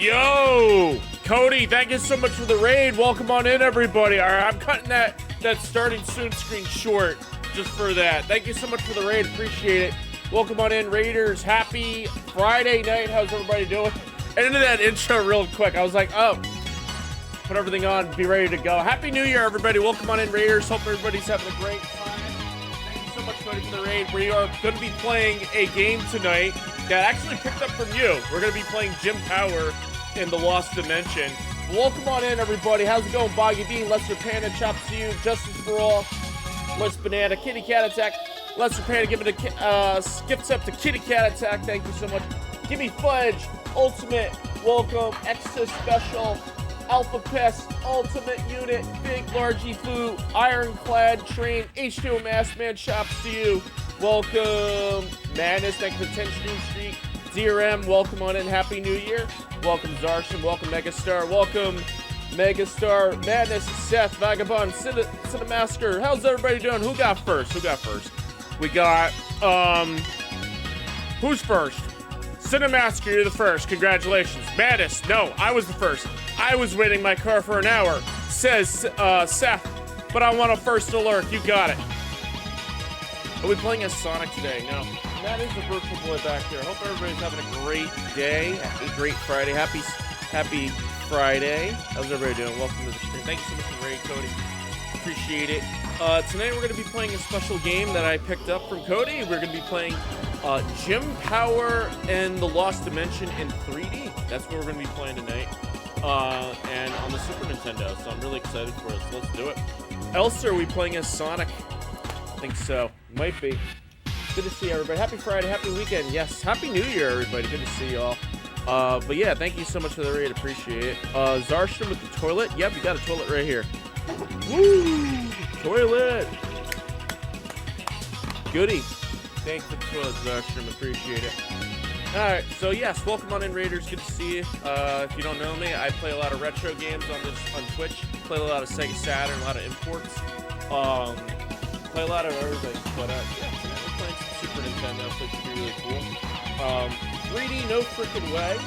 Yo! Cody, thank you so much for the raid. Welcome on in, everybody. All right, I'm cutting that starting soon screen short just for that. Thank you so much for the raid. Appreciate it. Welcome on in, Raiders. Happy Friday night. How's everybody doing? And into that intro real quick. I was like, oh, put everything on, be ready to go. Happy New Year, everybody. Welcome on in, Raiders. Hope everybody's having a great time. Thank you so much, Cody, for the raid. We are going to be playing a game tonight that actually picked up from you. We're going to be playing Jim Power in the Lost Dimension. Welcome on in, everybody. How's it going, Boggy Bean, Lester Panda, Chops to you, Justice for All, West Banana, Kitty Cat Attack, Lester Panda giving a skips up to Kitty Cat Attack. Thank you so much. Gimme Fudge, Ultimate, welcome, Extra Special, Alpha Pest, Ultimate Unit, Big Largy Foo, Ironclad Train, H2O Mask Man, Chops to you. Welcome, Madness, thank you for 10 stream streak. DRM, welcome on in, Happy New Year. Welcome, Zarshan, welcome, Megastar, welcome, Megastar, Madness, Seth, Vagabond, Cinemasker. How's everybody doing? Who got first? We got, who's first? Cinemasker, you're the first. Congratulations. Madness, no, I was the first. I was waiting my car for an hour, says Seth, but I want a first alert. You got it. Are we playing as Sonic today? No. That is the virtual boy back there. Hope everybody's having a great day, a great Friday. Happy Friday. How's everybody doing? Welcome to the stream. Thank you so much for the raid, Cody. Appreciate it. Tonight we're going to be playing a special game that I picked up from Cody. We're going to be playing Jim Power and the Lost Dimension in 3D. That's what we're going to be playing tonight. And on the Super Nintendo. So I'm really excited for it. So let's do it. Else are we playing as Sonic? I think so. Might be. Good to see everybody. Happy Friday, happy weekend. Yes, Happy New Year, everybody. Good to see y'all. But yeah, thank you so much for the raid. Appreciate it. Zarshan with the toilet. Yep, you got a toilet right here. Woo! Toilet! Goody. Thanks for the toilet, Zarshan. Appreciate it. Alright, so yes, welcome on in, Raiders. Good to see you. If you don't know me, I play a lot of retro games on Twitch. Play a lot of Sega Saturn, a lot of imports. Play a lot of everything. But yeah, tonight we're playing some Super Nintendo, so it should be really cool. 3D, no freaking way.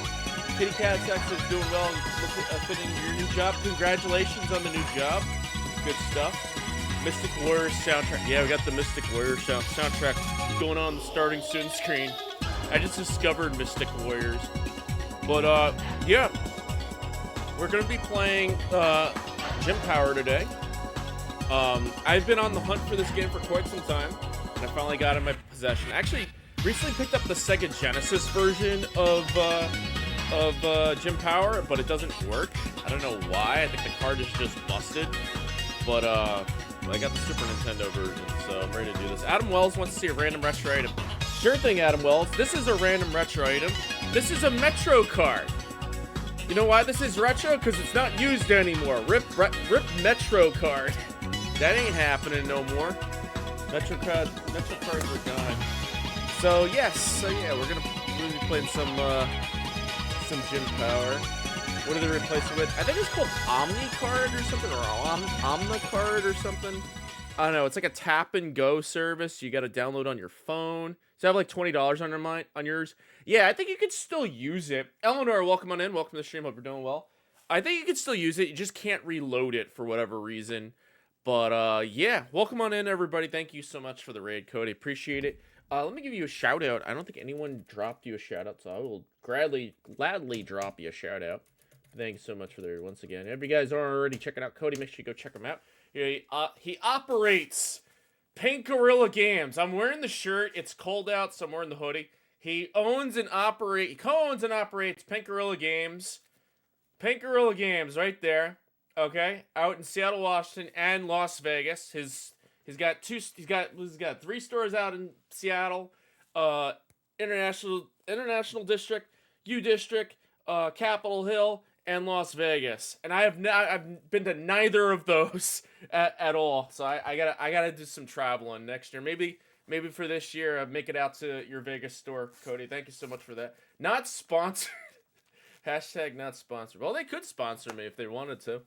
Kitty Cat Sex is doing well and fitting your new job. Congratulations on the new job. Good stuff. Mystic Warriors soundtrack. Yeah, we got the Mystic Warriors soundtrack going on the starting soon screen. I just discovered Mystic Warriors. But, yeah. We're going to be playing Jim Power today. I've been on the hunt for this game for quite some time, and I finally got it in my possession. Actually, recently picked up the Sega Genesis version of Jim Power, but it doesn't work. I don't know why. I think the card is just busted. But, I got the Super Nintendo version, so I'm ready to do this. Adam Wells wants to see a random retro item. Sure thing, Adam Wells. This is a random retro item. This is a Metro card. You know why this is retro? Because it's not used anymore. Rip Metro card. That ain't happening no more. Metro cards are gone. So yes, yeah, we're gonna be playing some Jim Power. What do they replace it with? I think it's called Omni Card or something, or Omna Card or something. I don't know. It's like a tap and go service. You got to download on your phone. So I have like $20 on yours. Yeah, I think you could still use it. Eleanor, welcome on in. Welcome to the stream. Hope you're doing well. I think you could still use it. You just can't reload it for whatever reason. But, yeah, welcome on in, everybody. Thank you so much for the raid, Cody. Appreciate it. Let me give you a shout-out. I don't think anyone dropped you a shout-out, so I will gladly drop you a shout-out. Thank you so much for the raid once again. If you guys aren't already checking out Cody, make sure you go check him out. He operates Pink Gorilla Games. I'm wearing the shirt. It's cold out, so I'm wearing the hoodie. He co-owns and operates Pink Gorilla Games. Pink Gorilla Games, right there. Okay, out in Seattle, Washington, and Las Vegas. He's got 3 stores out in Seattle, International District, U District, Capitol Hill, and Las Vegas. And I've been to neither of those at all. So I gotta do some traveling next year. Maybe for this year, make it out to your Vegas store, Cody. Thank you so much for that. Not sponsored. Hashtag not sponsored. Well, they could sponsor me if they wanted to.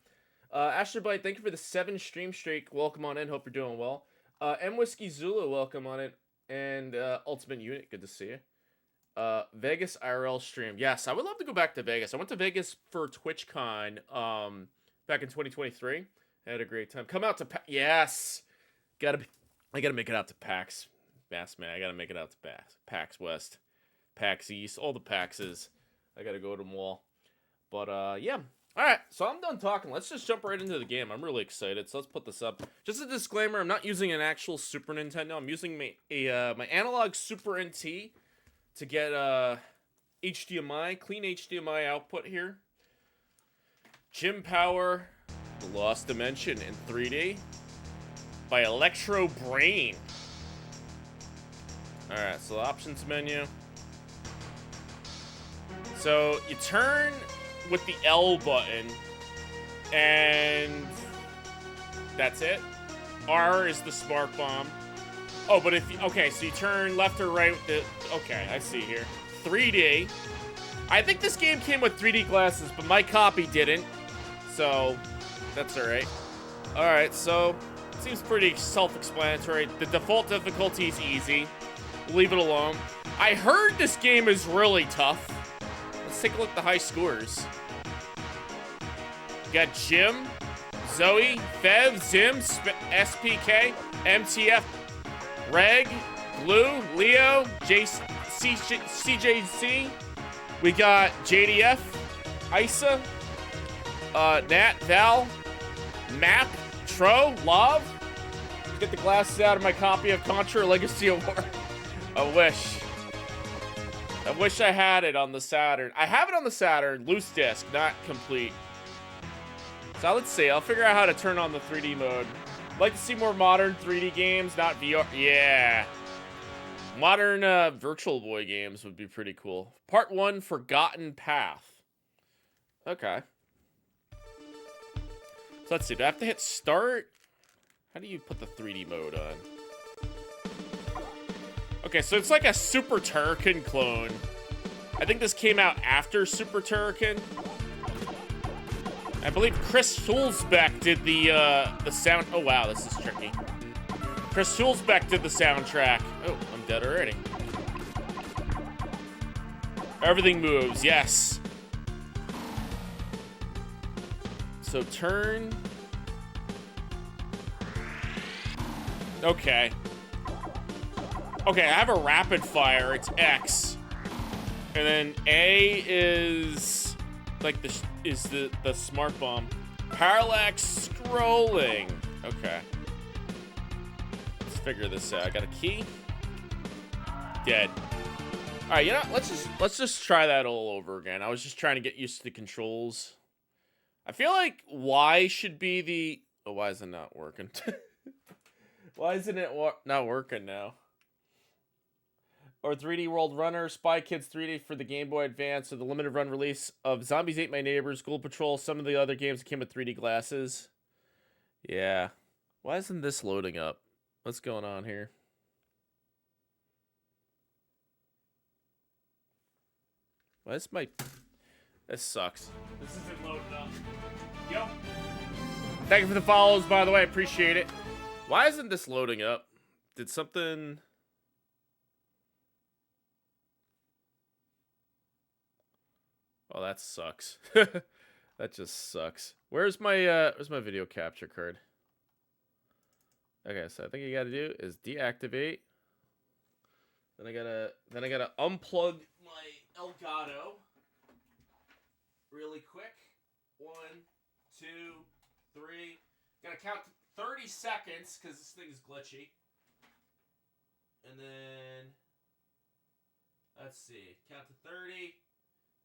Asher Blight, thank you for the 7 stream streak. Welcome on in. Hope you're doing well. M Whiskey Zulu, welcome on it. And Ultimate Unit, good to see you. Vegas IRL stream. Yes, I would love to go back to Vegas. I went to Vegas for TwitchCon back in 2023. I had a great time. Come out to yes. I gotta make it out to PAX. Bassman, I gotta make it out to PAX West, PAX East, all the PAXs. I gotta go to them all. But yeah. Alright, so I'm done talking. Let's just jump right into the game. I'm really excited. So let's put this up. Just a disclaimer, I'm not using an actual Super Nintendo. I'm using my Analgoue Super NT to get HDMI, clean HDMI output here. Gym Power, The Lost Dimension in 3D by Electro Brain. Alright, so the options menu. So you turn with the L button, and that's it. R is the smart bomb. Oh, but if you, okay, so you turn left or right with the, okay, I see here. 3D. I think this game came with 3D glasses, but my copy didn't, so that's alright. Alright, so it seems pretty self-explanatory. The default difficulty is easy. Leave it alone. I heard this game is really tough. Let's take a look at the high scores. You got Jim, Zoe, Fev, Zim, SPK, MTF, Reg, Blue, Leo, CJC. We got JDF, Isa, Nat, Val, Map, Tro, Love. Get the glasses out of my copy of Contra Legacy of War. I wish I had it on the Saturn. I have it on the Saturn, loose disc, not complete. So let's see, I'll figure out how to turn on the 3D mode. I'd like to see more modern 3D games, not VR. Yeah. Modern Virtual Boy games would be pretty cool. Part 1, Forgotten Path. Okay. So let's see, do I have to hit start? How do you put the 3D mode on? Okay, so it's like a Super Turrican clone. I think this came out after Super Turrican. I believe Chris Hulsbeck did the sound. Oh wow, this is tricky. Chris Hulsbeck did the soundtrack. Oh, I'm dead already. Everything moves, yes. So turn. Okay. Okay, I have a rapid fire. It's X, and then A is like the smart bomb. Parallax scrolling. Okay. Let's figure this out. I got a key. Dead. All right, you know, let's just try that all over again. I was just trying to get used to the controls. I feel like Y should be the. Oh, why is it not working? Why isn't it not working now? Or 3D World Runner, Spy Kids 3D for the Game Boy Advance, or the limited run release of Zombies Ate My Neighbors, Ghoul Patrol, some of the other games that came with 3D glasses. Yeah. Why isn't this loading up? What's going on here? Why is my... This sucks. This isn't loading up. Yo. Thank you for the follows, by the way. I appreciate it. Why isn't this loading up? Did something... Oh, that sucks. That just sucks. Where's my video capture card? Okay, so I think you gotta do is deactivate. Then I gotta unplug my Elgato really quick. 1, 2, 3. Gotta count to 30 seconds because this thing is glitchy. And then let's see. Count to 30.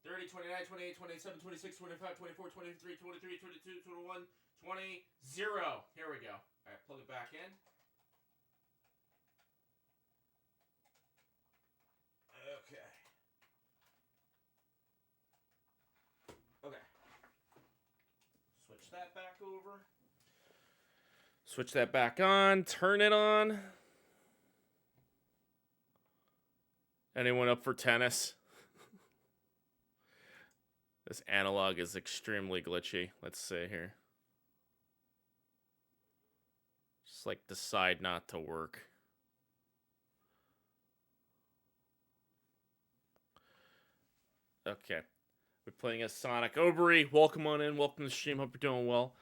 30, 29, 28, 27, 26, 25, 24, 23, 23, 22, 21, 20, 0. Here we go. All right, plug it back in. Okay. Okay. Switch that back over. Switch that back on. Turn it on. Anyone up for tennis? This analog is extremely glitchy. Let's see here. Just like decide not to work. Okay. We're playing as Sonic. Obery, welcome on in. Welcome to the stream. Hope you're doing well.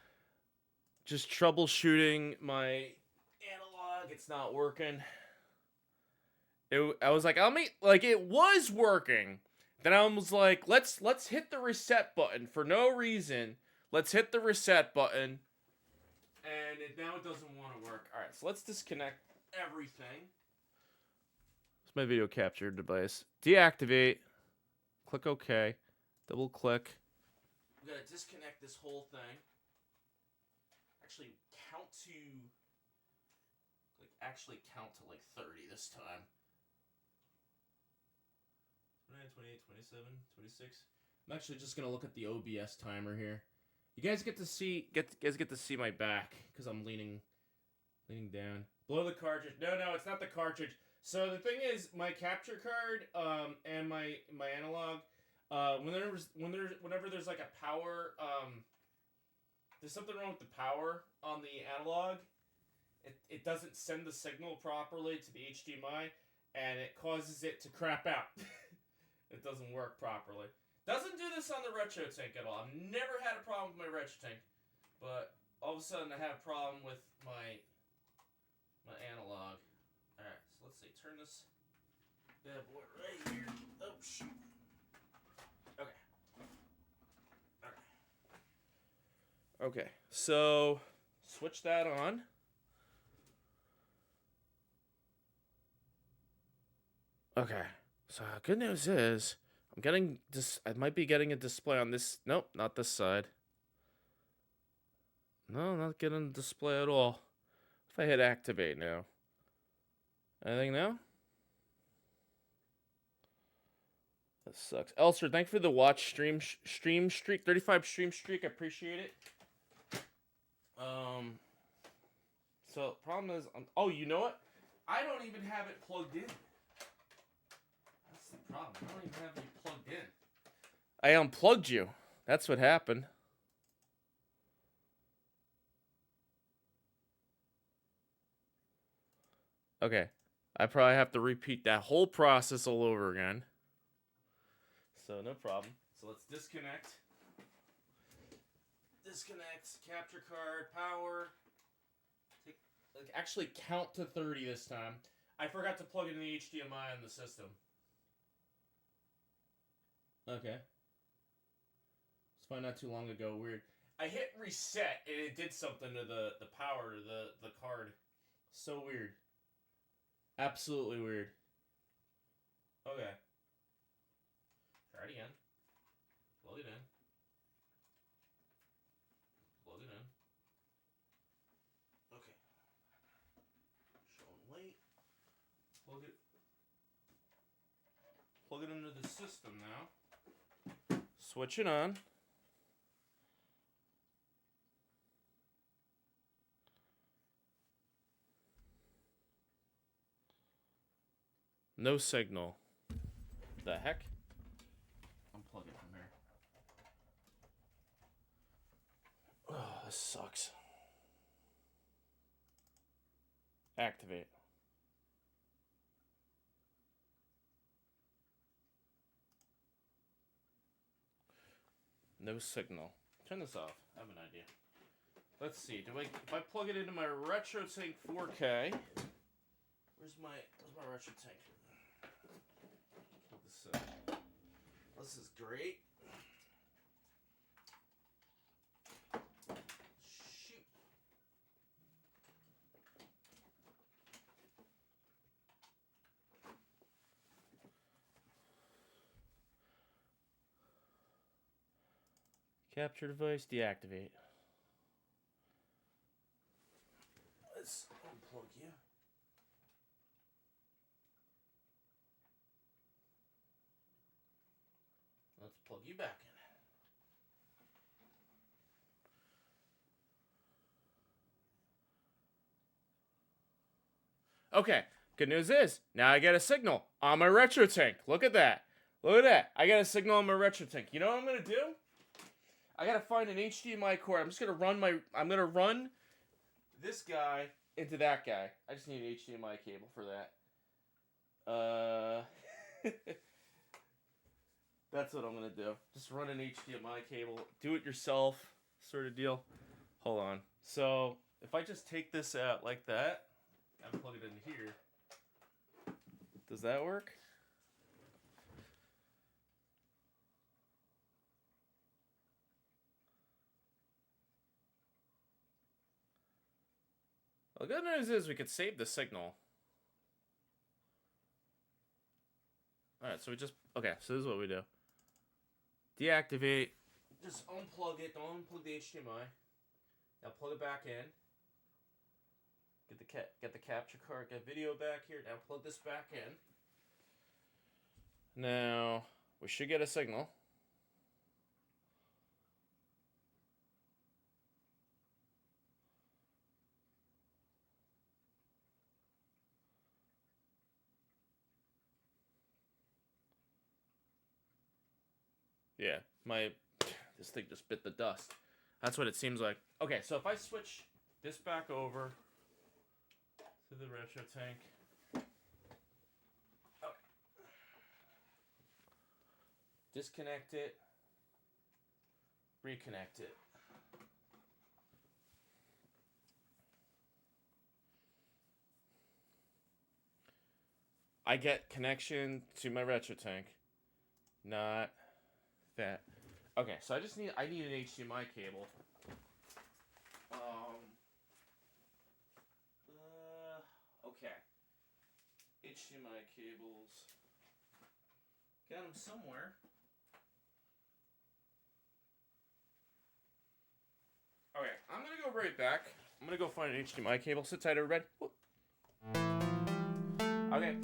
Just troubleshooting my analog. It's not working. I was like, it was working. Then I was like, let's hit the reset button for no reason. Let's hit the reset button. And now it doesn't want to work. Alright, so let's disconnect everything. It's my video capture device. Deactivate. Click OK. Double click. We gotta disconnect this whole thing. Actually count to like 30 this time. 29, 28, 27, 26. I'm actually just gonna look at the OBS timer here. You guys get to see my back because I'm leaning down. Blow the cartridge. No, it's not the cartridge. So the thing is, my capture card and my analog, whenever there's like a power, there's something wrong with the power on the analog. It doesn't send the signal properly to the HDMI, and it causes it to crap out. It doesn't work properly. Doesn't do this on the Retro Tank at all. I've never had a problem with my Retro Tank, but all of a sudden I have a problem with my analog. Alright, so let's see. Turn this bad boy right here. Oh, shoot. Okay. Okay, so switch that on. Okay, so good news is I'm getting this. I might be getting a display on this. Nope, not this side. No, not getting a display at all. If I hit activate now. Anything now? That sucks. Elster, thank you for the watch stream streak. 35 stream streak. I appreciate it. So problem is, oh, you know what? I don't even have it plugged in. That's the problem. I don't even have it plugged in. I unplugged you. That's what happened. Okay. I probably have to repeat that whole process all over again. So no problem. So let's disconnect. Disconnect, capture card, power. Actually count to 30 this time. I forgot to plug in the HDMI in the system. Okay. Let's find out too long ago. Weird. I hit reset and it did something to the power to the card. So weird. Absolutely weird. Okay. Try it again. Plug it in. Plug it in. Okay. Showing weight. Plug it into the system now. Switch it on. No signal. The heck? Unplug it from here. Oh, this sucks. Activate. No signal. Turn this off. I have an idea. Let's see. If I plug it into my Retro Tank 4K? Where's my Retro Tank? This is great. Shoot. Capture device, deactivate. Let's unplug you. Let's plug you back in. Okay, good news is, now I get a signal on my Retro Tank. Look at that. Look at that. I got a signal on my Retro Tank. You know what I'm going to do? I got to find an HDMI cord. I'm going to run this guy into that guy. I just need an HDMI cable for that. That's what I'm gonna do. Just run an HDMI cable, do it yourself, sort of deal. Hold on. So if I just take this out like that and plug it in here, does that work? Well, the good news is we could save the signal. Alright, so we just... Okay, so this is what we do. Deactivate. Just unplug it. Don't unplug the HDMI. Now plug it back in. Get the capture card. Get video back here. Now plug this back in. Now, we should get a signal. Yeah, this thing just bit the dust. That's what it seems like. Okay, so if I switch this back over to the retro tank. Okay. Disconnect it. Reconnect it. I get connection to my retro tank. Not that. Okay, so I need an HDMI cable. Okay. HDMI cables. Got them somewhere. Okay, I'm gonna go right back. I'm gonna go find an HDMI cable. Sit tight, everybody. Okay.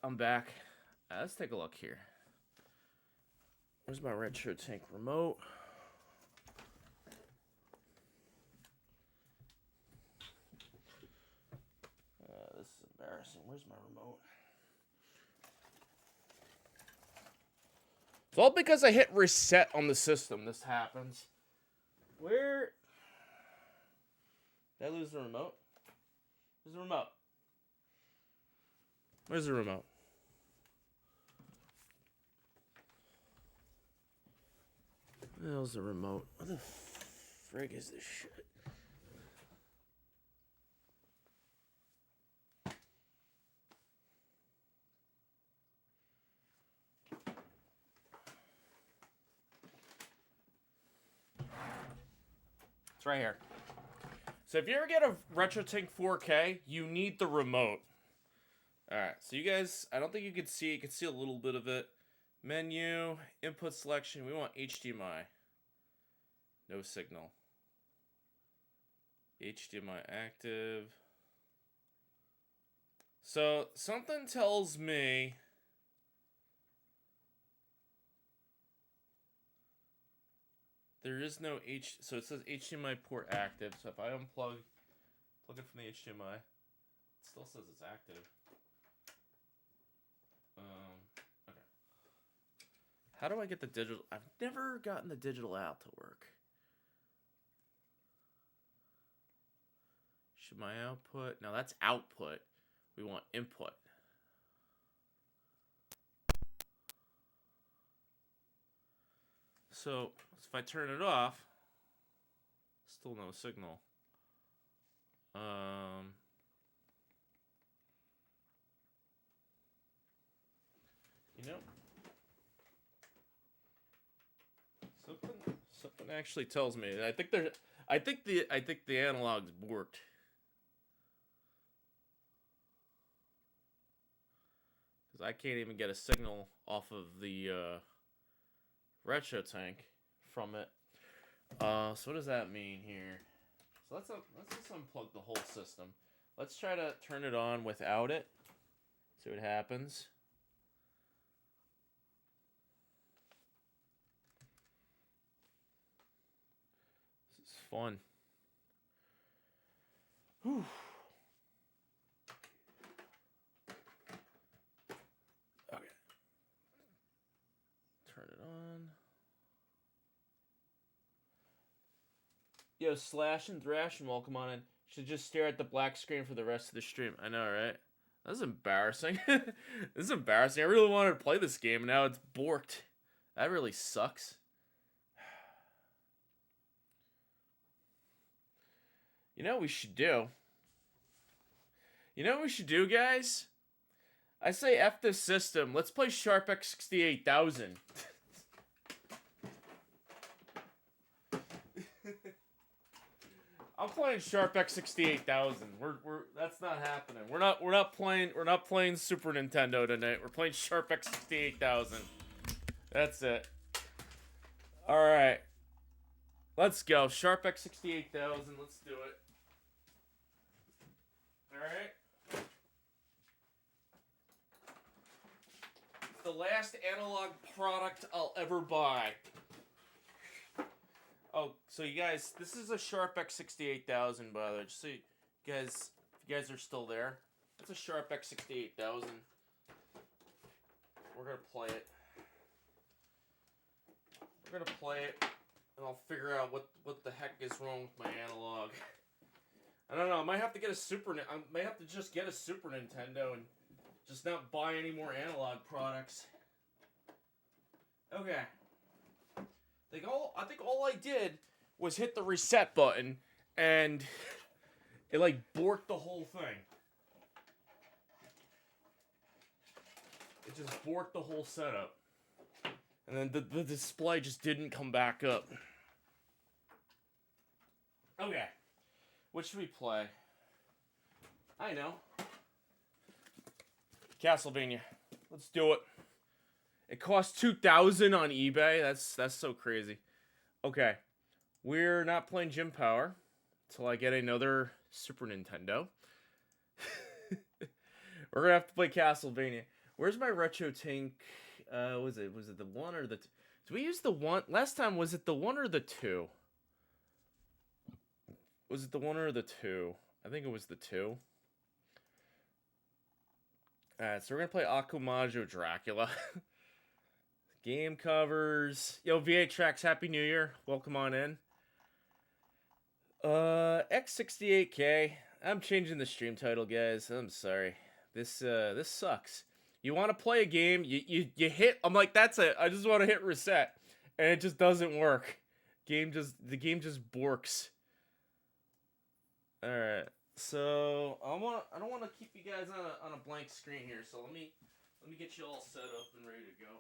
I'm back. Let's take a look here. Where's my retro tank remote? This is embarrassing. Where's my remote? It's all because I hit reset on the system. This happens. Where? Did I lose the remote? Where's the remote? Where's the remote? Where's the remote? What the frig is this shit? It's right here. So if you ever get a RetroTink 4K, you need the remote. Alright, so you guys, I don't think you can see. You can see a little bit of it. Menu, input selection, we want HDMI. No signal. HDMI active. So, something tells me there is no so it says HDMI port active. So if I plug it from the HDMI, it still says it's active. Okay. How do I get the digital? I've never gotten the digital out to work. Should my output? No, that's output. We want input. So if I turn it off, still no signal. You know, something actually tells me. I think the analog's worked. Because I can't even get a signal off of the retro tank from it So what does that mean here? So let's just unplug the whole system. Let's try to turn it on without it. See what happens. This is fun. Whew. Okay. Turn it on. Yo, Slash and Thrash and welcome on in. Should just stare at the black screen for the rest of the stream. I know, right? That's embarrassing. This is embarrassing. I really wanted to play this game, and now it's borked. That really sucks. You know what we should do? You know what we should do, guys? I say F this system. Let's play Sharp X68000. I'm playing Sharp X68000. We're that's not happening. We're not playing Super Nintendo tonight. We're playing Sharp X68000. That's it. All right. Let's go. Sharp X68000. Let's do it. All right. It's the last analog product I'll ever buy. Oh, so you guys, this is a Sharp X68000, by the way. Just so you guys, if you guys are still there, it's a Sharp X68000. We're gonna play it. We're gonna play it, and I'll figure out what the heck is wrong with my analog. I don't know. I might have to get I might have to just get a Super Nintendo and just not buy any more analog products. Okay. I think all I did was hit the reset button, and it like borked the whole thing. It just borked the whole setup. And then the display just didn't come back up. Okay. What should we play? I know. Castlevania. Let's do it. It costs $2,000 on eBay. That's so crazy. Okay. We're not playing Gym Power until I get another Super Nintendo. We're gonna have to play Castlevania. Where's my retro tank? Was it the 1 or the 2? Did we use the 1? Last time, was it the 1 or the 2? Was it the 1 or the 2? I think it was the 2. Alright, so we're gonna play Akumajo Dracula. Game covers. Yo, V8 Tracks, Happy New Year. Welcome on in. X68K. I'm changing the stream title, guys. I'm sorry. This sucks. You want to play a game, you hit, I'm like, that's it. I just want to hit reset. And it just doesn't work. The game just borks. Alright. So I don't want to keep you guys on a blank screen here, so let me get you all set up and ready to go.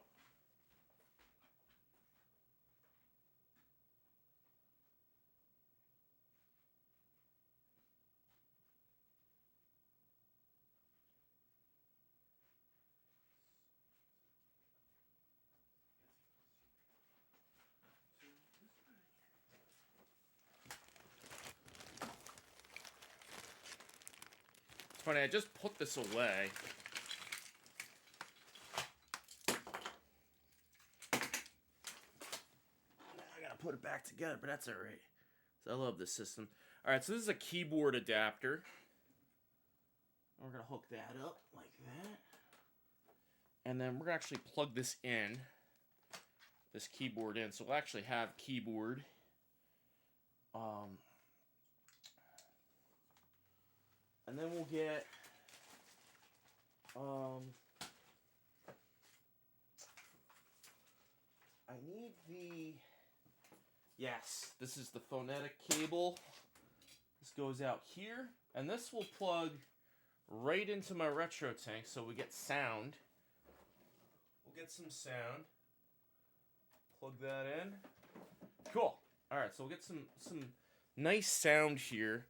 Funny, I just put this away. I gotta put it back together, but that's alright. So I love this system. Alright, so this is a keyboard adapter. We're gonna hook that up like that. And then we're gonna actually plug this keyboard in. So we'll actually have keyboard. And then we'll get, I need yes, this is the phonetic cable. This goes out here, and this will plug right into my retro tank, so we get sound. We'll get some sound. Plug that in. Cool. All right, so we'll get some nice sound here.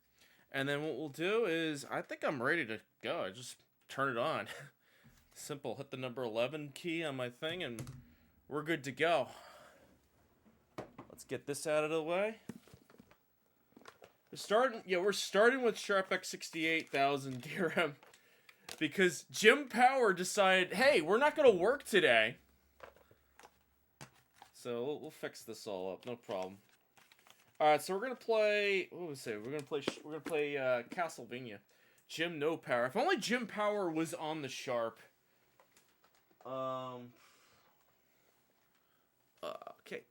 And then what we'll do is, I think I'm ready to go. I just turn it on. Simple. Hit the number 11 key on my thing, and we're good to go. Let's get this out of the way. We're starting with Sharp X68000 DRM because Jim Power decided, hey, we're not gonna work today. So we'll fix this all up, no problem. All right, so we're gonna play. What was it? We're gonna play Castlevania. Jim No Power. If only Jim Power was on the Sharp. Okay.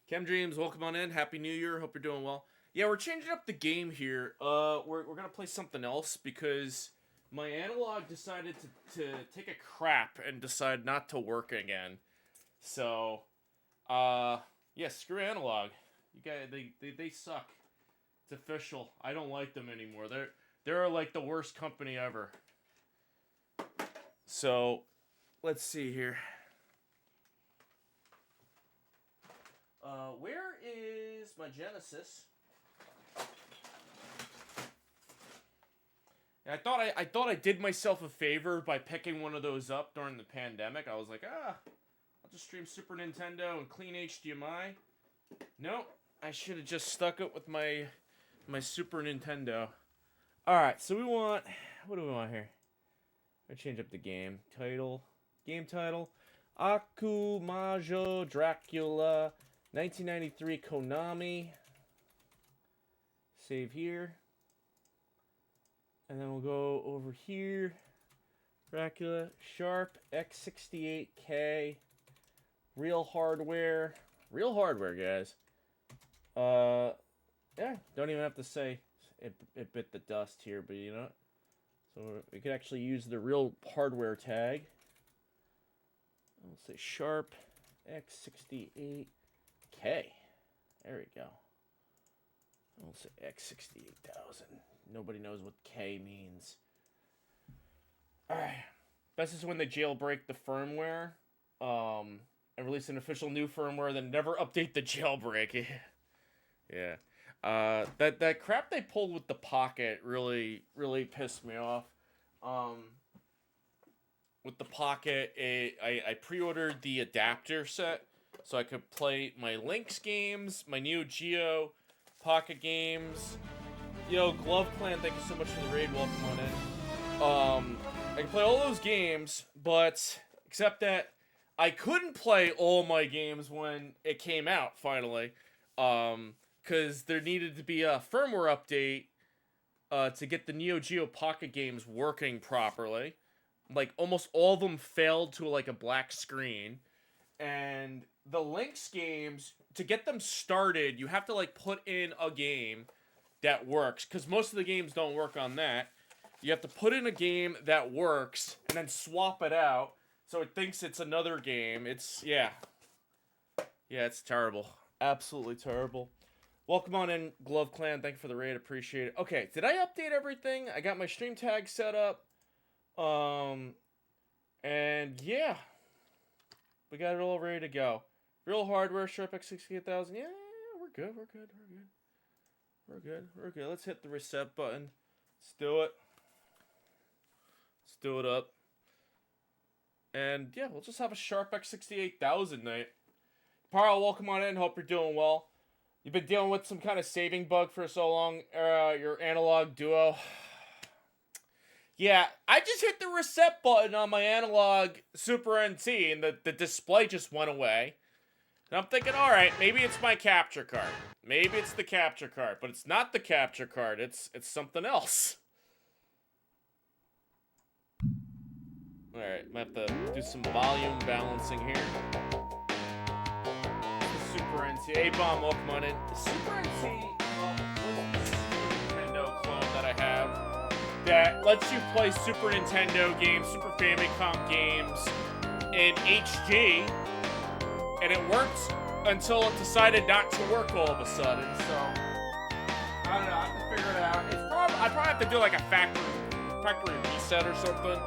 Chem Dreams, welcome on in. Happy New Year. Hope you're doing well. Yeah, we're changing up the game here. We're gonna play something else because my analog decided to take a crap and decide not to work again. So, yeah, screw Analog. You guys, they suck. It's official. I don't like them anymore. They're like the worst company ever. So, let's see here. Where is my Genesis? I thought I did myself a favor by picking one of those up during the pandemic. I was like, I'll just stream Super Nintendo and clean HDMI. Nope, I should have just stuck it with my Super Nintendo. All right, so what do we want here? I'm gonna change up the game title. Game title: Akumajo Dracula, 1993 Konami. Save here. And then we'll go over here. Dracula, Sharp X68000. Real hardware, guys. Yeah, don't even have to say it bit the dust here, but you know what? So we could actually use the real hardware tag. We'll say Sharp X68000. There we go. We'll say X68000. Nobody knows what K means. Alright. This is when they jailbreak the firmware. And release an official new firmware, then never update the jailbreak. Yeah. That crap they pulled with the Pocket really pissed me off. With the Pocket, I pre-ordered the adapter set so I could play my Lynx games, my Neo Geo Pocket games. Yo, Glove Clan, thank you so much for the raid. Welcome on in. I can play all those games, but except that I couldn't play all my games when it came out finally, because there needed to be a firmware update to get the Neo Geo Pocket games working properly. Like almost all of them failed to like a black screen, and the Lynx games, to get them started, you have to like put in a game that works, because most of the games don't work on that. You have to put in a game that works and then swap it out so it thinks it's another game. Yeah, it's terrible. Absolutely terrible. Welcome on in, Glove Clan. Thank you for the raid. Appreciate it. Okay, did I update everything? I got my stream tag set up. And yeah, we got it all ready to go. Real hardware, Sharp X68000. Yeah, we're good. Let's hit the reset button. Let's do it. Let's do it up. And yeah, we'll just have a Sharp X68000 night. Parl, welcome on in. Hope you're doing well. You've been dealing with some kind of saving bug for so long. Your Analog Duo. Yeah, I just hit the reset button on my Analog Super NT, and the display just went away. And I'm thinking, all right, maybe it's my capture card. Maybe it's the capture card, but it's not the capture card. It's something else. All right, might have to do some volume balancing here. The Super NT. A-Bomb, welcome on in. The Super NT Nintendo clone that I have that lets you play Super Nintendo games, Super Famicom games in HD, and it worked until it decided not to work all of a sudden. So I don't know. I have to figure it out. I probably have to do like a factory reset or something,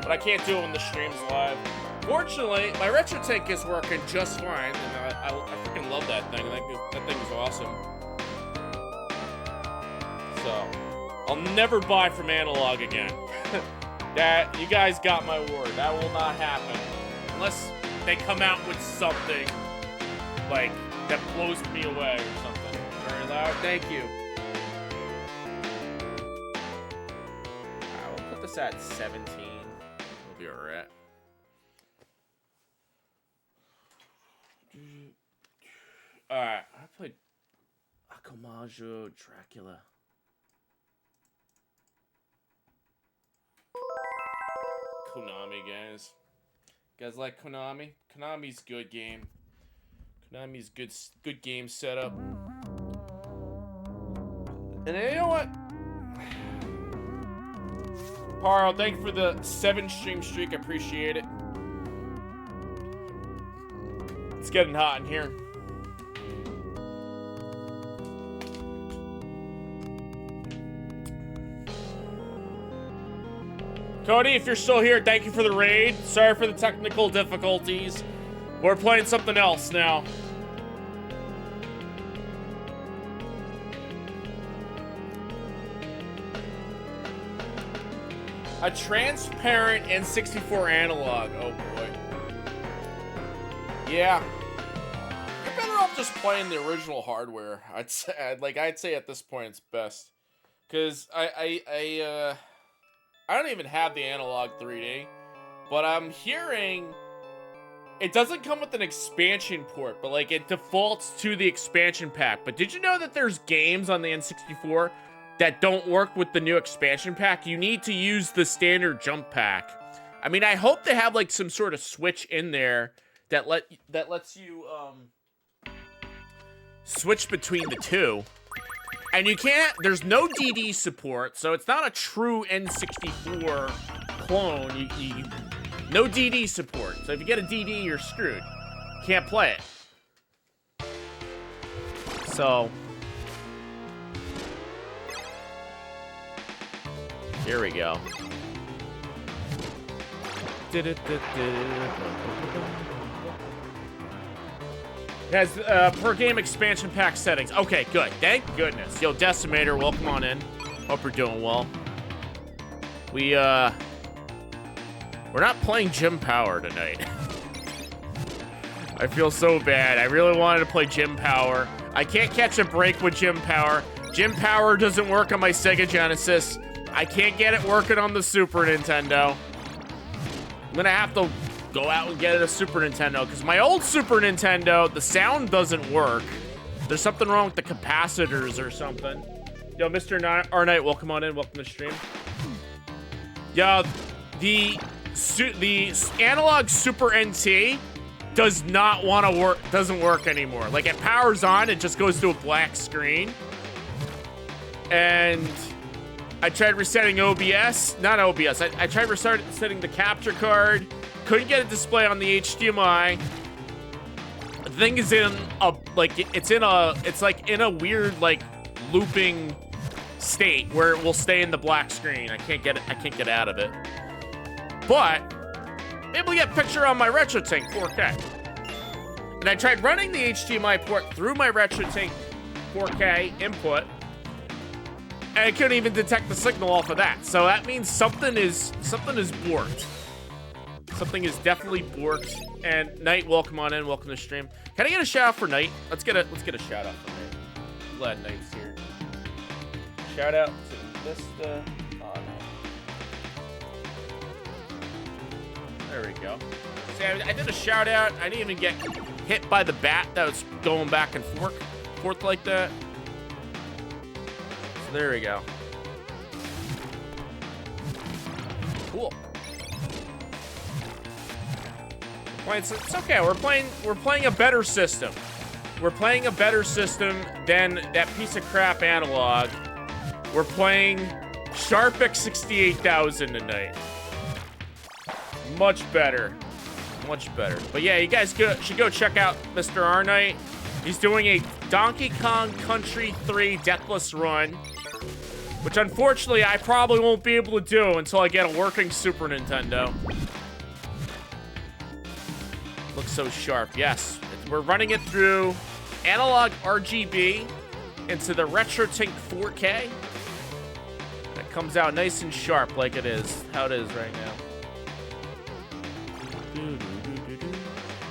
but I can't do it when the stream's live. Fortunately, my retro tank is working just fine, and I freaking love that thing. That thing is awesome. So I'll never buy from Analog again. That, you guys got my word. That will not happen unless they come out with something like, that blows me away or something. Very loud. Thank you. Alright, we'll put this at 17. We'll be alright. Alright, I played Akumajo Dracula. Konami, guys. You guys like Konami? Konami's good game. Konami's good game setup. And you know what? Parl, thank you for the 7 stream streak. I appreciate it. It's getting hot in here. Cody, if you're still here, thank you for the raid. Sorry for the technical difficulties. We're playing something else now. A transparent N64 analog. Oh boy. Yeah. You're better off just playing the original hardware. I'd say at this point it's best. Cause I don't even have the analog 3D, but I'm hearing it doesn't come with an expansion port, but like it defaults to the expansion pack. But did you know that there's games on the N64 that don't work with the new expansion pack? You need to use the standard jump pack. I mean, I hope they have like some sort of switch in there that lets you switch between the two. And you can't, there's no DD support, so it's not a true N64 clone. No DD support. So if you get a DD, you're screwed. You can't play it. So, here we go. It has per game expansion pack settings. Okay, good. Thank goodness. Yo, Decimator, welcome on in. Hope you're doing well. We're not playing Gym Power tonight. I feel so bad. I really wanted to play Gym Power. I can't catch a break with Gym Power. Gym Power doesn't work on my Sega Genesis. I can't get it working on the Super Nintendo. I'm gonna have to go out and get a Super Nintendo, because my old Super Nintendo, the sound doesn't work. There's something wrong with the capacitors or something. Yo, Mr. R-Knight, welcome on in. Welcome to the stream. Yo, the analog Super NT does not want to work, doesn't work anymore. Like, it powers on, it just goes to a black screen. And I tried resetting OBS. Not OBS. I tried resetting the capture card. Couldn't get a display on the HDMI. The thing is in a it's like in a weird like looping state where it will stay in the black screen. I can't get out of it. But I'm able to get a picture on my RetroTink 4K. And I tried running the HDMI port through my RetroTink 4K input, and I couldn't even detect the signal off of that. So that means something is borked. Something is definitely borked. And Knight, welcome on in. Welcome to the stream. Can I get a shout out for Knight? Let's get a shout out for Knight. I'm glad Knight's here. Shout out to Vista. There we go. See, I did a shout out. I didn't even get hit by the bat that was going back and forth like that. So there we go. Cool. It's okay. We're playing a better system. We're playing a better system than that piece of crap analog. We're playing Sharp X68000 tonight. Much better. Much better. But yeah, you guys should go check out Mr. R-Knight. He's doing a Donkey Kong Country 3 Deathless Run, which unfortunately I probably won't be able to do until I get a working Super Nintendo. Looks so sharp. Yes, we're running it through analog RGB into the RetroTink 4K. That comes out nice and sharp like it is, how it is right now.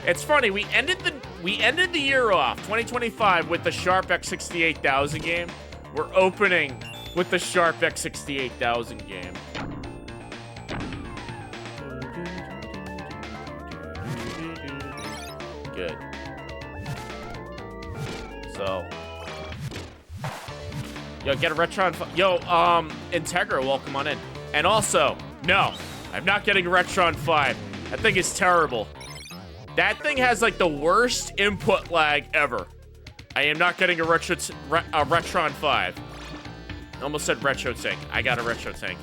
It's funny, we ended we ended the year off, 2025, with the Sharp X68000 game. We're opening with the Sharp X68000 game. Good. So, yo, get a Retron. Yo, Integra, welcome on in. And also, no, I'm not getting a Retron 5. That thing is terrible. That thing has like the worst input lag ever. I am not getting a Retron 5. I almost said Retro Tank. I got a Retro Tank.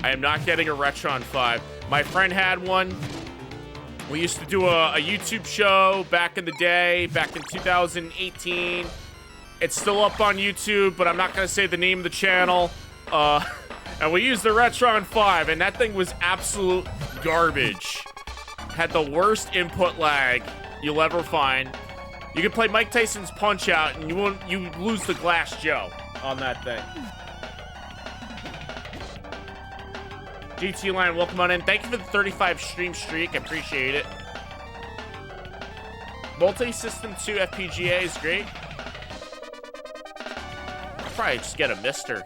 I am not getting a Retron 5. My friend had one. We used to do a YouTube show back in the day, back in 2018. It's still up on YouTube, but I'm not going to say the name of the channel. And we used the Retron 5, and that thing was absolute garbage. Had the worst input lag you'll ever find. You can play Mike Tyson's Punch-Out, and you lose the Glass Joe on that thing. GT Line, welcome on in. Thank you for the 35 stream streak. I appreciate it. Multi-System 2 FPGA is great. I'll probably just get a Mister.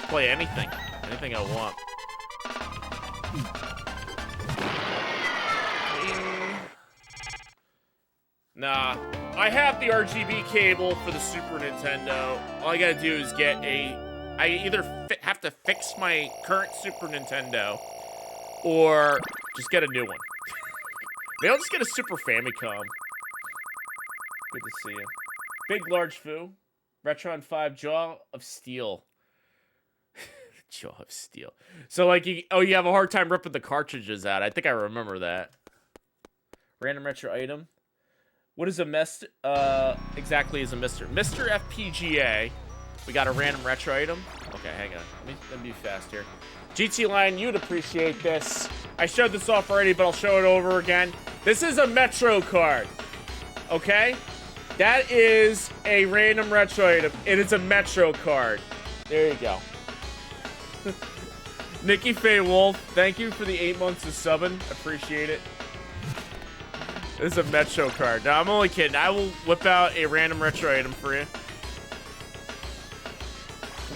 Play anything. Anything I want. Nah. I have the RGB cable for the Super Nintendo. All I gotta do is get I either have to fix my current Super Nintendo or just get a new one. Maybe I'll just get a Super Famicom. Good to see you. Big Large Foo. Retron 5 Jaw of Steel. Jaw of Steel. So, like, you have a hard time ripping the cartridges out. I think I remember that. Random retro item. What is a Mister? Exactly is a Mister? Mister FPGA. We got a random retro item. Okay, hang on. Let me be fast here. GT Line, you'd appreciate this. I showed this off already, but I'll show it over again. This is a Metro card. Okay? That is a random retro item. It is a Metro card. There you go. Nikki Faye Wolf, thank you for the 8 months of subbing. Appreciate it. This is a Metro card. No, I'm only kidding. I will whip out a random retro item for you.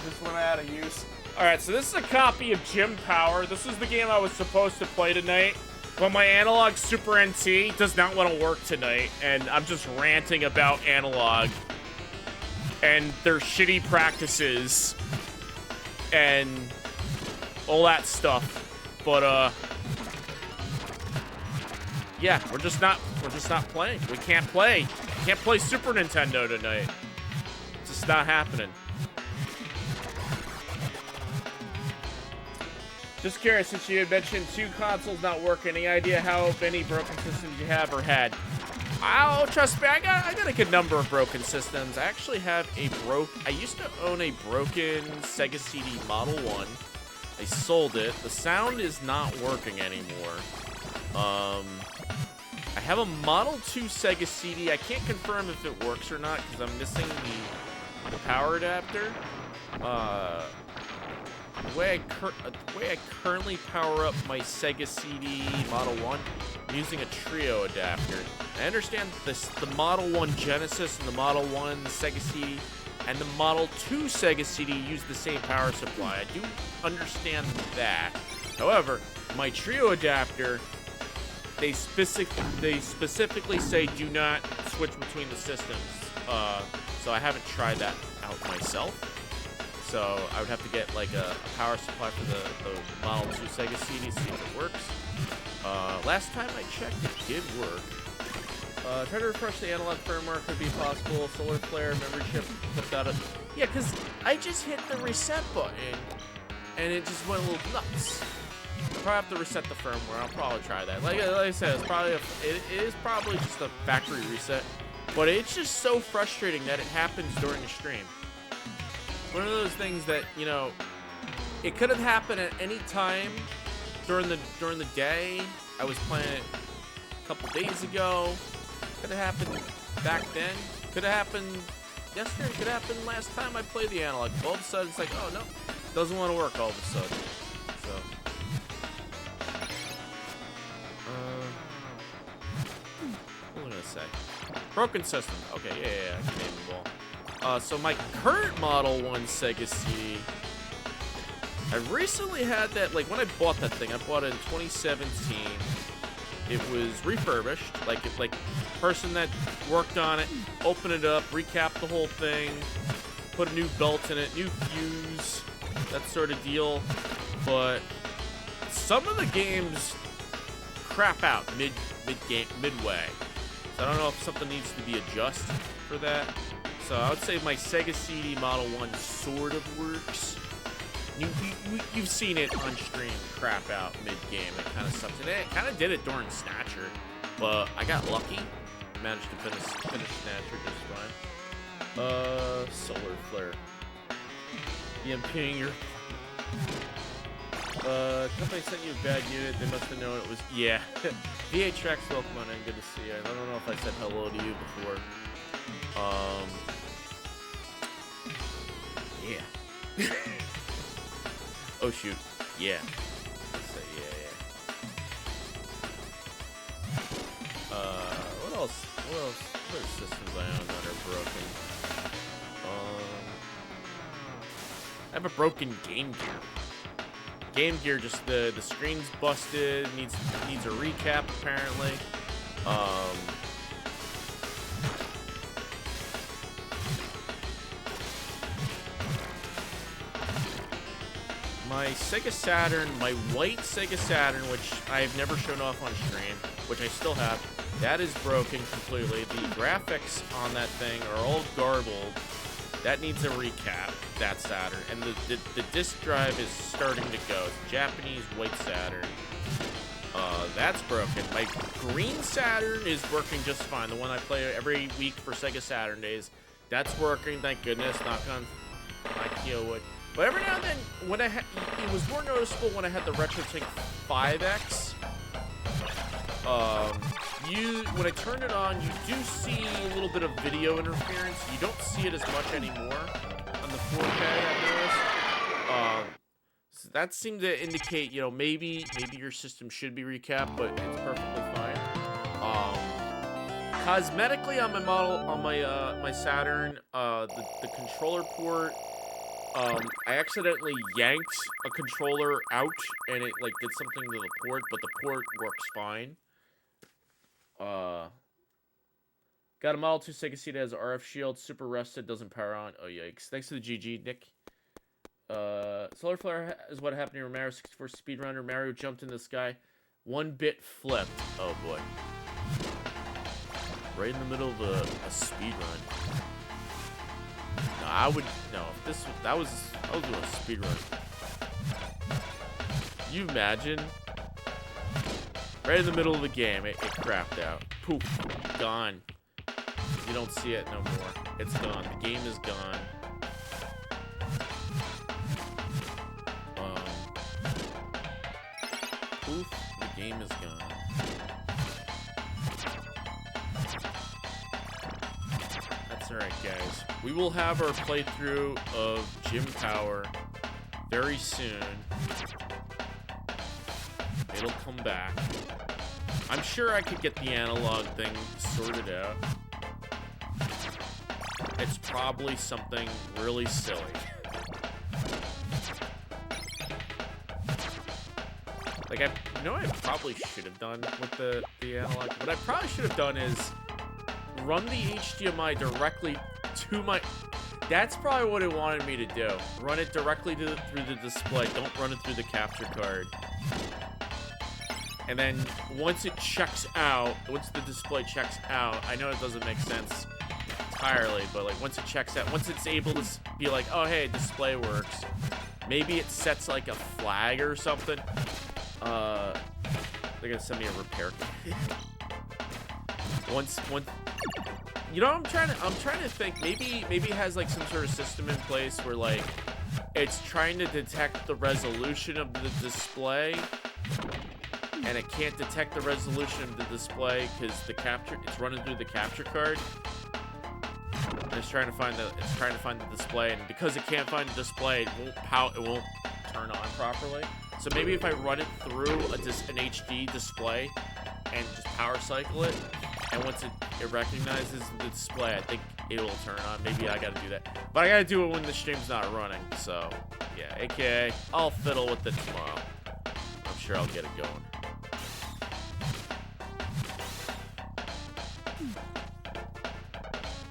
This went out of use. Alright, so this is a copy of Jim Power. This is the game I was supposed to play tonight. But my Analog Super NT does not want to work tonight. And I'm just ranting about Analog. And their shitty practices. And all that stuff. But, yeah, we're just not playing. We can't play. Can't play Super Nintendo tonight. It's just not happening. Just curious, since you had mentioned 2 consoles not working, any idea how many broken systems you have or had? Oh, trust me, I got a good number of broken systems. I actually have I used to own a broken Sega CD Model 1. I sold it. The sound is not working anymore. I have a Model 2 Sega CD. I can't confirm if it works or not because I'm missing the power adapter. The way I currently power up my Sega CD Model 1, I'm using a Trio adapter. I understand the Model 1 Genesis and the Model 1 Sega CD and the Model 2 Sega CD use the same power supply. I do understand that. However, my Trio adapter, they specifically say do not switch between the systems. So I haven't tried that out myself. So I would have to get like a power supply for the Model 2 Sega CD, see if it works. Last time I checked, it did work. Try to refresh the analog firmware, could be possible. Solar flare, memory chip, flipped out of. Yeah, because I just hit the reset button, and it just went a little nuts. I'll probably have to reset the firmware. I'll probably try that. Like I said, it is probably just a factory reset, but it's just so frustrating that it happens during a stream. One of those things that, you know, it could have happened at any time during the day. I was playing it a couple days ago. Could have happened back then. Could have happened yesterday. Could have happened last time I played the analog. All of a sudden, it's like, oh no, doesn't want to work all of a sudden. So, what was I gonna say? Broken system. Okay, yeah, I can name them all. So my current Model 1 Sega CD, I recently had that, like, when I bought that thing, I bought it in 2017. It was refurbished, like person that worked on it, opened it up, recapped the whole thing, put a new belt in it, new fuse, that sort of deal. But some of the games crap out midway. So I don't know if something needs to be adjusted for that. So I would say my Sega CD Model 1 sort of works. You've seen it on stream crap out mid-game. It kind of sucks. And it kind of did it during Snatcher, but I got lucky. Managed to finish Snatcher just fine. Solar Flare. EMPing your... company sent you a bad unit. They must have known it was... Yeah. VA Tracks, welcome on in. Good to see you. I don't know if I said hello to you before. Yeah. Oh shoot. Yeah. Let's say yeah. What else? What other systems I own that are broken? I have a broken Game Gear. Game Gear, just the screen's busted, needs a recap apparently. My Sega Saturn, my white Sega Saturn, which I've never shown off on stream, which I still have, that is broken completely. The graphics on that thing are all garbled. That needs a recap, that Saturn. And the disc drive is starting to go. It's Japanese white Saturn. That's broken. My green Saturn is working just fine. The one I play every week for Sega Saturn days. That's working, thank goodness. Knock on Ikea wood. But every now and then, when it was more noticeable when I had the RetroTink 5X. When I turn it on, you do see a little bit of video interference. You don't see it as much anymore on the 4K, I've noticed. So that seemed to indicate, you know, maybe your system should be recapped, but it's perfectly fine. Cosmetically on my model, on my Saturn, the controller port, I accidentally yanked a controller out, and it like did something to the port, but the port works fine. Got a Model 2 Sega CD that has RF shield, super rusted, doesn't power on. Oh yikes! Thanks to the GG, Nick. Solar Flare is what happened to Mario 64 speedrunner. Mario jumped in the sky, 1-bit flipped. Oh boy! Right in the middle of a speedrun. No, I would no. If I was doing a speedrun. You imagine? Right in the middle of the game, it crapped out. Poof, gone. You don't see it no more. It's gone. The game is gone. Poof, the game is gone. That's alright, guys. We will have our playthrough of Gym Power very soon. It'll come back. I'm sure I could get the analog thing sorted out. It's probably something really silly. Like, I probably should have done with the analog. What I probably should have done is run the HDMI directly to my... That's probably what it wanted me to do. Run it directly through the display. Don't run it through the capture card. And then once it checks out, once the display checks out, I know it doesn't make sense entirely, but like once it checks out, once it's able to be like, oh hey, display works, maybe it sets like a flag or something. They're gonna send me a repair kit. once, you know, I'm trying to think. Maybe it has like some sort of system in place where like it's trying to detect the resolution of the display. And it can't detect the resolution of the display because it's running through the capture card. And it's trying to find the display, and because it can't find the display, it won't turn on properly. So maybe if I run it through an HD display and just power cycle it, and once it it recognizes the display, I think it'll turn on. Maybe I gotta do that. But I gotta do it when the stream's not running. So, yeah, aka, I'll fiddle with it tomorrow. I'm sure I'll get it going.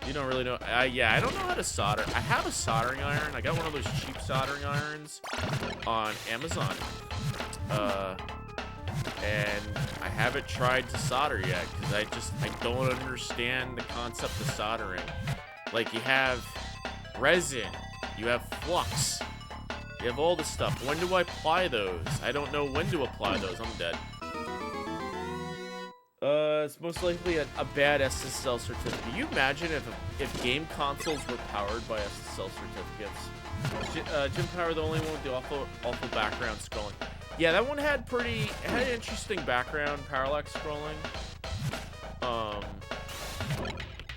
You don't really know. Yeah, I don't know how to solder. I have a soldering iron. I got one of those cheap soldering irons on Amazon. And I haven't tried to solder yet because I don't understand the concept of soldering. Like, you have resin, you have flux, you have all this stuff. When do I apply those? I don't know when to apply those. I'm dead. It's most likely a bad SSL certificate. Can you imagine if game consoles were powered by SSL certificates? Jim Power, the only one with the awful background scrolling. Yeah, that one had an interesting background parallax scrolling. I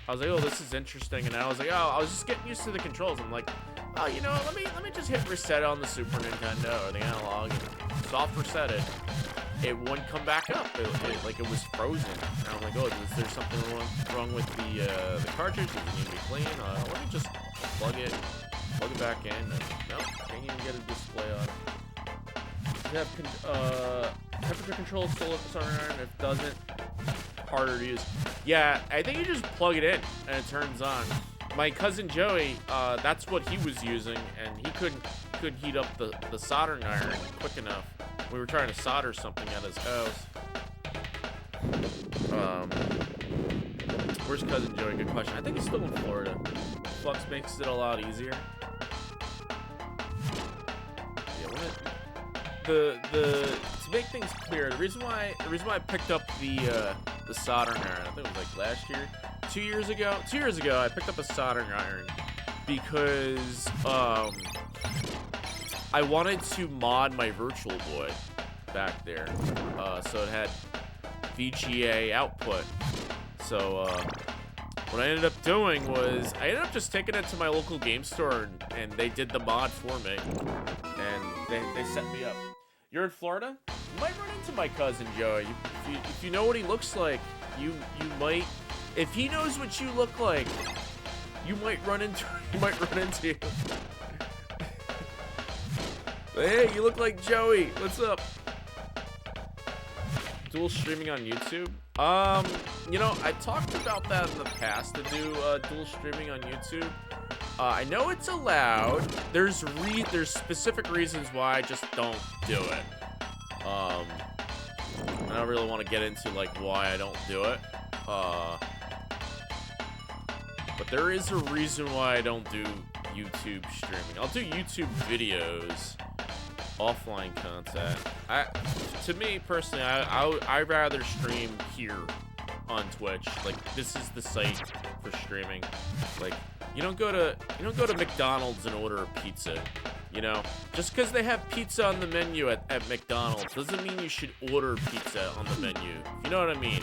was like, oh, this is interesting, and I was like, oh, I was just getting used to the controls. I'm like, oh, you know, let me just hit reset on the Super Nintendo or the analog and soft reset it. It wouldn't come back up. Like it was frozen. And I'm like, oh, is there something wrong with the cartridge? Does it need to be clean? Let me just plug it back in. And, no, can't even get a display on it. You have temperature control still at the soldering iron. If it doesn't, harder to use. Yeah, I think you just plug it in and it turns on. My cousin Joey, that's what he was using, and he couldn't heat up the soldering iron quick enough. We were trying to solder something at his house. Where's cousin Joey? Good question. I think he's still in Florida. Flux makes it a lot easier. Yeah, to make things clear, the reason why I picked up the soldering iron, I think it was like last year, 2 years ago. 2 years ago, I picked up a soldering iron because I wanted to mod my Virtual Boy back there, so it had VGA output. So what I ended up doing was I ended up just taking it to my local game store, and they did the mod for me, and they set me up. You're in Florida? You might run into my cousin Joey. If you know what he looks like, you might. If he knows what you look like, you might run into. You. Hey, you look like Joey. What's up? Dual streaming on YouTube? You know, I talked about that in the past to do dual streaming on YouTube. I know it's allowed. There's specific reasons why I just don't do it. I don't really want to get into like why I don't do it. But there is a reason why I don't do YouTube streaming. I'll do YouTube videos, offline content. To me personally, I'd rather stream here on Twitch. Like, this is the site for streaming. Like, you don't go to McDonald's and order a pizza. You know, just because they have pizza on the menu at McDonald's doesn't mean you should order pizza on the menu. You know what I mean?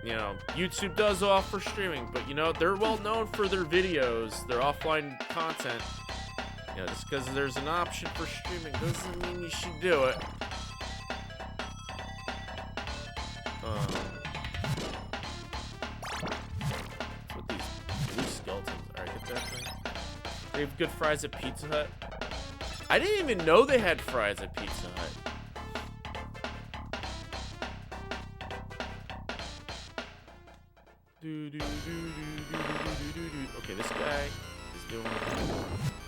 You know, YouTube does offer streaming, but you know, they're well known for their videos, their offline content. You know, just because there's an option for streaming doesn't mean you should do it. What's with these blue skeletons? Alright, get that thing. They have good fries at Pizza Hut. I didn't even know they had fries at Pizza Hut. Okay, this guy is doing.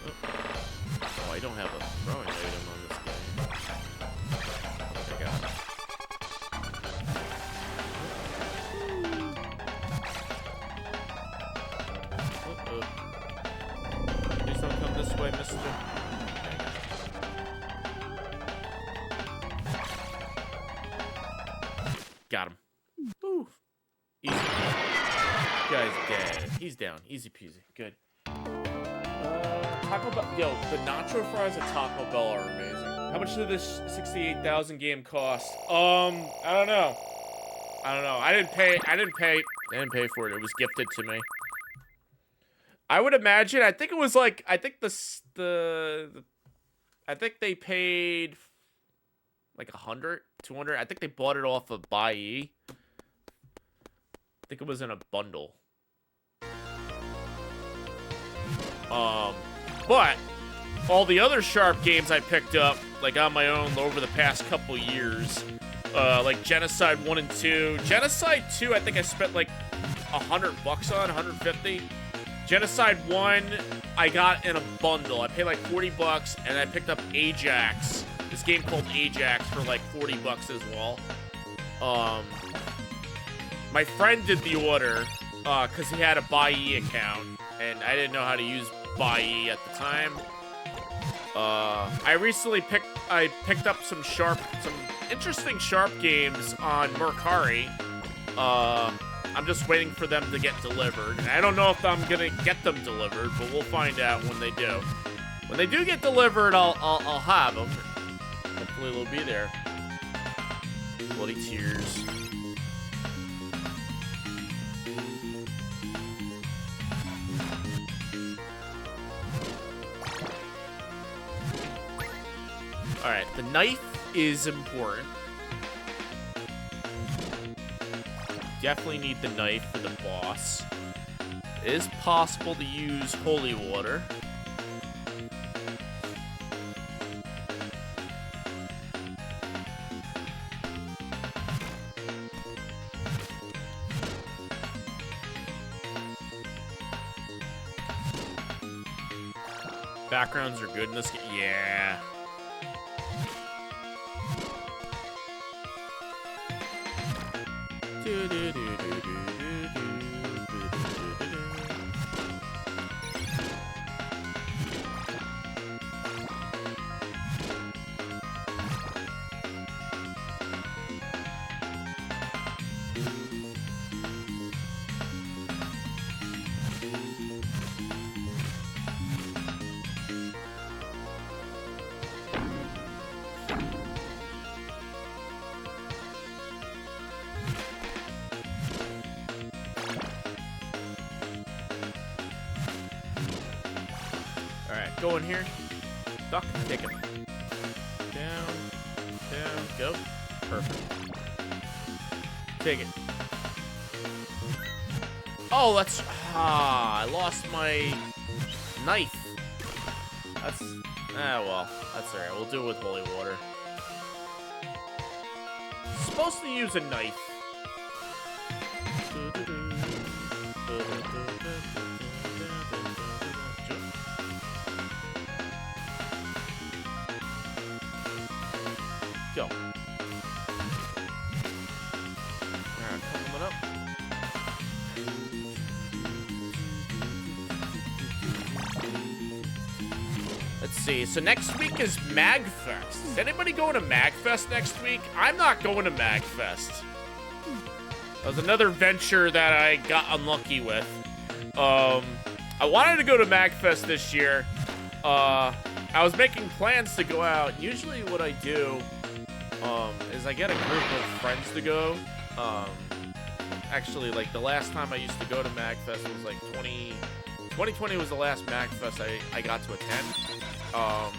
Oh, I don't have a throwing item on this guy. I got it. Please don't come this way, mister. Got him. Ooh. Easy. Guy's dead. He's down. Easy peasy. Good. Taco Bell. Yo, the nacho fries at Taco Bell are amazing. How much did this 68,000 game cost? I don't know. I didn't pay for it. It was gifted to me. I would imagine. I think it was like. I think I think they paid like 100, 200. I think they bought it off of Buy-E. think it was in a bundle. But all the other Sharp games I picked up, like on my own over the past couple years, like Genocide 1 and 2. Genocide 2, I think I spent like $100 on, 150. Genocide 1, I got in a bundle. I paid like $40, and I picked up Ajax. This game called Ajax for like $40 as well. My friend did the order, because he had a Buy-E account, and I didn't know how to use Buy-E at the time. I recently picked up some interesting Sharp games on Mercari. I'm just waiting for them to get delivered. And I don't know if I'm gonna get them delivered, but we'll find out when they do. When they do get delivered, I'll have them. Hopefully they'll be there. Bloody tears. Alright, the knife is important. Definitely need the knife for the boss. It is possible to use holy water. Backgrounds are good in this game. Yeah. Go in here. Duck. Take him. Down. Down. Go. Perfect. Take it. Oh, that's... I lost my knife. That's... well. That's alright. We'll do it with holy water. Supposed to use a knife. Go. Alright, coming up. Let's see. So next week is MagFest. Is anybody going to MagFest next week? I'm not going to MagFest. That was another venture that I got unlucky with. I wanted to go to MagFest this year. I was making plans to go out. Usually what I do is I get a group of friends to go. Actually, like the last time I used to go to MagFest was like 2020 was the last MagFest I got to attend. I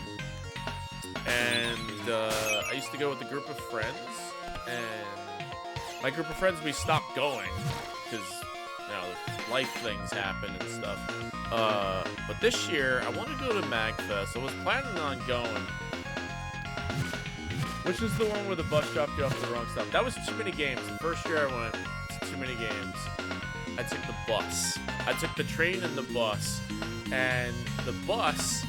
used to go with a group of friends, and my group of friends, we stopped going because, you know, life things happen and stuff. But this year, I want to go to MagFest. I was planning on going. Which is the one where the bus dropped you off to the wrong stuff? That was too many games. The first year I went, too many games. I took the bus. I took the train and the bus. And the bus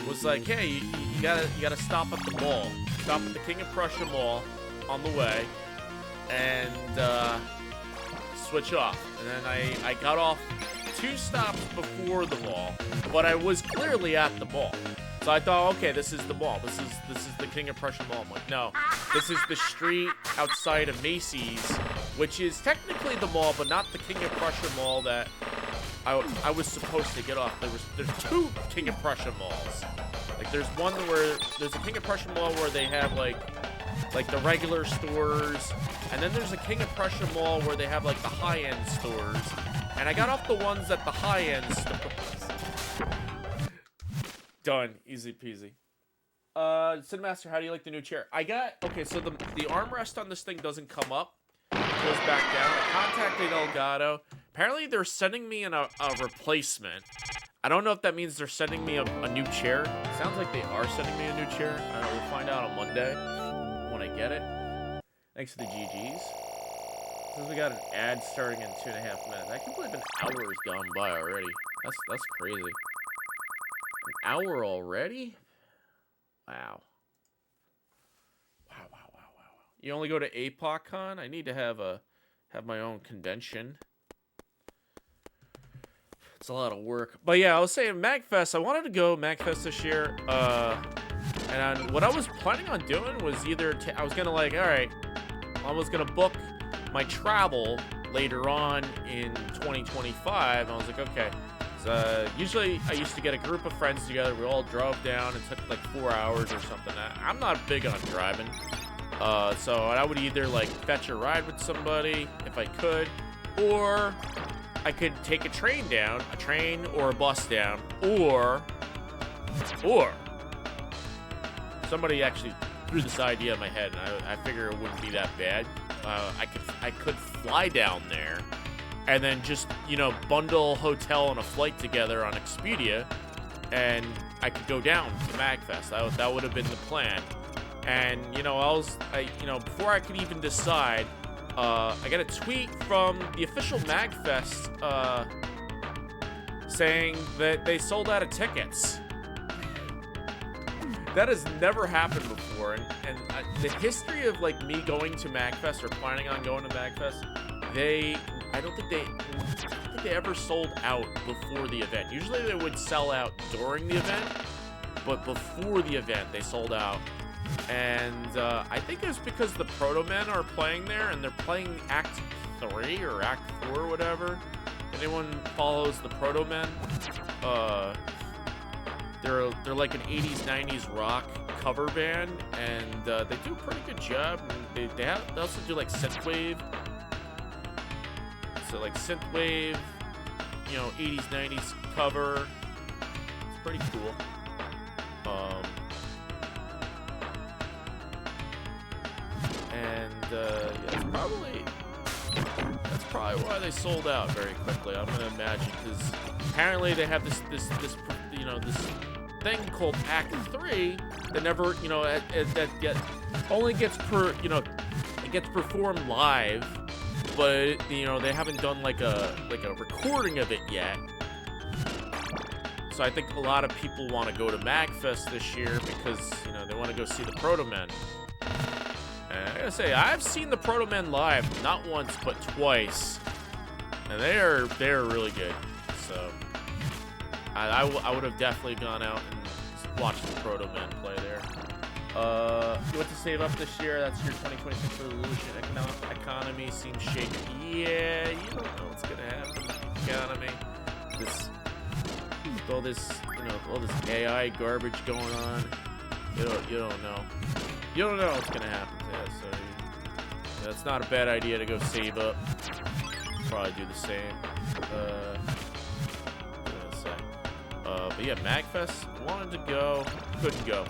was like, hey, you gotta stop at the mall. Stop at the King of Prussia Mall on the way. And switch off. And then I got off 2 stops before the mall. But I was clearly at the mall. So I thought, okay, this is the mall. This is the King of Prussia Mall. I'm like, no, this is the street outside of Macy's, which is technically the mall, but not the King of Prussia Mall that I was supposed to get off. There's 2 King of Prussia malls. Like there's one where there's a King of Prussia Mall where they have like the regular stores, and then there's a King of Prussia Mall where they have like the high-end stores. And I got off the ones at the high-end stores. Done. Easy peasy. Cinemaster, how do you like the new chair? Okay, so the armrest on this thing doesn't come up. goes back down. I contacted Elgato. Apparently, they're sending me a replacement. I don't know if that means they're sending me a new chair. It sounds like they are sending me a new chair. We'll find out on Monday when I get it. Thanks for the GGs. Since we got an ad starting in 2.5 minutes. I can't believe an hour has gone by already. That's crazy. An hour already? Wow. Wow. You only go to APOC-Con? I need to have my own convention. It's a lot of work. But yeah, I was saying MagFest. I wanted to go MagFest this year. And what I was planning on doing was either I was gonna like, all right, I was gonna book my travel later on in 2025. I was like, okay. So usually I used to get a group of friends together. We all drove down. It took like 4 hours or something. I'm not big on driving. So I would either like fetch a ride with somebody if I could, or I could take a train down, or a bus down, or somebody actually threw this idea in my head, and I figure it wouldn't be that bad. I could fly down there, and then just, you know, bundle hotel and a flight together on Expedia, and I could go down to MagFest. That would have been the plan. And, you know, before I could even decide, I got a tweet from the official MagFest saying that they sold out of tickets. That has never happened before, and the history of like me going to MagFest or planning on going to MagFest, I don't think they ever sold out before the event. Usually they would sell out during the event, but before the event they sold out. And I think it's because the Proto Men are playing there, and they're playing Act 3 or Act 4 or whatever. If anyone follows the Proto Men, they're like an 80s, 90s rock cover band, and they do a pretty good job. And they also do like synthwave. So like synthwave, you know, 80s, 90s cover. It's pretty cool. Yeah, that's probably why they sold out very quickly. I'm gonna imagine, because apparently they have this thing called Act 3 that never, you know, only gets it gets performed live, but you know they haven't done like a recording of it yet. So I think a lot of people want to go to MagFest this year because, you know, they want to go see the Proto Men. And I gotta say, I've seen the Proto Men live, not once but twice, and they're really good. So I would have definitely gone out and watched the Proto Men play there. What to save up this year? That's your 2026 resolution. Economy seems shaky. Yeah, you don't know what's gonna happen in the economy. All this AI garbage going on. You don't know. You don't know what's gonna happen to us, so yeah, it's not a bad idea to go save up. Probably do the same. But yeah, MagFest, wanted to go, couldn't go.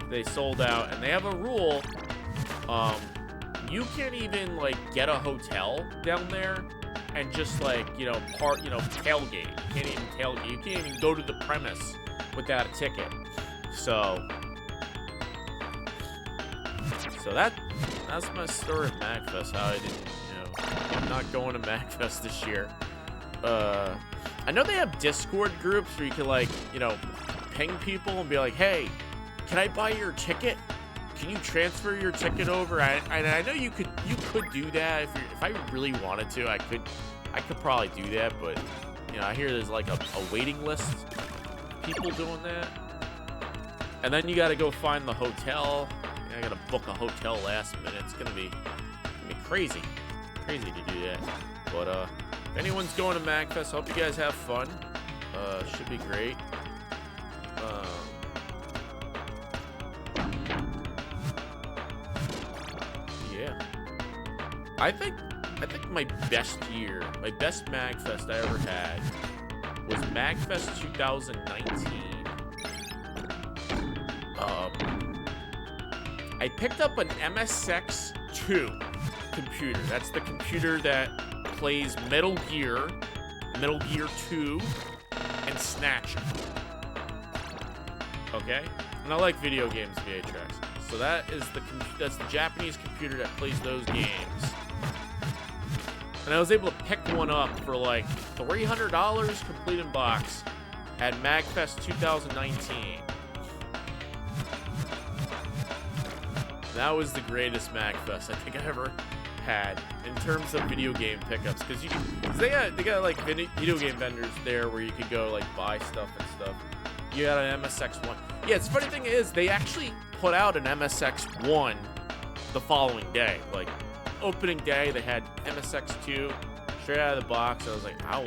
They sold out, and they have a rule. You can't even like get a hotel down there and just like, you know, tailgate. You can't even tailgate. You can't even go to the premise without a ticket. So that's my story of MagFest. How I didn't, you know, I'm not going to MagFest this year. I know they have Discord groups where you can, like, you know, ping people and be like, hey, can I buy your ticket? Can you transfer your ticket over? I know you could do that if I really wanted to. I could probably do that, but you know, I hear there's like a waiting list of people doing that, and then you got to go find the hotel. I got to book a hotel last minute. It's gonna be crazy to do that. But if anyone's going to MagFest, hope you guys have fun. Should be great. Yeah. I think my best MagFest I ever had was MagFest 2019. I picked up an MSX2 computer. That's the computer that plays Metal Gear 2, and Snatch. Okay? And I like video games VHS. So that's the Japanese computer that plays those games. And I was able to pick one up for like $300 complete in box at MagFest 2019. That was the greatest MagFest I think I ever had in terms of video game pickups, because they got like video game vendors there where you could go like buy stuff and stuff. You got an MSX1. Yeah, it's funny thing is they actually put out an MSX1 the following day. Like opening day, they had MSX2 straight out of the box. I was like, I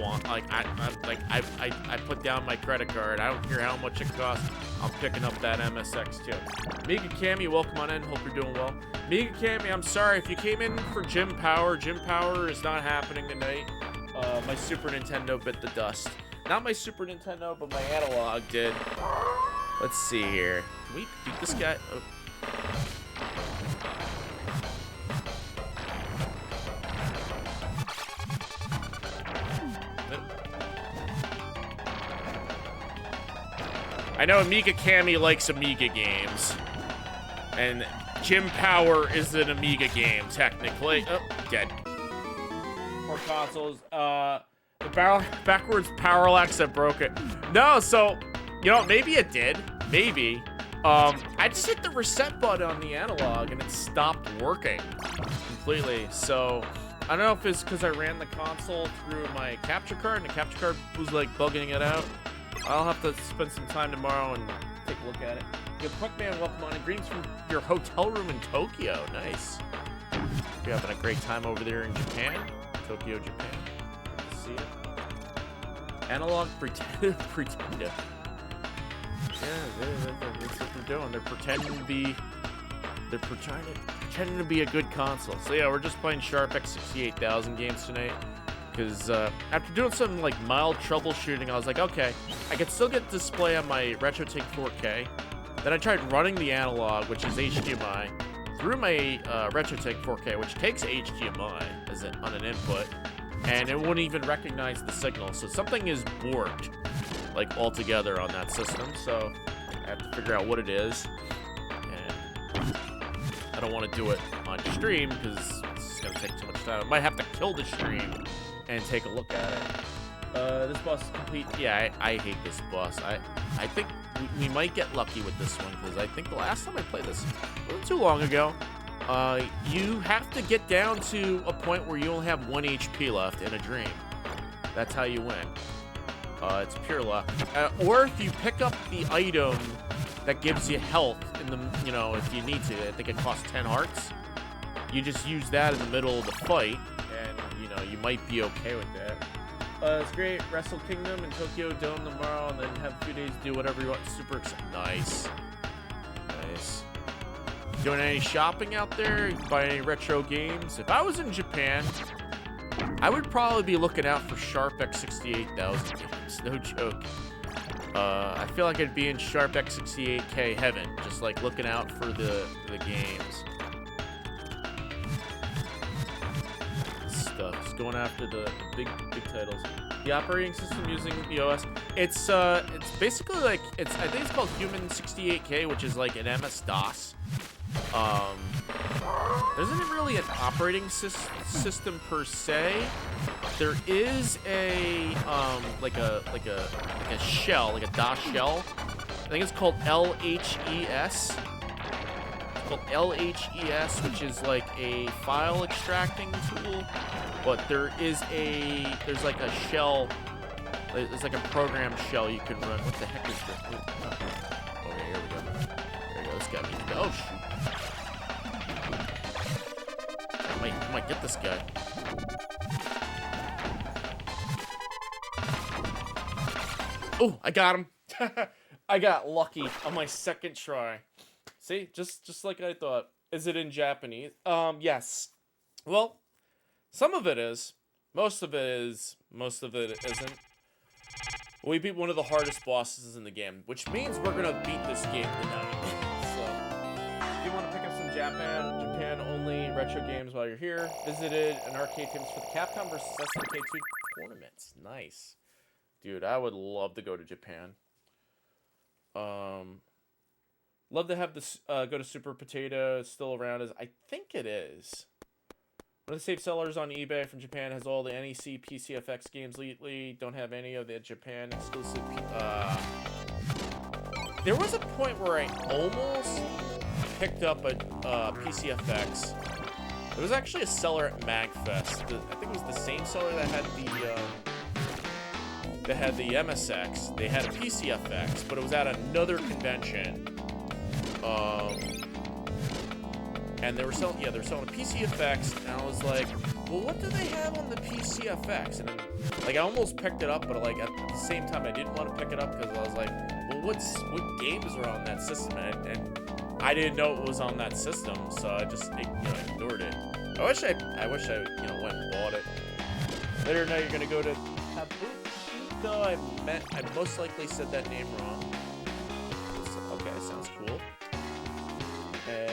put down my credit card. I don't care how much it costs. I'm picking up that MSX2. Mega Cammy, welcome on in. Hope you're doing well. Mega Cammy, I'm sorry if you came in for Gym Power. Gym Power is not happening tonight. My Super Nintendo bit the dust. Not my Super Nintendo, but my analog did. Let's see here. Can we beat this guy? Oh. I know Amiga Cammy likes Amiga games. And Gym Power is an Amiga game, technically. Oh, dead. More consoles. The backwards parallax that broke it. No, so, you know, maybe it did. Maybe. I just hit the reset button on the analog and it stopped working completely. So, I don't know if it's because I ran the console through my capture card and the capture card was like bugging it out. I'll have to spend some time tomorrow and take a look at it. Yo, Quickman, welcome on in. Greetings from your hotel room in Tokyo. Nice. You're having a great time over there in Japan. Tokyo, Japan. Good to see you. Analog Pretender. Yeah, that's what they're doing. They're pretending to be a good console. So yeah, we're just playing Sharp X68000 games tonight. Because after doing some like mild troubleshooting, I was like, okay, I could still get display on my RetroTink 4K. Then I tried running the analog, which is HDMI, through my RetroTink 4K, which takes HDMI on an input, and it wouldn't even recognize the signal. So something is borked, like altogether on that system. So I have to figure out what it is, and I don't want to do it on stream because it's gonna take too much time. I might have to kill the stream and take a look at it. This boss is complete. Yeah, I hate this boss. I think we might get lucky with this one, because I think the last time I played this wasn't too long ago. You have to get down to a point where you only have 1 HP left in a dream. That's how you win. It's pure luck. Or if you pick up the item that gives you health in the, you know, if you need to. I think it costs 10 hearts. You just use that in the middle of the fight, and you know, you might be okay with that. It's great. Wrestle Kingdom and Tokyo Dome tomorrow, and then have a few days to do whatever you want. Super excited. Nice. Nice. Doing any shopping out there? Buy any retro games? If I was in Japan, I would probably be looking out for Sharp X68000 games. No joke. I feel like I'd be in Sharp X68K heaven, just like looking out for the games. Just going after the big titles. The operating system using the OS. It's basically like I think it's called Human 68K, which is like an MS-DOS. There isn't really an operating system per se. There is a like a shell, like a DOS shell. I think it's called LHES. It's called LHES, which is like a file extracting tool. But there's like a shell. There's like a program shell you can run. What the heck is this? Okay, here we go. There we go. This guy needs to go. Oh shoot. I might get this guy. Oh, I got him. I got lucky on my second try. See, just like I thought. Is it in Japanese? Yes. Well, some of it is. Most of it is. Most of it isn't. We beat one of the hardest bosses in the game, which means we're gonna beat this game tonight. So, if you want to pick up some Japan only friendly retro games while you're here. Visited an arcade tables for the Capcom versus SNK 2 tournaments. Nice. Dude, I would love to go to Japan. Love to have this go to Super Potato. It's still around as I think it is. One of the safe sellers on eBay from Japan has all the NEC PCFX games lately. Don't have any of the Japan exclusive. There was a point where I almost picked up a PCFX. There was actually a seller at MagFest. I think it was the same seller that had the MSX. They had a PCFX, but it was at another convention. And they were selling a PCFX, and I was like, well, what do they have on the PCFX? And then, like, I almost picked it up, but like at the same time, I didn't want to pick it up because I was like, well, what games are on that system? And I didn't know it was on that system, so I just ignored it. I wish I went and bought it. Later tonight, you're gonna go to Kabukicho. I most likely said that name wrong. Okay, sounds cool. And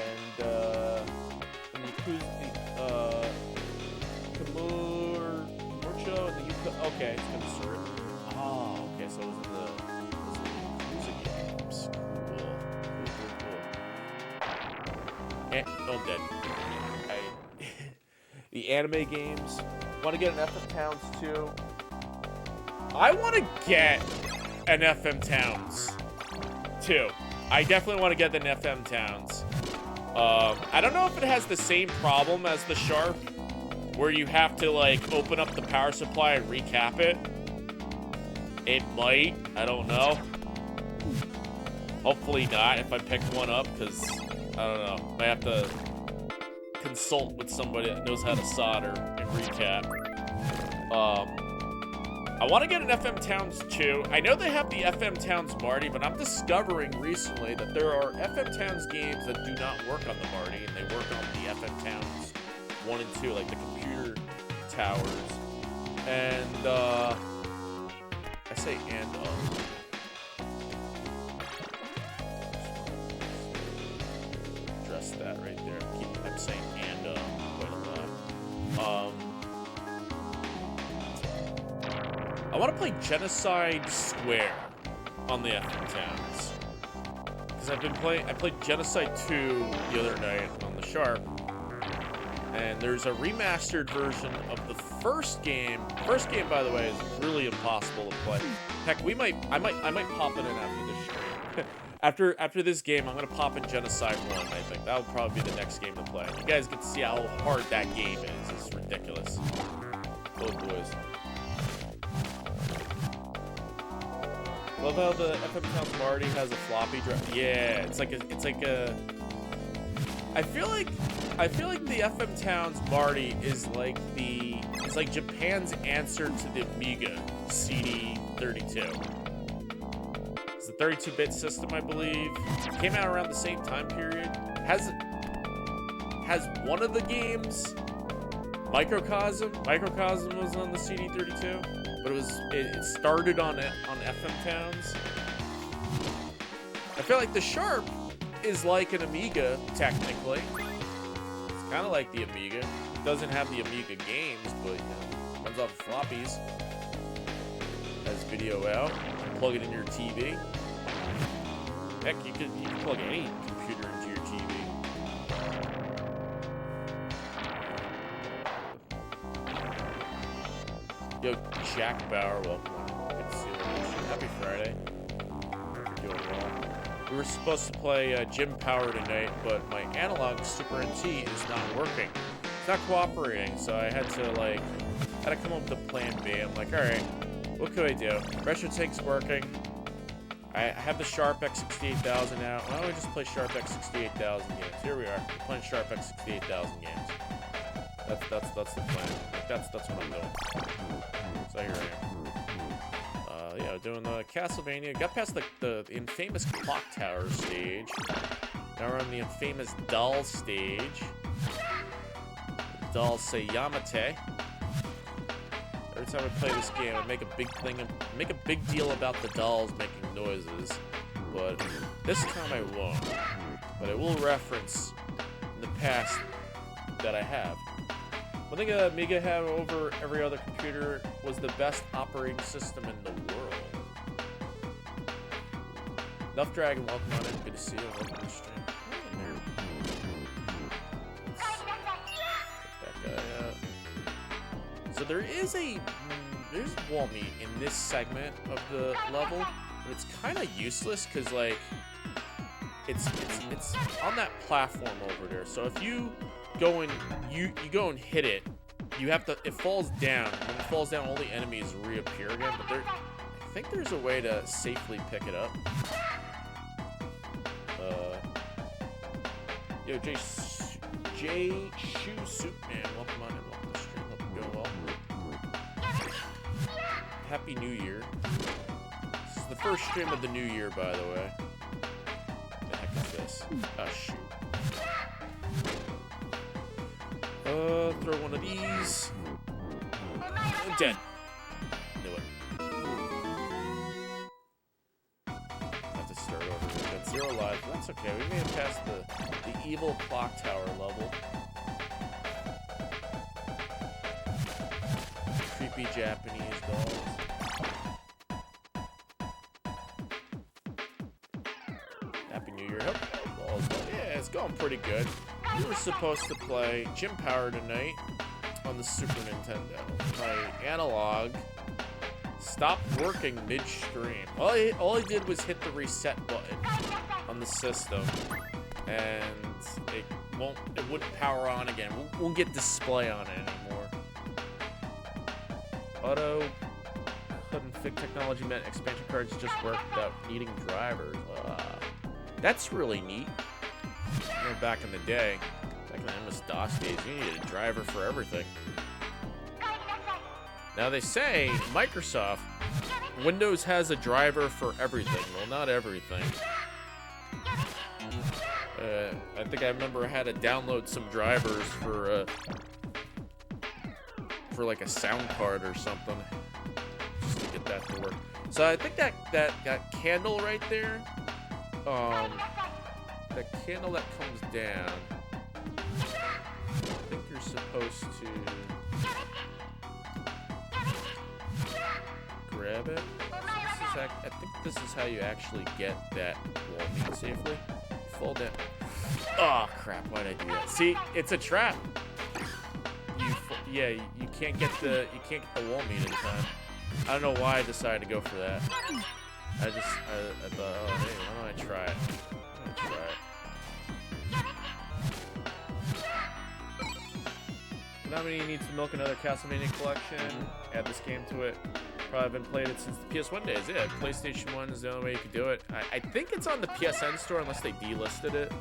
Kamurcho and the Yuka. Okay, it's gonna sort. Oh, okay, so it was in the Yakuza games. Cool. And, oh, I'm dead. The anime games. Want to get an FM Towns too? I want to get an FM Towns too. I definitely want to get an FM Towns. I don't know if it has the same problem as the Sharp, where you have to like open up the power supply and recap it. It might. I don't know. Hopefully not if I pick one up, because I don't know. I have to consult with somebody that knows how to solder and recap. I want to get an FM Towns too. I know they have the FM Towns Marty, but I'm discovering recently that there are FM Towns games that do not work on the Marty, and they work on the FM Towns 1 and 2, like the computer towers. And, I say address that right there. I'm saying quite a lot. I want to play Genocide Square on the FM Towns. Because I played Genocide 2 the other night on the Sharp. And there's a remastered version of the first game. First game, by the way, is really impossible to play. Heck, I might pop it in after this stream. After this game, I'm gonna pop in Genocide 1, I think. That'll probably be the next game to play. You guys get to see how hard that game is. It's ridiculous. Oh, boys. Love how the FM Towns Marty has a floppy drive. Yeah, it's like a. I feel like the FM Towns Marty is like Japan's answer to the Amiga CD32. It's a 32-bit system, I believe. It came out around the same time period. Has one of the games, Microcosm. Microcosm was on the CD32. But it started on FM Towns. I feel like the Sharp is like an Amiga, technically. It's kind of like the Amiga. It doesn't have the Amiga games, but runs off of floppies. Has video out. Plug it in your TV. Heck, you can plug any computer into your TV. Yo, Jack Bauer, welcome on. Good to see you. Happy Friday. Hope you're doing well. We were supposed to play Gym Power tonight, but my Analgoue Super NT is not working. It's not cooperating, so I had to come up with a plan B. I'm like, alright, what could I do? Retro Tank's working. I have the Sharp X68000 out. Why don't we just play Sharp X68000 games? Here we are, playing Sharp X68000 games. That's the plan. That's what I'm doing. So here I am. Yeah, doing the Castlevania. Got past the infamous clock tower stage. Now we're on the infamous doll stage. Doll say Yamate. Every time I play this game, I make a big deal about the dolls making noises. But this time I won't. But I will reference in the past that I have. One thing Amiga had over every other computer was the best operating system in the world. Enough Dragon, welcome on in. Good to see you. Welcome to the stream. Check that guy out. So there's wall meat in this segment of the level, but it's kind of useless because like it's on that platform over there. So if you go and you go and hit it, you have to. It falls down. When it falls down, all the enemies reappear again. But I think there's a way to safely pick it up. Yo, J Shoe Soup Man, welcome on in, welcome to the stream, hope you're doing well. Happy New Year. This is the first stream of the new year, by the way. What the heck is this? Oh, shoot. Throw one of these. Dead. Knew it. Have to start over. We got 0 lives, but that's okay. We made it past the evil clock tower level. Creepy Japanese dolls. Happy New Year. Yeah, it's going pretty good. We were supposed to play Gym Power tonight on the Super Nintendo. My analog stopped working mid-stream. All I did was hit the reset button on the system, and it wouldn't power on again. Won't get display on it anymore. Auto couldn't fit technology meant expansion cards just work without needing drivers. That's really neat. You know, back in the day, back in the MS-DOS days, you needed a driver for everything. Now they say Microsoft, Windows has a driver for everything. Well, not everything. I think I remember I had to download some drivers for like a sound card or something, just to get that to work. So I think that candle right there, that candle that comes down, I think you're supposed to grab it. I think this is how you actually get that wall meat safely. Fall down. Oh crap! Why'd I do that? See, it's a trap. You can't get the wall meat in time. I don't know why I decided to go for that. I thought, oh hey, why don't I try it? Not many needs to milk another Castlevania collection. Add this game to it. Probably been played it since the PS1 days. Yeah, PlayStation 1 is the only way you could do it. I think it's on the PSN store unless they delisted it.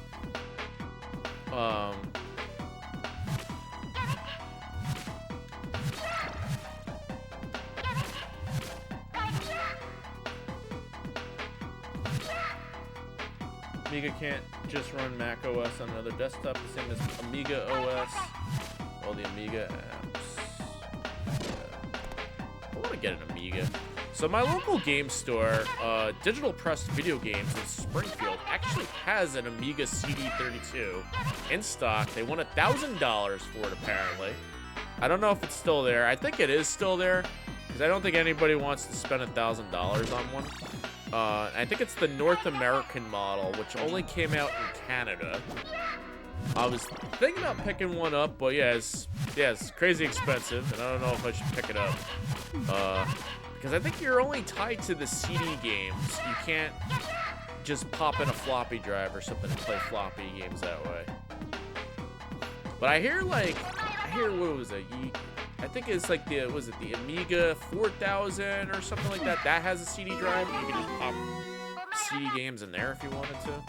Amiga can't just run Mac OS on another desktop, the same as Amiga OS. All the Amiga apps. I want to get an Amiga. So my local game store, Digital Press Video Games in Springfield, actually has an Amiga CD32 in stock. They want $1,000 for it, apparently. I don't know if it's still there. I think it is still there, because I don't think anybody wants to spend $1,000 on one. I think it's the North American model, which only came out in Canada. I was thinking about picking one up, but yeah, it's crazy expensive, and I don't know if I should pick it up. Because I think you're only tied to the CD games. You can't just pop in a floppy drive or something and play floppy games that way. But I hear what was it? I think it's like the Amiga 4000 or something like that. That has a CD drive. You can just pop CD games in there if you wanted to.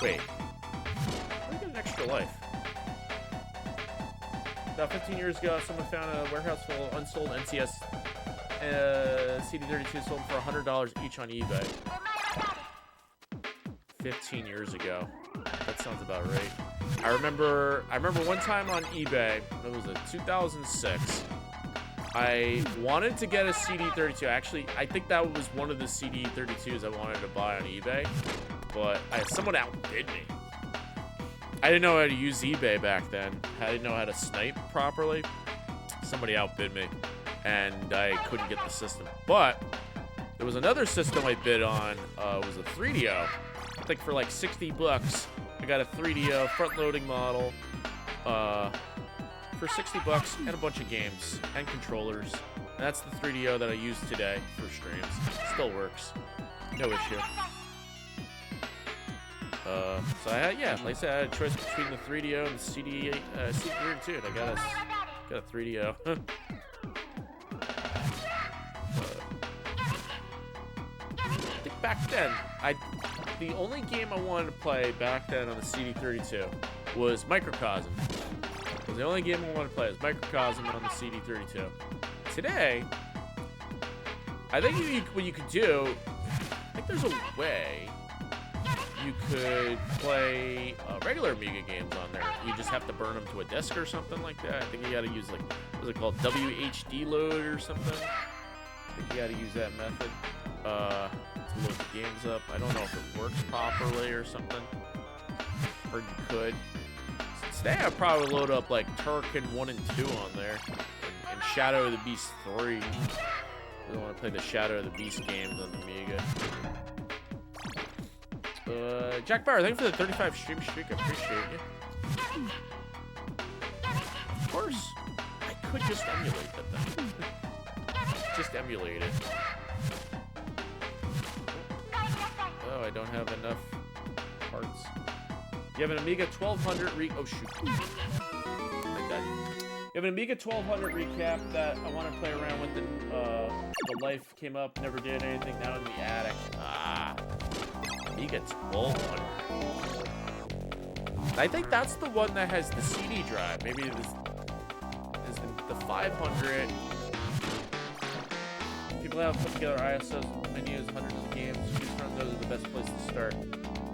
Wait. How do you get an extra life? About 15 years ago, someone found a warehouse full of unsold NCS CD32 sold for $100 each on eBay. 15 years ago. That sounds about right. I remember one time on eBay, it was 2006. I wanted to get a CD32. Actually, I think that was one of the CD32s I wanted to buy on eBay, but someone outbid me. I didn't know how to use eBay back then. I didn't know how to snipe properly. Somebody outbid me, and I couldn't get the system. But there was another system I bid on. It was a 3DO. I think for like 60 bucks, I got a 3DO front-loading model for 60 bucks and a bunch of games and controllers. And that's the 3DO that I use today for streams. Still works. No issue. So I had, yeah, like I said, I had a choice between the 3DO and the CD32. And I got a 3DO. I think back then, the only game I wanted to play back then on the CD32 was Microcosm. It was the only game I wanted to play was Microcosm on the CD32. Today, I think what you could do, I think there's a way you could play regular Amiga games on there. You just have to burn them to a disk or something like that. I think you got to use, like, what's it called, WHD load or something. I think you got to use that method to load the games up. I don't know if it works properly or something. Or you could. So today I'd probably load up like Turrican 1 and 2 on there. And Shadow of the Beast 3. I don't want to play the Shadow of the Beast games on the Amiga. Jack Bauer, thank you for the 35 stream streak. I appreciate you. Of course, I could just emulate that thing. Just emulate it. Oh, I don't have enough parts. You have an Amiga 1200 oh shoot. Like that. You have an Amiga 1200 recap that I want to play around with. The life came up, never did anything. Now in the attic. Amiga 1200. I think that's the one that has the CD drive. Maybe it is the 500. People have put together ISOs, menus, hundreds of games. Choose from those are the best place to start.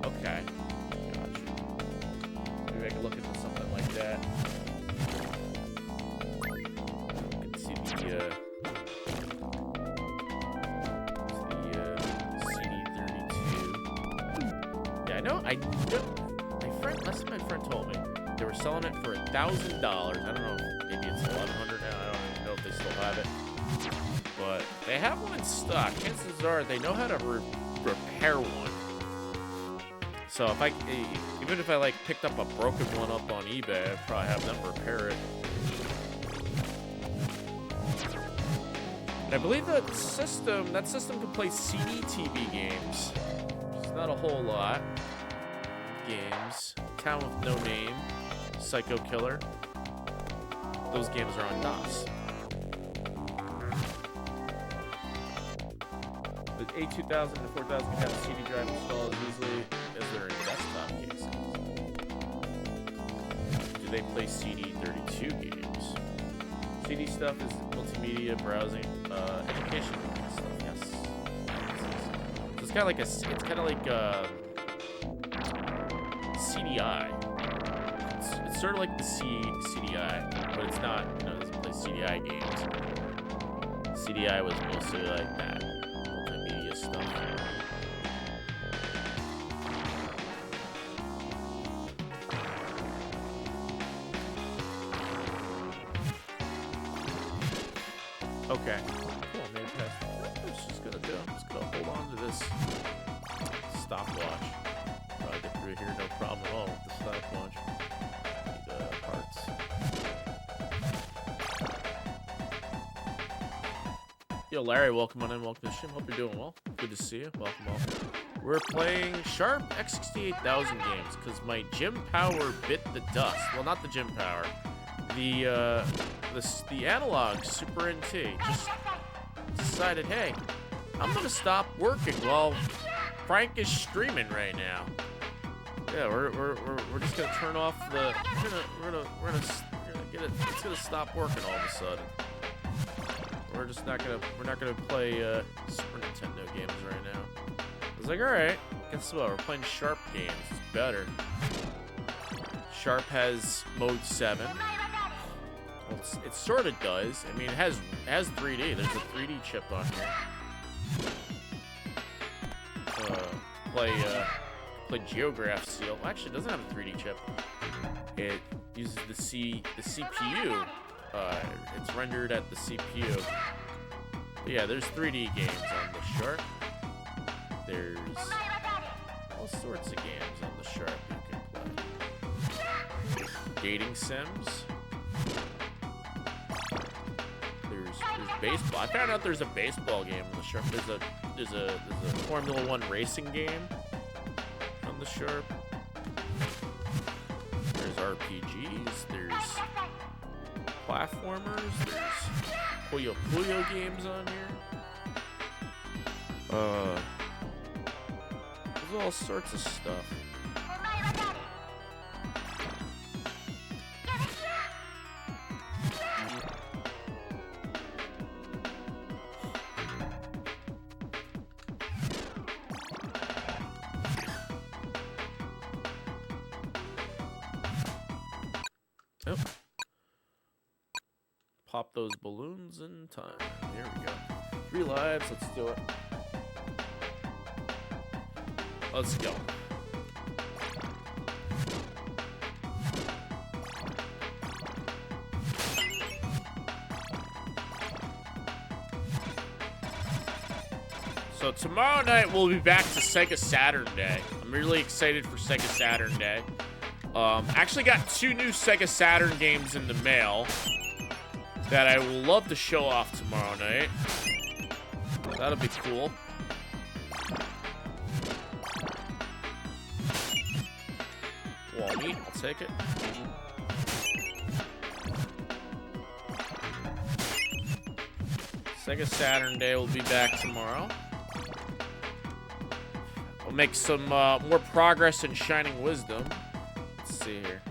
Okay. Gotcha. Maybe I can look into something like that. And see the CD32. Yeah, I know. My friend told me they were selling it for $1,000. I don't know. Maybe it's $1,100 now. I don't even know if they still have it. But they have one in stock. Chances are they know how to repair one. So even if I like picked up a broken one up on eBay, I'd probably have them repair it. And I believe that system can play CD-TV games. Which is not a whole lot. Games. Town with No Name. Psycho Killer. Those games are on DOS. The A2000 and 4000 can have a CD drive installed as easily as they're in desktop cases. Do they play CD32 games? CD stuff is multimedia, browsing, education stuff. Yes. So it's kind of like CDI. It's sort of like the CDI, but it's not. It doesn't play CDI games. CDI was mostly like that. Stuff. Okay. Cool, maybe that's just gonna do. I'm just gonna hold on to this stopwatch. Probably get through here, no problem at all with the stopwatch. Need parts. Yo, Larry, welcome on in. Welcome to the stream. Hope you're doing well. Good to see you. Welcome. We're playing Sharp X68000 games because my Jim Power bit the dust. Well, not the Jim Power. The Analgoue Super NT just decided, hey, I'm gonna stop working while Frank is streaming right now. Yeah, we're just gonna turn off the. We're gonna get it. It's gonna stop working all of a sudden. We're not gonna play Super Nintendo games right now. I was like, all right, guess what? We're playing Sharp games. It's better. Sharp has mode 7. Well, it sort of does. I mean, it has 3D. There's a 3D chip on here. Play play Geograph Seal. Well, actually, it doesn't have a 3D chip. It uses the CPU. It's rendered at the CPU. But yeah, there's 3D games on the Sharp. There's all sorts of games on the Sharp you can play. Dating sims. There's baseball. I found out there's a baseball game on the Sharp. There's a Formula 1 racing game on the Sharp. There's RPGs. There's platformers. There's Puyo Puyo games on here. There's all sorts of stuff. Oh. Pop those balloons in time. There we go. 3 lives. Let's do it. Let's go. So tomorrow night we'll be back to Sega Saturn Day. I'm really excited for Sega Saturn Day. Actually got 2 new Sega Saturn games in the mail that I will love to show off tomorrow night. That'll be cool. Wall meat, I'll take it. Sega Saturn Day will be back tomorrow. We'll make some more progress in Shining Wisdom. Let's see here.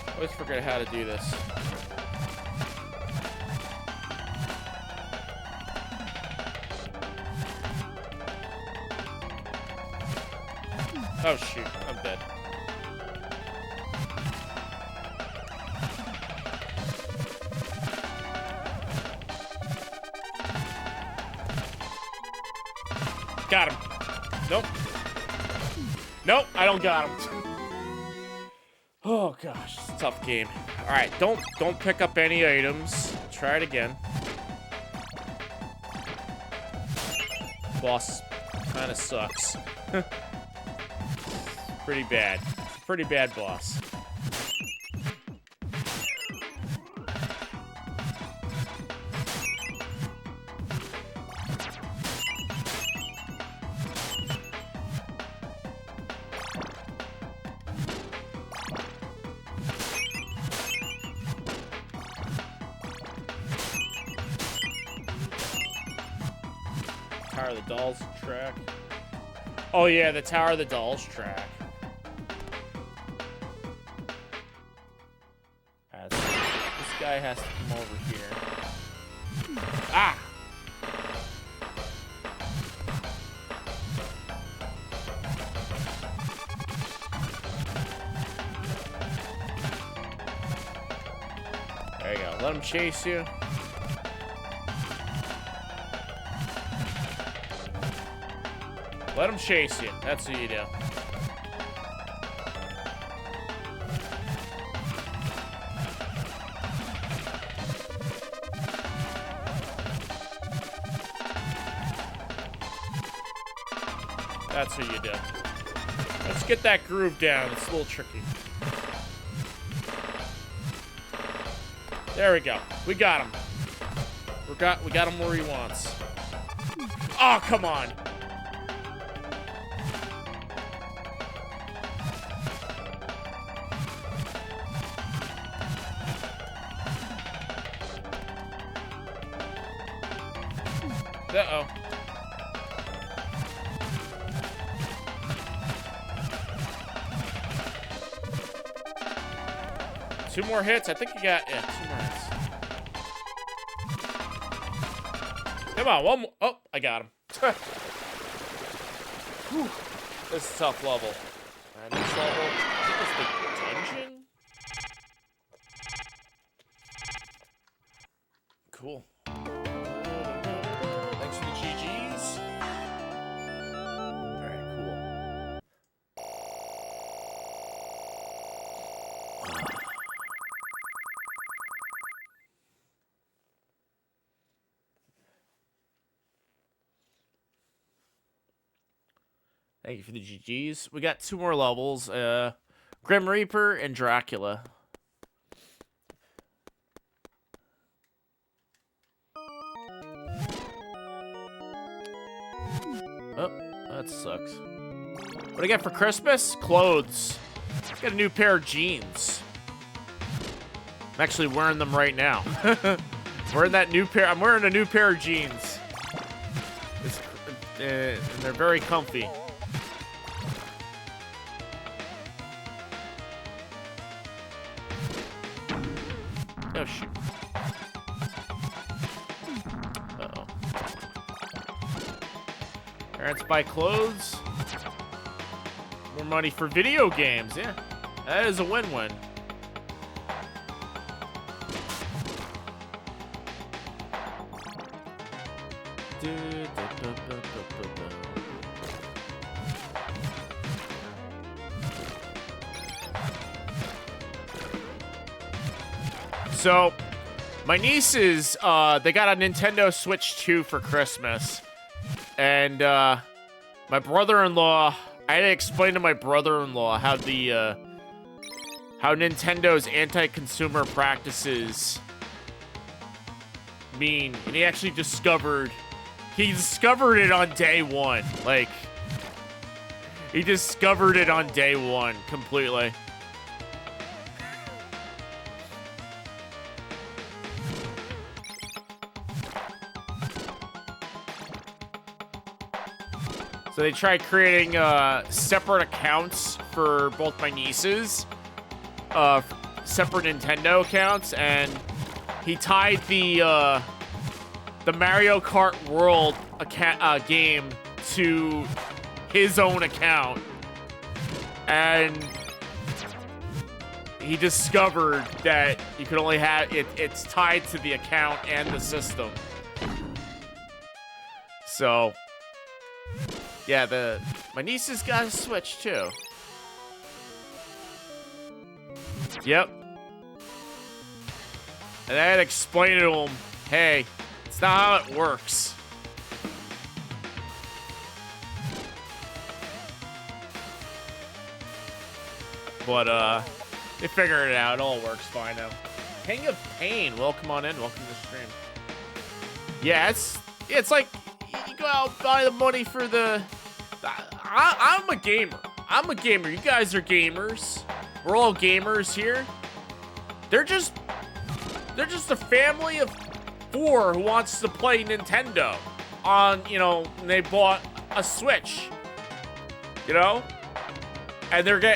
I always forget how to do this. Oh shoot, I'm dead. Got him. Nope. Nope, I don't got him. Oh gosh, it's a tough game. All right, don't pick up any items. Try it again. Boss kind of sucks. Pretty bad. Pretty bad boss. Tower of the Dolls track. Oh yeah, the Tower of the Dolls track. This guy has to come over here. Ah! There you go. Let him chase you. Let him chase you. That's what you do. That's what you do. Let's get that groove down. It's a little tricky. There we go. We got him. We got him where he wants. Oh, come on. Uh-oh. Two more hits. I think you got, yeah, 2 more hits. Come on, one more. Oh, I got him. This is a tough level. Alright, next level. I think it's the dungeon? Cool. Thanks for the GGs. Alright, cool. Thank you for the GGs. We got 2 more levels. Grim Reaper and Dracula. Oh, that sucks. What do I get for Christmas? Clothes. Got a new pair of jeans. I'm actually wearing them right now. Wearing that new pair. I'm wearing a new pair of jeans. And they're very comfy. Oh, shoot. Uh-oh. Parents buy clothes. More money for video games. Yeah, that is a win-win. So, my nieces, they got a Nintendo Switch 2 for Christmas. And, my brother-in-law, I had to explain to my brother-in-law how how Nintendo's anti-consumer practices mean. And he actually discovered it on day 1. Like, he discovered it on day 1 completely. So they tried creating separate accounts for both my nieces, separate Nintendo accounts, and he tied the Mario Kart World game to his own account, and he discovered that you could only have it's tied to the account and the system. So. Yeah, my niece's got a Switch too. Yep. And I had to explain to him, hey, it's not how it works. But they figured it out. It all works fine now. King of Pain, welcome on in. Welcome to the stream. Yeah, it's like you go out and buy the money for the. I'm a gamer. I'm a gamer. You guys are gamers. We're all gamers here. They're just a family of 4 who wants to play Nintendo on, and they bought a Switch. And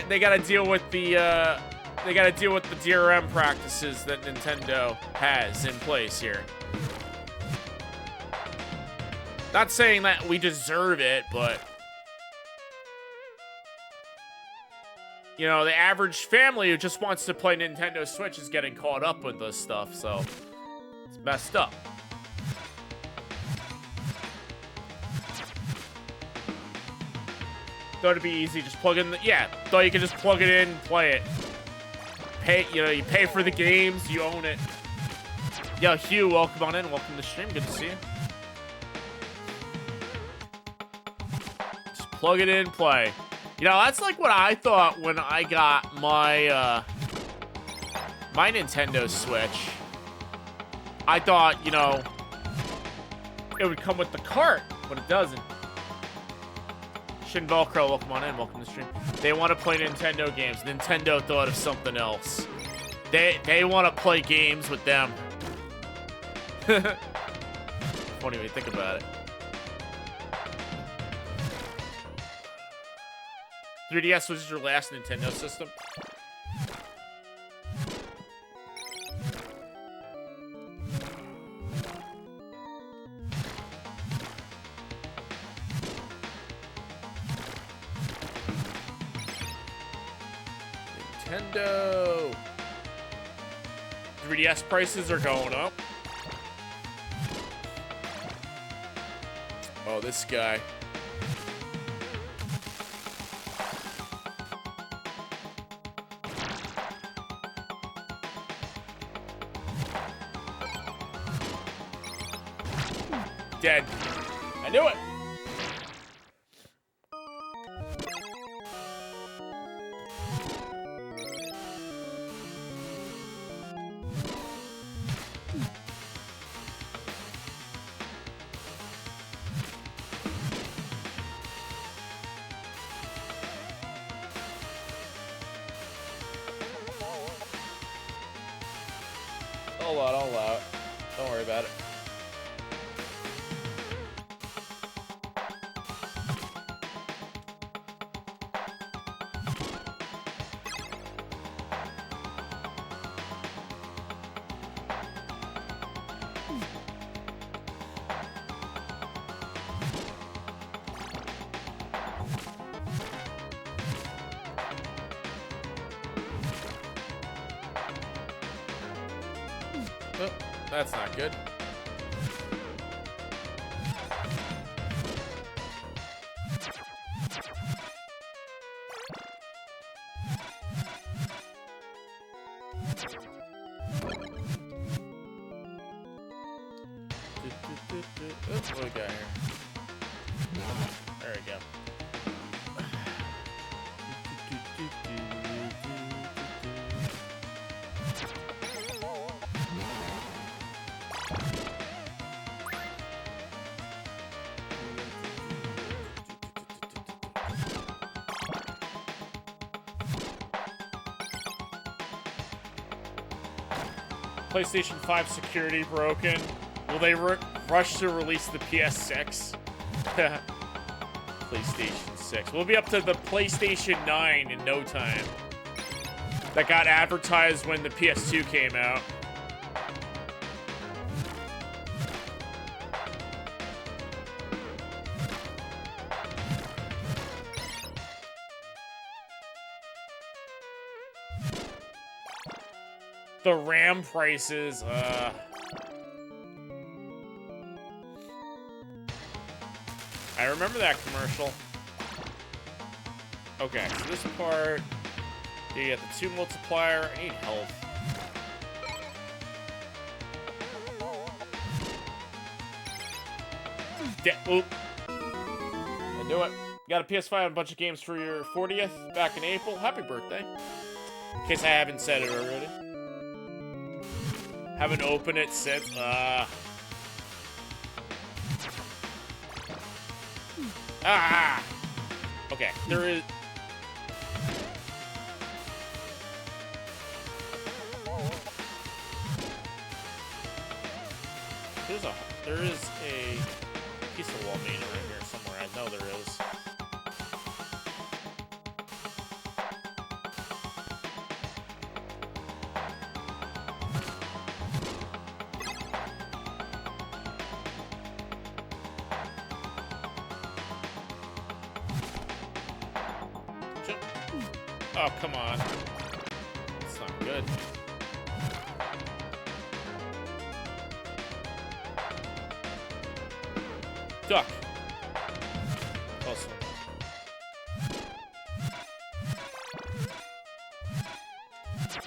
they got to deal with the DRM practices that Nintendo has in place here. Not saying that we deserve it, but the average family who just wants to play Nintendo Switch is getting caught up with this stuff, so it's messed up. Thought it'd be easy, just plug in thought you could just plug it in and play it. You pay for the games, you own it. Yo, Hugh, welcome on in, welcome to the stream, good to see you. Just plug it in, play. That's like what I thought when I got my my Nintendo Switch. I thought, it would come with the cart, but it doesn't. Shin Velcro, welcome on in, welcome to the stream. They want to play Nintendo games. Nintendo thought of something else. They want to play games with them. Funny when you think about it. 3DS was your last Nintendo system? Nintendo. 3DS prices are going up. Oh, this guy. Dead. I knew it. All out. Don't worry about it. Oh, that's not good. Oh, what do we got here? There we go. PlayStation 5 security broken. Will they rush to release the PS6? PlayStation 6. We'll be up to the PlayStation 9 in no time. That got advertised when the PS2 came out. The RAM prices, I remember that commercial. Okay, so this part, you get the 2 multiplier. I need health. Oop. I knew it. Got a PS5 and a bunch of games for your 40th back in April. Happy birthday. In case I haven't said it already. Haven't opened it since. Okay, there is. There is a piece of wall meter right here somewhere. I know there is. Oh, come on. It's not good. Duck. Close one.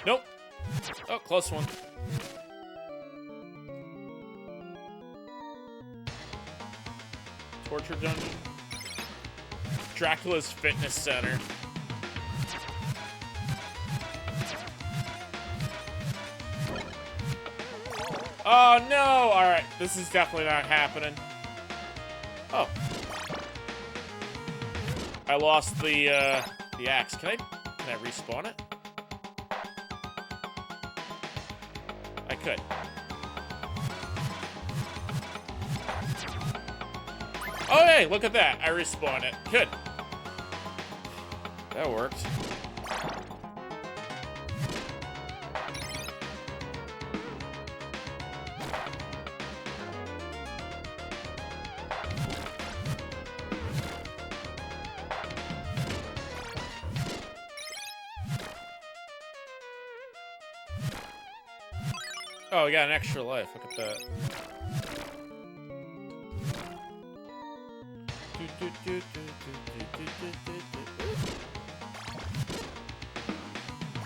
Nope. Oh, close one. Torture dungeon. Dracula's Fitness Center. Oh no! Alright, this is definitely not happening. Oh. I lost the axe. Can I respawn it? I could. Oh hey, look at that. I respawned it. Good. That worked. Oh, we got an extra life. Look at that.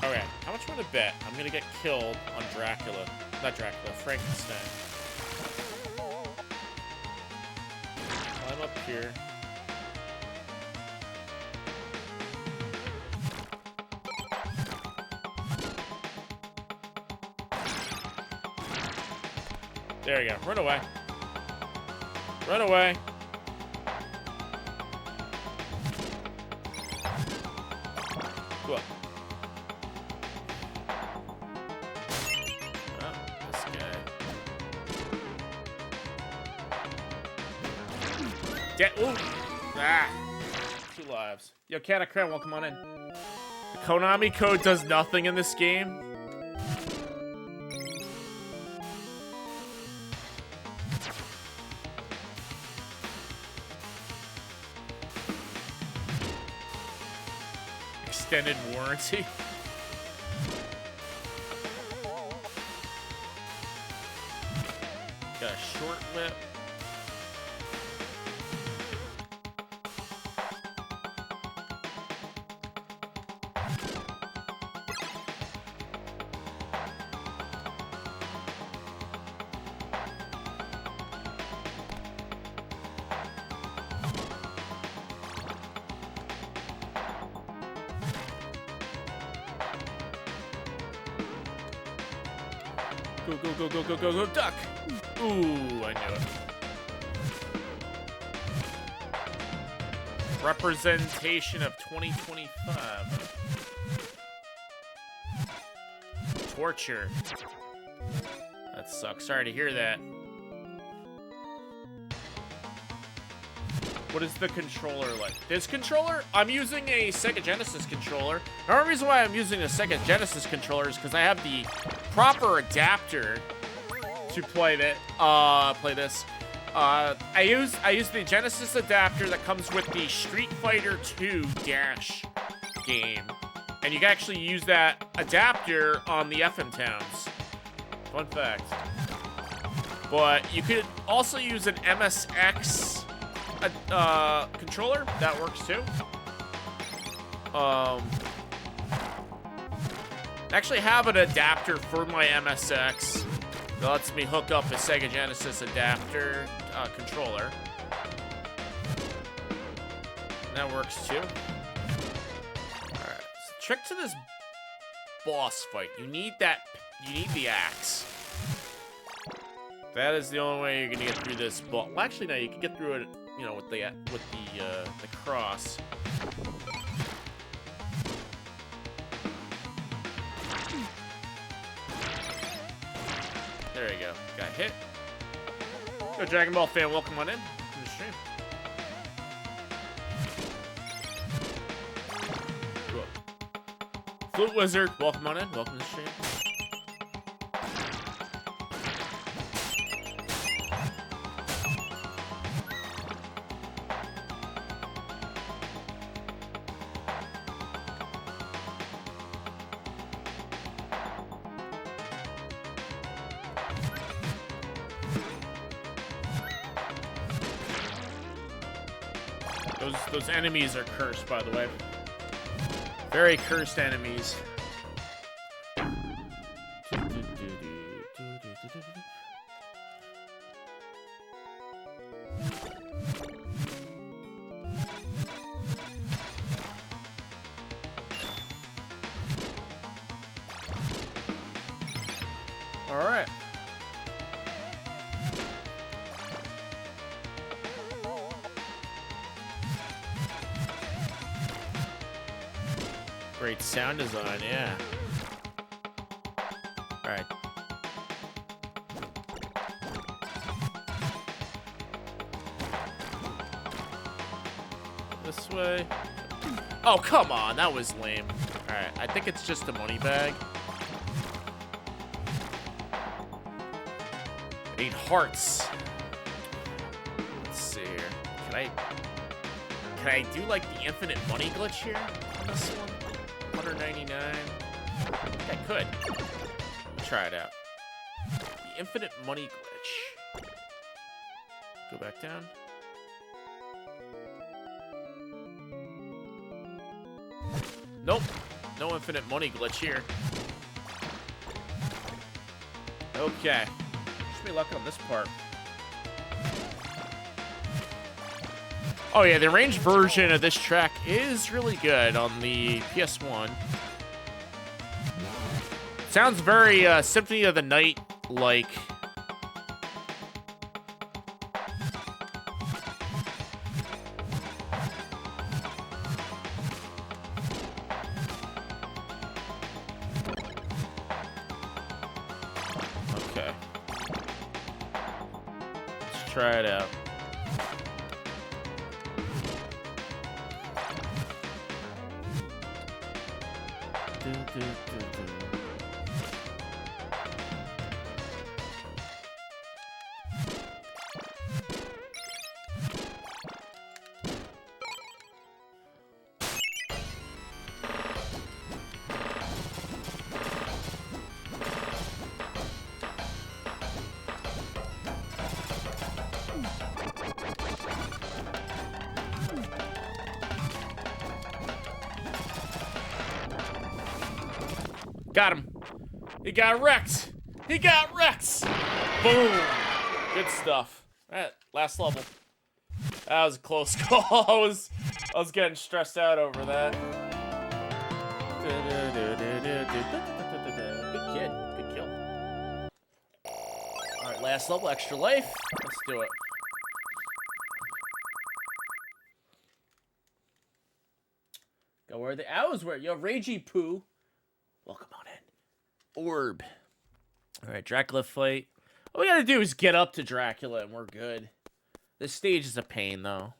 Okay, how much I'm gonna bet I'm gonna get killed on Dracula? Not Dracula, Frankenstein. Climb up here. There you go. Run away. Run away. Go up. Oh, this guy. Get. Ooh. Ah. 2 lives. Yo, Cat Crown, welcome on in. The Konami code does nothing in this game. Extended warranty. Got a short whip. Go, go, go, go, go, go, go, duck! Ooh, I knew it. Representation of 2025. Torture. That sucks. Sorry to hear that. What is the controller like? This controller? I'm using a Sega Genesis controller. The only reason why I'm using a Sega Genesis controller is because I have the proper adapter to play this. I use the Genesis adapter that comes with the Street Fighter 2 Dash game, and you can actually use that adapter on the FM Towns. Fun fact. But you could also use an MSX controller. That works too. I actually have an adapter for my MSX that lets me hook up a Sega Genesis adapter controller. That works too. Alright. So trick to this boss fight. You need the axe. That is the only way you're gonna get through this boss. Well, actually, no, you can get through it, you know, with the cross. There you go. Got hit. Yo, Dragon Ball fan, welcome on in to the stream. Cool. Flute Wizard, welcome on in. Welcome to the stream. Those enemies are cursed, by the way. Very cursed enemies. All right. Great sound design, yeah. All right. This way. Oh, come on. That was lame. All right. I think it's just a money bag. I need hearts. Let's see here. Can I do like the infinite money glitch here on this one? 199. I think I could. Try it out. infinite money glitch. Go back down. Nope. No infinite money glitch here. Okay. Wish me luck on this part. Oh yeah, the arranged version of this track is really good on the PS1. Sounds very Symphony of the Night like. Okay. Let's try it out. Got him. He got wrecked. He got wrecked. Boom. Good stuff. All right, last level. That was a close call. I was getting stressed out over that. Good kid. Good kill. All right, last level, extra life. Let's do it. Go where the owls were. Yo, Ragey Poo. Welcome on in. Orb. All right, Dracula fight. All we gotta do is get up to Dracula and we're good. This stage is a pain, though.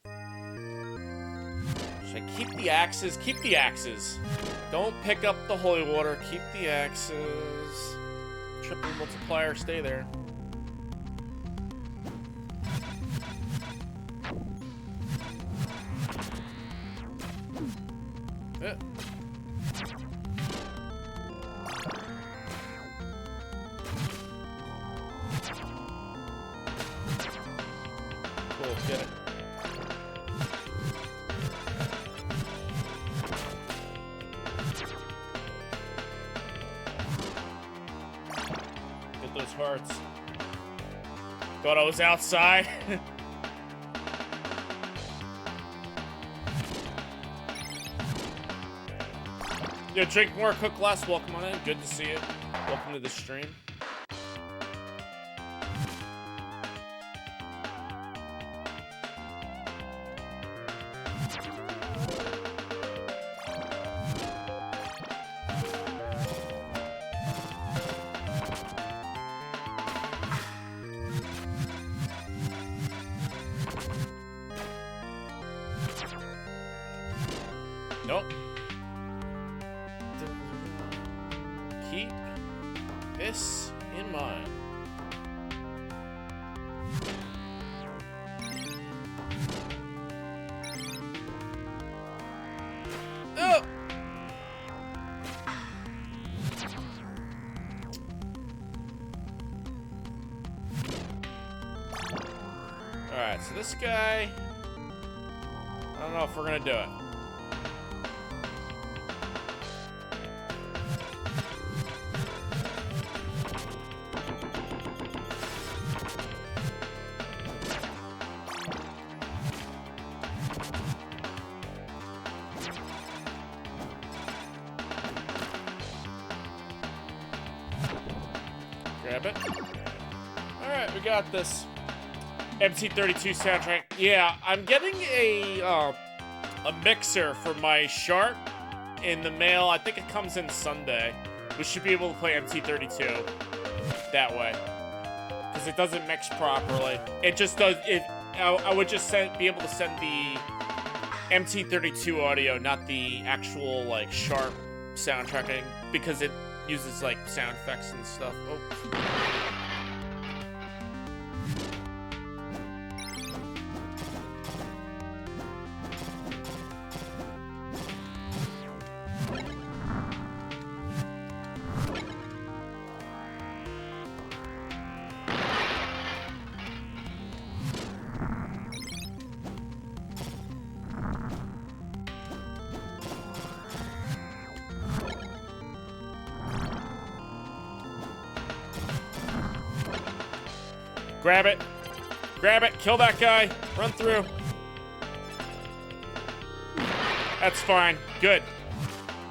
Should I keep the axes? Keep the axes. Don't pick up the holy water. Keep the axes. Triple multiplier, stay there. Yeah. Cool, get it. Get those hearts. Thought I was outside. Yo, drink more, cook less. Welcome on in. Good to see you. Welcome to the stream. Nope. Keep this in mind. Oh! Alright, so this guy, I don't know if we're gonna do it. Grab it. Alright, we got this. MC32 soundtrack. Yeah, I'm getting a mixer for my Sharp in the mail. I think it comes in Sunday. We should be able to play MC32 that way. Because it doesn't mix properly. It just does it. I would just be able to send the MC32 audio, not the actual like Sharp soundtracking, because it uses like sound effects and stuff. Oh. Grab it. Grab it. Kill that guy. Run through. That's fine. Good.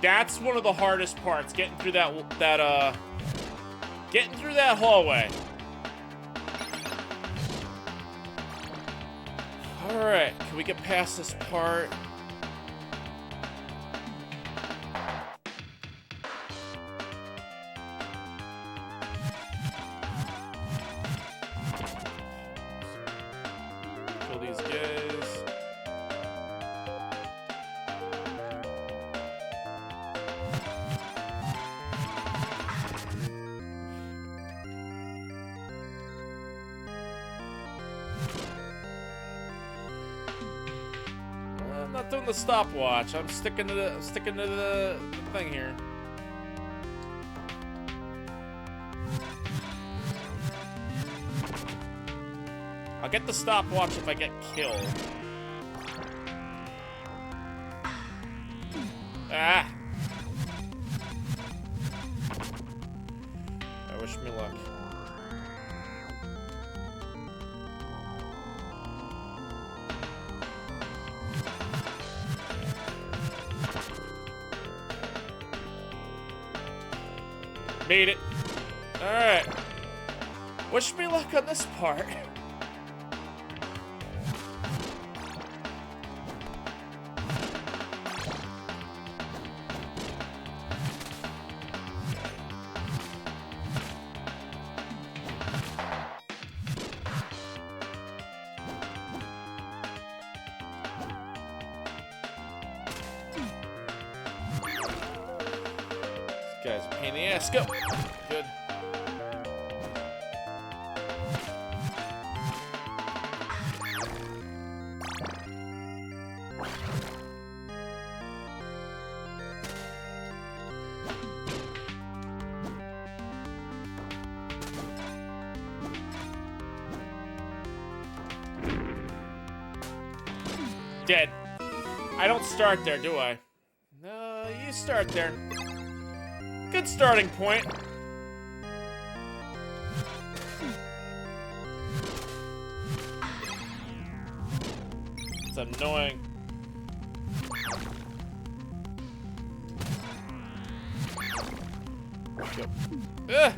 That's one of the hardest parts, getting through getting through that hallway. All right, can we get past this part? Kill these guys. I'm not doing the stopwatch. I'm sticking to the thing here. I'll get the stopwatch if I get killed. Ah! I wish me luck. Made it. Alright. Wish me luck on this part. This guy's a pain in the ass. Go. Good. Dead. I don't start there, do I? No, you start there. Good starting point. It's annoying. Go. Ugh.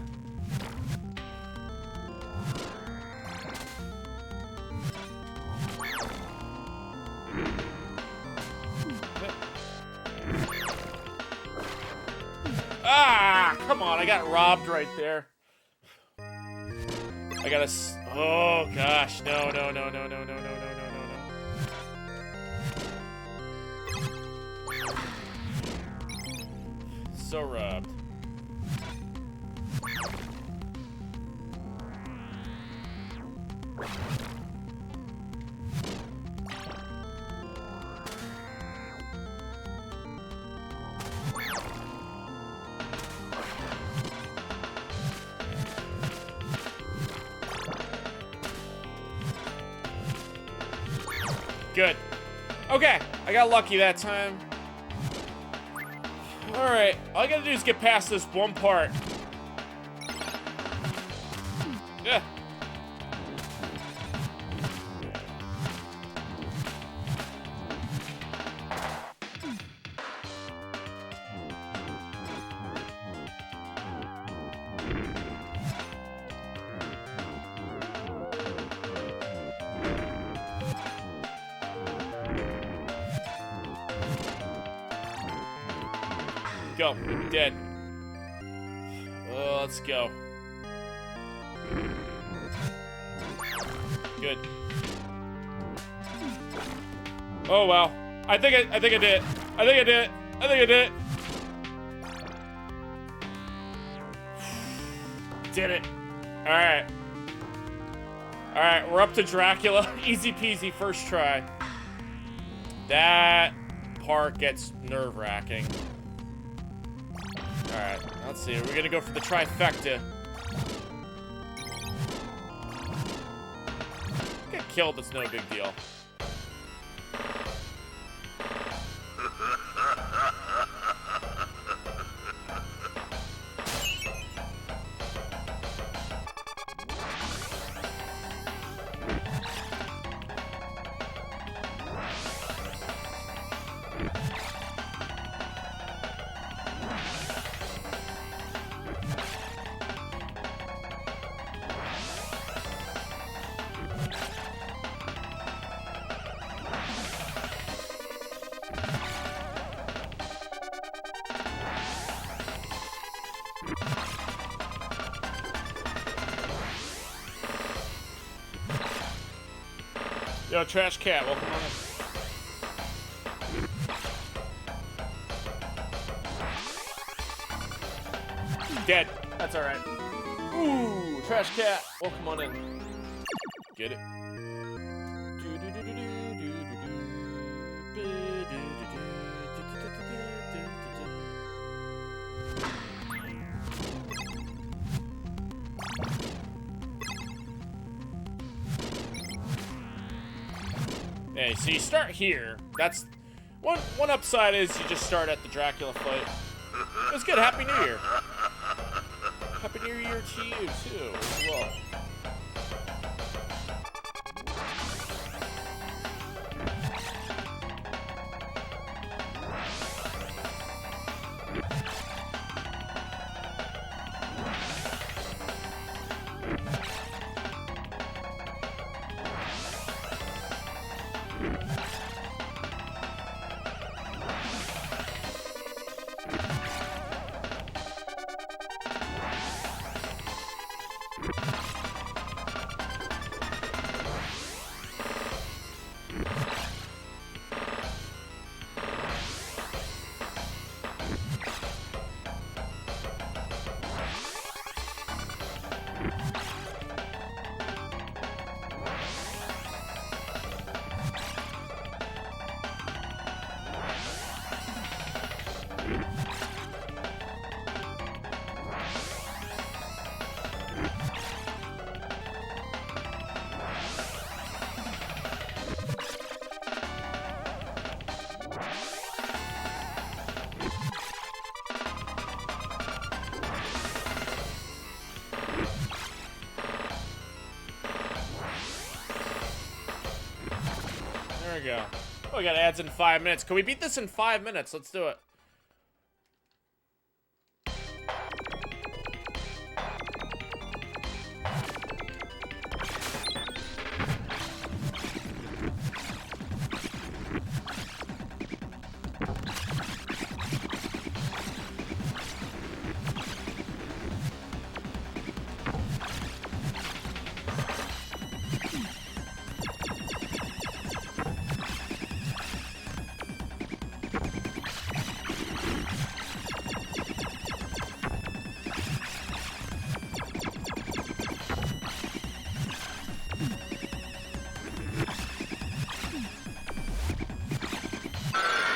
Ah, come on, I got robbed right there. I gotta oh gosh, no. So robbed. Good. Okay, I got lucky that time. Alright, all I gotta do is get past this one part. Yeah. Go. Dead. Let's go. Good. Oh wow. I think I did it. I think I did it. Did it. Alright. Alright, we're up to Dracula. Easy peasy, first try. That part gets nerve-wracking. Alright, let's see. We're gonna go for the trifecta. Get killed, it's no big deal. Yo, Trash Cat, welcome on in. Dead. That's alright. Ooh, Trash Cat, welcome on in. Get it? Hey, so you start here. That's one upside is you just start at the Dracula fight. It was good. Happy New Year. Happy New Year to you too, as well. There we go. Oh, we got ads in 5 minutes. Can we beat this in 5 minutes? Let's do it.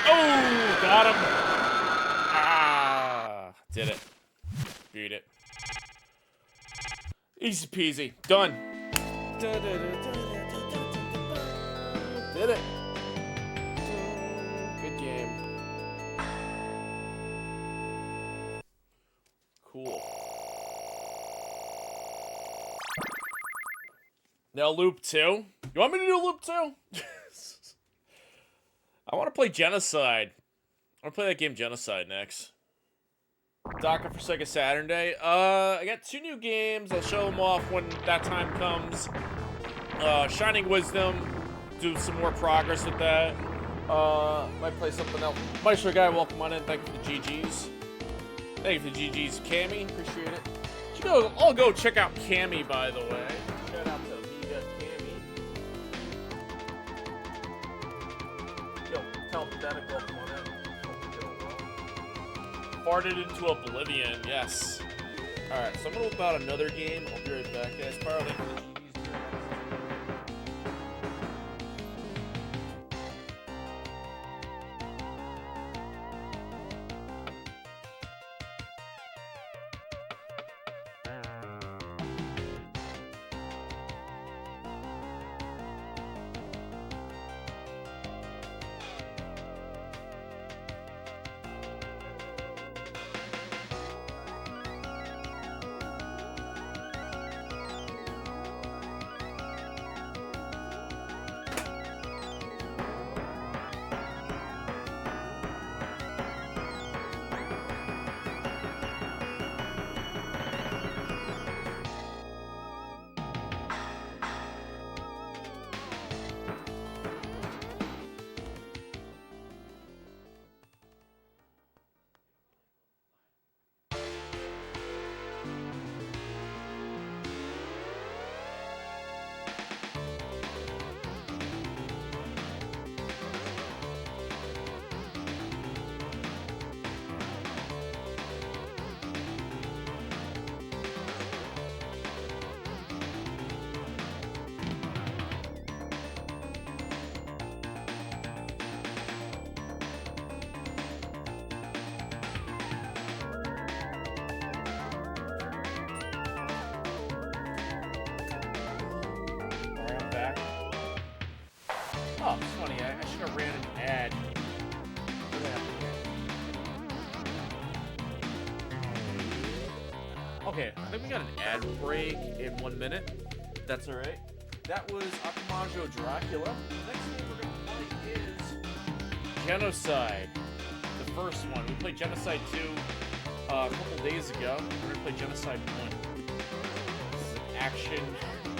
Oh, got him. Ah, did it. Beat it. Easy peasy. Done. Did it. Good game. Cool. Now loop 2. You want me to do loop 2? I want to play Genocide. I want to play that game Genocide next. Docker for Sega Saturn Day. I got 2 new games. I'll show them off when that time comes. Shining Wisdom. Do some more progress with that. Might play something else. Maestro Guy, welcome on in. Thank you for the GGs. Thank you for the GGs, Cammy. Appreciate it. I'll go check out Cammy, by the way. Shout out to Amiga Cammy. Yo, Telepathetic, welcome on in. Farted into oblivion, yes. Alright, so I'm gonna whip out another game. I'll be right back, guys. Probably for the GGs. Oh, it's funny. I should have ran an ad. What happened here? Okay, I think we got an ad break in 1 minute. That's alright. That was Akamajo Dracula. The next game we're going to play is Genocide. The first one. We played Genocide 2 a couple days ago. We're going to play Genocide 1. This is an action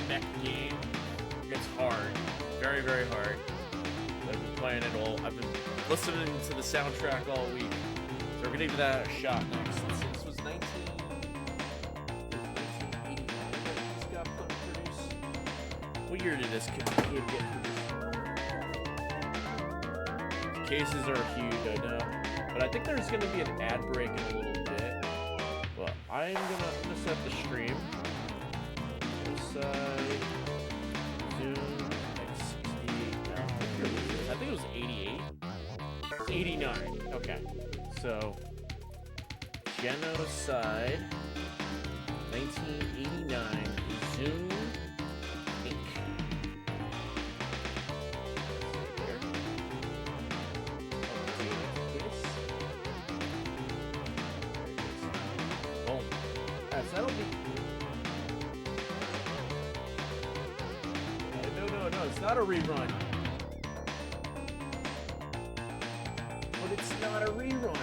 mech game. It's hard. Very, very hard. I've been playing it all. I've been listening to the soundtrack all week. So we're going to give that a shot next. This was 1980. This got produced. What year did this game get produced? The cases are huge, I know. But I think there's going to be an ad break in a little bit. But I'm gonna set the stream. Side. Zoom. X68000. I think it was 88. It's 89. Okay. So, Genocide. 1989. Zoom. Inc. Boom. Alright, so that'll be. No, it's not a rerun. But it's not a rerun.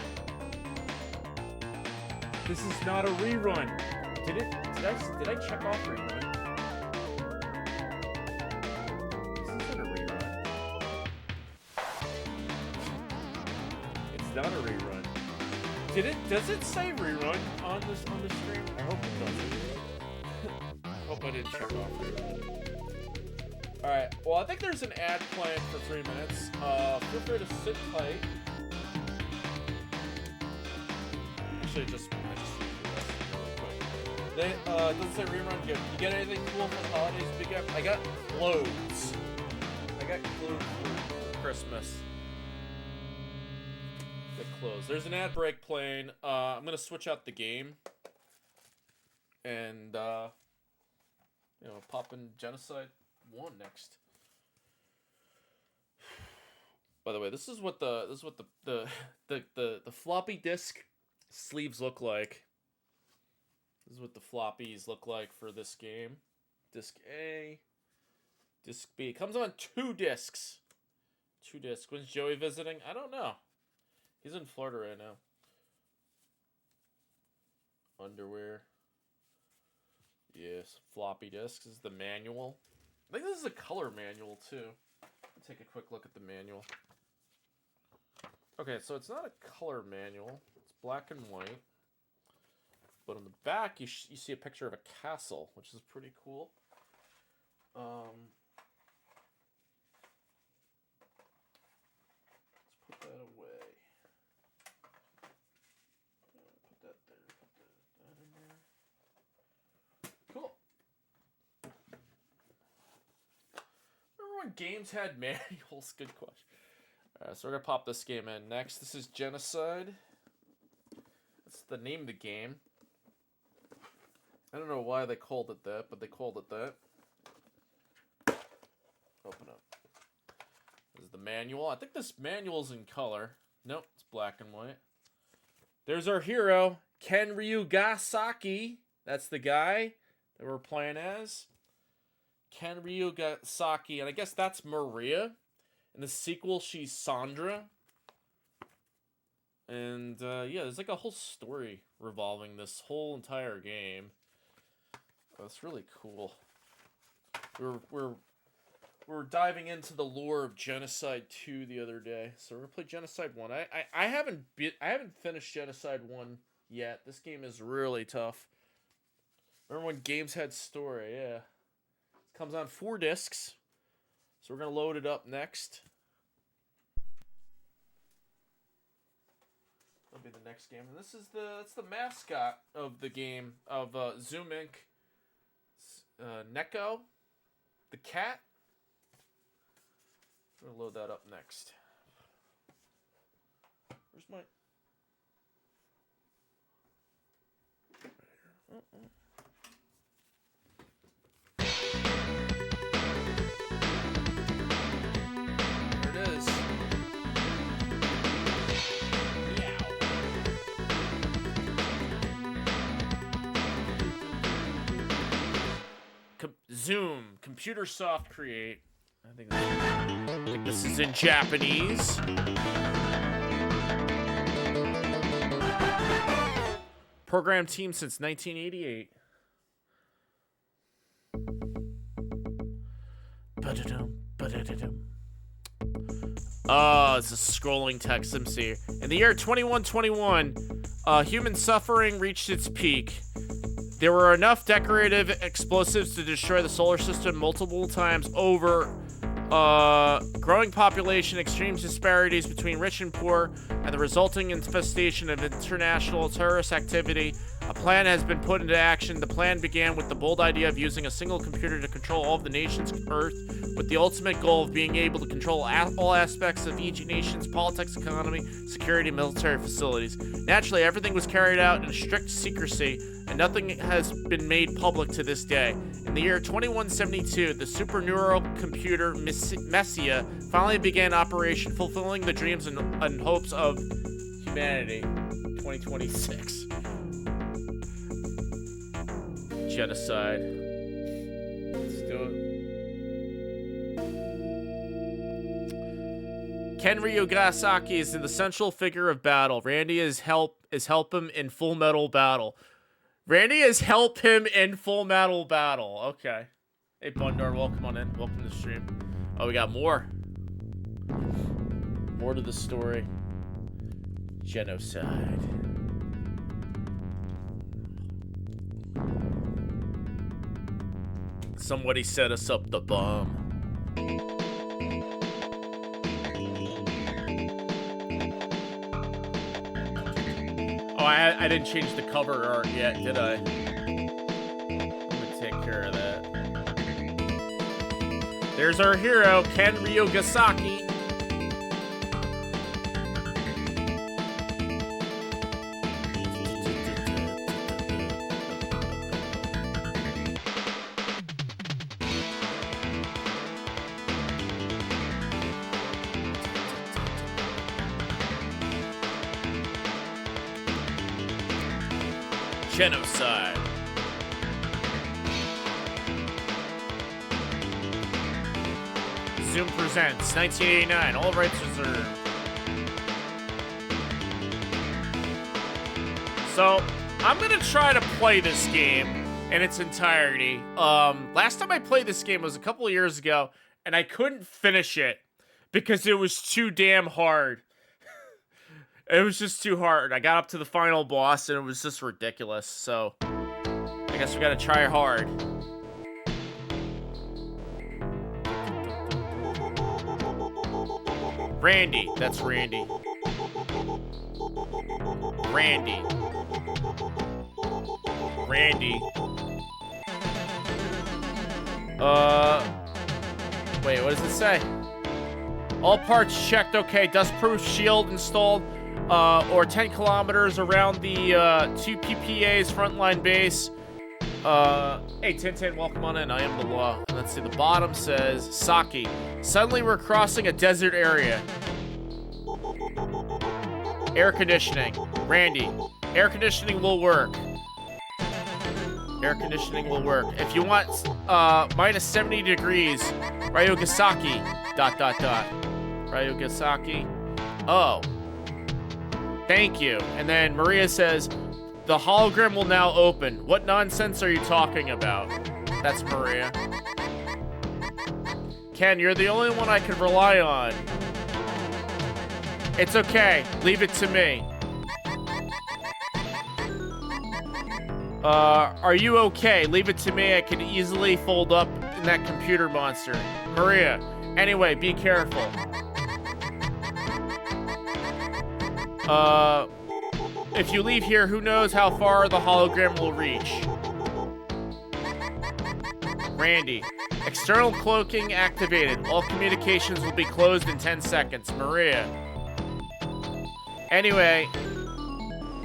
This is not a rerun. Did I check off rerun? This isn't a rerun. It's not a rerun. Does it say rerun on the stream? I hope it doesn't. I hope I didn't check off rerun. Alright, well, I think there's an ad planned for 3 minutes. Feel free to sit tight. Actually, I just do this really quick. It doesn't say rerun. You get anything cool for the holidays? I got clothes. I got clothes for Christmas. Got clothes. There's an ad break playing. I'm gonna switch out the game. And, pop in Genocide 1 next. By the way, this is what the floppy disk sleeves look like. This is what the floppies look like for this game. Disc A, disc B. It comes on 2 discs. 2 discs. When's Joey visiting? I don't know. He's in Florida right now. Underwear. Yes, floppy disks. This is the manual. I think this is a color manual, too. Let's take a quick look at the manual. Okay, so it's not a color manual. It's black and white. But on the back, you see a picture of a castle, which is pretty cool. Let's put that away. Put that there. Put that in there. Cool. Remember when games had manuals? Good question. Alright, so we're gonna pop this game in next. This is Genocide. That's the name of the game. I don't know why they called it that, but they called it that. Open up. This is the manual. I think this manual's in color. Nope, it's black and white. There's our hero, Ken Ryugasaki. That's the guy that we're playing as. Ken Ryugasaki, and I guess that's Maria. In the sequel, she's Sandra. And, yeah, there's like a whole story revolving this whole entire game. Oh, it's really cool. We're diving into the lore of Genocide 2 the other day. So we're gonna play Genocide 1. I haven't finished Genocide 1 yet. This game is really tough. Remember when games had story, yeah. It comes on 4 discs. So we're gonna load it up next. That'll be the next game. And that's the mascot of the game of Zoom Inc. Neko, the cat. I'm gonna load that up next. Where's my? Zoom. Computer soft create. I think this is in Japanese. Program team since 1988. Oh, it's a scrolling text MC. In the year 2121, human suffering reached its peak. There were enough decorative explosives to destroy the solar system multiple times over. Growing population, extreme disparities between rich and poor, and the resulting infestation of international terrorist activity. A plan has been put into action. The plan began with the bold idea of using a single computer to control all of the nation's Earth, with the ultimate goal of being able to control all aspects of each nation's politics, economy, security, and military facilities. Naturally, everything was carried out in strict secrecy, and nothing has been made public to this day. In the year 2172, the superneural computer Messiah finally began operation, fulfilling the dreams and hopes of humanity. 2026. Genocide. Let's do it. Ken Ryogasaki is the central figure of battle. Randy is help him in Full Metal Battle. Randy is help him in Full Metal Battle. Okay. Hey Bundar, welcome on in. Welcome to the stream. Oh, we got more. More to the story. Genocide. Somebody set us up the bomb. Oh, I didn't change the cover art yet, did I? I'm gonna take care of that. There's our hero, Ken Ryogasaki. Genocide. Zoom presents 1989. All rights reserved. So I'm gonna try to play this game in its entirety. Last time I played this game was a couple of years ago, and I couldn't finish it because it was too damn hard. It was just too hard. I got up to the final boss and it was just ridiculous. So I guess we gotta try hard. Randy. That's Randy. Randy. Randy. Wait, what does it say? All parts checked. Okay, dust-proof shield installed. Or 10 kilometers around the 2 PPA's frontline base. Hey, Tintin, welcome on in. I am the law. And let's see, the bottom says, Saki. Suddenly we're crossing a desert area. Air conditioning. Randy. Air conditioning will work. Air conditioning will work. If you want minus 70 degrees, Ryogasaki. ... Ryogasaki. Oh. Thank you. And then Maria says, the hologram will now open. What nonsense are you talking about? That's Maria. Ken, you're the only one I can rely on. It's okay. Leave it to me. Are you okay? Leave it to me. I can easily fold up in that computer monster. Maria. Anyway, be careful. If you leave here, who knows how far the hologram will reach. Randy. External cloaking activated. All communications will be closed in 10 seconds. Maria. Anyway,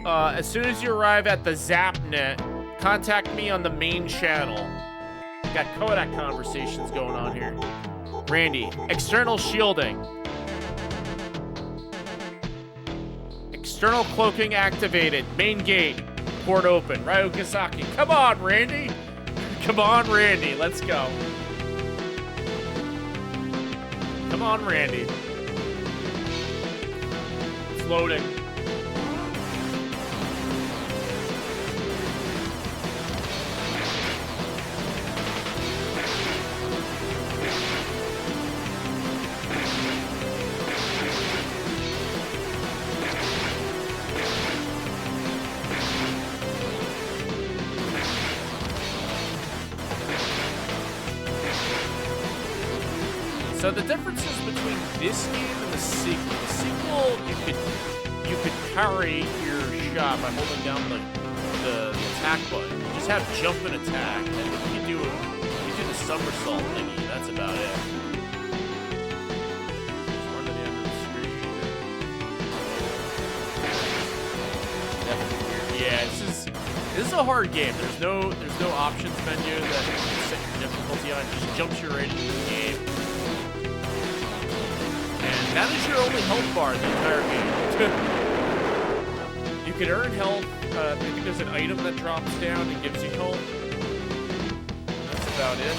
as soon as you arrive at the ZapNet, contact me on the main channel. Got Kodak conversations going on here. Randy. External shielding. External cloaking activated. Main gate. Port open. Ryogasaki. Come on, Randy. Come on, Randy. Let's go. Come on, Randy. It's loading. So the differences between this game and the sequel, you could parry your shot by holding down the attack button. You just have jump and attack, and you do the somersault thingy. That's about it. Just run to the end of the screen. Definitely weird. Yeah, this is a hard game. There's no options menu that you can set your difficulty on. It just jumps you right into the game. And that is your only health bar in the entire game. You can earn health. I think there's an item that drops down and gives you health. That's about it.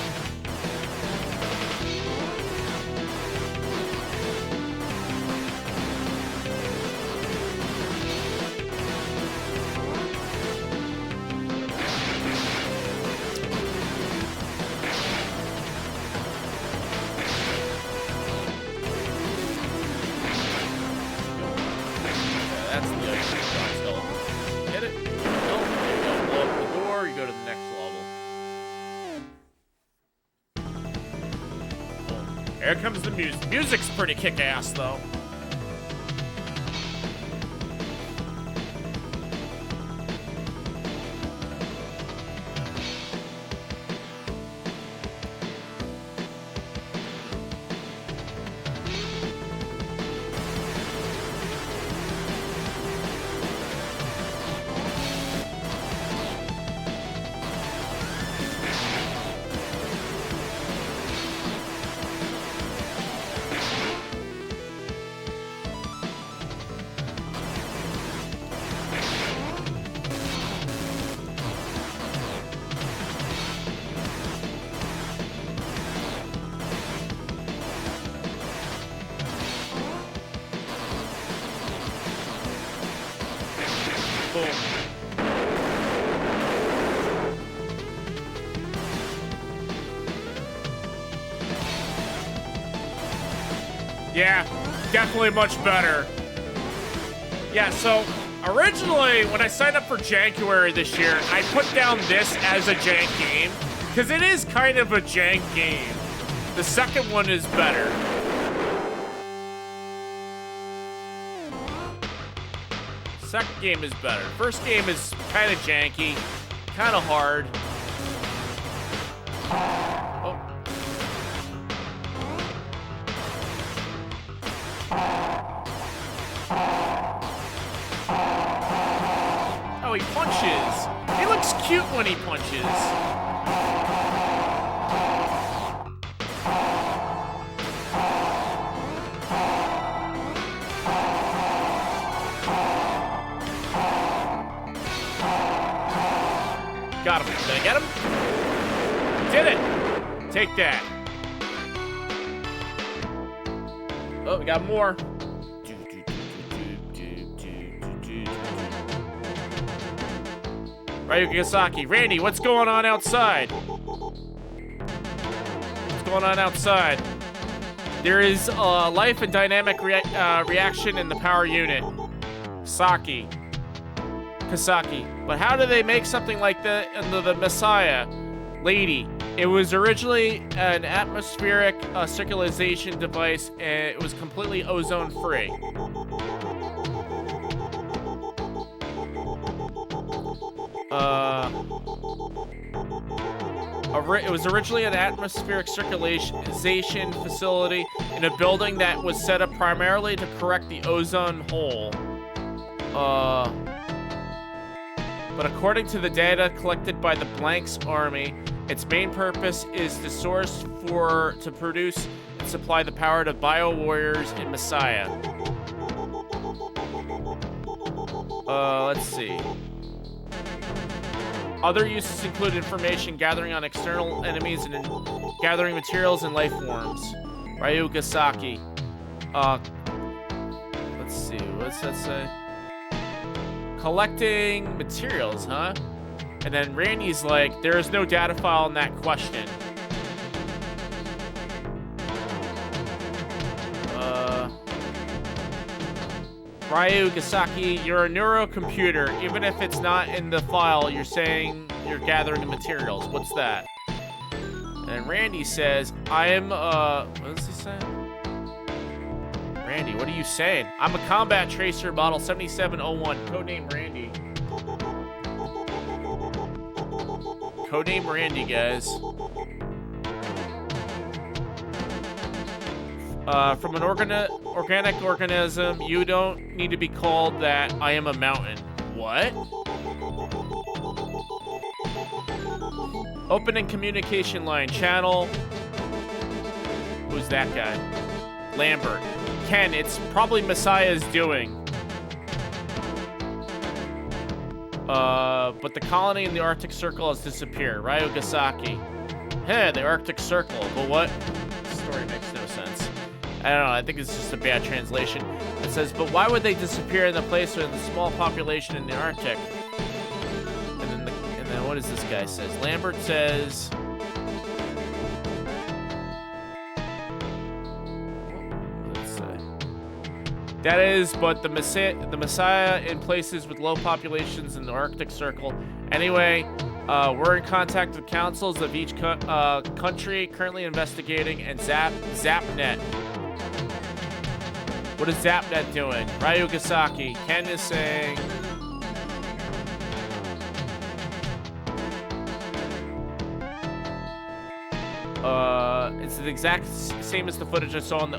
Here comes the music. Music's pretty kick-ass, though. Yeah, definitely much better. Yeah, so originally when I signed up for Jankuary this year, I put down this as a jank game because it is kind of a jank game. The second one is better. Second game is better. First game is kind of janky, kind of hard. Oh, he punches. He looks cute when he punches. Got him. Did I get him? Did it. Take that. Oh, we got more. Ryugasaki. Randy, what's going on outside? What's going on outside? There is a life and dynamic reaction in the power unit. Kasaki. But how do they make something like that into the Messiah? Lady. It was originally an atmospheric circulation device, and it was completely ozone-free. It was originally an atmospheric circulation facility in a building that was set up primarily to correct the ozone hole. But according to the data collected by the Blanks Army, its main purpose is the source to produce and supply the power to bio-warriors in Messiah. Let's see. Other uses include information gathering on external enemies and gathering materials and life forms. Ryugasaki. Let's see. What's that say? Collecting materials, huh? And then Randy's like, there is no data file in that question. Ryugasaki, you're a neurocomputer. Even if it's not in the file, you're saying you're gathering the materials. What's that? And Randy says, I am, what does he say? Randy, what are you saying? I'm a combat tracer, model 7701, codename Randy. Codename Randy, guys. From an organic organism, you don't need to be called that. I am a mountain. What? Opening communication line channel. Who's that guy? Lambert. Ken, it's probably Messiah's doing. But the colony in the Arctic Circle has disappeared. Ryugasaki. Hey, the Arctic Circle. But what? The story makes no sense. I don't know, I think it's just a bad translation. It says, but why would they disappear in the place with a small population in the Arctic? And then what does this guy says? Lambert says... Let's say. That is, but the Messiah in places with low populations in the Arctic Circle. Anyway, we're in contact with councils of each country currently investigating, and ZapNet. What is ZapNet doing? Ryugasaki. Ken is saying... It's the exact same as the footage I saw on the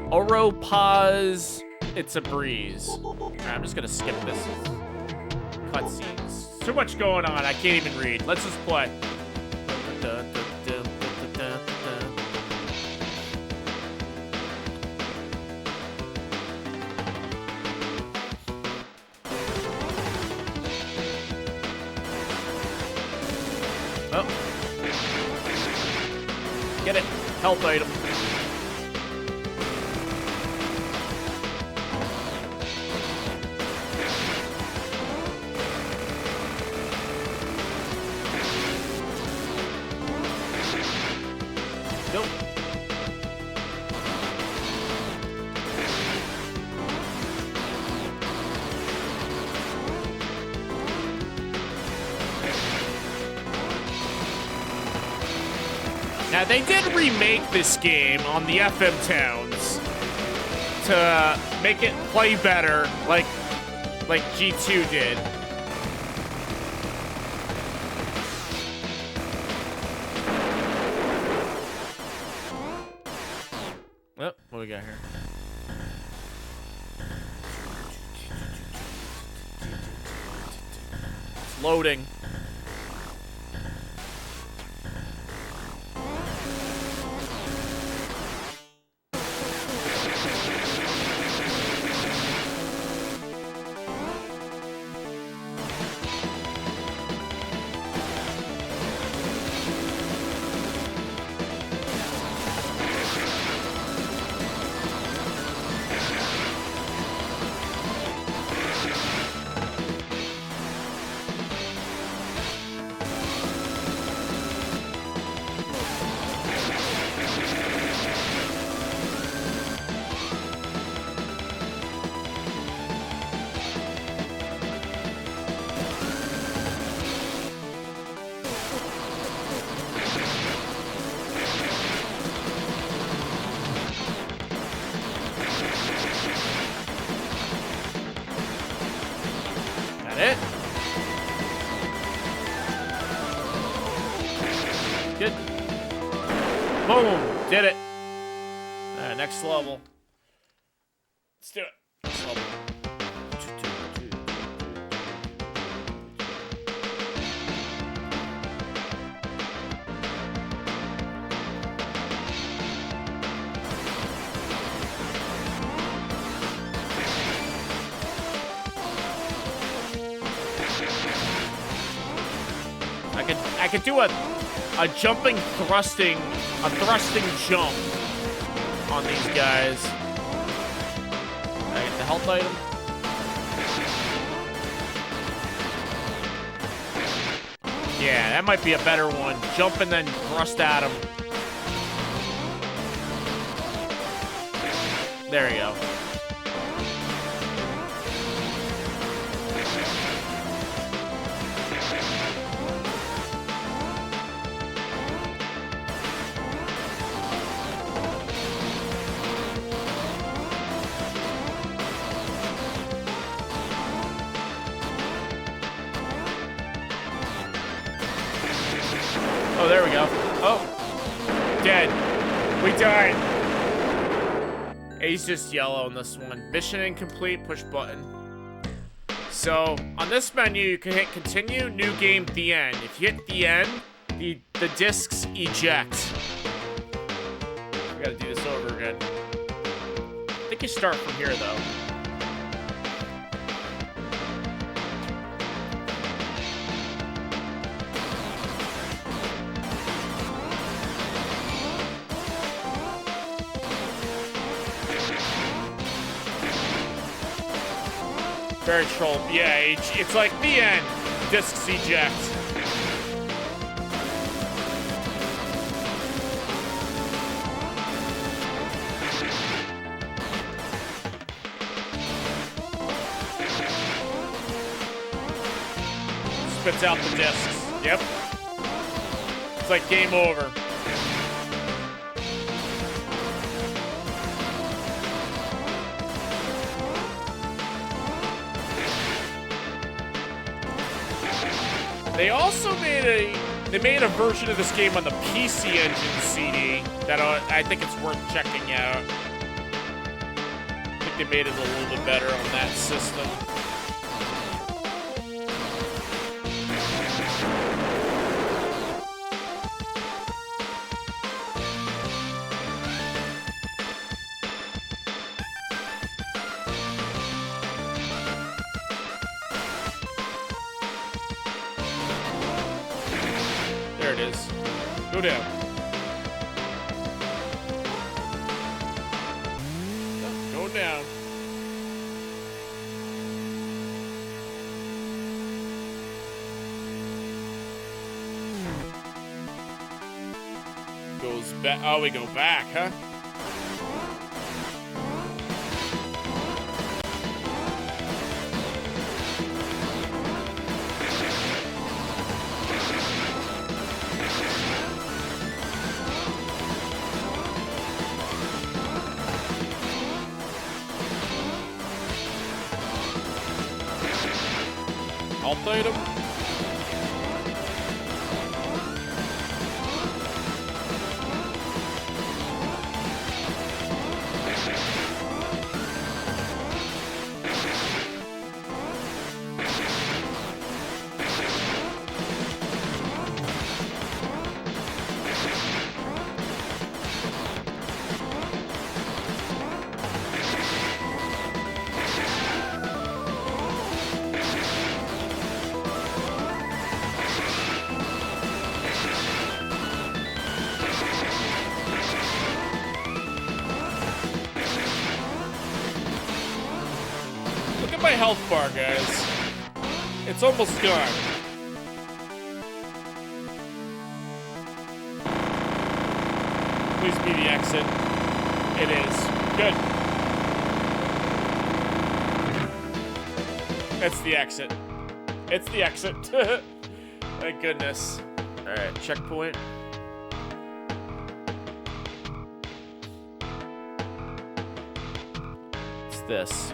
Oropaz. It's a breeze. Alright, I'm just gonna skip this. Cutscenes. Too much going on. I can't even read. Let's just play. Oh. Get it. Health item. Nope. Now, they did remake this game on the FM towns to make it play better, like G2 did. Oh, what do we got here? It's loading. It. Good. Boom. Did it. All right, next level. Let's do it. Next level. I could do a thrusting jump on these guys. I get the health item. Yeah, that might be a better one. Jump and then thrust at him. There you go. Oh, there we go. Oh. Dead. We died. He's just yellow on this one. Mission incomplete, push button. So, on this menu, you can hit continue, new game, the end. If you hit the end, the discs eject. We gotta do this over again. I think you start from here, though. Very troll. Yeah, it's like the end. Discs eject. Spits out the discs. Yep. It's like game over. They also made a version of this game on the PC Engine CD that I think it's worth checking out. I think they made it a little bit better on that system. There it is. Go down. Go down. Goes back. Oh, we go back, huh? Alt item. Look at my health bar, guys. It's almost gone. Please be the exit. It is. Good. It's the exit. It's the exit. Thank goodness. Alright, checkpoint. It's this.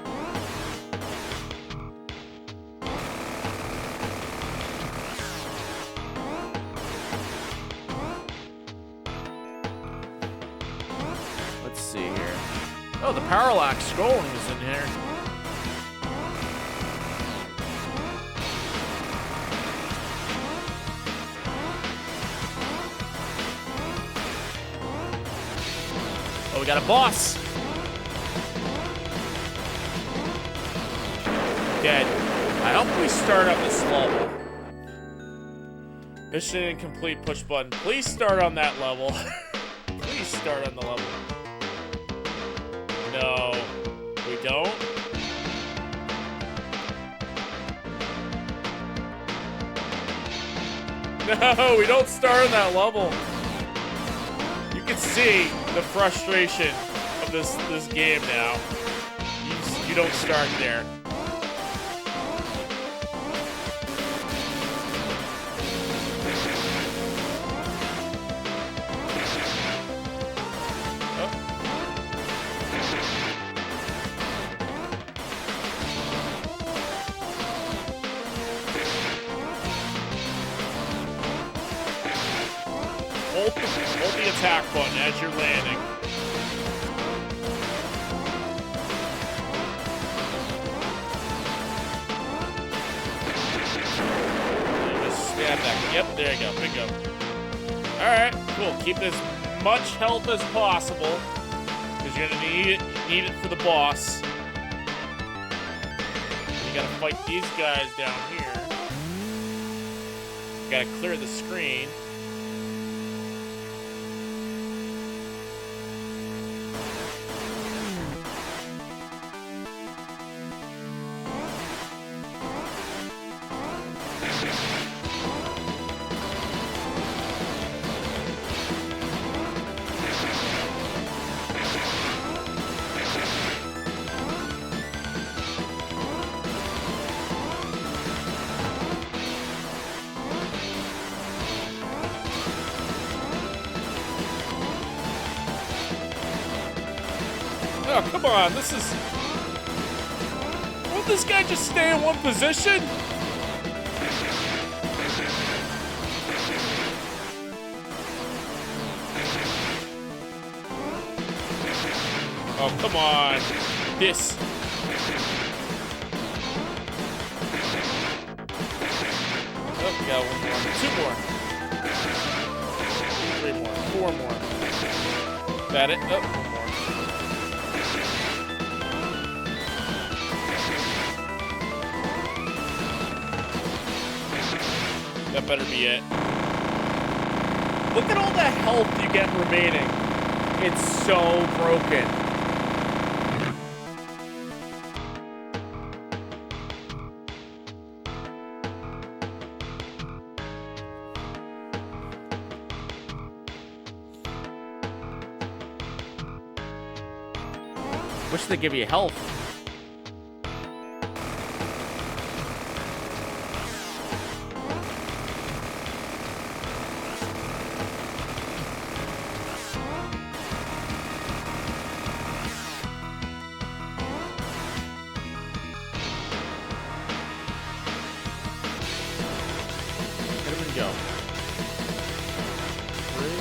Let's see here. Oh, the parallax scrolling is in here. Oh, we got a boss. Dead. I hope we start on this level. Mission incomplete, push button. Please start on that level. Please start on the level. No, we don't. No, we don't start on that level. You can see the frustration of this game now. You don't start there. Hold the attack button as you're landing. Just stab that. Yep, there you go. Bingo. Alright, cool. Keep as much health as possible, because you're gonna need it for the boss. You gotta fight these guys down here. You gotta clear the screen. Oh, come on, this is... Won't this guy just stay in one position? Oh, come on. This... Oh, we got one more. 2 more. 3 more. 4 more. That it? Oh, 1 more. That better be it. Look at all the health you get remaining. It's so broken. Wish they'd give you health. Go. 3.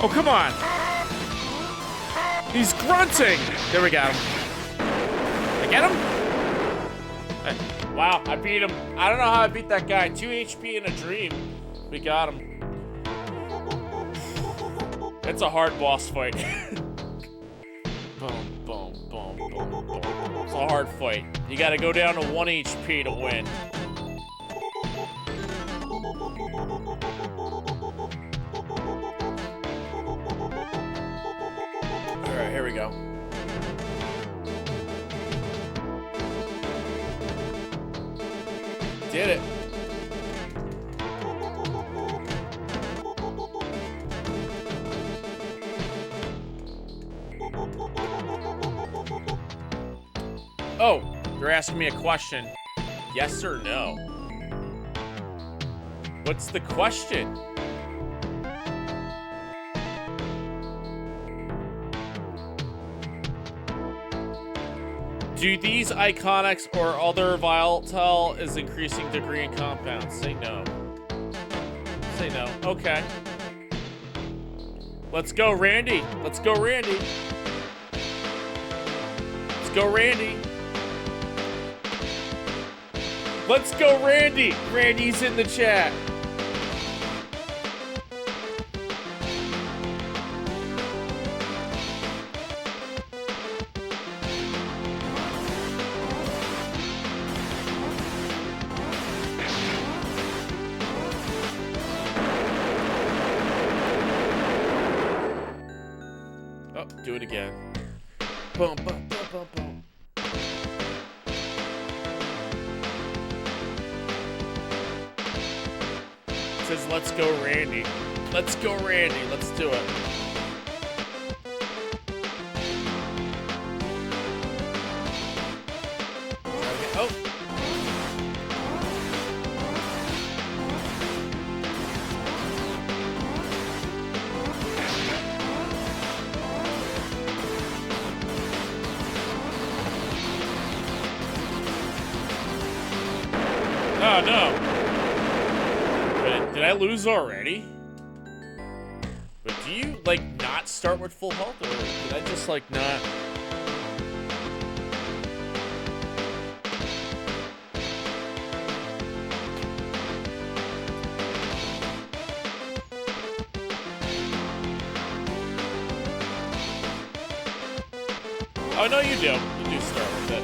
Oh, come on. He's grunting. There we go. I get him? Wow, I beat him. I don't know how I beat that guy. 2 HP in a dream. We got him. It's a hard boss fight. Boom, boom, boom, boom, boom. It's a hard fight. You gotta go down to 1 HP to win. Alright, here we go. Did it. Oh, you're asking me a question. Yes or no? What's the question? Do these iconics or other volatile is increasing degree in compounds? Say no. Say no. Okay. Let's go, Randy. Let's go, Randy. Let's go, Randy. Let's go, Randy. Randy's in the chat. Oh, do it again. Boom, boom, boom, boom, boom. It says, let's go, Randy. Let's go, Randy. Let's do it. Oh. Oh, no. Did I lose already? But do you, like, not start with full health? Or did I just, like, not... Oh, no, you do. You do start with it.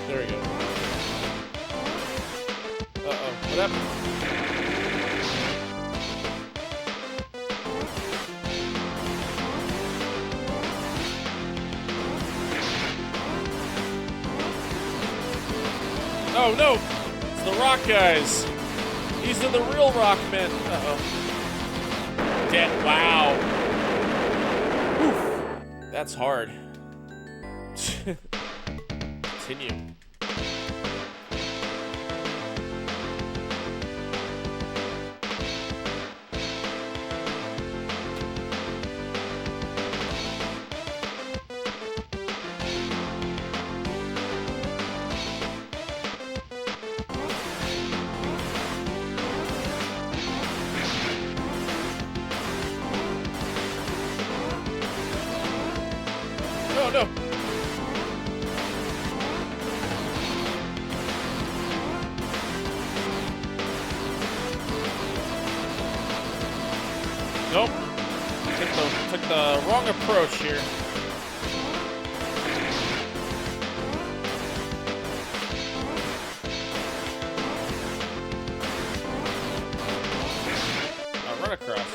There we go. Uh-oh. What happened? Oh, no! It's the rock guys. These are the real rock men. Uh-oh. Dead. Wow. Oof. That's hard. Continue. No, no. Nope. Took the wrong approach here. I'll run across.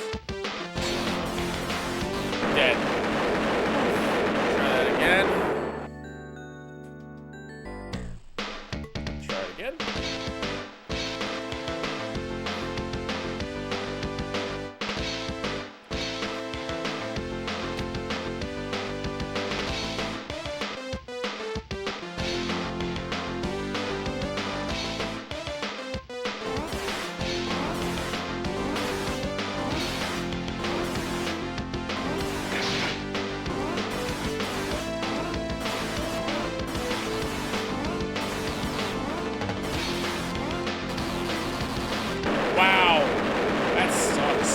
Dead. Try that again. Try it again. Wow, that sucks.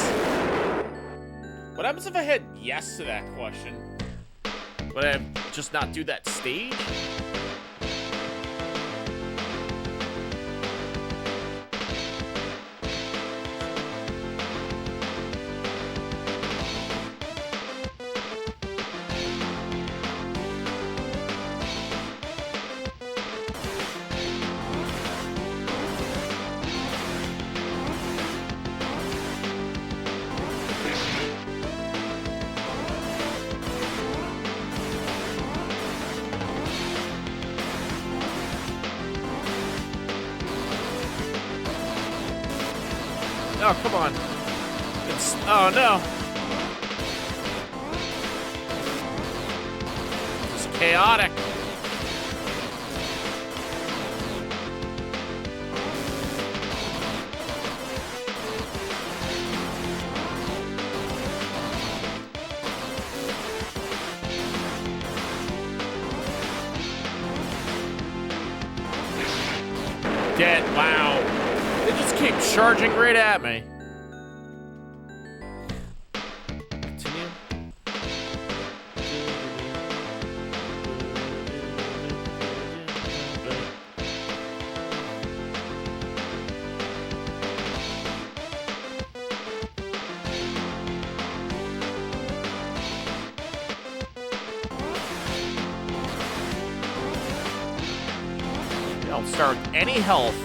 What happens if I had yes to that question? Would I just not do that stage? Oh, come on. It's... Oh, no. It's chaotic. Dead. Wow. They just keep charging right at me. Continue. Don't start with any health.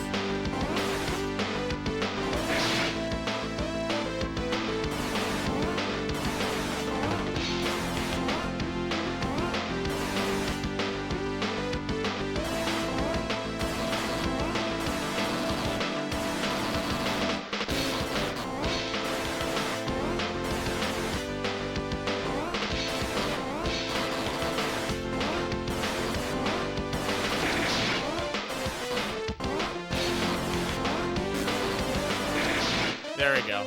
There we go.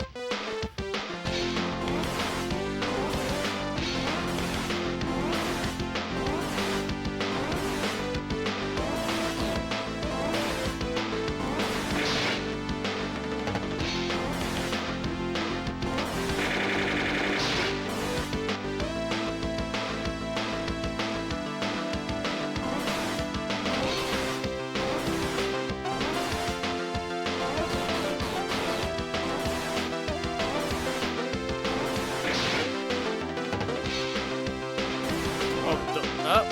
Up.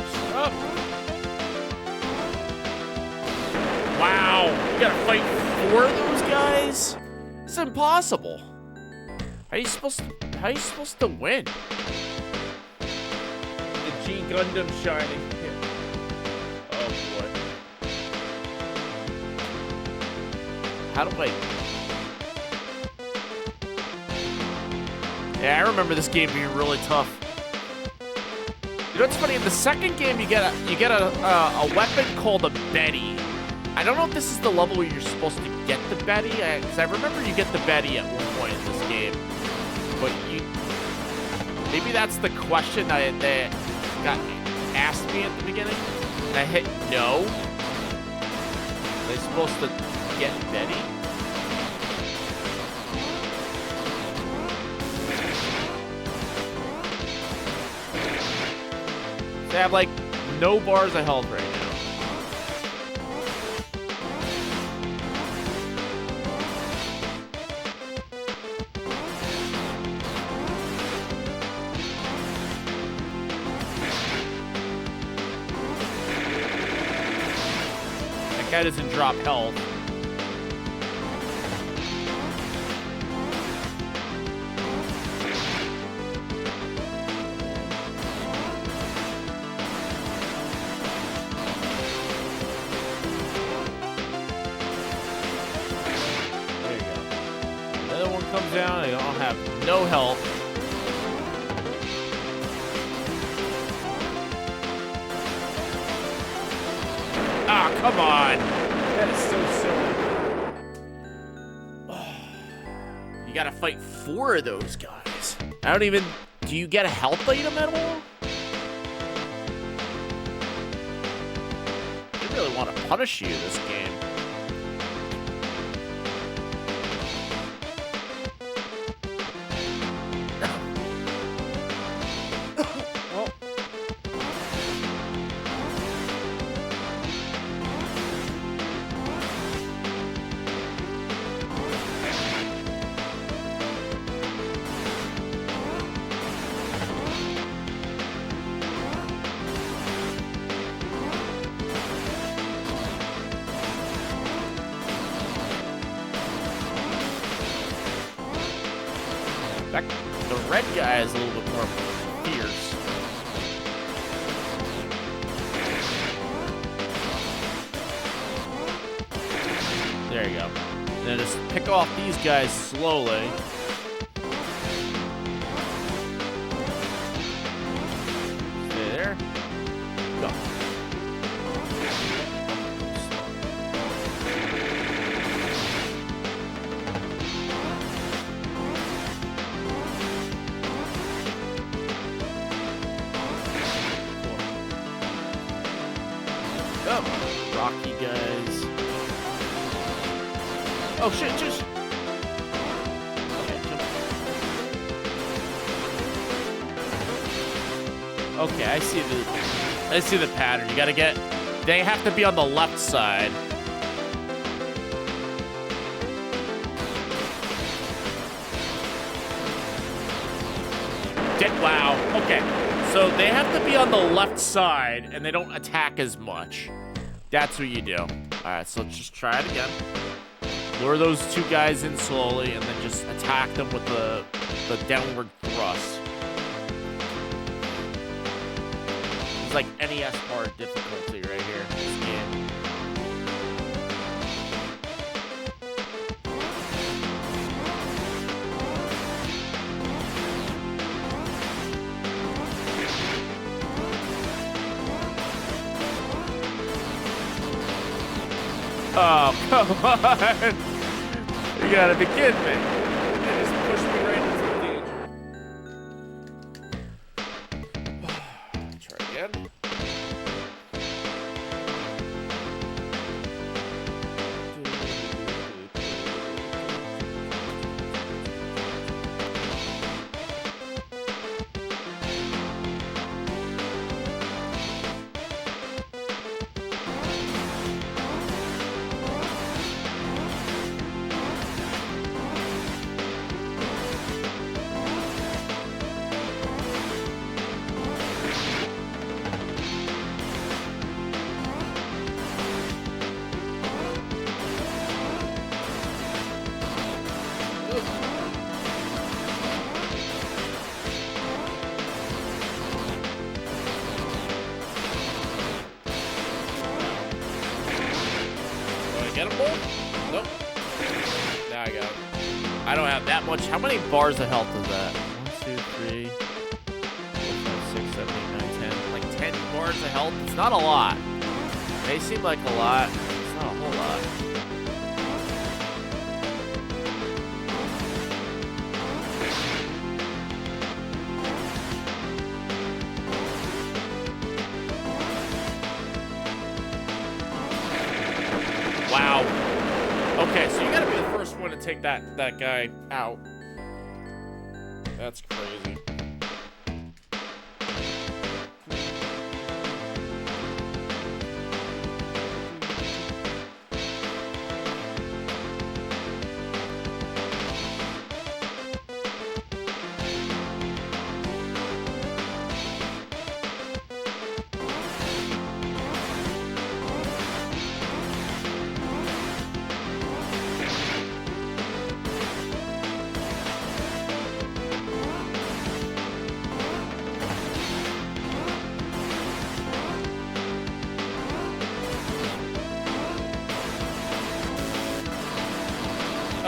Wow, you gotta fight 4 of those guys? It's impossible. How are you supposed to win? The G Gundam shining. Oh boy. How do I? Yeah, I remember this game being really tough. You know what's funny? In the second game, you get a weapon called a Betty. I don't know if this is the level where you're supposed to get the Betty, because I remember you get the Betty at one point in this game. But maybe that's the question that got asked me at the beginning, and I hit no. Are they supposed to get Betty? They have like no bars of health right now. That guy doesn't drop health. Comes down, they all have no health. Ah, come on. That is so You gotta fight 4 of those guys. I don't even... Do you get a health item at all? I really want to punish you this game. The red guy is a little bit more fierce. There you go. then just pick off these guys slowly. Stay there. Go. Oh, rocky guys. Oh shit, just. Okay, I see the pattern. You gotta get. They have to be on the left side. Wow. Okay. So they have to be on the left side, and they don't attack as much. That's what you do. All right. So let's just try it again. Lure those two guys in slowly, and then just attack them with the downward thrust. It's like NES hard difficulty right here in this game. Oh, come on! You gotta be kidding me. They just pushed me right into the danger. Try again. Get them both? Nope. Now I got them. I don't have that much. How many bars of health is that? 1, 2, 3, 4, 5, 6, 7, 8, 9, 10. Like 10 bars of health? It's not a lot. It may seem like a lot. It's not a whole lot. Wow. Okay, so you gotta be the first one to take that guy out. That's crazy.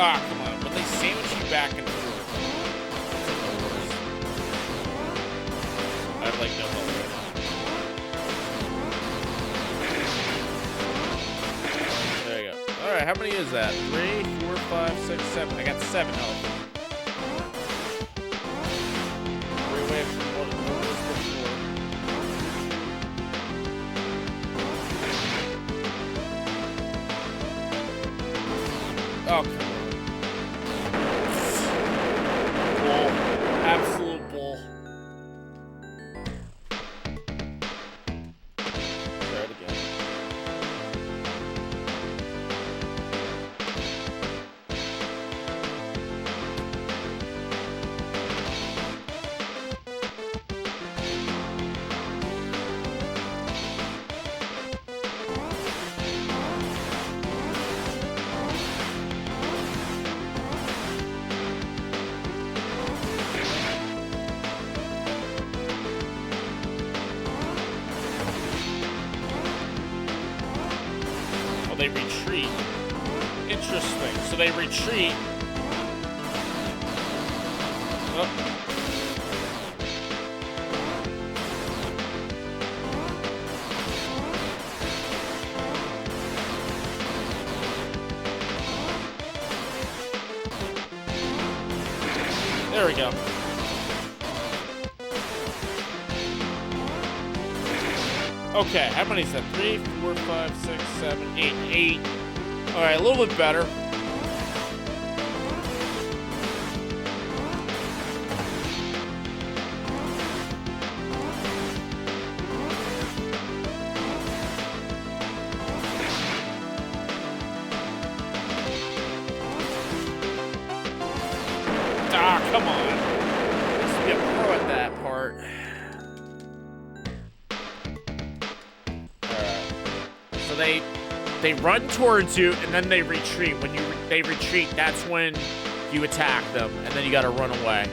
Ah, come on. When they sandwich you back and forth. I have like no help right now. There you go. Alright, how many is that? 3, 4, 5, 6, 7. I got 7 health. We're away from what was before. Oh, come on. Bull. Absolute bull. Try it again. They retreat. Interesting. interesting. So they retreat. Oh. There we go. Okay, how many is that? 3, 4, 5, 6, 7, 8, 8. All right, a little bit better. Ah, come on. Let's be a pro at that part. So they run towards you and then they retreat. When they retreat, that's when you attack them, and then you gotta run away.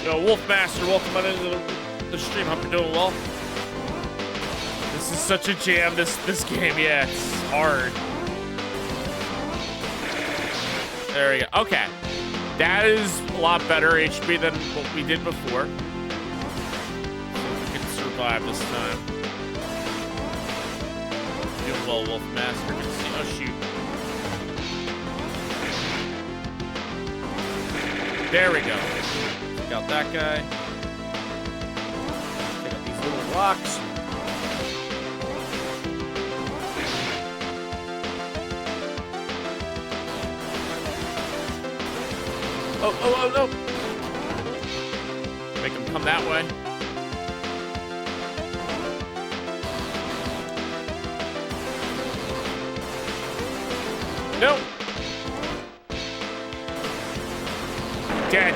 Yo, Wolfmaster, welcome on into the stream. Hope you're doing well. This is such a jam, this game. Yeah, it's hard. There we go. Okay. That is a lot better HP than what we did before. See if we can survive this time. Doing well, Wolfmaster. Good to see. Oh, shoot. There we go. Take out that guy. Take out these little rocks. Oh, no. Make him come that way. Nope. Dead.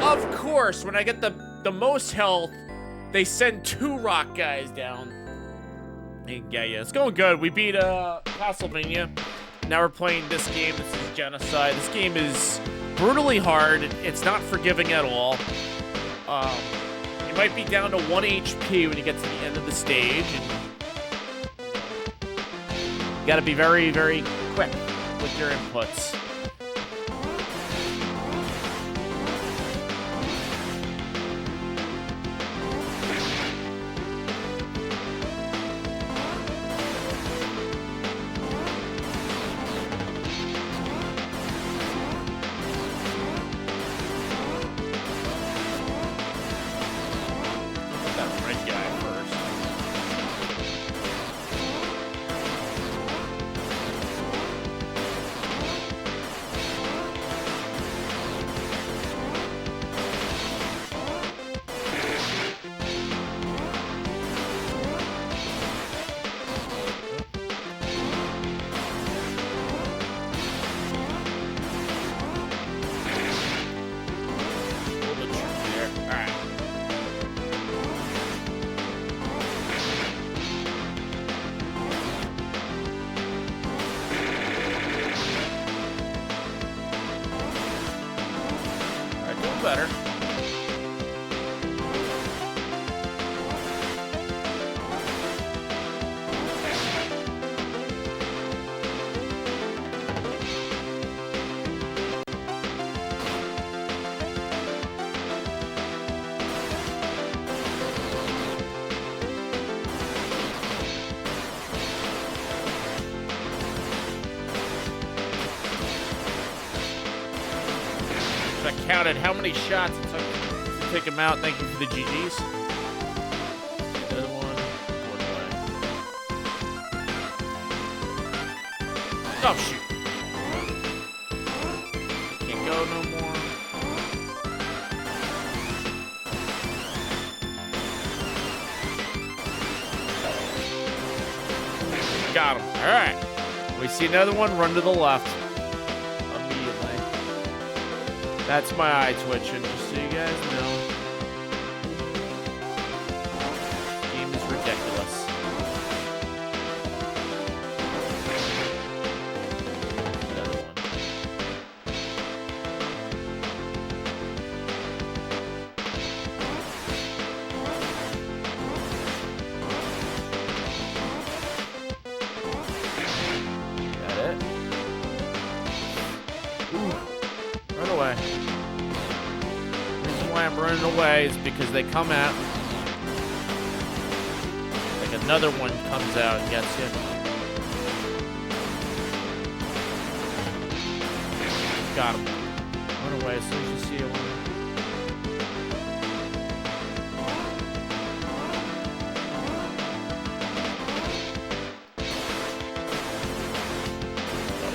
Of course, when I get the most health, they send 2 rock guys down. Yeah, it's going good. We beat Castlevania. Now we're playing this game. This is Genocide. This game is brutally hard. It's not forgiving at all. You might be down to 1 HP when you get to the end of the stage, and you gotta be very, very quick with your inputs. Better. I counted how many shots it took to take him out. Thank you for the GGs. The other one. Oh, shoot. Can't go no more. Got him. All right. We see another one. Run to the left. Immediately. That's my eye twitching, just so you guys know. This game is ridiculous. Another one. Got it. Ooh. Run away. The reason why I'm running away is because they come out. Like another one comes out and gets you. Got him. Run away as soon as you see one.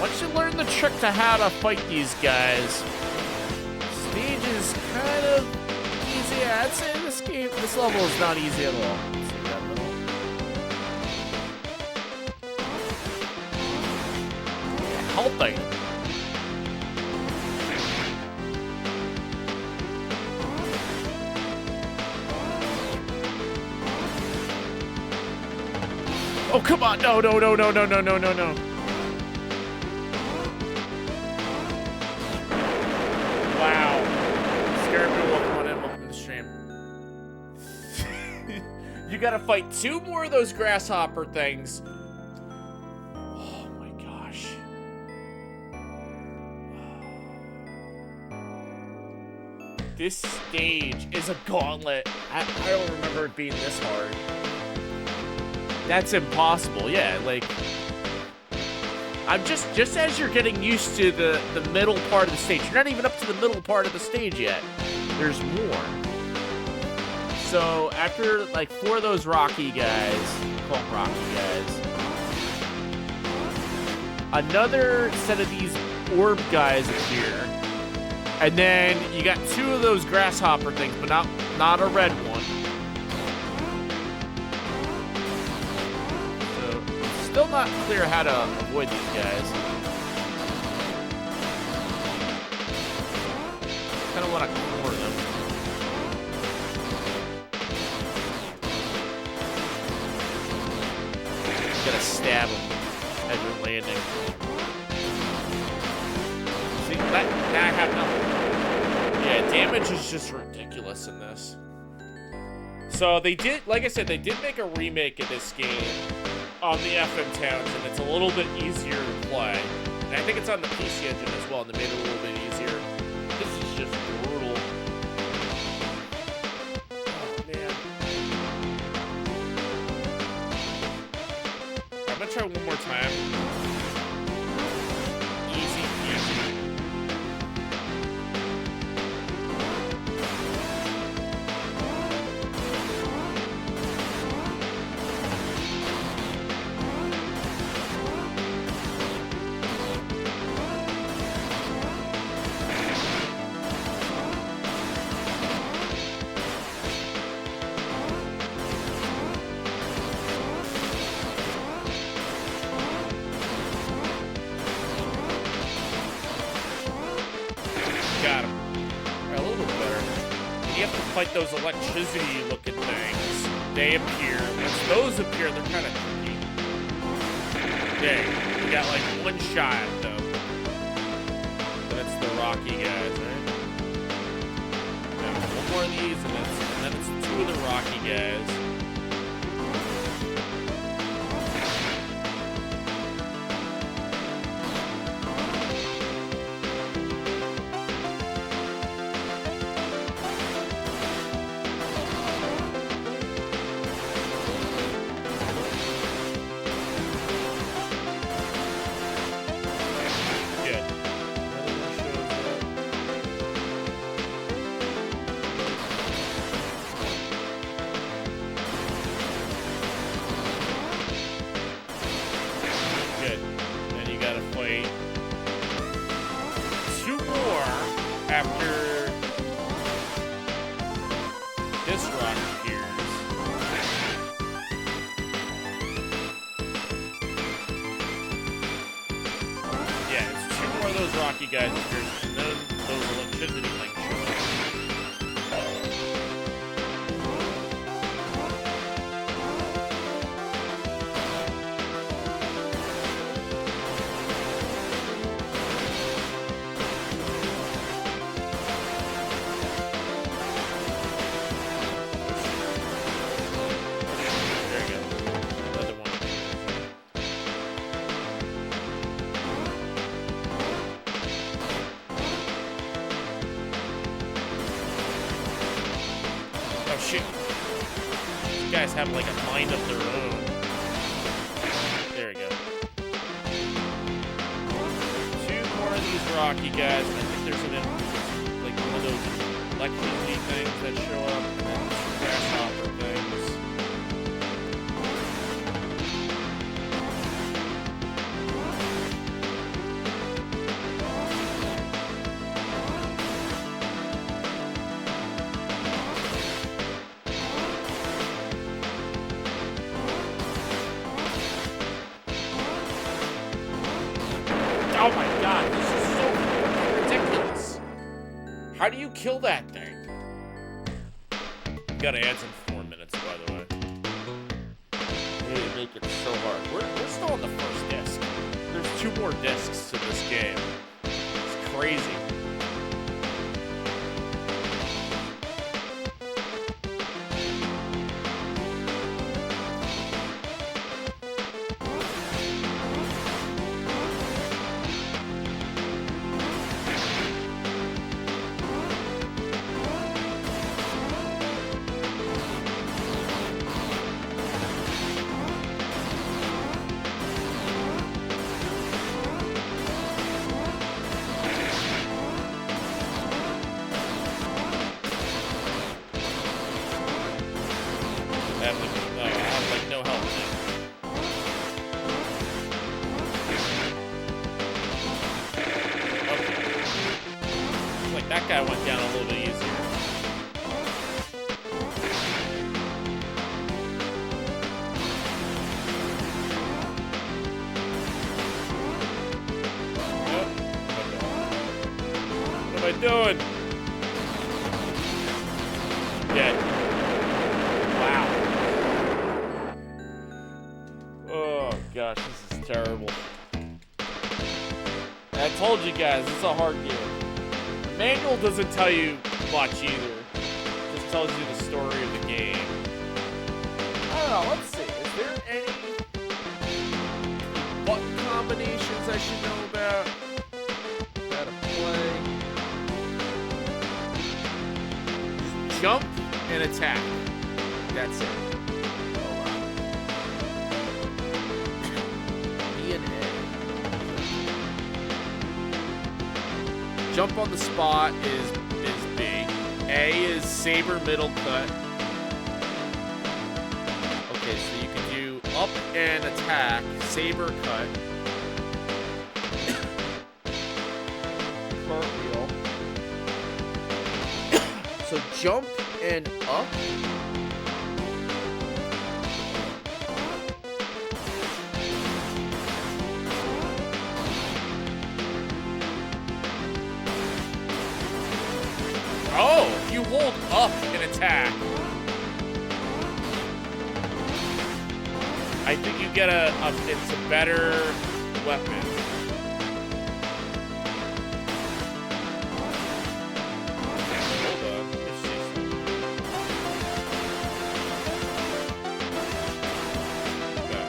Once you learn the trick to how to fight these guys, stage is kind of easy. I'd say this level is not easy at all. See that little? Health item. Oh, come on. No. Wow. Scared me. Welcome to the stream. You gotta fight 2 more of those grasshopper things. Oh my gosh. This stage is a gauntlet. I don't remember it being this hard. That's impossible. Yeah, like... I'm just as you're getting used to the middle part of the stage. You're not even up to the middle part of the stage yet. There's more. So after like 4 of those rocky guys, call them rocky guys, another set of these orb guys appear, and then you got 2 of those grasshopper things, but not a red one. Still not clear how to avoid these guys. Kind of want to corner them. Just gotta stab them as you're landing. See, that I have nothing. Yeah, damage is just ridiculous in this. So they did, like I said, they did make a remake of this game on the FM towns, and it's a little bit easier to play. And I think it's on the PC engine as well, and they made it a little bit easier. This is just brutal. Oh, man. I'm gonna try one more time. Easy peasy. Got him. All right, a little bit better. And you have to fight those electricity-looking things. They appear. Once those appear, they're kind of tricky. Dang, we got like 1 shot at them. But it's the rocky guys, right? Yeah, 1 more of these, and then it's 2 of the rocky guys. those rocky guys appear, and then those electricity things show up. There you go. Another one. Oh shit. These guys have like a mind of their own. There we go. Two more of these rocky guys, and I think there's like one of those electricity things that show up, and then some grasshopper things. Oh my god, this is so fucking ridiculous. How do you kill that thing? You gotta add some 4 minutes, by the way. They make it so hard. We're still on the first disc. There's 2 more discs to this game. It's crazy. I have like no help now. Okay. Like that guy went down a little bit easier. Nope. What am I doing? Dead. Wow. Oh gosh, this is terrible. I told you guys, it's a hard game. The manual doesn't tell you much either. It just tells you the story of the game. I don't know, let's see. Is there any button combinations I should know about? How to play? Jump and attack. That's it. Jump on the spot is B. A is saber middle cut. Okay, so you can do up and attack, saber cut. Cartwheel. So jump and up. Oh, you hold up and attack. I think you get it's a better weapon. Hold on, let me see something. Okay.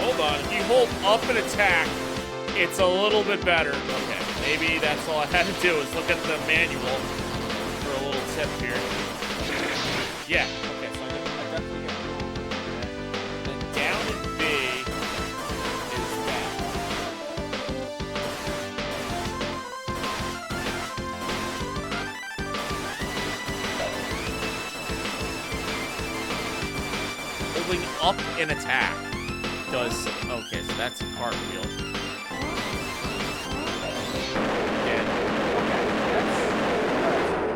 Hold on, if you hold up and attack, it's a little bit better. Okay, maybe that's all I had to do is look at the manual for a little tip here. Yeah, okay, so I definitely get that. Then down in B is that. Holding up and attack does, okay, so that's a cartwheel.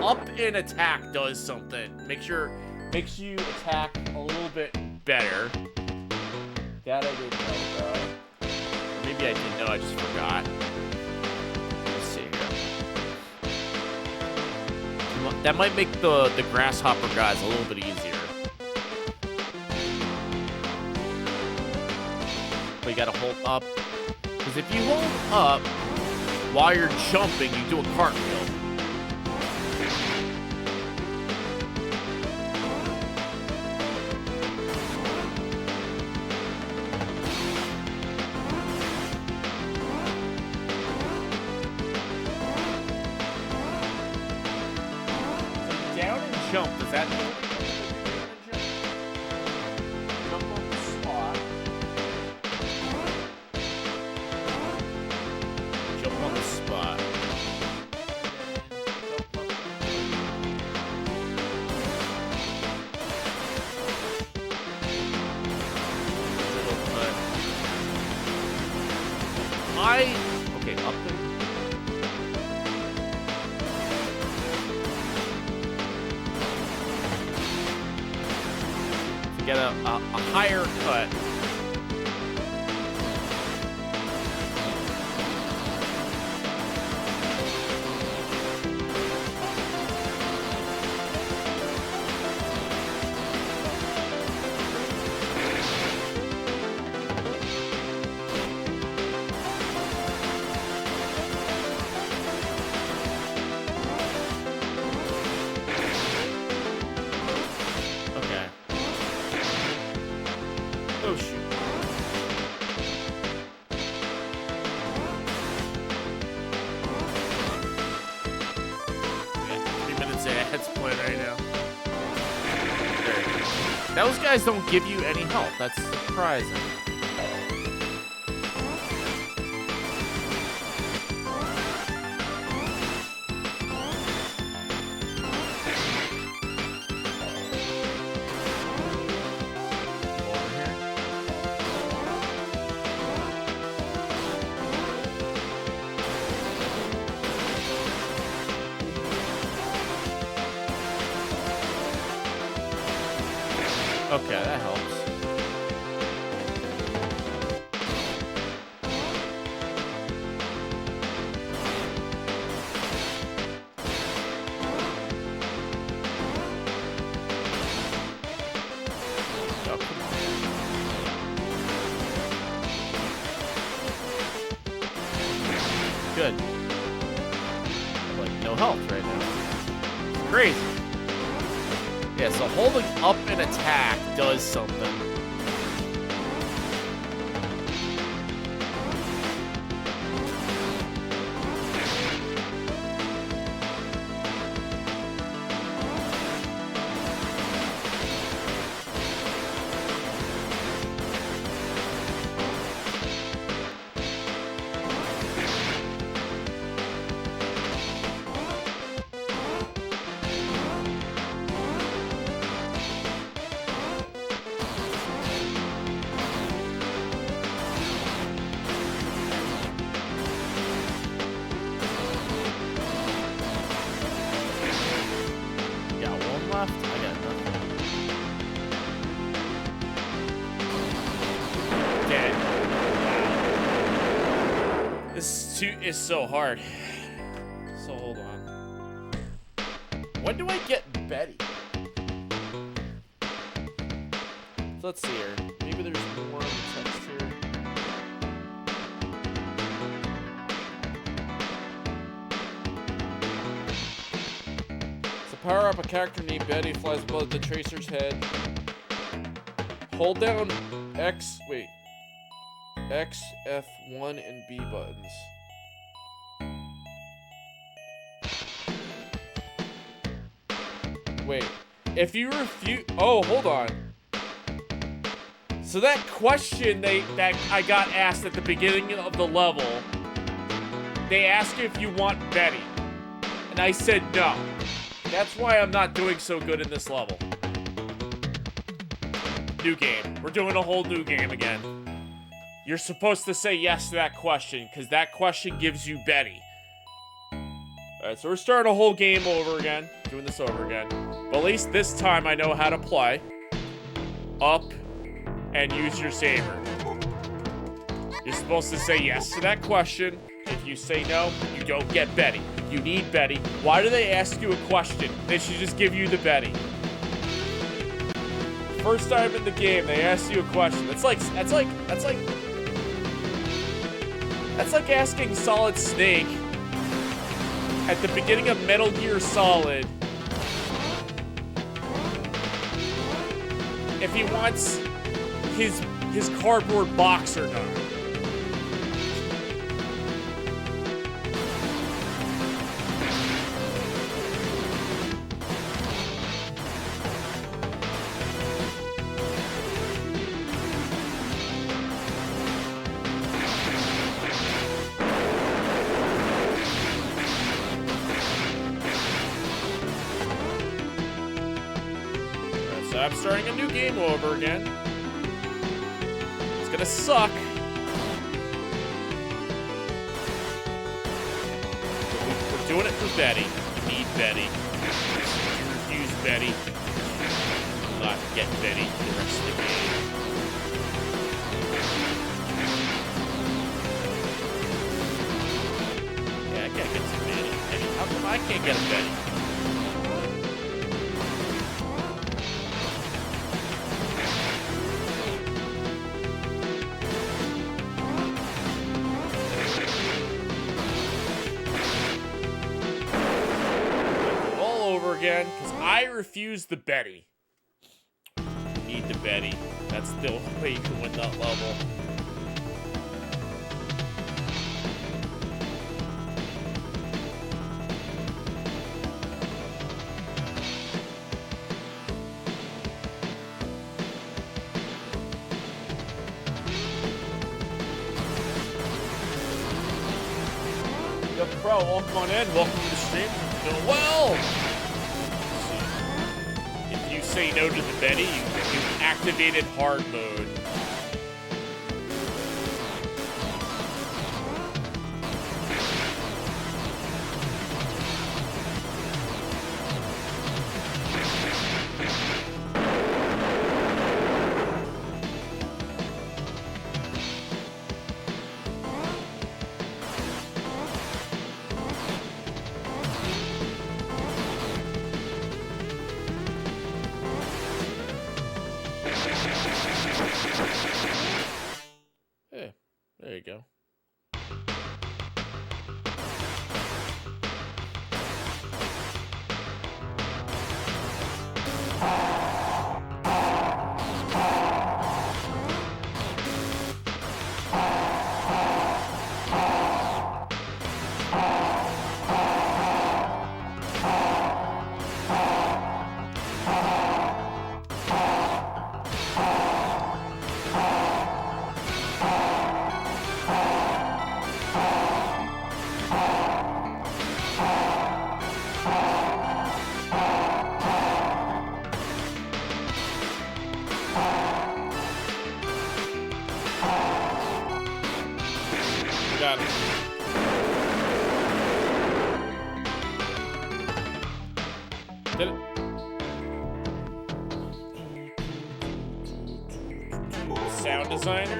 Up and attack does something. Make sure Makes you attack a little bit better. That I didn't know about. Maybe I didn't know, I just forgot. Let's see here. That might make the grasshopper guys a little bit easier. But you gotta hold up. Because if you hold up while you're jumping, you do a cartwheel. Jump, does that mean jump on the spot? Jump on the spot. Okay, up there. Get a higher cut. Oh, shoot. Yeah, 3 minutes ahead's playing right now. Those guys don't give you any help. That's surprising. Okay, that helps. Oh, come on. Good. Like, no health right now. It's crazy. Yeah, so holding up an attack does something. Left? I got nothing. Dead. This is so hard. So hold on. When do I get Betty? So let's see here. Maybe there's more on the text here. Power up a character named Betty, flies above the tracer's head. Hold down X, F1 and B buttons. Wait, if you refuse, oh, hold on. So that question that I got asked at the beginning of the level, they ask you if you want Betty, and I said no. That's why I'm not doing so good in this level. New game. We're doing a whole new game again. You're supposed to say yes to that question, because that question gives you Betty. Alright, so we're starting a whole game over again. Doing this over again. But at least this time I know how to play. Up and use your saber. You're supposed to say yes to that question. If you say no, you don't get Betty. You need Betty. Why do they ask you a question? They should just give you the Betty. First time in the game, they ask you a question. That's like asking Solid Snake at the beginning of Metal Gear Solid if he wants his cardboard box or not. So I'm starting a new game over again. It's gonna suck. We're doing it for Betty. You need Betty. You refuse Betty. You will not get Betty for the rest of the game. Yeah, I gotta get some Betty. How come I can't get a Betty? Again, because I refuse the Betty. You need the Betty. That's the only way you can win that level. Yo, Pro, welcome on in. Welcome to the stream. Doing well. Say no to the Betty, you activated hard mode. There you go. Got it. Did it? Sound designer?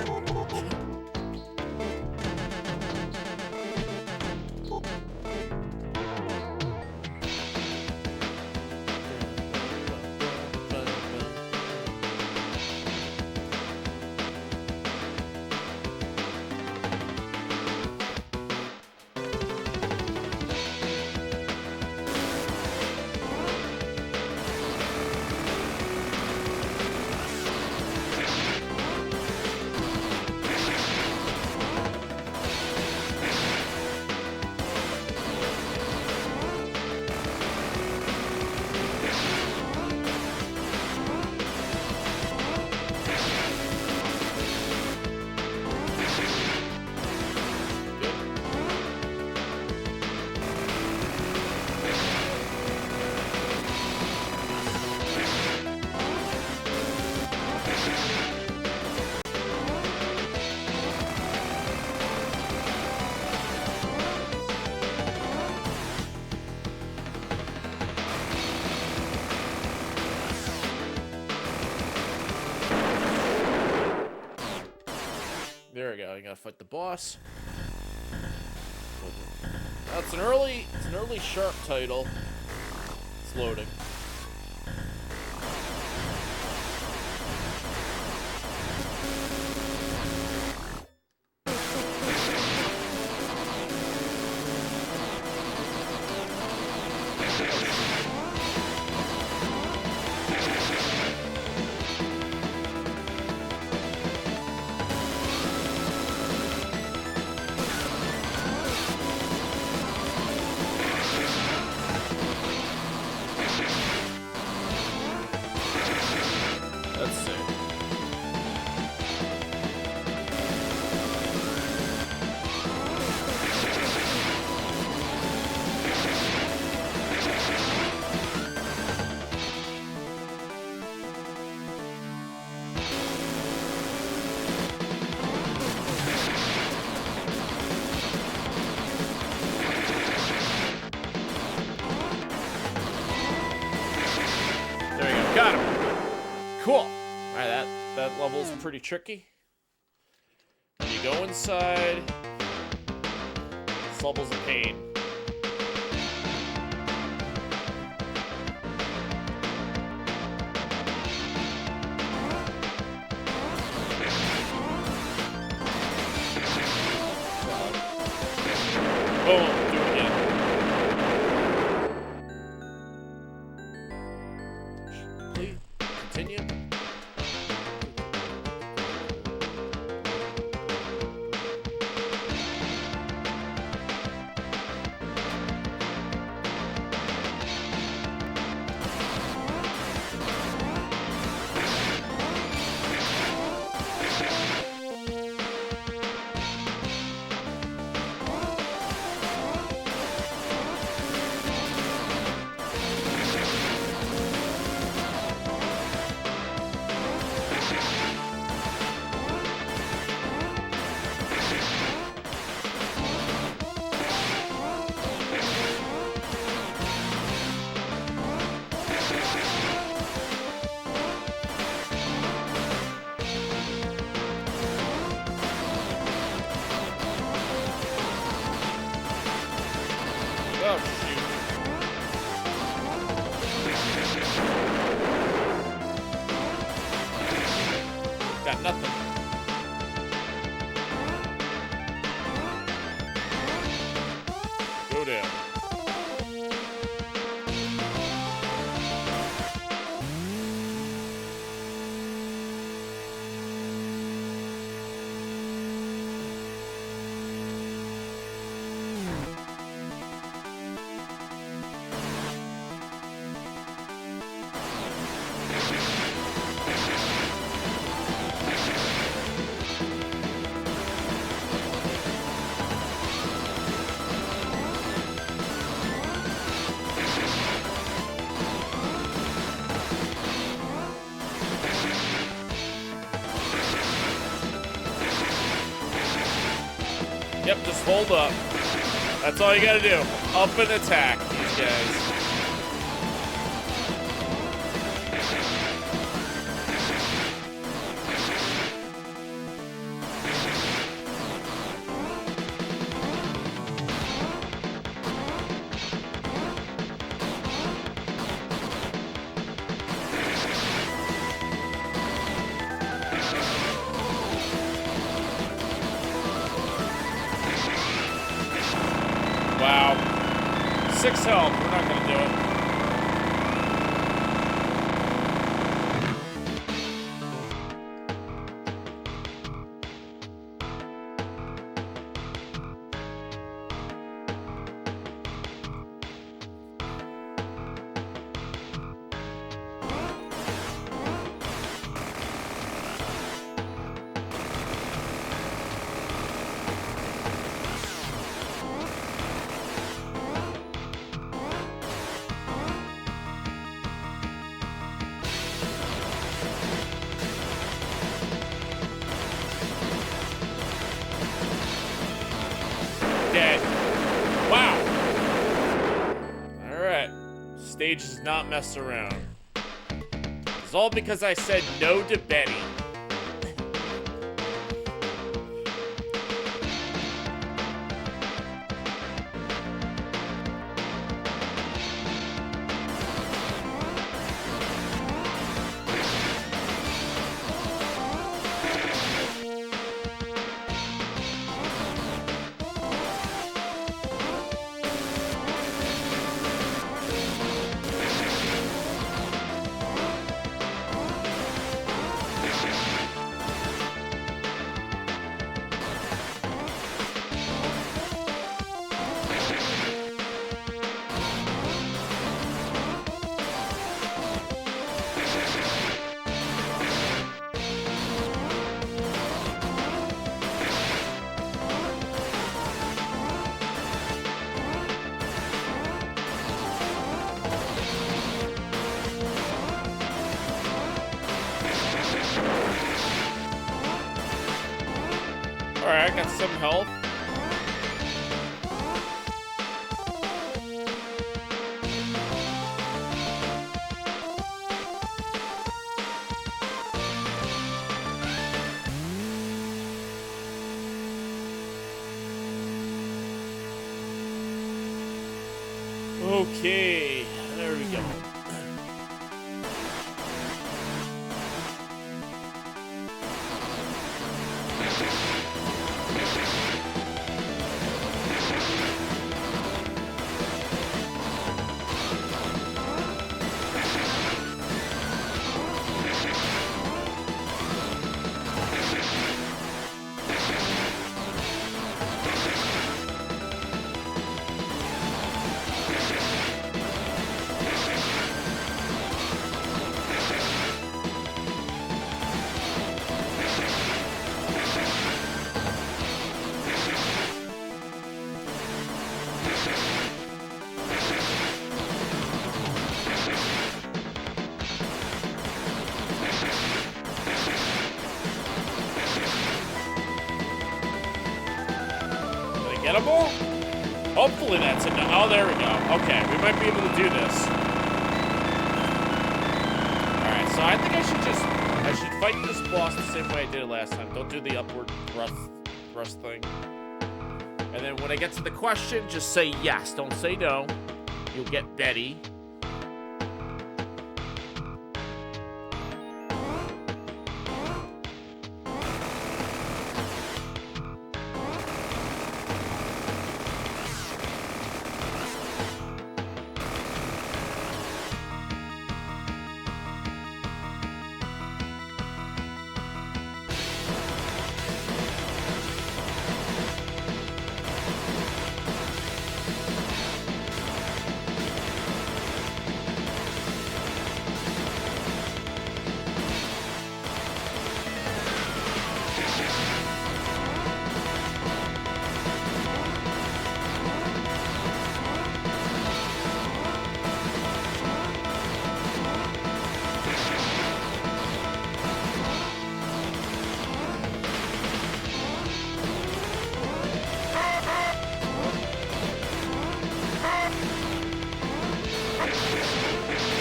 gotta fight the boss. It's an early Sharp title. It's loading. Let's see. There we go. Got him. Cool. All right, that level's pretty tricky. When you go inside, this level's a pain. Boom. Do it again. Complete. Continue. Oh, shoot. Got nothing. Go down. Yep, just hold up. That's all you gotta do. Up and attack these guys. Wow. 6 health. We're not gonna do it. Dead. Wow. Alright. Stage does not mess around. It's all because I said no to Betty. get some health. Okay, there we go. Gettable? Hopefully that's enough. Oh, there we go. Okay, we might be able to do this. Alright, so I think I should fight this boss the same way I did it last time. Don't do the upward thrust thing. And then when I get to the question, just say yes. Don't say no. You'll get Betty.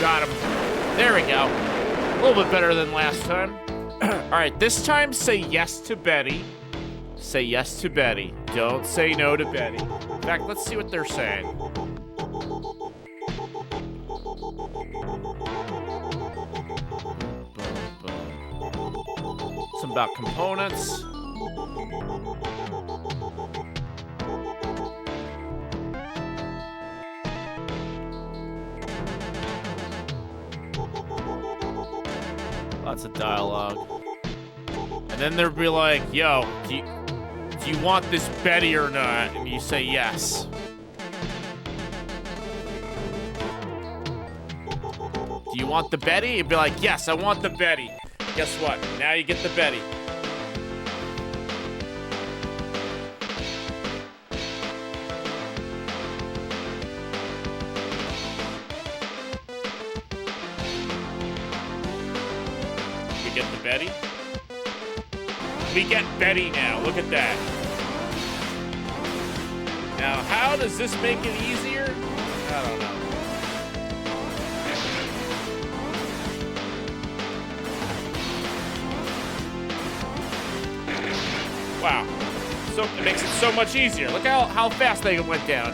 Got him. There we go. A little bit better than last time. Alright, this time say yes to Betty. Say yes to Betty. Don't say no to Betty. In fact, let's see what they're saying. Some about components. Lots of dialogue. And then they'll be like, yo, do you want this Betty or not? And you say yes. Do you want the Betty? You'd be like, yes, I want the Betty. Guess what? Now you get the Betty. Get the Betty? We get Betty now. Look at that. Now, how does this make it easier? I don't know. Wow. So it makes it so much easier. Look how fast they went down.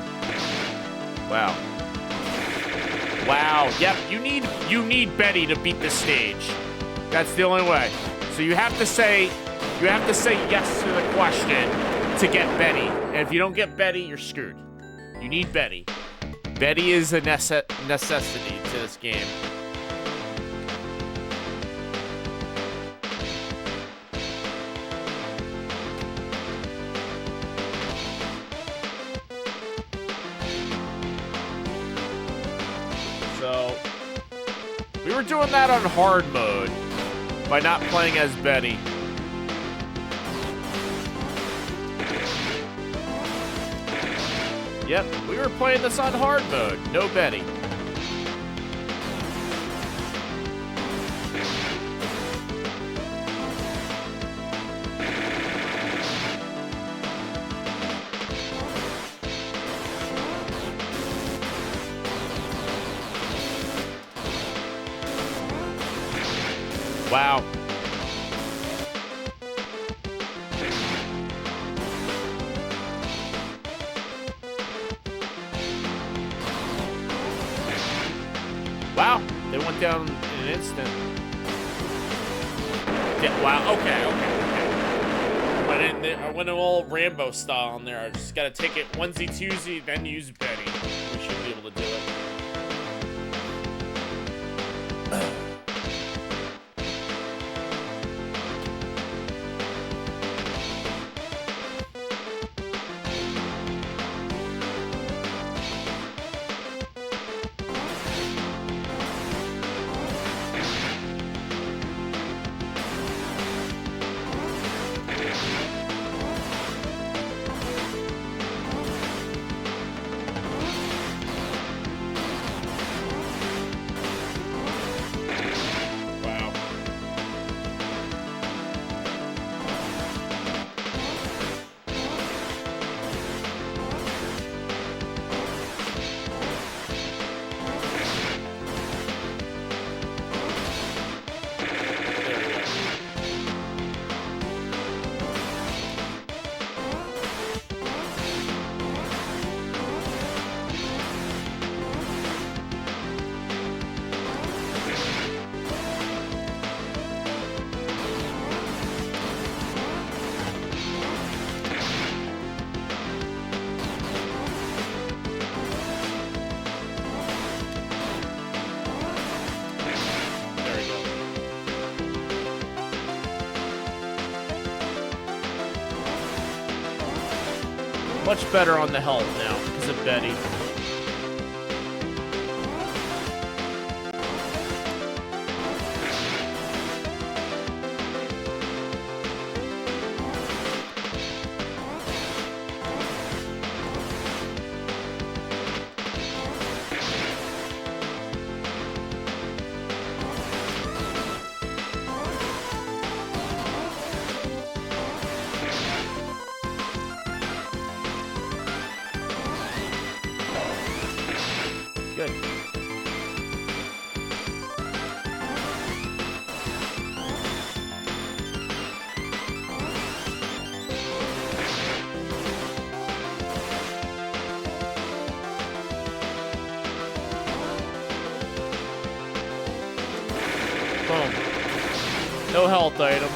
Wow. Wow. Yep, you need Betty to beat this stage. That's the only way. So you have to say yes to the question to get Betty. And if you don't get Betty, you're screwed. You need Betty. Betty is a necessity to this game. So we were doing that on hard mode. By not playing as Betty. Yep, we were playing this on hard mode. No Betty. Wow. Wow, they went down in an instant. Yeah, wow, okay. I went all Rambo style on there. I just gotta take it onesie, twosie, then use Benny. We should be able to do it. Wow. Much better on the health now because of Betty. Good. Boom. No health items.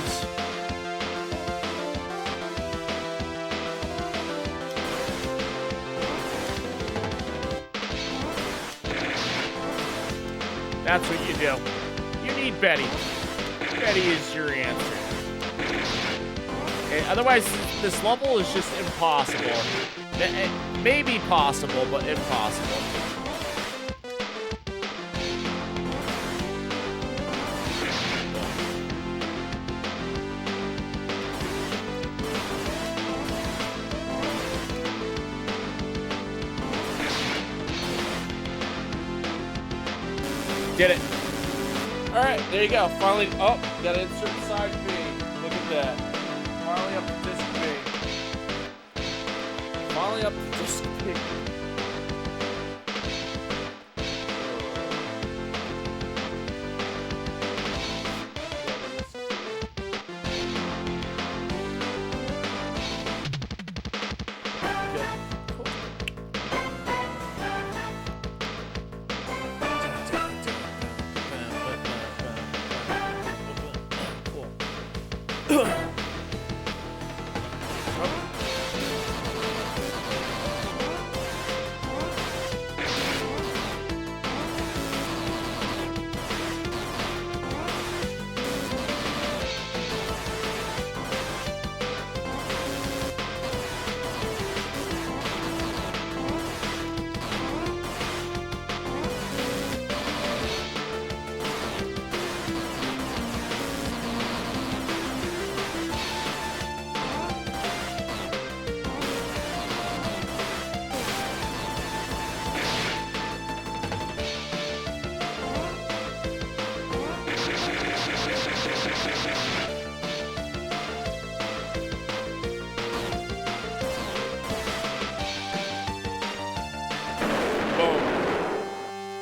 That's what you do. You need Betty. Betty is your answer. Okay, otherwise, this level is just impossible. It may be possible, but impossible. Get it. All right, there you go. Finally, oh, got to insert side B. Look at that. Finally up to disc B. Finally up to disc B.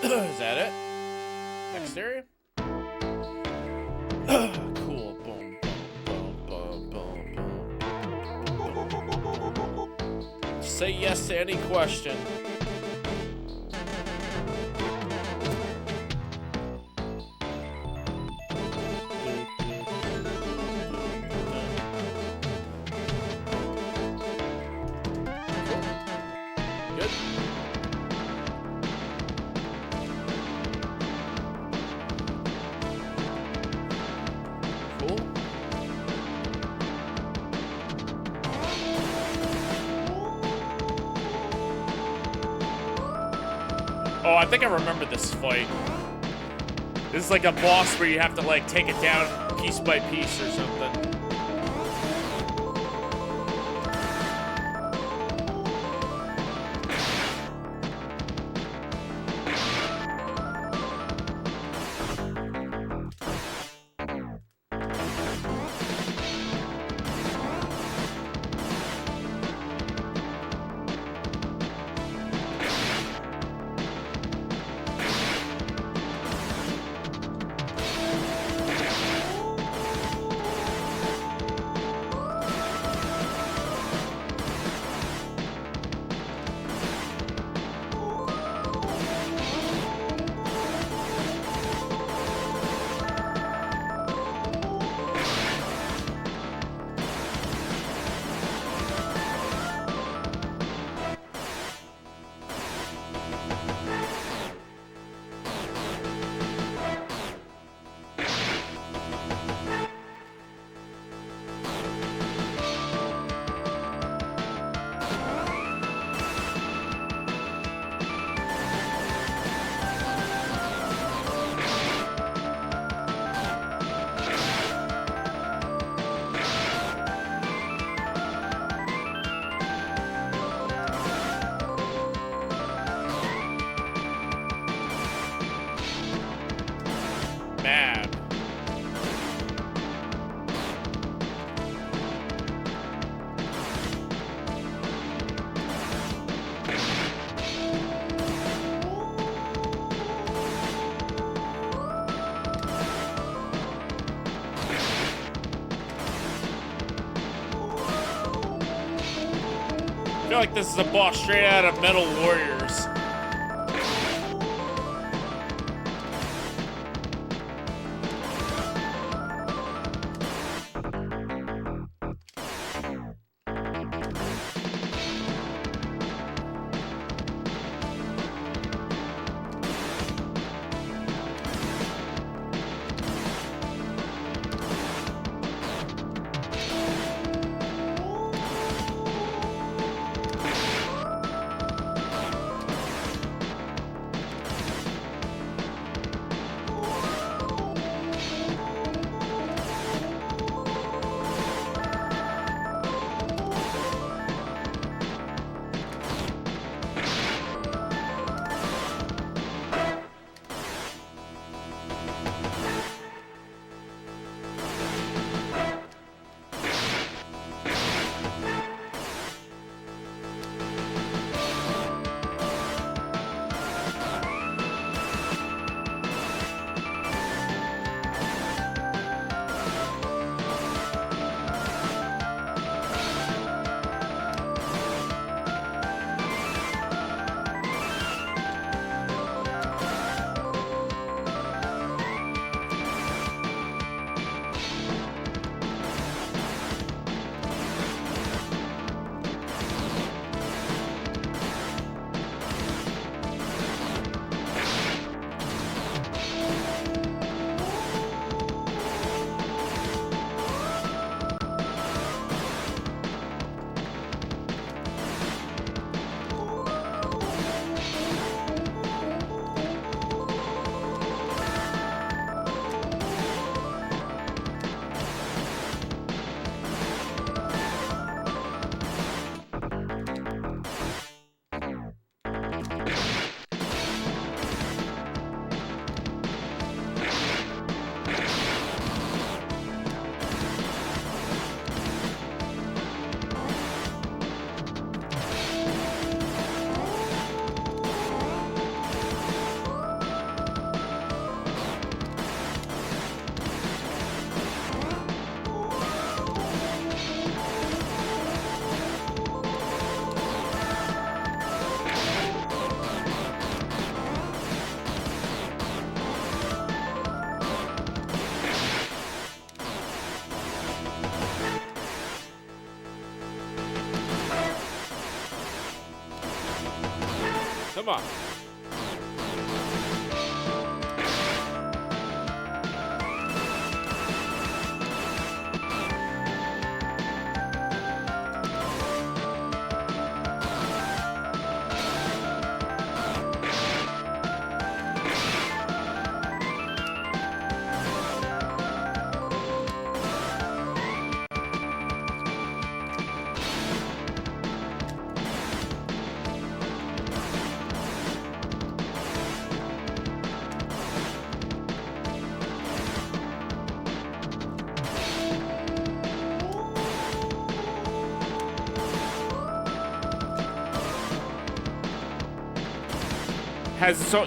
Is that it? Next area? Cool. Boom, boom, boom, boom, boom. Say yes to any question. Good. Cool. Oh, I think I remember this fight. This is like a boss where you have to like take it down piece by piece or something. Mad. I feel like this is a boss straight out of Metal Warriors. Come on.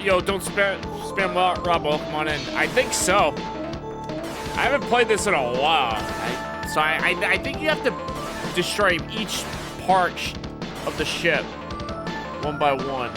Yo, don't spam rubble. Come on in. I think so. I haven't played this in a while. I think you have to destroy each part of the ship one by one.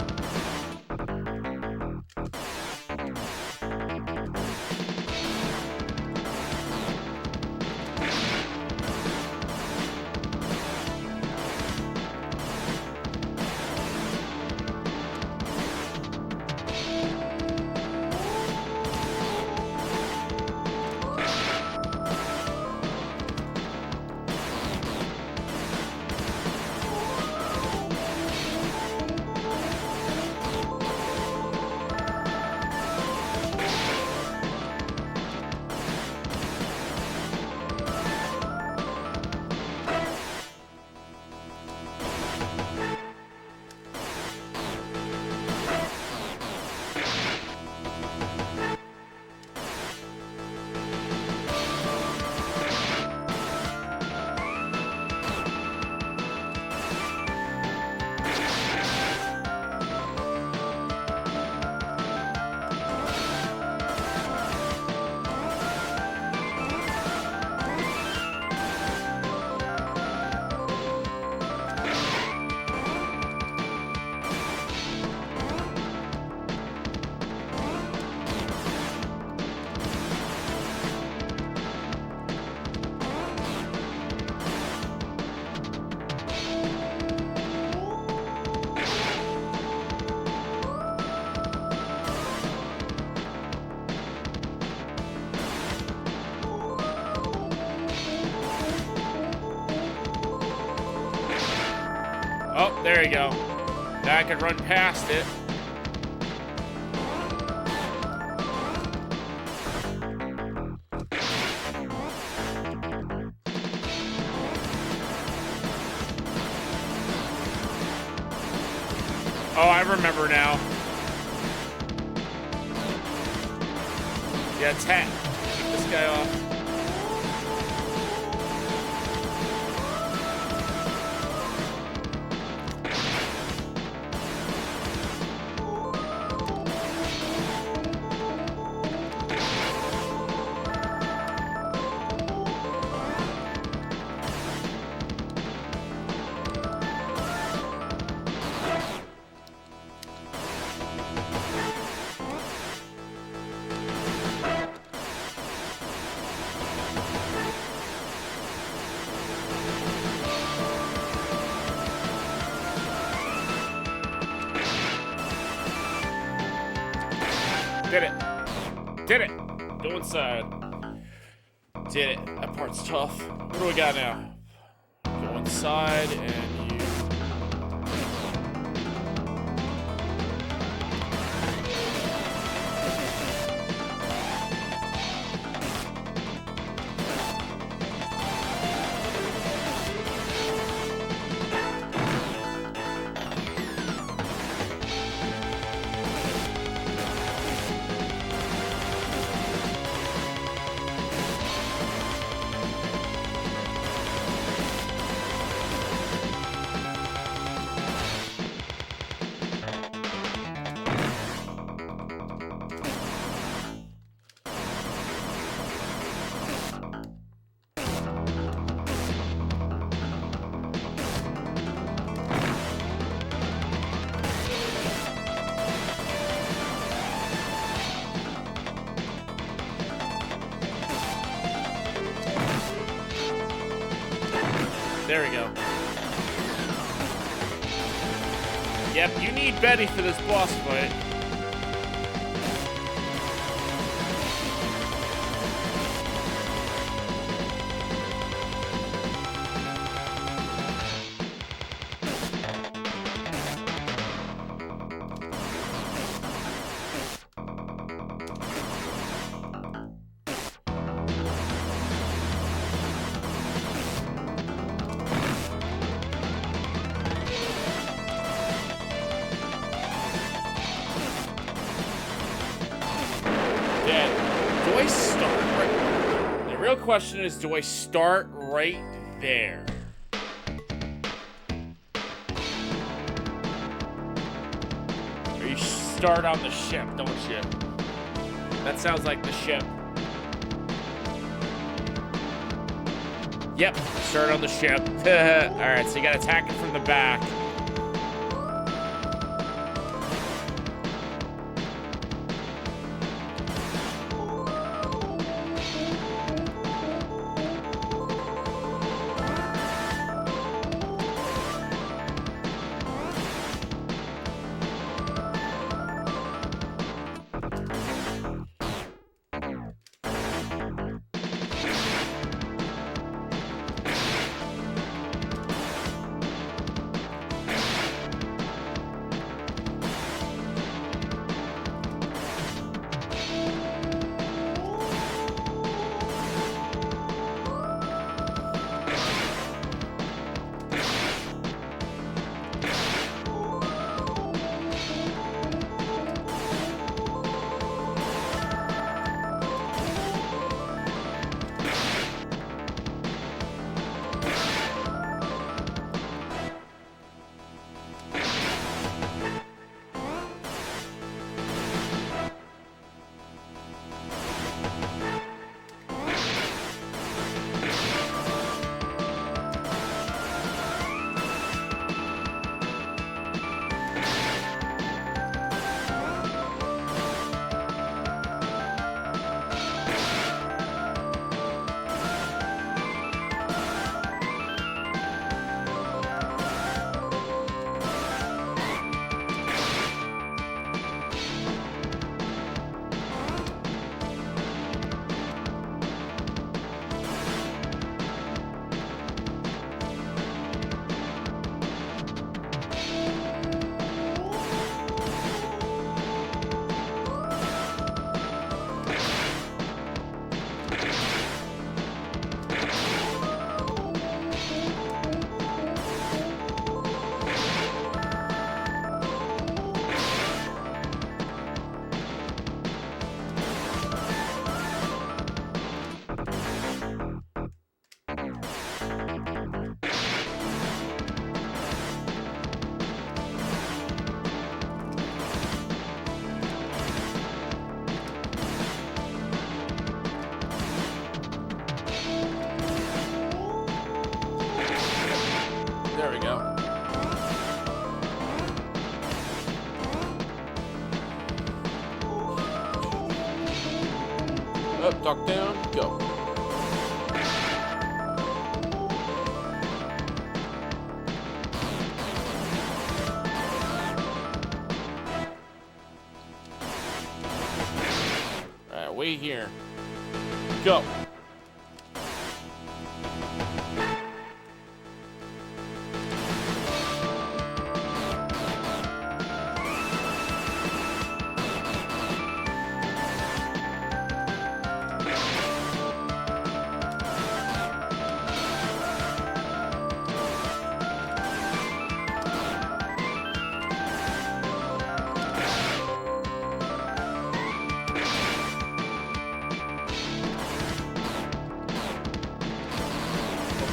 Oh, there you go. Now I can run past it. Oh, I remember now. Yeah, attack. Keep this guy off. Did it. Did it. Go inside. Did it. That part's tough. What do we got now? Go inside and you... There we go. Yep, you need Betty for this boss fight. Do I start right? The real question is, do I start right there? Or you start on the ship, don't you? That sounds like the ship. Yep, start on the ship. Alright, so you gotta attack it from the back. There we go. Up, duck down, go. Alright, wait here. Go.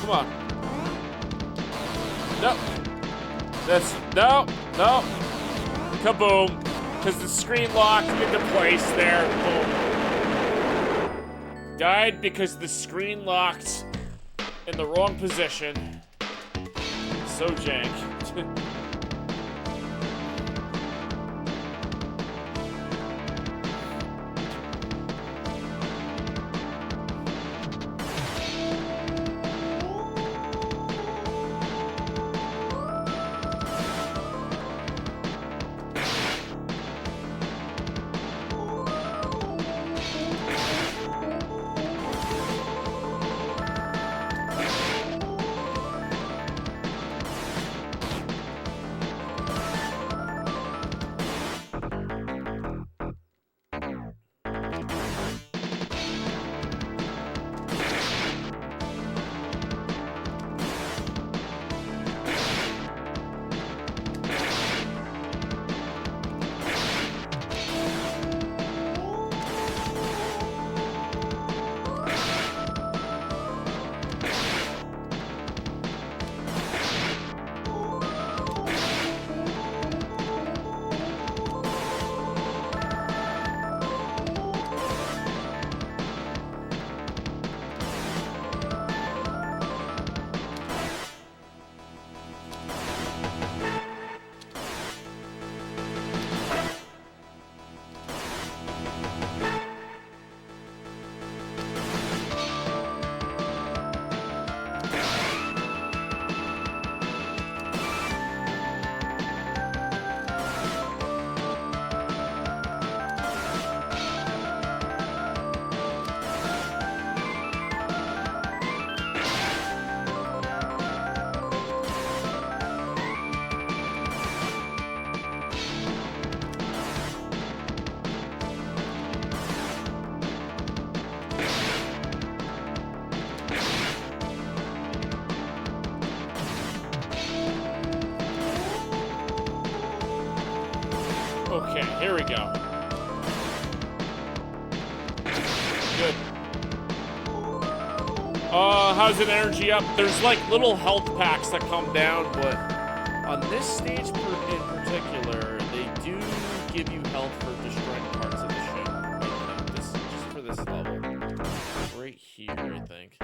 Come on. No. No. Kaboom. Because the screen locked into place there. Boom. Died because the screen locked in the wrong position. So jank. we go. Good. How's an energy up? There's like little health packs that come down, but on this stage in particular, they do give you health for destroying parts of the ship. Like this, just for this level. Right here, I think.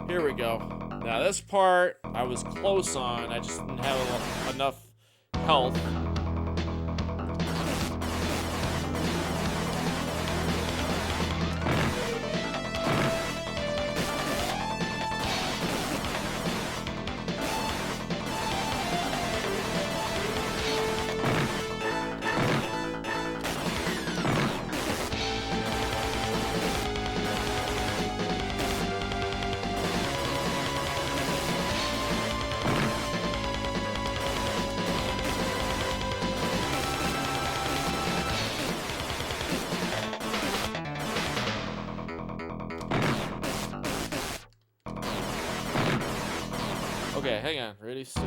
Here we go. Now this part I was close on. I just didn't have enough health. Okay, hang on. Ready, set.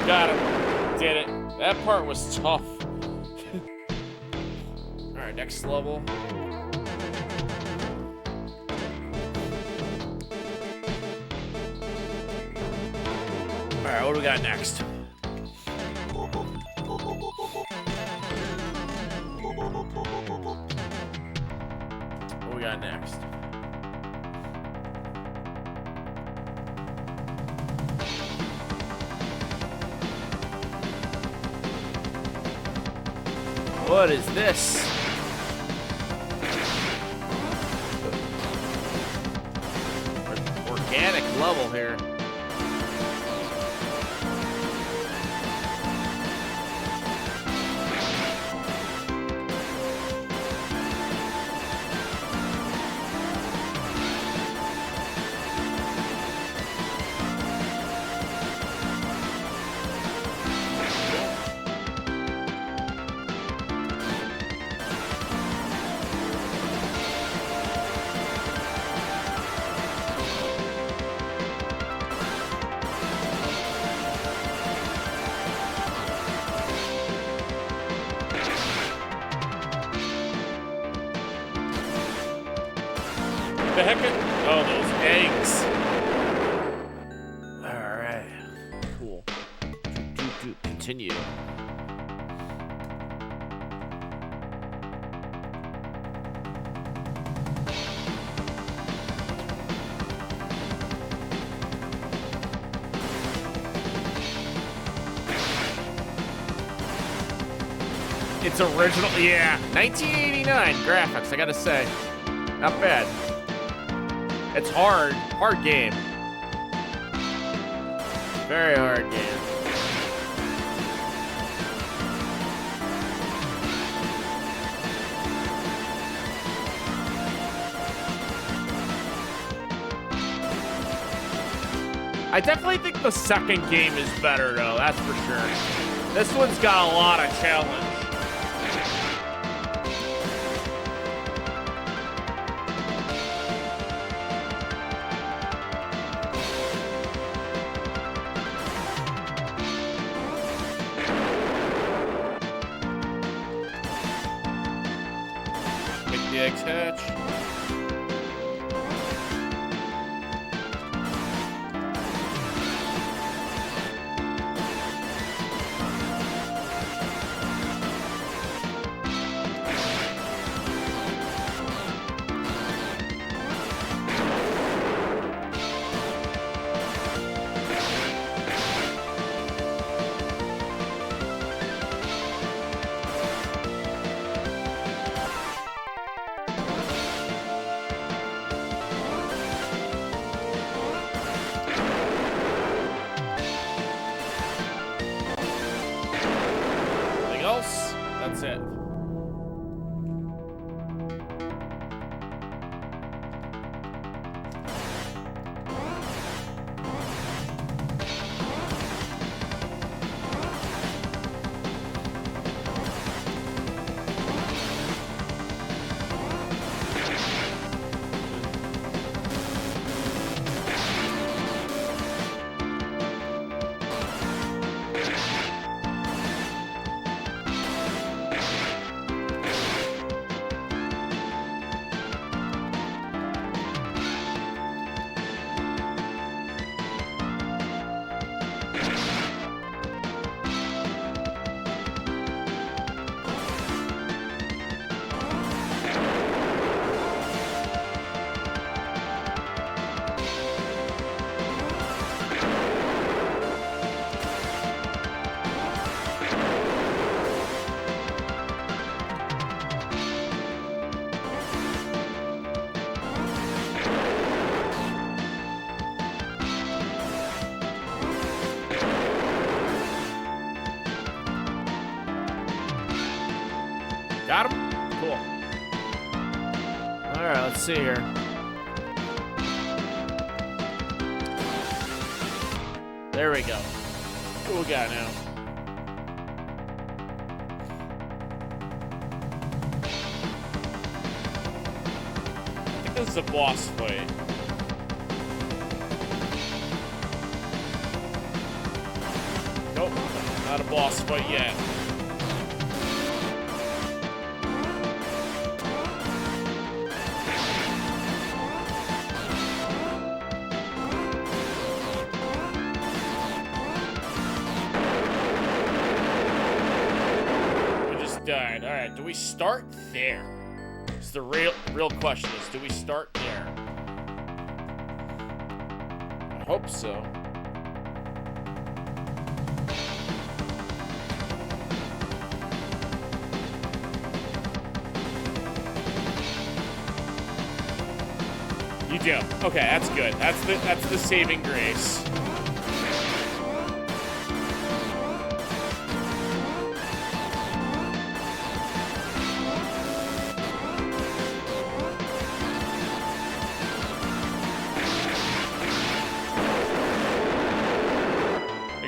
Got him. Did it. That part was tough. Alright, next level. Alright, what do we got next? What do we got next? What is this? Organic level here. The heck? Oh, those eggs. Alright. Cool. Continue. It's original, yeah. 1989 graphics, I gotta say. Not bad. It's hard game. Very hard game. I definitely think the second game is better, though, that's for sure. This one's got a lot of challenge. Make the eggs hatch. That's it. Got him? Cool. All right, let's see here. There we go. What we got now? I think this is a boss fight. Nope, not a boss fight yet. Died. All right, do we start there? It's the real question is, do we start there? I hope so. You do. Okay, that's good. That's the saving grace.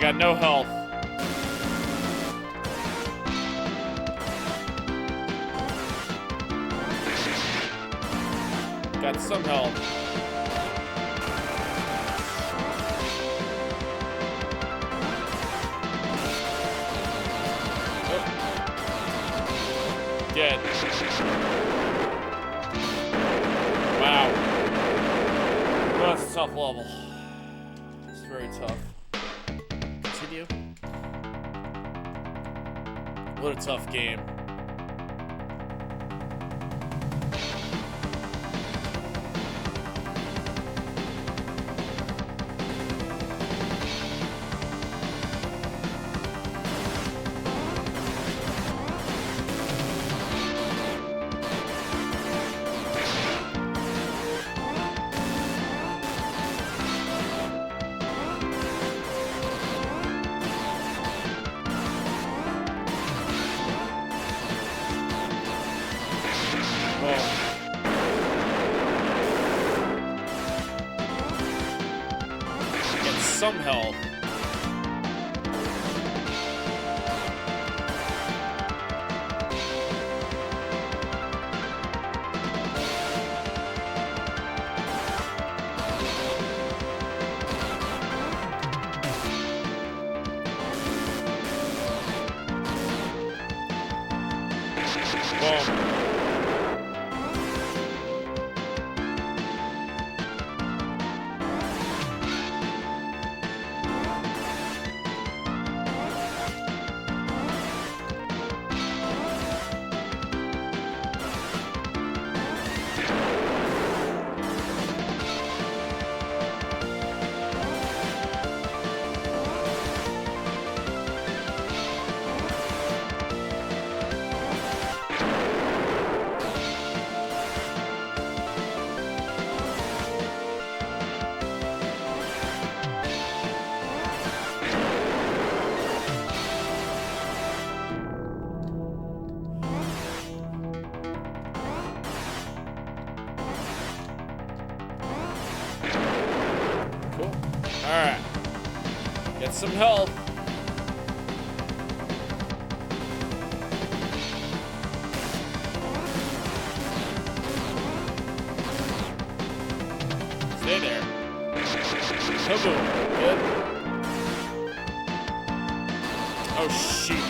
Got no health. Got some health. Oh. Dead. Wow. Well, that's a tough level. It's very tough. What a tough game. some health. Boom. Alright. Get some help. Stay there. Kaboom. Good. Oh, shoot.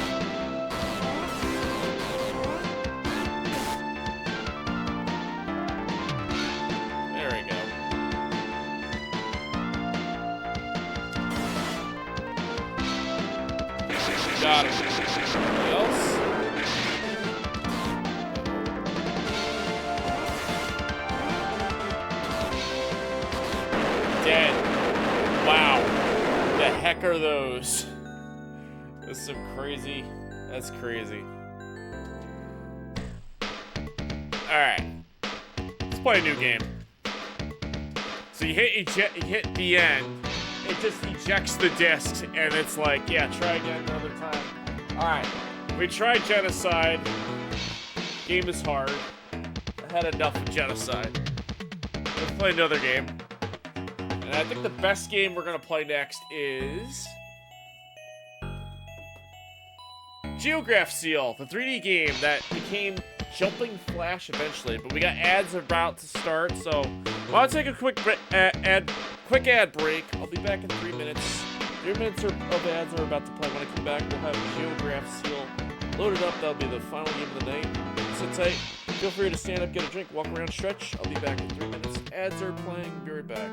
There we go. Got him. Anything else? Dead. Wow. The heck are those? That's some crazy. That's crazy. Alright. Let's play a new game. So you hit the end. It just ejects the discs, and it's like, yeah, try again another time. Alright, we tried Genocide. Game is hard. I had enough of Genocide. Let's play another game. And I think the best game we're gonna play next is Geograph Seal, the 3D game that became Jumping Flash eventually, but we got ads about to start, so I want to take a quick ad break. I'll be back in 3 minutes. 3 minutes of ads are about to play. When I come back, we'll have Geograph Seal loaded up. That'll be the final game of the night. Sit tight. Feel free to stand up, get a drink, walk around, stretch. I'll be back in 3 minutes. Ads are playing. Be right back.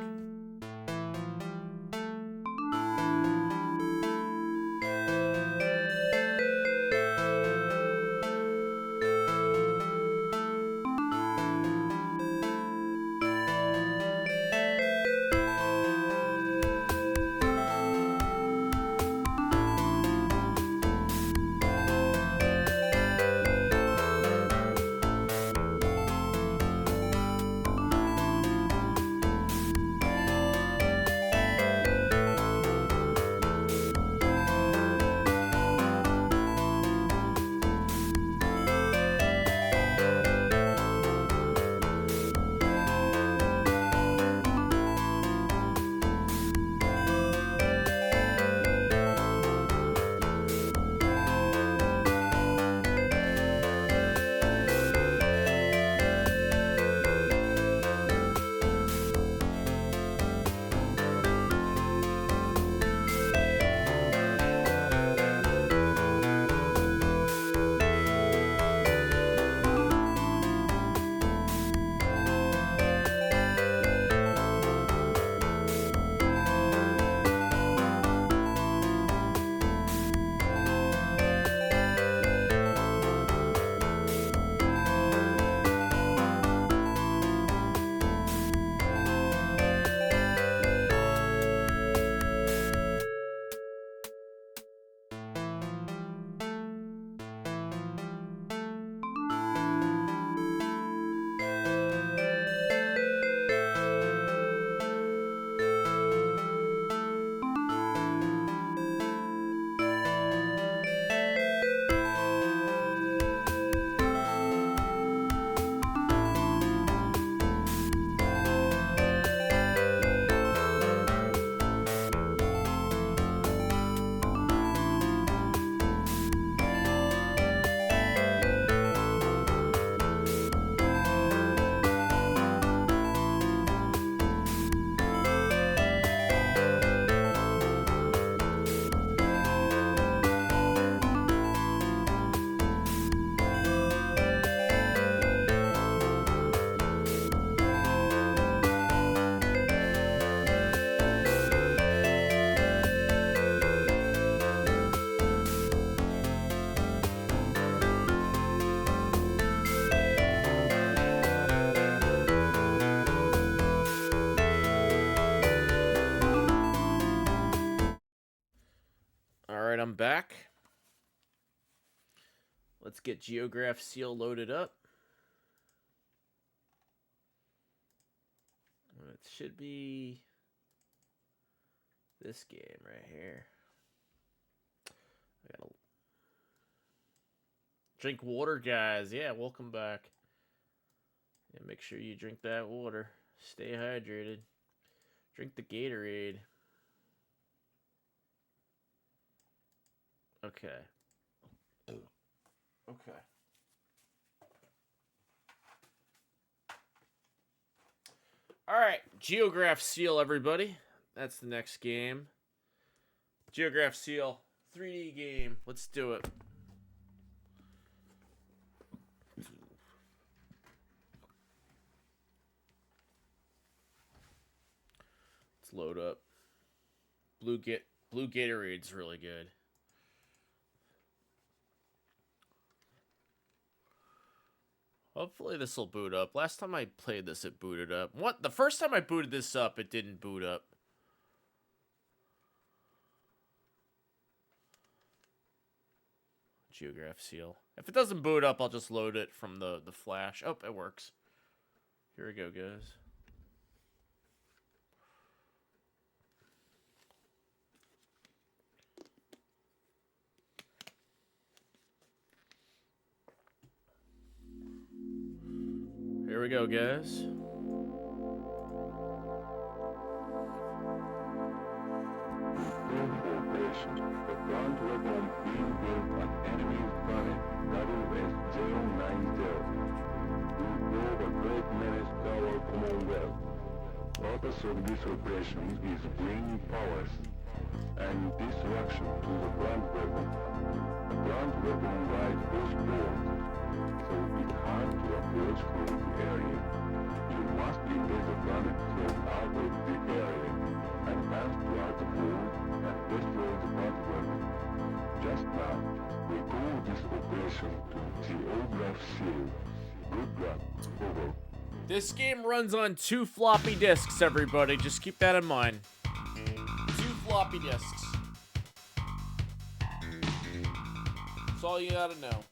back. Let's get Geograph Seal loaded up. It should be this game right here. I gotta drink water, guys. Yeah, welcome back. Yeah, make sure you drink that water. Stay hydrated. Drink the Gatorade. Okay. Okay. All right, Geograph Seal, everybody. That's the next game. Geograph Seal, 3D game. Let's do it. Let's load up. Blue Gatorade's really good. Hopefully this will boot up. Last time I played this, it booted up. What? The first time I booted this up, it didn't boot up. Geograph Seal. If it doesn't boot up, I'll just load it from the flash. Oh, it works. Here we go, guys. Here we go, guys. The ground weapon being built on enemy's planet WS-090 will prove a great menace to our Commonwealth. Purpose of this operation is bringing powers and destruction to the ground weapon. The ground weapon lies postboard, so it's hard to approach from the area. You must invade the planet from out of the area, advance toward the pole, and destroy the ground weapon. Just now, we call this operation to Geograph Seal. Good luck. Over. This game runs on 2 floppy disks, everybody. Just keep that in mind. 2 floppy disks. That's all you gotta know.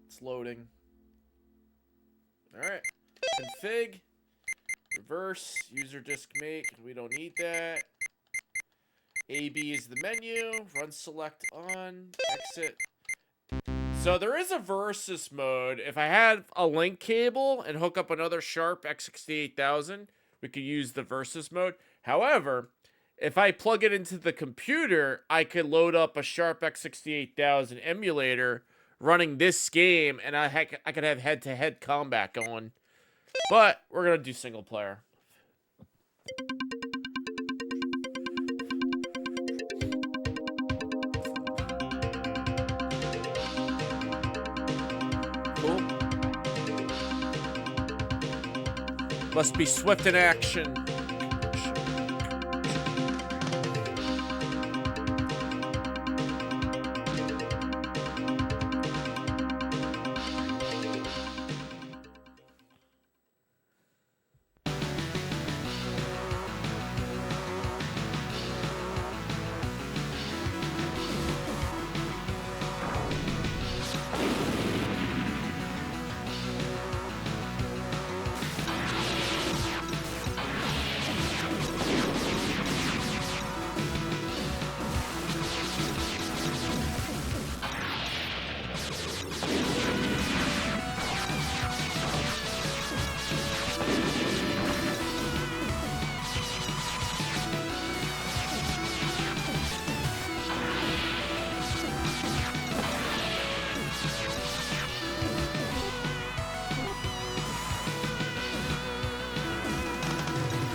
It's loading. Alright. Config. Reverse. User disk make. We don't need that. AB is the menu. Run select on. Exit. So there is a versus mode. If I had a link cable and hook up another Sharp X68000, we could use the versus mode. However, if I plug it into the computer, I could load up a Sharp X68000 emulator running this game, and I could have head-to-head combat going. But we're going to do single player. Cool. Must be swift in action.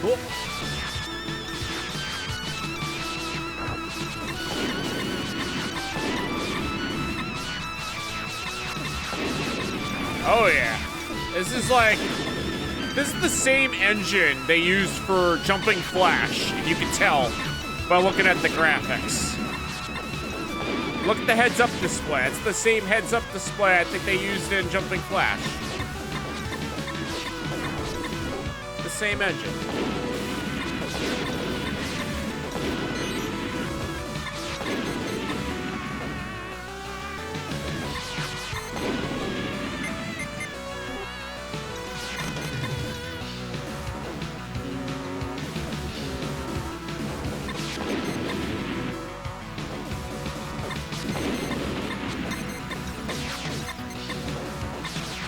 Cool. Oh yeah. This is the same engine they used for Jumping Flash, if you can tell by looking at the graphics. Look at the heads-up display. It's the same heads-up display I think they used in Jumping Flash. The same engine.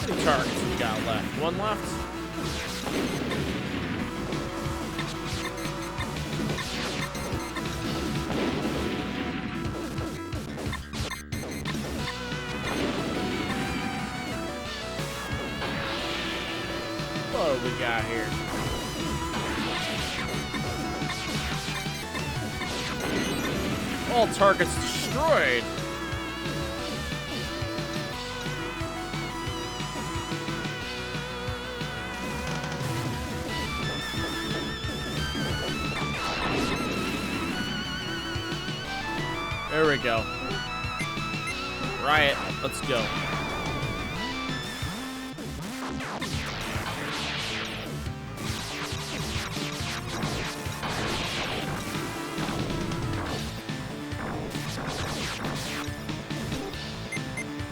How many targets we got left? One left? What do we got here? All targets destroyed. There we go. Riot, let's go.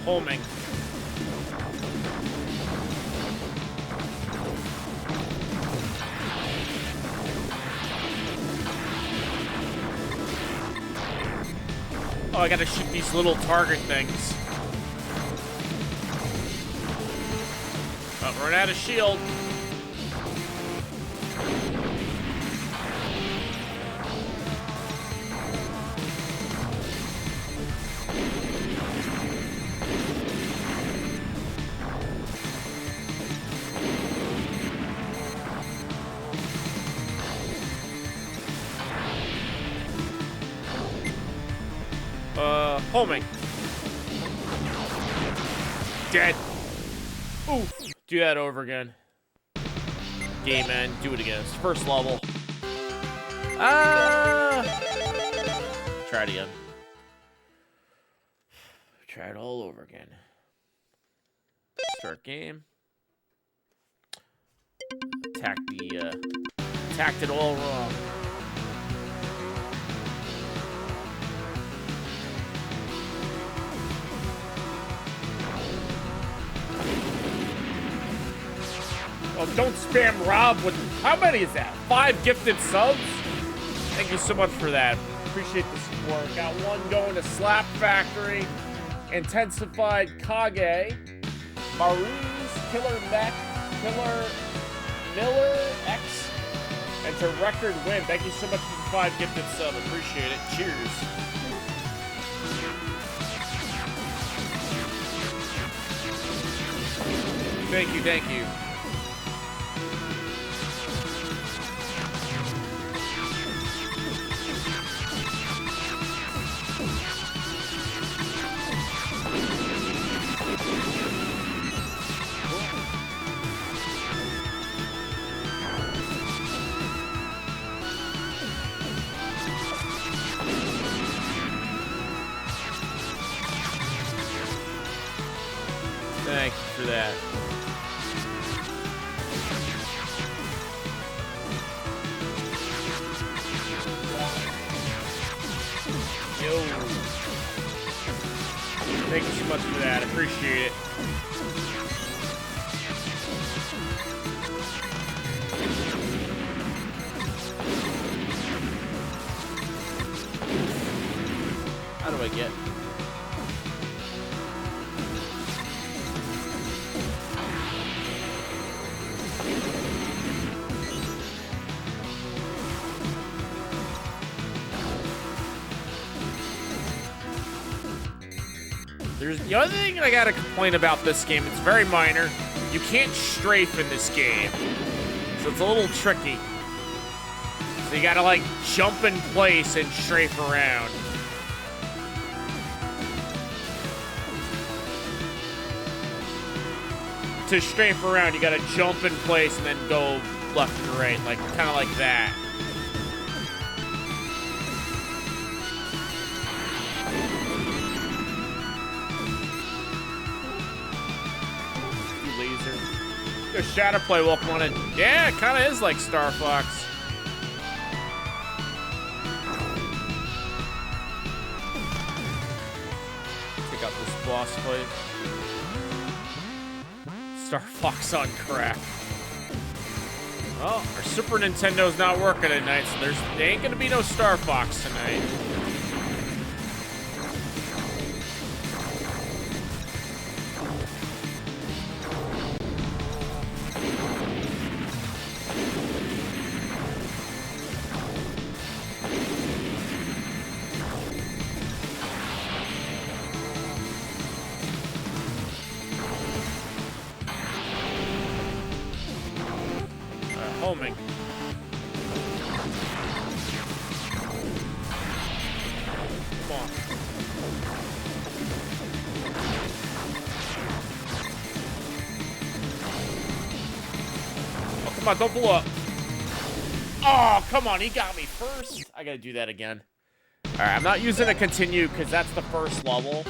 Homing. Oh, I gotta shoot these little target things. Oh, run out of shield. Homing. Dead. Ooh. Do that over again. Game end. Do it again. It's first level. Try it again. Try it all over again. Start game. Attacked it all wrong. Oh, don't spam Rob with... How many is that? 5 gifted subs? Thank you so much for that. Appreciate the support. Got one going to Slap Factory, Intensified Kage, Maroons, Killer Mech, Killer Miller X, and to Record Win. Thank you so much for the 5 gifted sub. Appreciate it. Cheers. Thank you, thank you. Thank you for that. Yo. Thank you so much for that. Appreciate it. How do I get? There's the other thing I gotta complain about this game. It's very minor. You can't strafe in this game, so it's a little tricky. So you gotta like jump in place and strafe around. To strafe around, you gotta jump in place and then go left to right, like kind of like that. Laser. There's Shadowplay, welcome on in. Yeah, it kind of is like Star Fox. Take out this boss fight. Star Fox on crack. Well, our Super Nintendo's not working tonight, so there ain't gonna be no Star Fox tonight. Homing. Come on. Oh, come on, don't blow up. Oh, come on, he got me first. I gotta do that again. All right, I'm not using a continue because that's the first level.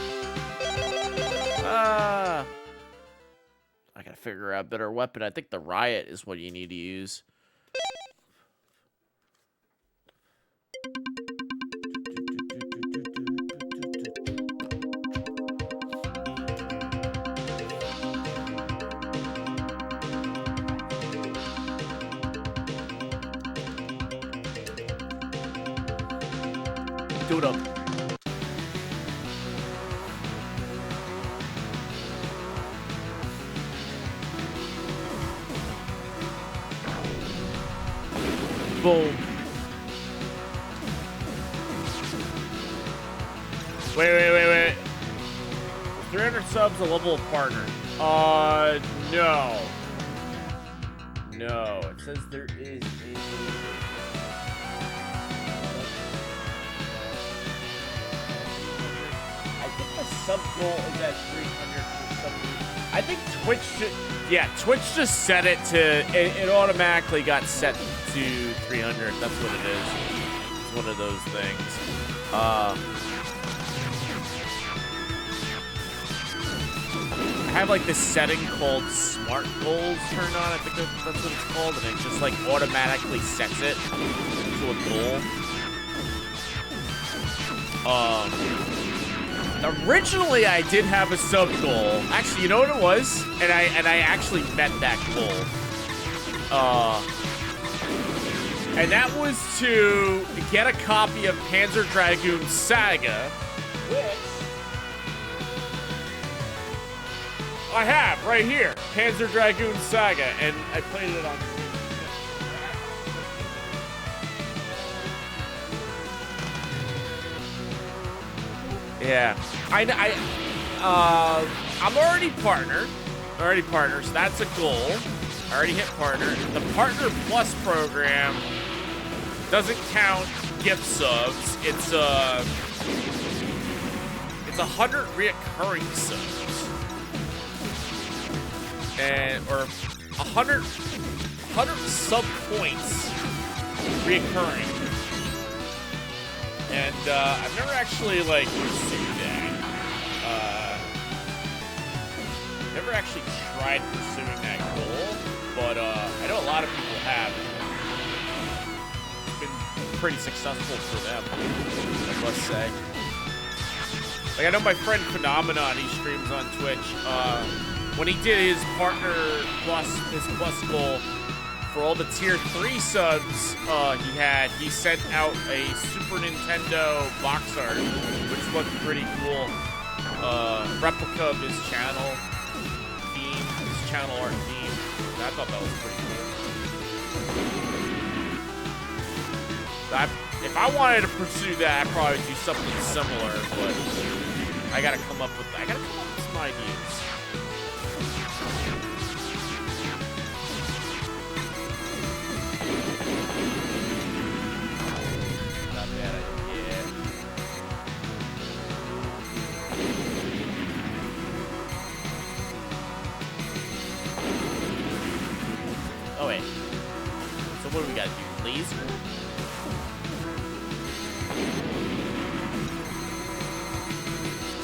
I gotta figure out a better weapon. I think the riot is what you need to use. Do it up. Boom. Wait. 300 subs, a level of partner. No. No, it says there is a... I think the sub goal is at 300 for some reason. I think Twitch should... Yeah, Twitch just set it to... It automatically got set to 300. That's what it is. It's one of those things. I have like this setting called Smart Goals turned on. I think that's what it's called. And it just like automatically sets it to a goal. Originally, I did have a sub goal. Actually, you know what it was? And I actually met that goal. And that was to get a copy of Panzer Dragoon Saga, which I have right here. Panzer Dragoon Saga, and I played it on. Yeah, I'm already partner. So that's a goal. I already hit partner. The Partner Plus program doesn't count gift subs. It's 100 reoccurring subs, or 100 sub points reoccurring. And I've never actually like pursued that. Never actually tried pursuing that goal, but I know a lot of people have. It's been pretty successful for them, I must say. Like I know my friend Phenomenon, he streams on Twitch. When he did his partner plus goal for all the tier 3 subs he sent out a Super Nintendo box art, which looked pretty cool. Replica of his channel theme, his channel art theme. And I thought that was pretty cool. If I wanted to pursue that, I'd probably do something similar, but I gotta come up with some ideas. Oh, wait. So what do we gotta do? Laser?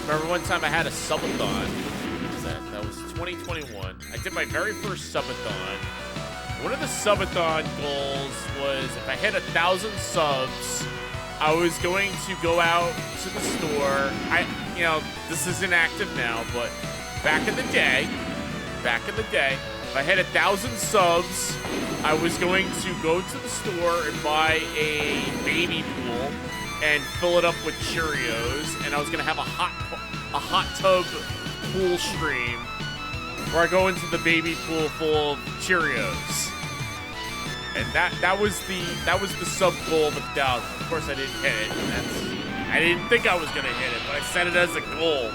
Remember one time I had a subathon. What was that? That was 2021. I did my very first subathon. One of the subathon goals was if I hit 1,000 subs, I was going to go out to the store. This isn't active now, but back in the day, if I hit 1,000 subs, I was going to go to the store and buy a baby pool and fill it up with Cheerios, and I was gonna have a hot tub pool stream where I go into the baby pool full of Cheerios. And that was the sub goal of 1,000. Of course, I didn't hit it. I didn't think I was gonna hit it, but I set it as a goal.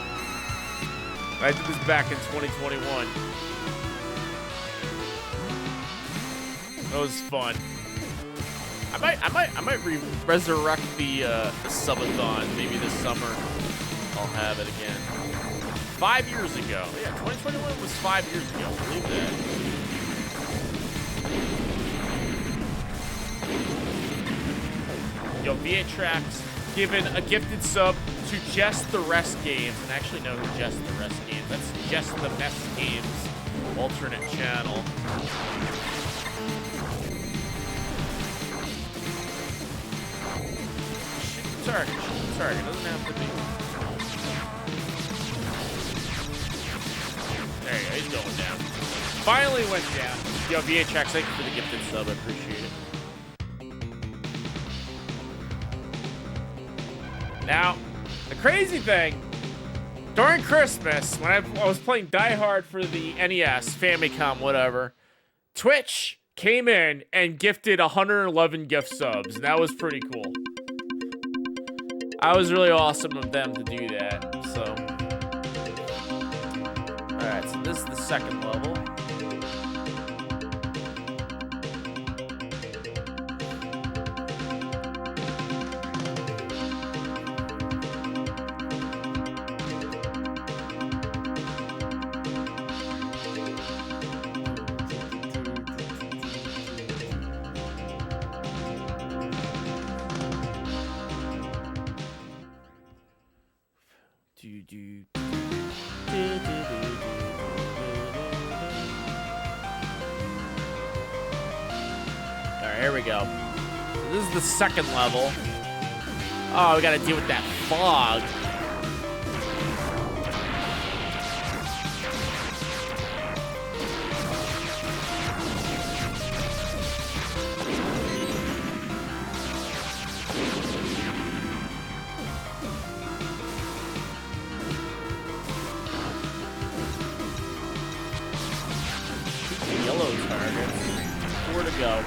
I did this back in 2021. That was fun. I might resurrect the subathon maybe this summer. I'll have it again. 5 years ago. Yeah, 2021 was 5 years ago. Believe that. Yo, VA-Trax given a gifted sub to Just the Rest Games. And I actually know who Just the Rest Games. That's Just the Best Games alternate channel. Target. It doesn't have to be. There you go. He's going down. Finally went down. Yo, VA-Trax, thank you for the gifted sub. I appreciate it. Now, the crazy thing, during Christmas, when I was playing Die Hard for the NES, Famicom, whatever, Twitch came in and gifted 111 gift subs, and that was pretty cool. I was really awesome of them to do that, so. Alright, so this is the second level. Alright, here we go. So this is the second level. Oh, we gotta deal with that fog. Yellow targets. 4 to go.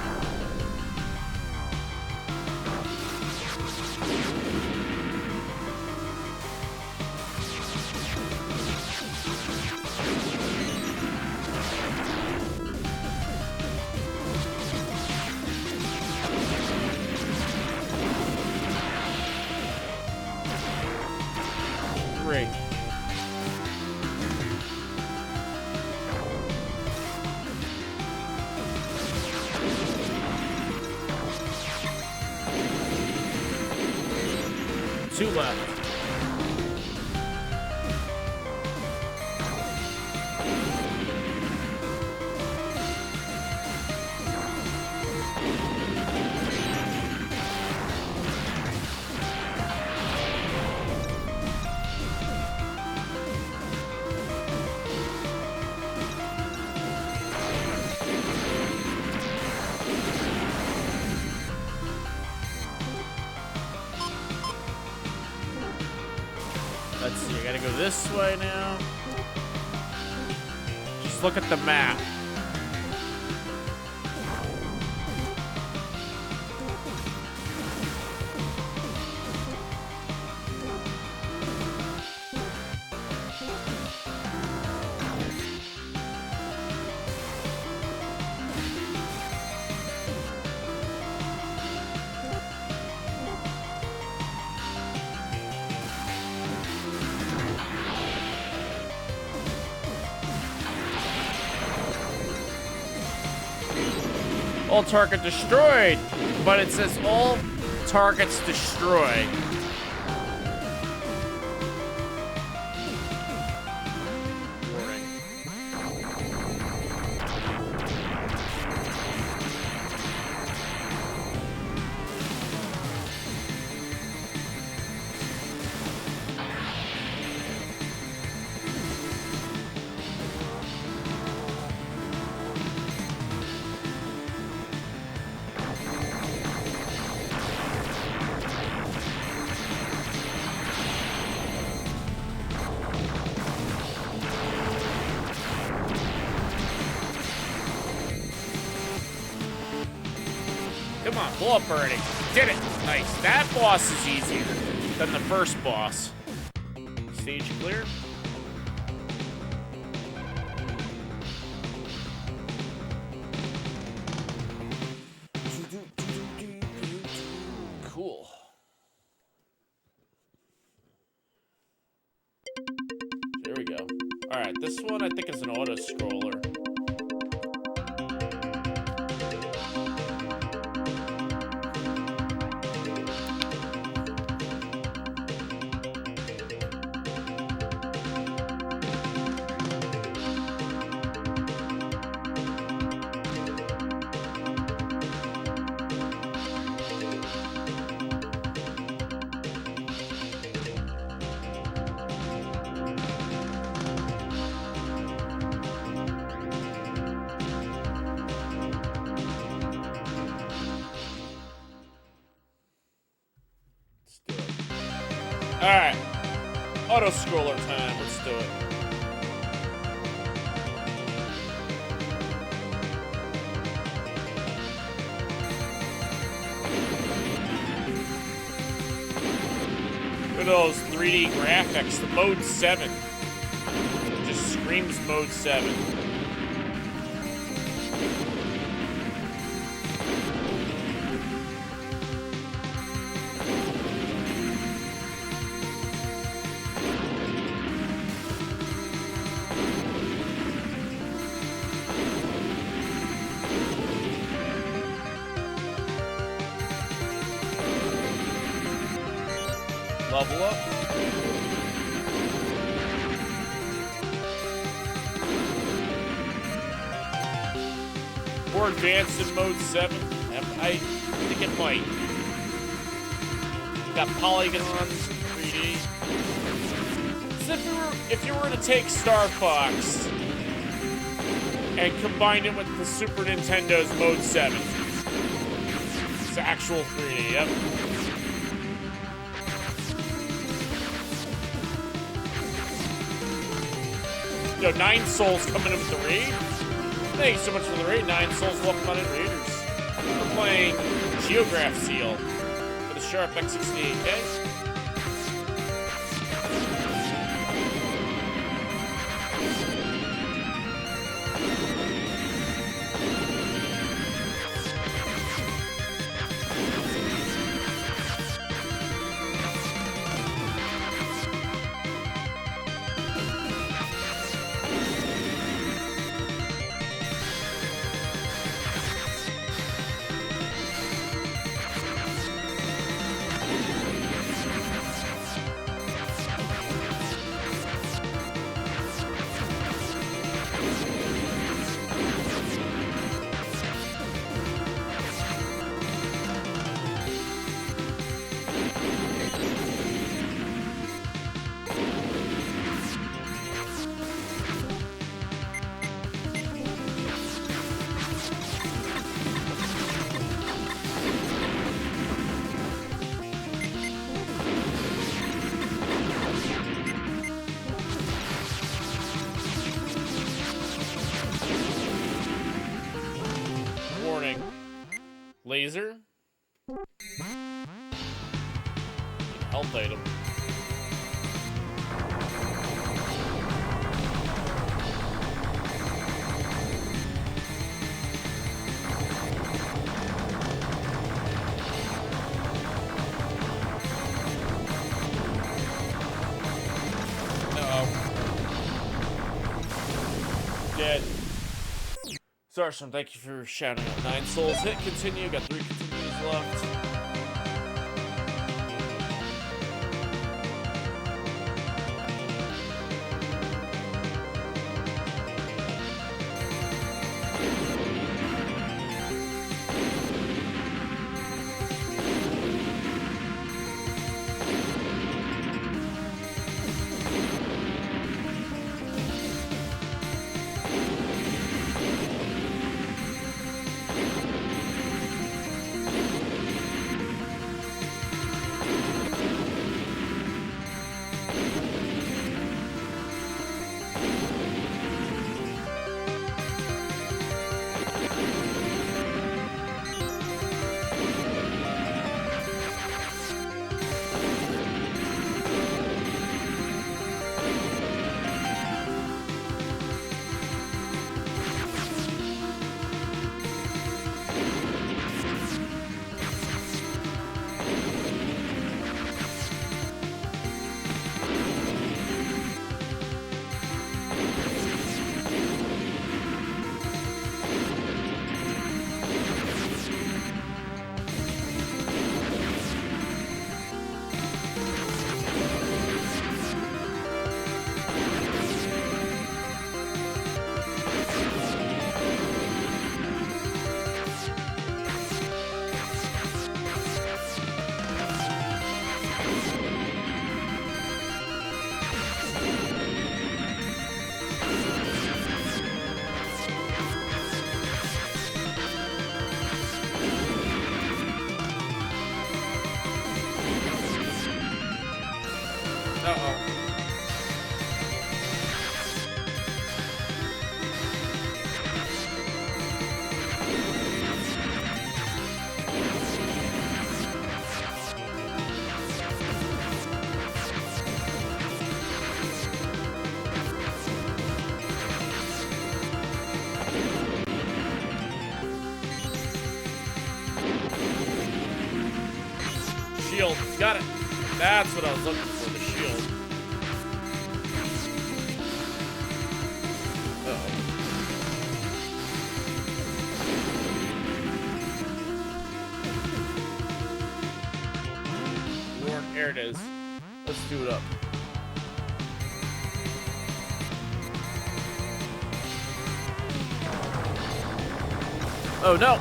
Great. Two left. Let's see, I gotta go this way now. Just look at the map. all target destroyed, but it says all targets destroyed. Come on, blow up already. Did it. Nice. That boss is easier than the first boss. Stage clear. Cool. There we go. All right, this one I think is an auto scroller. Alright. Auto scroller time. Let's do it. Look at those 3D graphics. The Mode 7. It just screams Mode 7. Level up. More advanced in Mode 7. I think it might. Got polygons, 3D. So if you were to take Star Fox and combine it with the Super Nintendo's Mode 7. It's actual 3D, yep. Yo, 9 souls coming in with the raid. Thank you so much for the raid. 9 souls, welcome on in, Raiders. We're playing Geograph Seal for the Sharp X68000. Laser. Health item. Uh-oh. Dead. Sarson, thank you for shouting out 9 souls. Hit continue. Got 3 continues left. Shield. Got it. That's what I was looking for, the shield. Uh-oh. There it is. Let's do it up. Oh, no.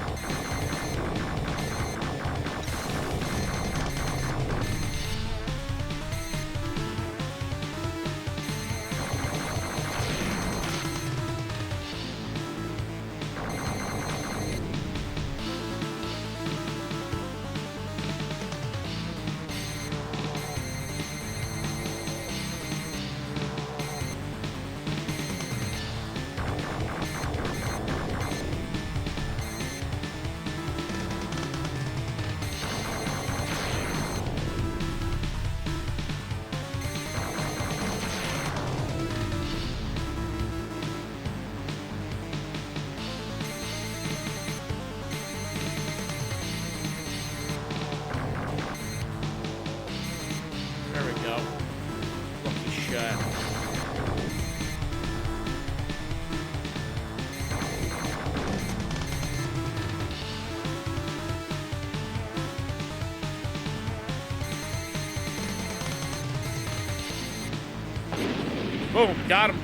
Boom, got him.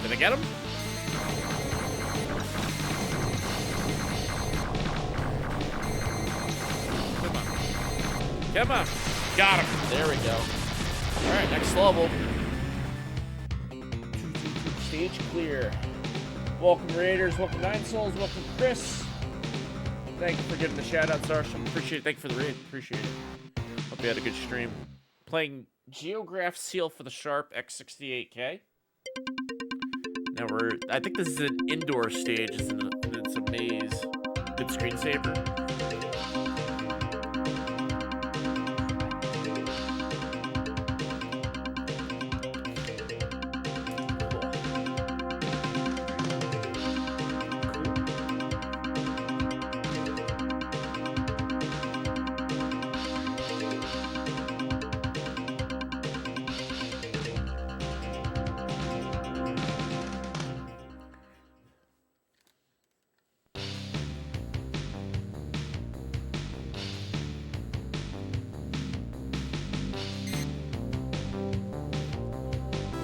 Did I get him? Come on. Come on. Got him. There we go. All right, next level. Stage clear. Welcome, Raiders. Welcome, 9 Souls. Welcome, Chris. Thank you for giving the shout-out, Sarson. Appreciate it. Thank you for the raid. Appreciate it. Hope you had a good stream. Playing Geograph Seal for the Sharp X68000. Now I think this is an indoor stage. It's a maze. Good screensaver.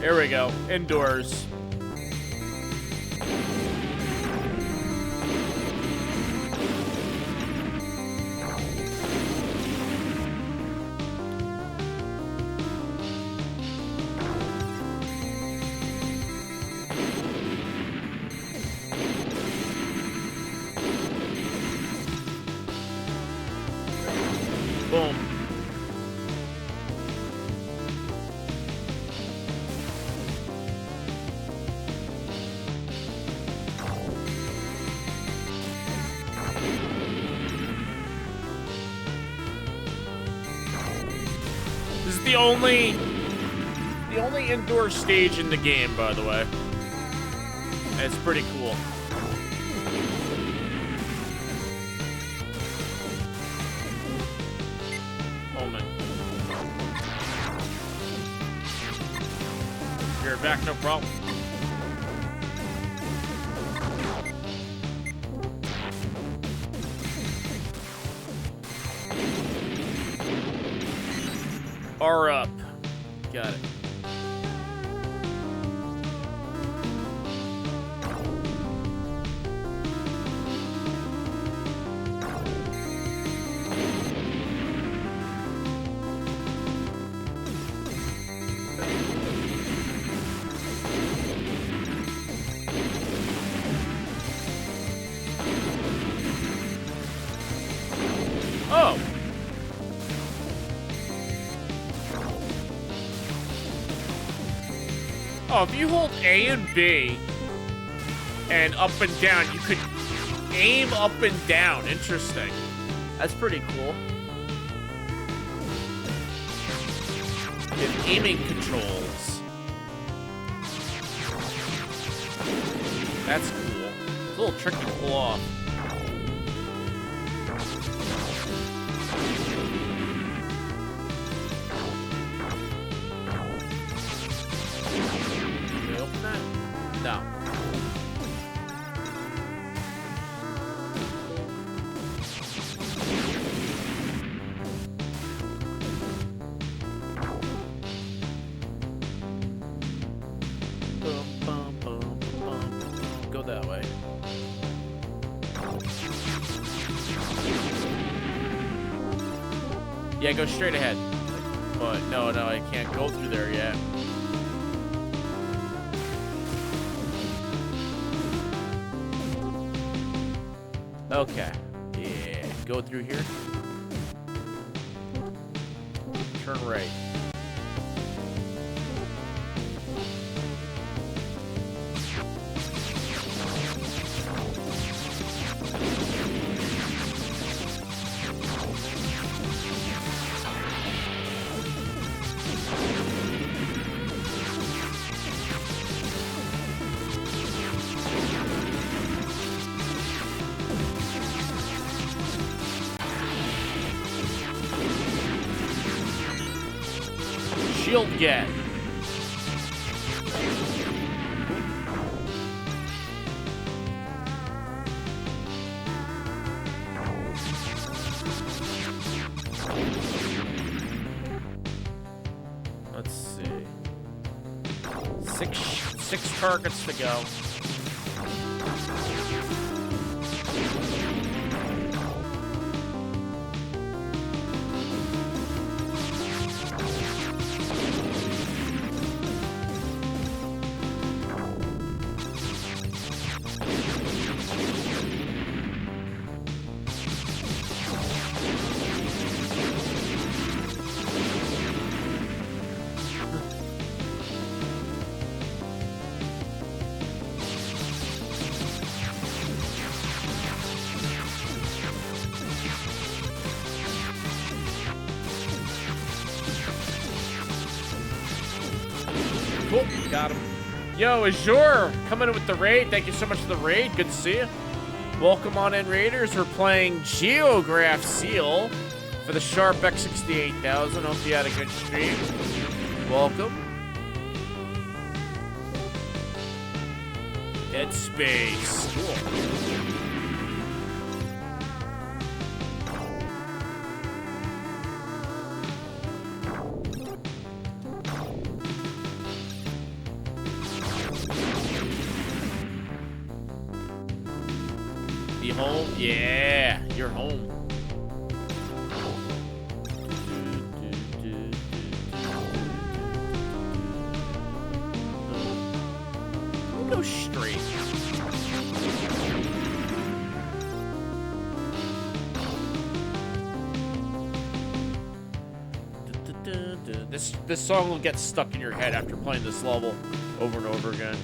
Here we go. Indoors. Boom. This is the only indoor stage in the game, by the way. It's pretty cool. You're back, no problem. R up. Got it. Oh. Oh, if you hold A and B and up and down, you could aim up and down. Interesting. That's pretty cool. You have aiming controls. That's cool. It's a little tricky to pull off. No. Go that way. Yeah, go straight ahead. But no, I can't go through there yet. Okay. Yeah. Go through here. Turn right. Shield get. Let's see. Six targets to go. Cool, got him. Yo, Azure, coming in with the raid. Thank you so much for the raid. Good to see you. Welcome on in, Raiders. We're playing Geograph Seal for the Sharp X68000. Hope you had a good stream. Welcome. Dead Space. Cool. The home? Yeah, you're home. We'll go straight. This song will get stuck in your head after playing this level over and over again.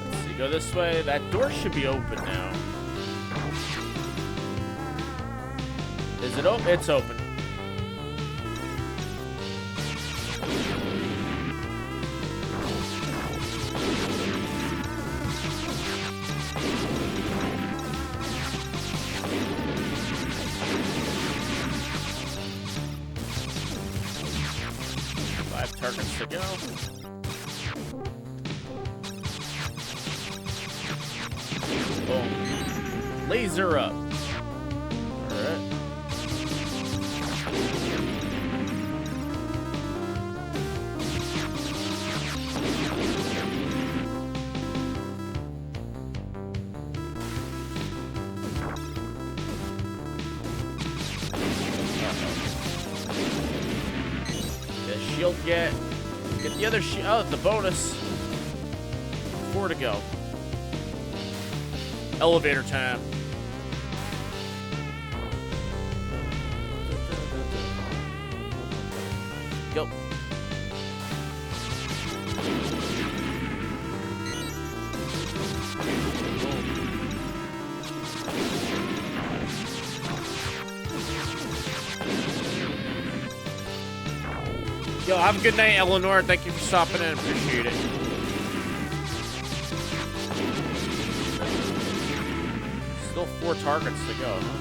Let's see, go this way. That door should be open now. Is it open? It's open. Five targets to go. Boom. Laser up. Alright. Shield get the other shield. Oh, the bonus. 4 to go. Elevator time. Go. Yo, have a good night, Eleanor. Thank you for stopping in. Appreciate it. Still 4 targets to go, huh?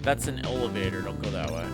That's an elevator. Don't go that way.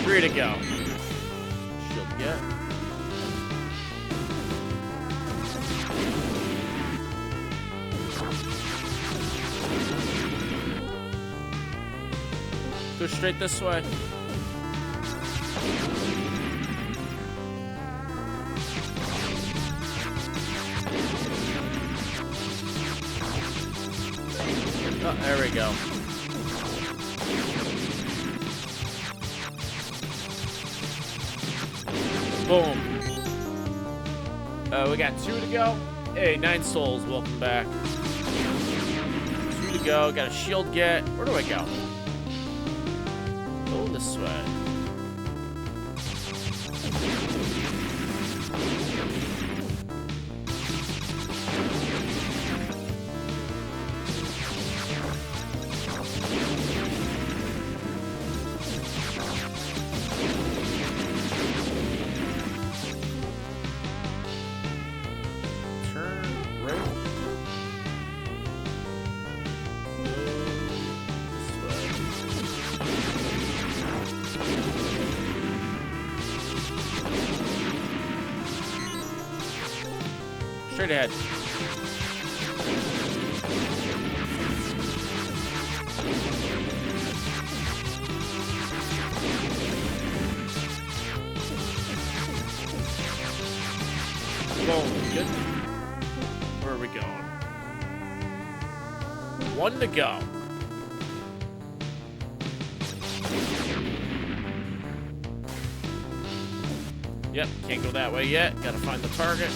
Three to go. Shield get. Go straight this way. Oh, there we go. Boom. We got 2 to go. Hey, 9 souls, welcome back. 2 to go, got a shield get. Where do I go? Go this way. Straight ahead. Boom. Good. Where are we going? One to go. Yep, can't go that way yet. Gotta find the target.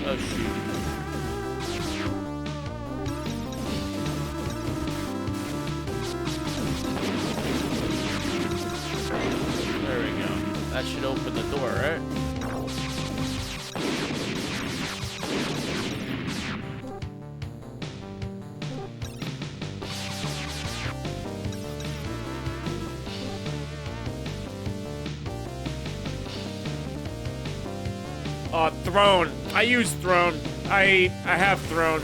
Oh, shoot. There we go. That should open the door, right? Throne. I use Throne. I have Throne.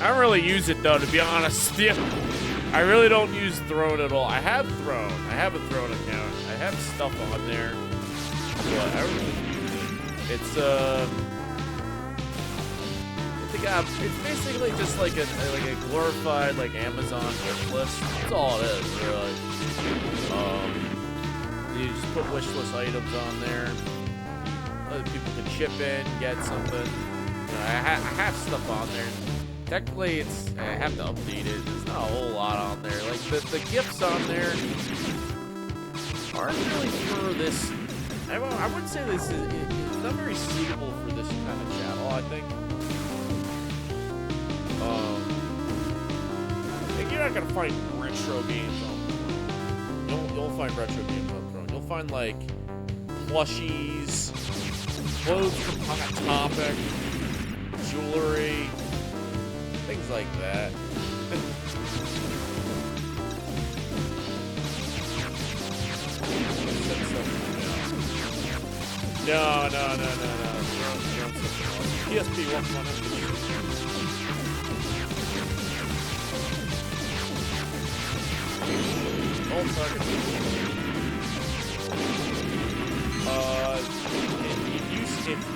I don't really use it though, to be honest with you. I really don't use Throne at all. I have Throne. I have a Throne account. I have stuff on there, but I don't really use it. It's basically just like a glorified like Amazon wish list. That's all it is, really. You just put wish list items on there. Other people can chip in, get something. You know, I have stuff on there. Technically, I have to update it. There's not a whole lot on there. Like the gifts on there aren't really for this. I wouldn't say this is. It's not very suitable for this kind of channel. I think you're not gonna find retro games on Throne. You'll find retro games on Throne. You'll find like plushies, clothes from Hot Topic, jewelry, things like that. No. PSP, welcome on in. All targets.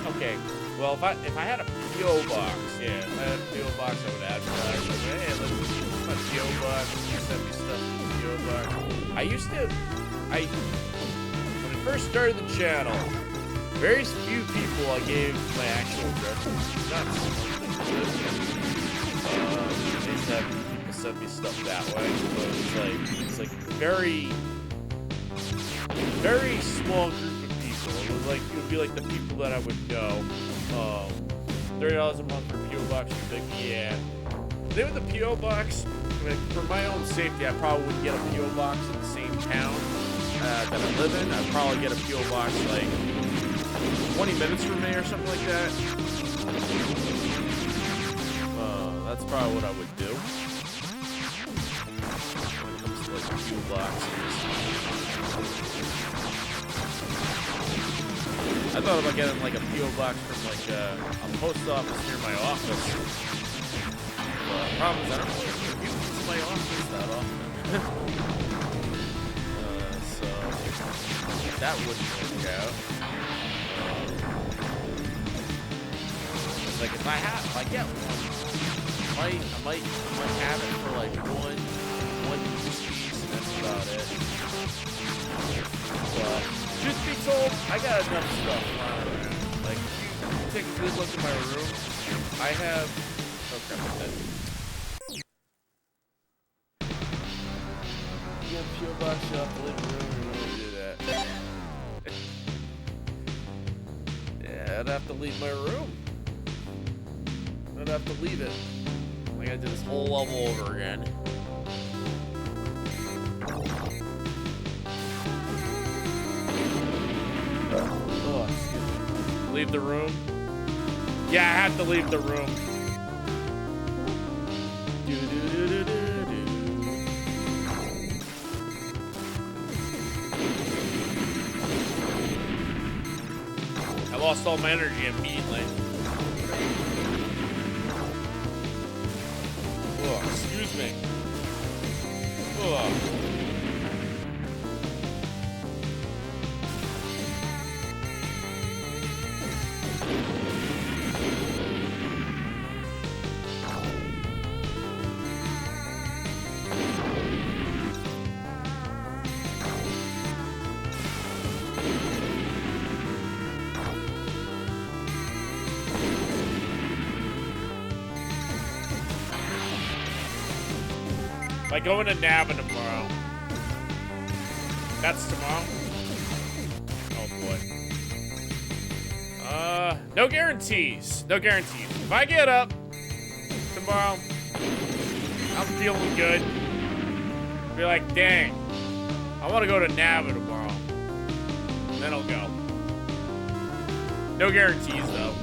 Okay. Well, if I had a PO box, yeah, if I had a PO box, I would advertise. Like, hey, let's my PO box. Send me stuff to the PO box. When I first started the channel, very few people I gave my actual address. Not they used to have people send me stuff that way. But it's like very, very small group of people. It would be like the people that I would know. $30 a month for PO box. Like, yeah. Then with the PO box, like, for my own safety, I probably wouldn't get a PO box in the same town that I live in. I'd probably get a PO box like 20 minutes from me or something like that. That's probably what I would do when it comes to like PO boxes. I thought about getting like a PO box from like a post office near my office. But the problem is I don't really use my office that often. So that wouldn't work out. It's like if I get one, I might have it for like one piece, and that's about it. But truth be told, I got enough stuff lying around. Like, if you take a good look at my room, I have. Oh crap! You get a PO box off the living room, or want to do that? Yeah, I'd have to leave my room. I'd have to leave it. I gotta do this whole level over again. Oh, excuse me. Leave the room? Yeah, I have to leave the room. I lost all my energy immediately. Oh, excuse me. Oh. Like going to Navin tomorrow. That's tomorrow? Oh boy. No guarantees. No guarantees. If I get up tomorrow, I'm feeling good. Be like, dang, I want to go to Navin tomorrow. And then I'll go. No guarantees though.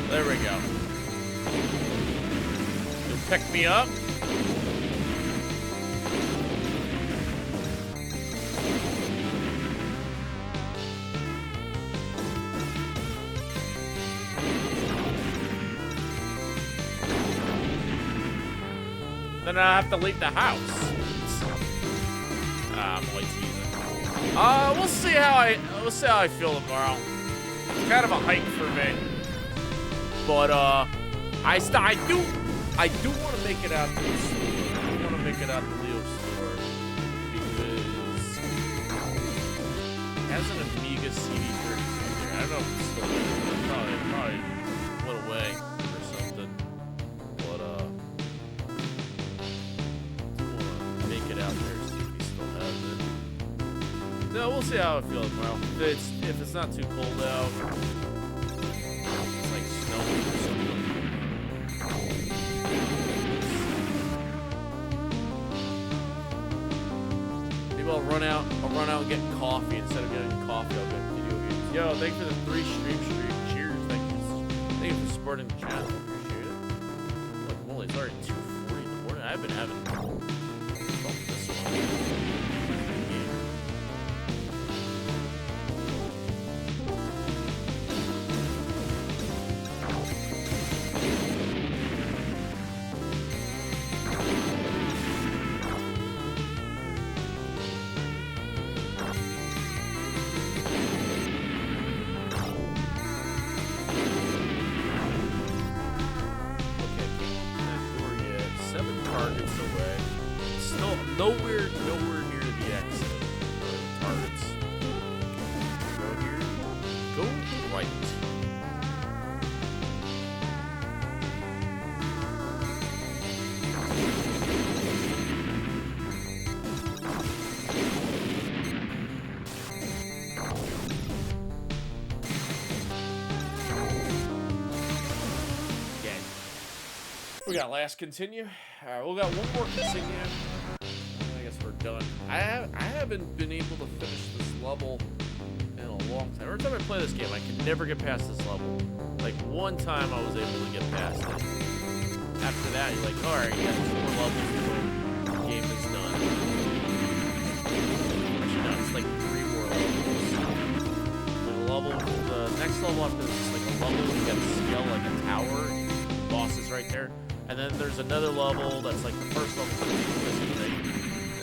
There we go. You'll pick me up. Then I have to leave the house. I'm only teasing. We'll see how I feel tomorrow. It's kind of a hike for me. But I do want to make it out to the store. I want to make it out to Leo's store because it has an Amiga CD32 there. I don't know if it's still there. Probably went away or something. But I do want to make it out there see if he still has it. So we'll see how I feel tomorrow. If it's not too cold out. Maybe I'll run out and get coffee instead of getting coffee. I'll get video games. Yo, thank you for the 3 stream. Cheers. Thank you for supporting the channel. Appreciate it. Look, holy, it's already 2:40 in the morning. I've been having this one. Nowhere near the exit. Targets. Go here. Go right. Again. We got last continue. Alright, we got one more continue. We're done. I haven't been able to finish this level in a long time. Every time I play this game, I can never get past this level. Like, one time I was able to get past it. After that, you're like, alright, you got 2 more levels before the game is done. Actually, no, it's like 3 more levels. The next level after this is like a level where you gotta scale like a tower. The boss is right there. And then there's another level that's like the first level.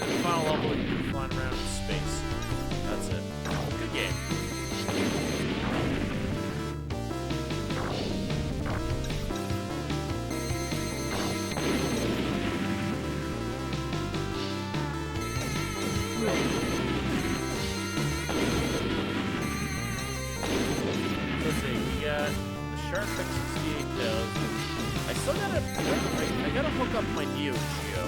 The final level, you're flying around in space. That's it. Good game. Let's see, we got the Sharp X68000. I still gotta, I gotta hook up my Neo Geo.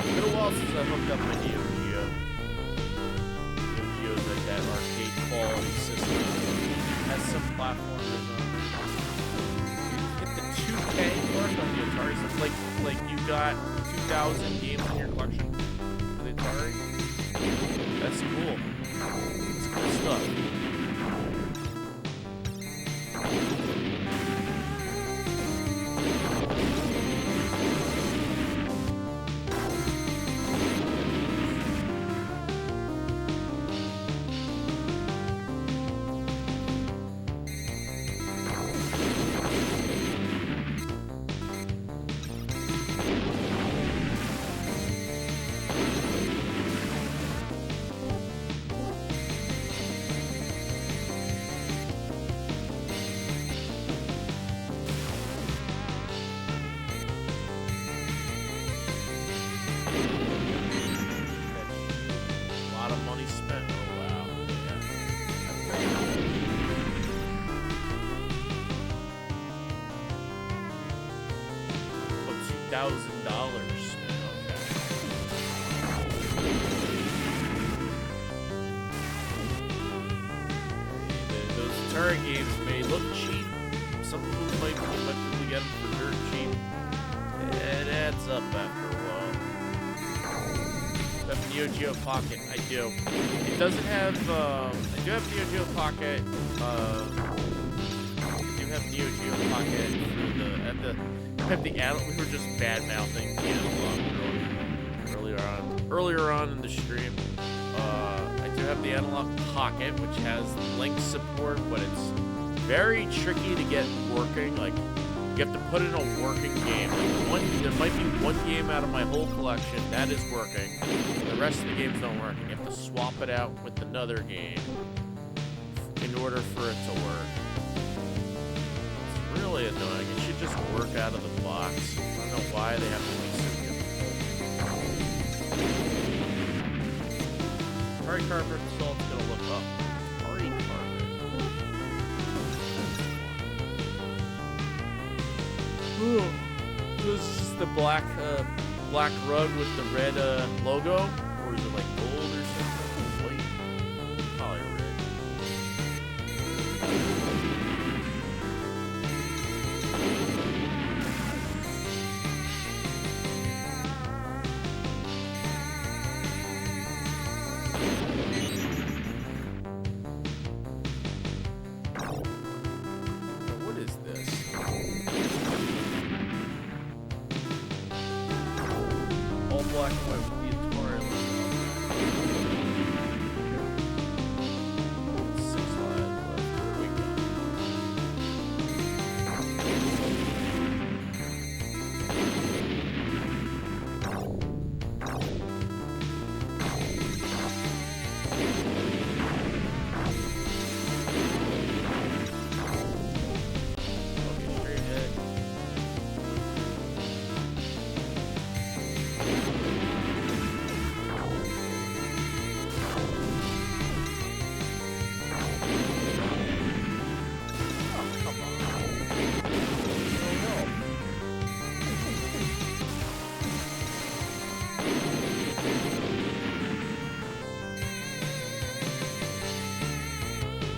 It's been a while since I hooked up my Neo Geo. Neo Geo's like that arcade quality system. Has some platformers on it. Hit the 2K mark on the Atari. So it's like you got 2,000 games in your collection on the Atari. That's cool. That's cool stuff. $60,000. Those Atari games may look cheap. Some people might be able to get them for dirt cheap. It adds up after a while. I have Neo Geo Pocket. I do. It doesn't have. I do have Neo Geo Pocket. I do have Neo Geo Pocket for the adult. We were just bad mouthing the analog earlier on in the stream. I do have the Analog Pocket, which has link support, but it's very tricky to get working. Like, you have to put in a working game. There might be one game out of my whole collection that is working. The rest of the games don't work. And you have to swap it out with another game in order for it to work. It's really annoying. It should just work out of the box. I don't know why they have to be so difficult. Atari Carpet Assault's gonna look up. Atari Carpet. Ooh. This is the black rug with the red logo, or is it like gold or something? White? Probably red. What is this? All black and white with the Atari logo. 6 lives left. Here we go. Okay, straight ahead.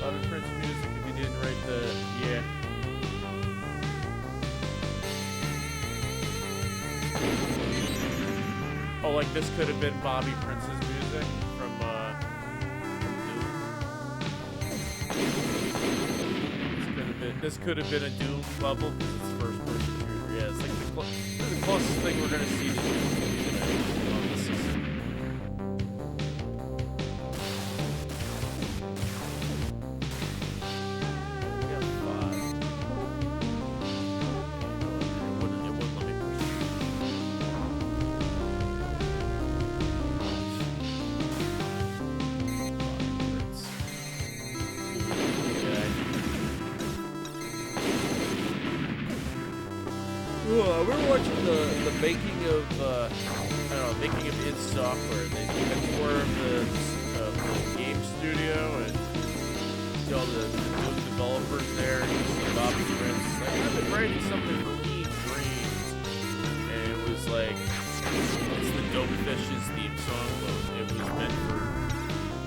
Bobby Prince music if you didn't write the Oh, like this could have been Bobby Prince's music from Doom. This could have been a Doom level because it's first person shooter. Yeah, it's like the closest thing we're gonna see to Doom today on the system. We got 5. It wouldn't let me proceed. We were watching the making of making of id Software. They took a tour of the game studio and see all the new developers there. And you see Bobby Prince. Like, I've been writing something for Mean Dreams, and it was like it's the Dope Fishes theme song, but it was meant for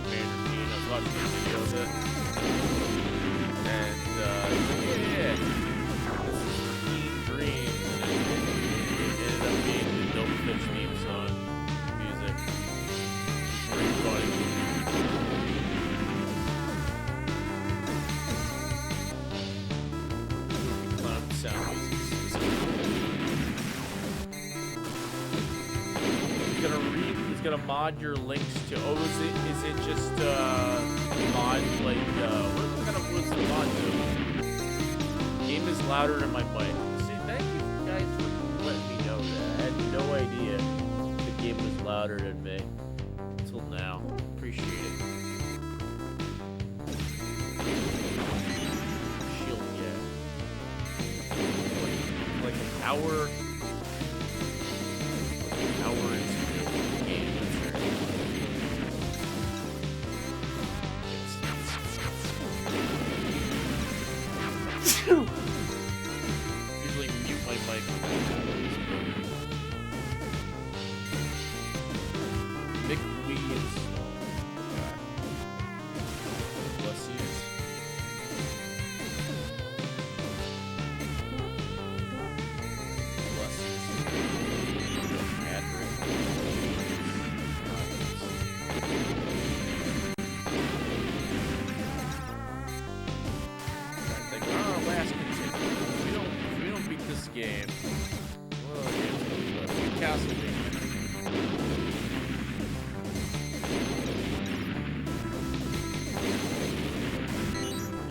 Commander Keen. I was watching the video of it, and yeah. Dreams, and it ended up being the Dope Fish theme song music. It's pretty funny. Clown sound music. He's gonna mod your links to. Oh, is it just mod like what kind of was the mod do? Game is louder than my mic. Thank you guys for letting me know that. I had no idea the game was louder than me until now. Appreciate it. Shield, yeah. Like an hour into the game. That's right. Usually mute my mic when that happens, but reinstall. Okay. Let's use. Let's use. Add I think our last continue. If we don't beat this game, well, yeah, Castlevania.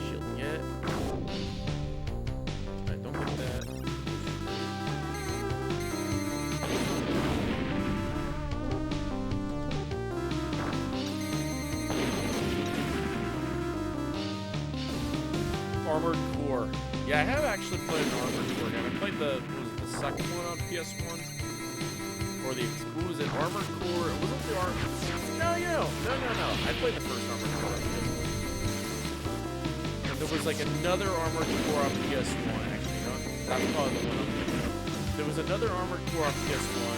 She'll get. I don't get that. Armored Core. Yeah, I have actually played an Armored Core game. I played the second one on PS1. Or what was it? Armored Core? It wasn't the Armored. No. I played the first Armored Core on PS1. There was like another Armored Core on PS1. Actually, no, that's probably the one I'm thinking of. There was another Armored Core on PS1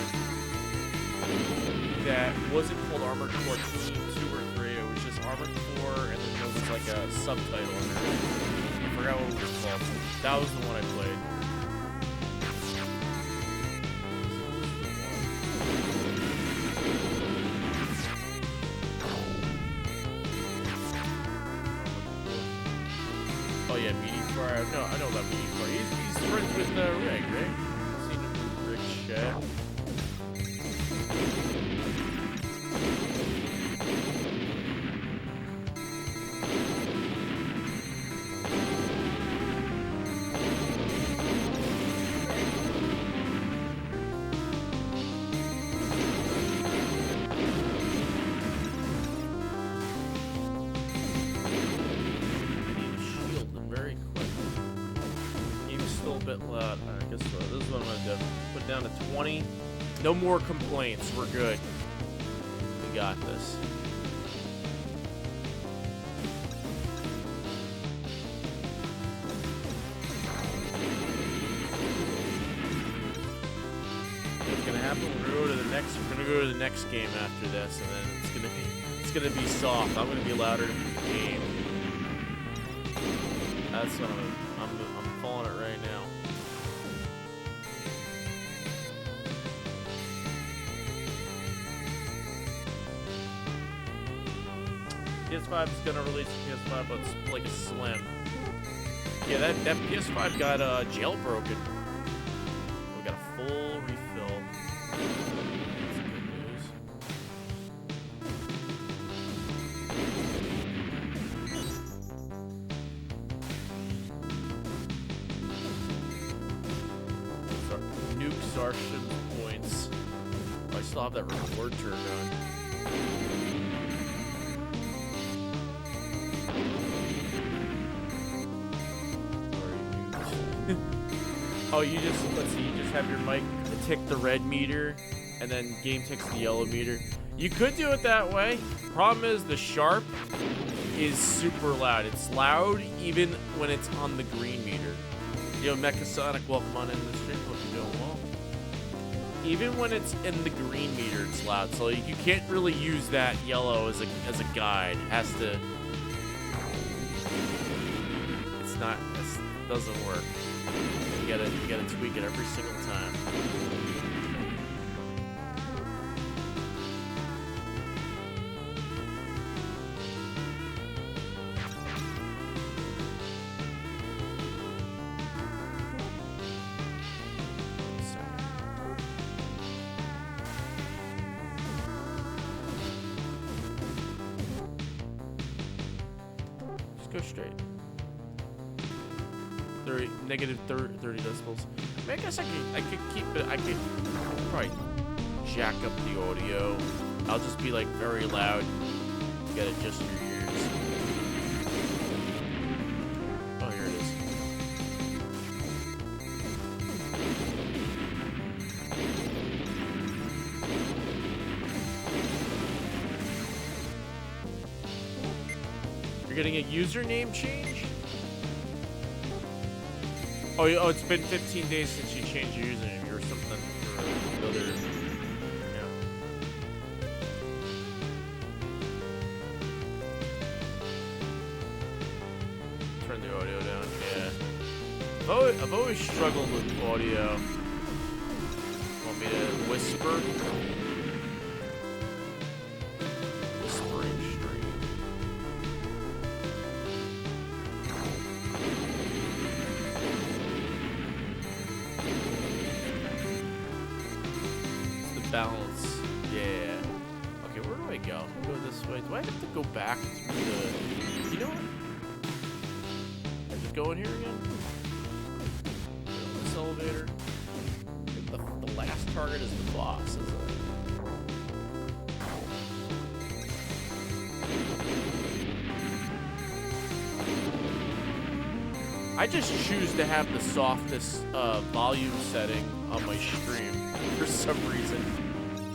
that wasn't called Armored Core 2 or 3. It was just Armored Core, and then there was like a subtitle under it. I forgot what it was called. That was the one I played. Oh yeah, Meaty-Fire. No, I know about Meaty-Fire. He's friends with Rick, right? I've seen him with Rick Shed. Loud. I guess so. This is what I'm gonna do. Put down to 20. No more complaints. We're good. We got this. What's gonna happen? We're gonna go to the next. We're gonna go to the next game after this, and then it's gonna be soft. I'm gonna be louder in the game. That's what I'm calling it right now. PS5 is gonna release a PS5, but it's like a slim. Yeah, that PS5 got jailbroken. We got a full refill. That's good news. Nuke Starship points. Oh, I still have that reward turned on. Oh, you just, let's see, you just have your mic tick the red meter, and then game ticks the yellow meter. You could do it that way. Problem is, the Sharp is super loud. It's loud even when it's on the green meter. Yo, Mechasonic, welcome on in the stream. Hope you're doing well. Even when it's in the green meter, it's loud. So you can't really use that yellow as a guide. It has to. It's not. It doesn't work. You gotta tweak it every single time. Just go straight. Negative 30 decibels. I mean, I guess I could keep it. I could probably jack up the audio. I'll just be like very loud. You gotta adjust your ears. Oh, here it is. You're getting a username change? Oh, it's been 15 days since you changed your username or something for another. Yeah. I've always struggled with audio. Want me to whisper? Whispering stream. It's the balance. Yeah. Okay, where do I go? Go this way. Do I have to go back through the... You know what? I just go in here again? This elevator. The last target is the boss, isn't it? I just choose to have the softest volume setting on my stream for some reason.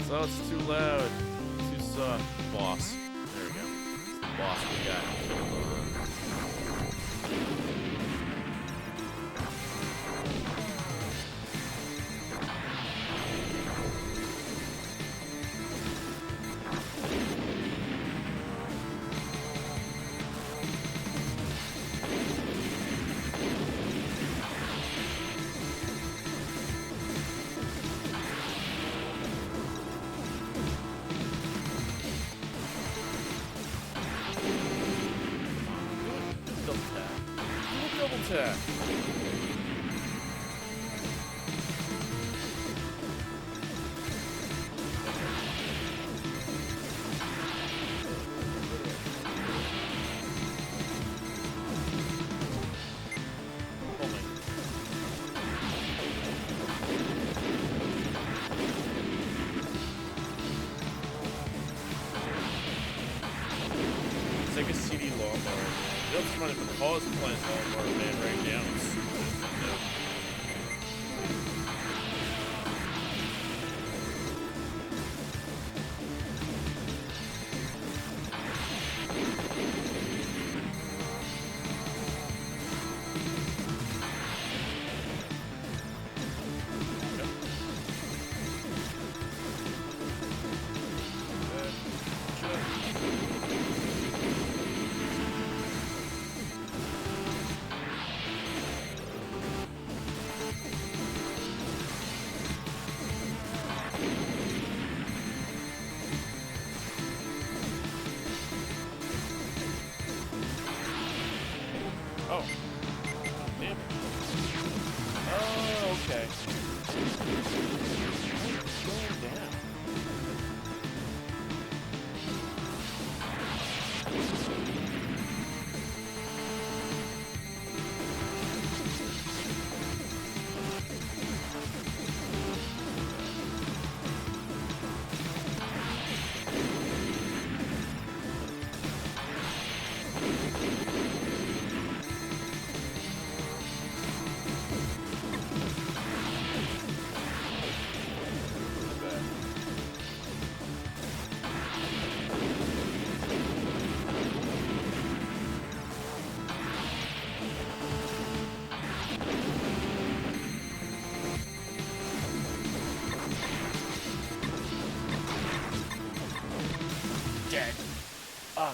So it's too loud, too soft. Boss. There we go. It's the boss we got.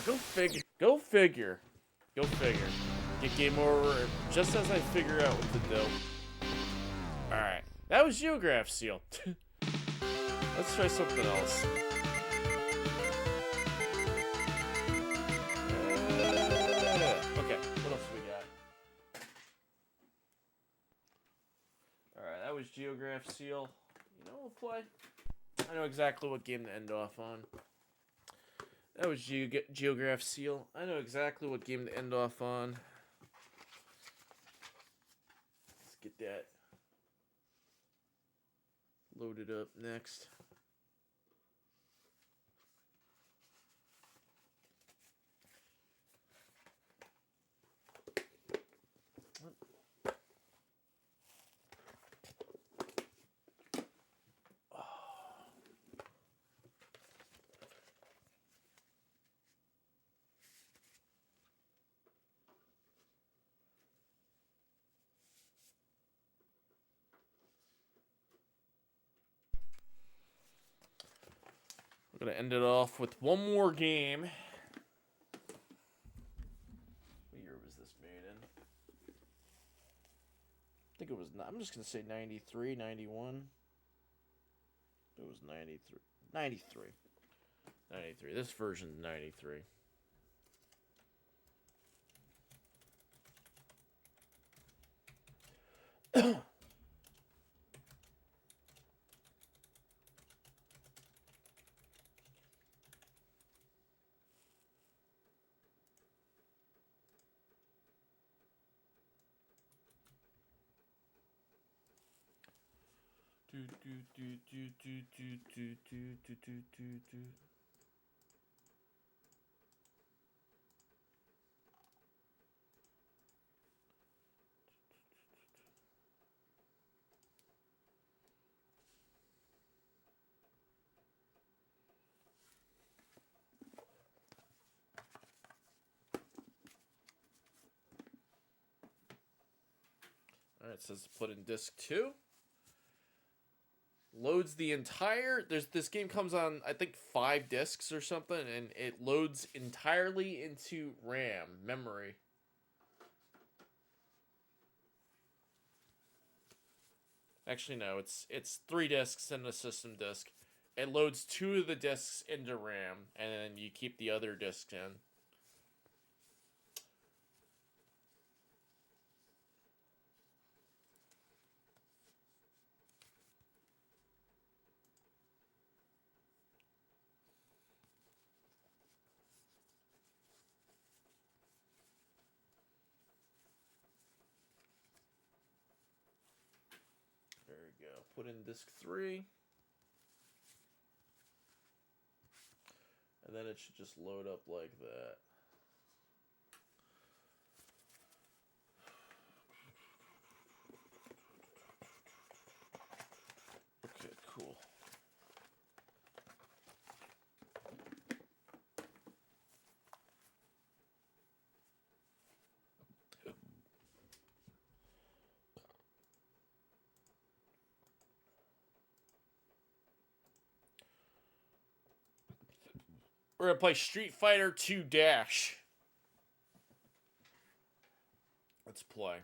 Go figure. Go figure. Go figure. Get game over just as I figure out what to do. Alright. That was Geograph Seal. Let's try something else. Okay, what else we got? Alright, that was Geograph Seal. You know, we'll play. I know exactly what game to end off on. That was Geograph Seal. I know exactly what game to end off on. Let's get that loaded up next. We're going to end it off with one more game. What year was this made in? I think it was, I'm just going to say 93, 91. It was 93. 93. 93. This version's 93. All right, it says to put in disc 2. Loads the entire... This game comes on, I think, 5 discs or something, and it loads entirely into RAM, memory. Actually, no, it's 3 discs and a system disc. It loads 2 of the discs into RAM, and then you keep the other discs in. There we go. Put in disc 3. And then it should just load up like that. Okay, cool. We're going to play Street Fighter 2 Dash. Let's play.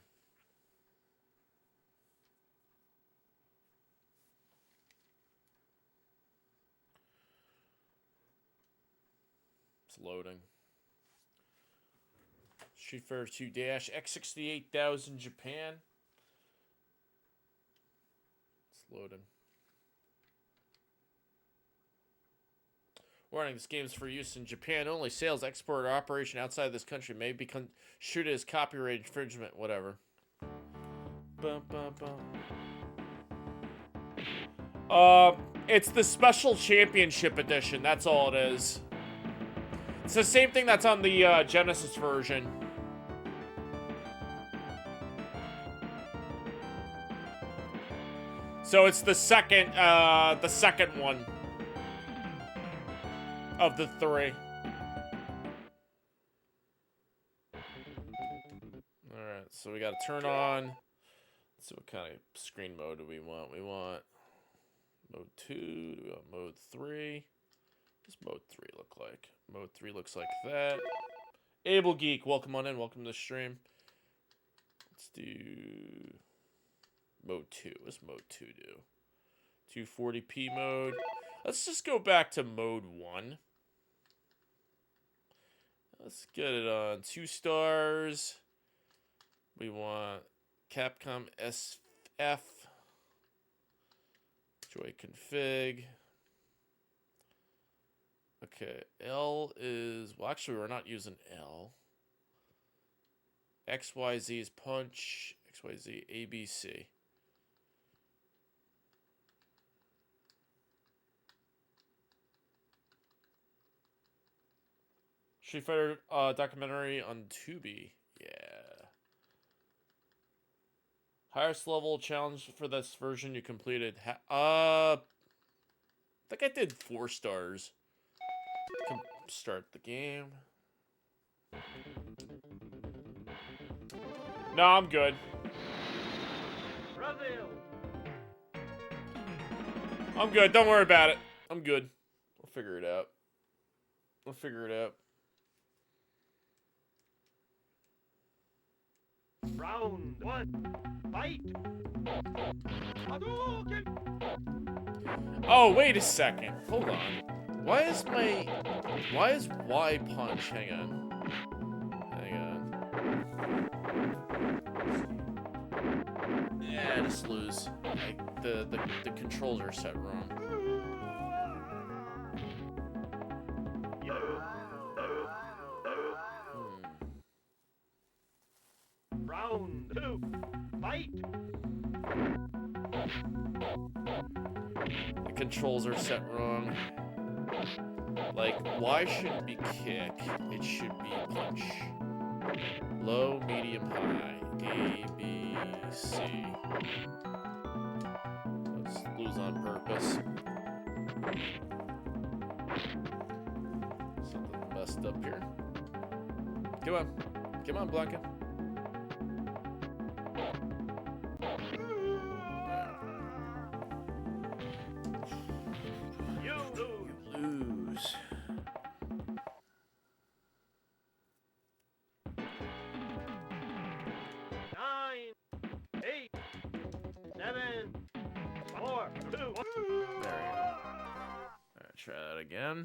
It's loading. Street Fighter 2 Dash, X68000 Japan. It's loading. Warning, this game is for use in Japan only. Sales, export, or operation outside this country may be construed as copyright infringement, whatever. Bum, bum, bum. It's the Special Championship Edition, that's all it is. It's the same thing that's on the Genesis version. So it's the second one of the 3. Alright, so we gotta turn on. Let's see what kind of screen mode do we want. We want mode 2. Do we want mode 3? What does mode 3 look like? Mode 3 looks like that. Able Geek, welcome on in. Welcome to the stream. Let's do mode 2. What's mode 2 do? 240p mode. Let's just go back to mode 1. Let's get it on 2 stars. We want Capcom SF. Joy config. Okay, L is... Well, actually, we're not using L. XYZ is punch. XYZ, ABC. Street Fighter documentary on Tubi. Yeah. Highest level challenge for this version you completed. I think I did 4 stars. Start the game. No, I'm good. Brazil. I'm good. Don't worry about it. I'm good. We'll figure it out. We'll figure it out. Round one. Fight. Hadouken! Oh, wait a second. Hold on. Why is Y punch? Hang on. Yeah, I just lose. Like the controls are set wrong. Round two. Fight. The controls are set wrong. Like, Y shouldn't be kick. It should be punch. Low, medium, high. A, B, C. Let's lose on purpose. Something messed up here. Come on. Come on, Blanca. You lose. Lose. Nine. 8. 7. 4. 2. 1. There we go. Alright, try that again.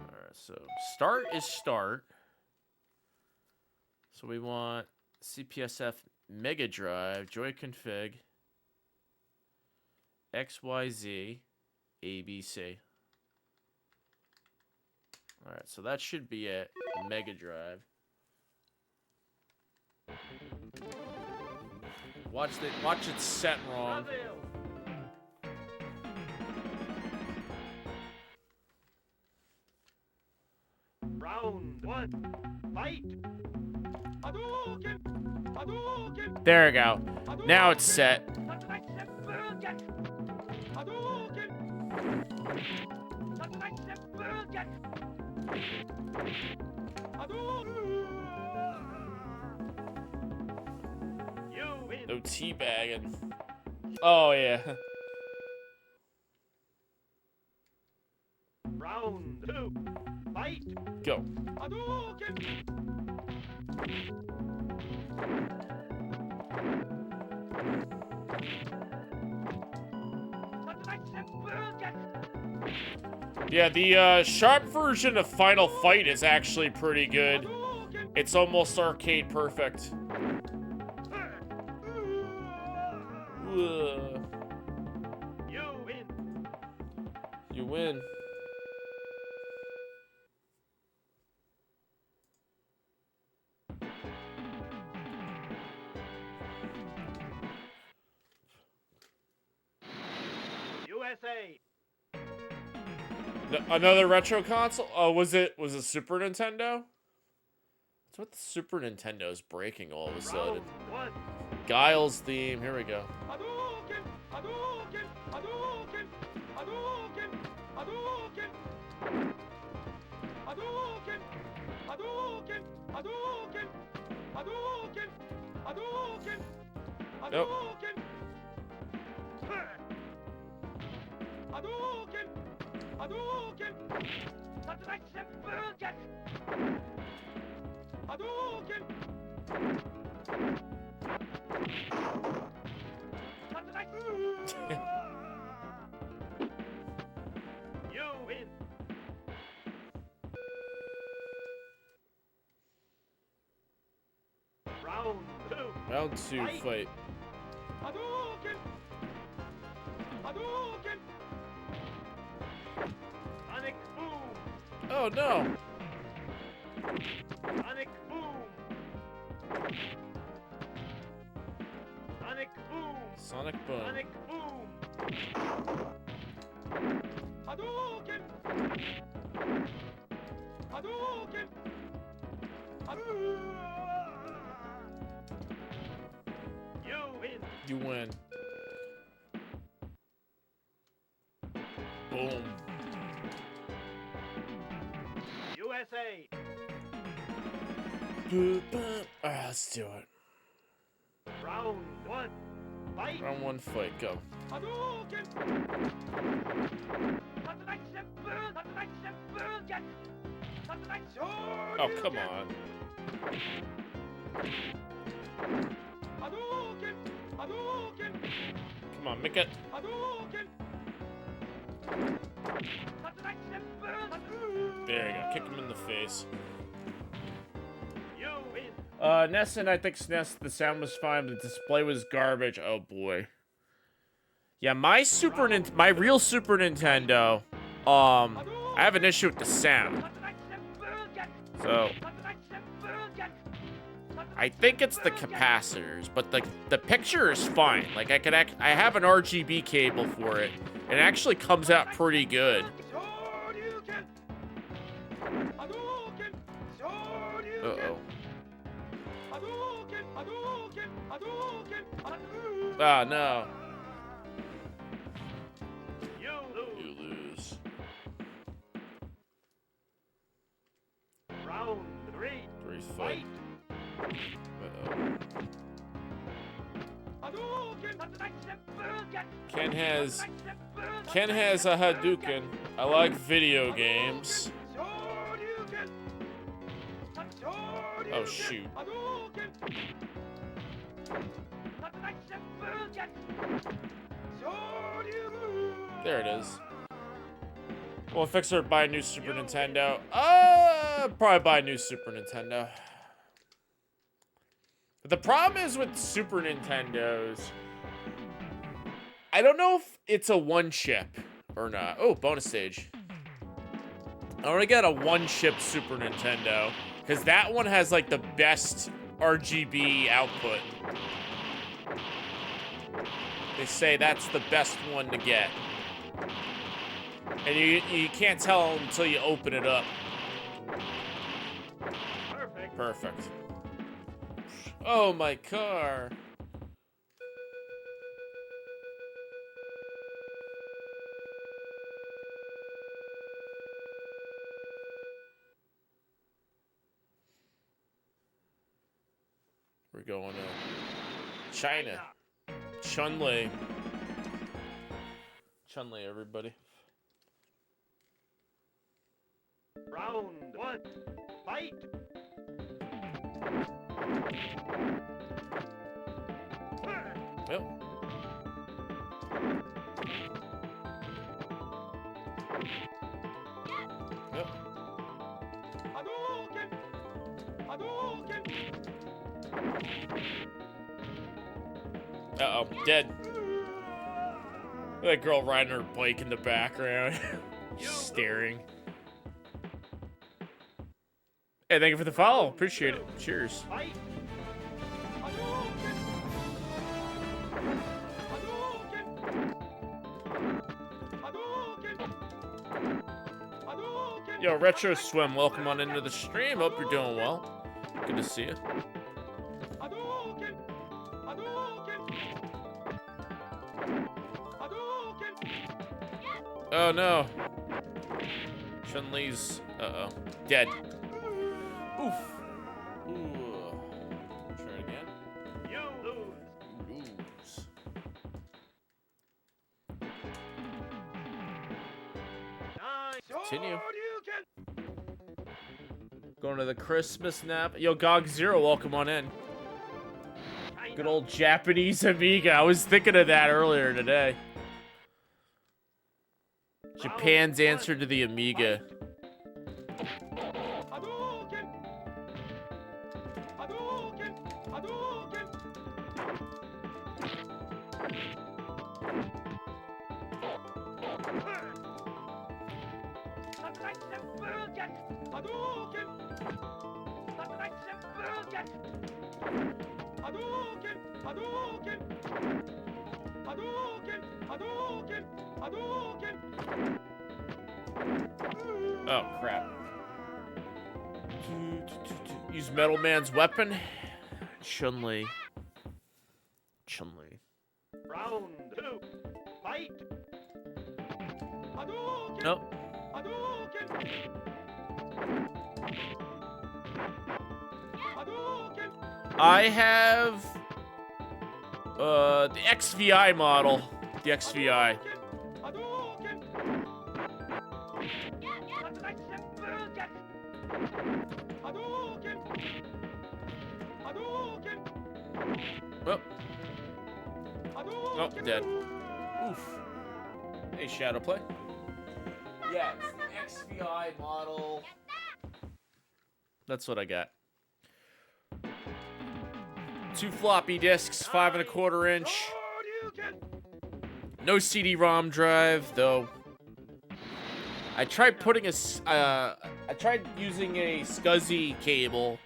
Alright, so start is start. So we want CPSF Mega Drive, Joy Config, XYZ, ABC. Alright, so that should be it. Mega Drive. Watch it set wrong. Brazil. Round one. Fight. Hadouken! Hadouken! There we go. Now it's set. Hadouken! Hadouken! You win. No teabagging. Oh yeah. Round two. Fight. Go. Hadouken! Yeah, the Sharp version of Final Fight is actually pretty good. It's almost arcade perfect. Ugh. You win. You win. USA. Another retro console? Oh, was it Super Nintendo? That's what the Super Nintendo is breaking all of a sudden. Round one. Guile's theme. Here we go. Hadouken! Hadouken! Hadouken! Hadouken! Hadouken! Hadouken! Hadouken! Hadouken! Hadouken! Hadouken! Nope. Hadouken! Hadouken! Hadouken! Hadouken! Hadouken! You win. Round two. Round two, fight. Hadouken! Hadouken! Sonic boom! Oh no! Sonic boom! Sonic boom! Sonic Boom. Sonic boom! Hadouken! Hadouken! You win. You win. Boom. USA. Boop, boop. Alright, let's do it. Round one. Fight. Round one, fight. Go. Hadouken! Oh, come on. Hadouken! Hadouken! Come on, make it. Hadouken! There you go. Kick him in the face. You win. Ness and I think SNES, the sound was fine, the display was garbage. Oh boy. Yeah, my real Super Nintendo, I have an issue with the sound. So I think it's the capacitors, but the picture is fine. Like I have an RGB cable for it, and it actually comes out pretty good. Uh-oh. Ah, no. You lose. Round 3. Fight. Uh-oh. Ken has a Hadouken. I like video games. Oh shoot. There it is. Well, fix or buy a new Super Nintendo. Probably buy a new Super Nintendo. The problem is with Super Nintendos, I don't know if it's a one chip or not. Oh, bonus stage. I want to get a one chip Super Nintendo because that one has like the best RGB output. They say that's the best one to get. And you can't tell until you open it up. Perfect. Oh, my car. We're going to China. Chun-Li. Chun-Li, everybody. Round 1. Fight. Yep. Yep. Hadouken! Hadouken! Uh-oh, dead. That girl riding her bike in the background. Staring. Hey, thank you for the follow. Appreciate it. Cheers. Fight. Hadouken! Hadouken! Hadouken! Hadouken! Yo, Retro Swim, welcome on into the stream. Hope you're doing well. Good to see you. Hadouken! Hadouken! Hadouken! Oh no. Chun-Li's dead. Oof. Ooh. Try it again. You lose. Lose. Continue. Going to the Christmas nap. Yo, Gog Zero, welcome on in. Good old Japanese Amiga. I was thinking of that earlier today. Japan's answer to the Amiga. Hadouken! Hadouken! Hadouken! Hadouken! Hadouken! Hadouken! Hadouken! Hadouken! Hadouken! Oh, crap. Use Metal Man's weapon. Chun-Li. Chun-Li. Round 2. Fight. Hadouken! Nope. Hadouken! Hadouken! I have the XVI model. The XVI. Hadouken! Hadouken! Hadouken! Oh, Hadouken! dead. Oof. Hey, Shadow Play. Yeah, it's the XVI model. That's what I got. 2 floppy disks, 5 1/4 inch. Hadouken! No CD-ROM drive, though. I tried putting I tried using a SCSI cable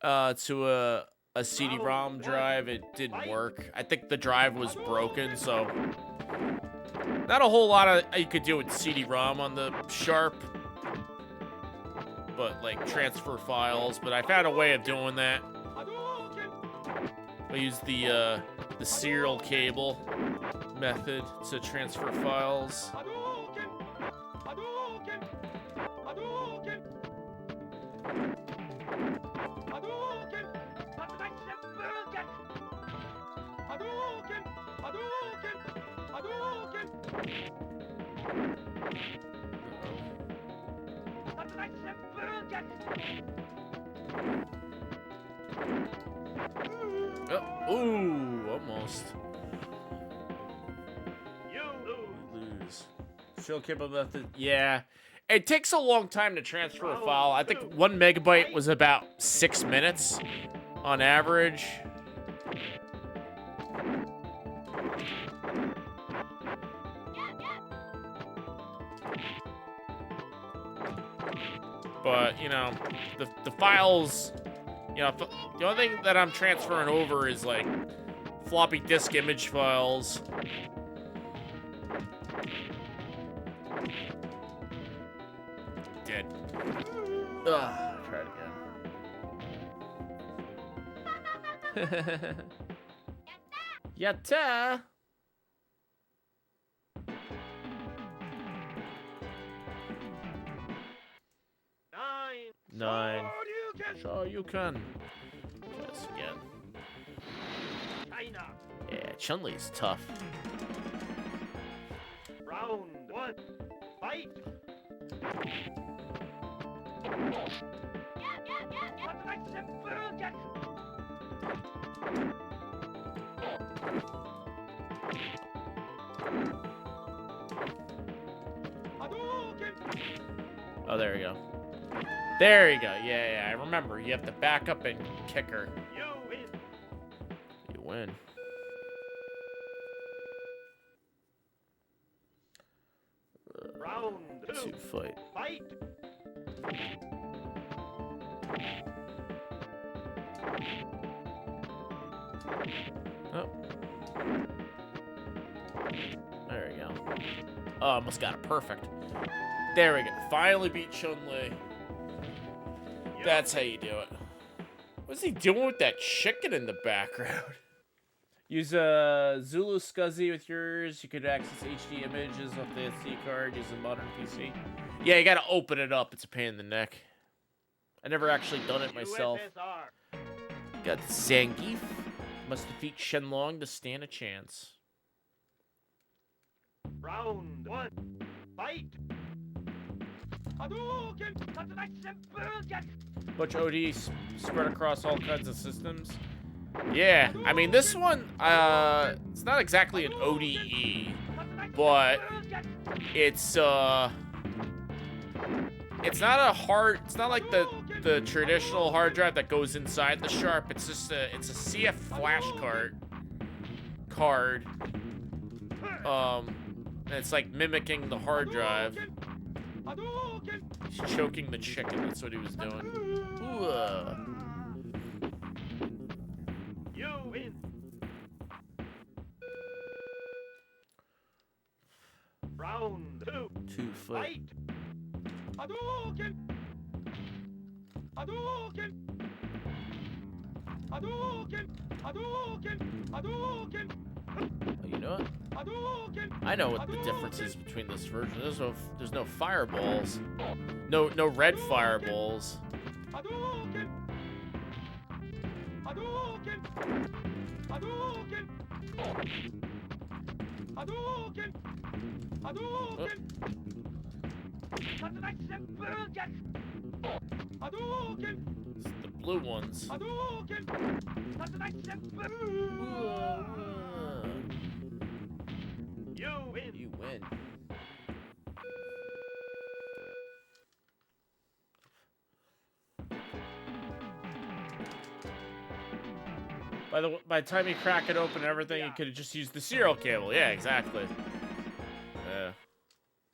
to a CD-ROM drive. It didn't work. I think the drive was broken, so not a whole lot you could do with CD-ROM on the Sharp, but like transfer files. But I found a way of doing that. I used the serial cable method to transfer files. Hadouken! Hadouken! Hadouken! Hadouken! Hadouken! Hadouken! Hadouken! Hadouken! Oh, ooh, almost. You lose. Show cable method. Yeah. It takes a long time to transfer a file. I think 1 megabyte was about 6 minutes on average. But, you know, the files, you know, the only thing that I'm transferring over is like floppy disk image files. Dead. Ugh, try it again. Yatta! Nine. Hadouken! Sure you can. Yes, again. China. Yeah, Chun-Li's tough. Round 1. Fight! Oh, there we go. There you go. Yeah, I remember. You have to back up and kick her. You win. You win. Round 2. 2 fight. Fight! Oh. There we go. Oh, almost got it perfect. There we go. Finally beat Chun-Li. That's how you do it. What's he doing with that chicken in the background? Use a Zulu SCSI with yours. You could access HD images off the SD card using a modern PC. Yeah, you gotta open it up. It's a pain in the neck. I never actually done it myself. USSR. Got Zangief. Must defeat Shenlong to stand a chance. Round 1. Fight! Hadouken! Bunch of ODs spread across all kinds of systems. Yeah, I mean, this one, it's not exactly an ODE, but it's not like the traditional hard drive that goes inside the Sharp. It's just it's a CF flash card. And it's like mimicking the hard drive. He's choking the chicken, that's what he was doing. Ooh, You win. Round 2. 2 foot. Fight! Hadouken! Hadouken! Hadouken! Hadouken! Hadouken! Oh, you know what? Hadouken! I know what the difference is between this version. There's no fireballs. No red fireballs. Hadouken! Hadouken! Hadouken! Hadouken! Hadouken! Hadouken! It's the blue ones. Hadouken! You win! You win. By the time you crack it open and everything, you could have just used the serial cable. Yeah, exactly. Yeah.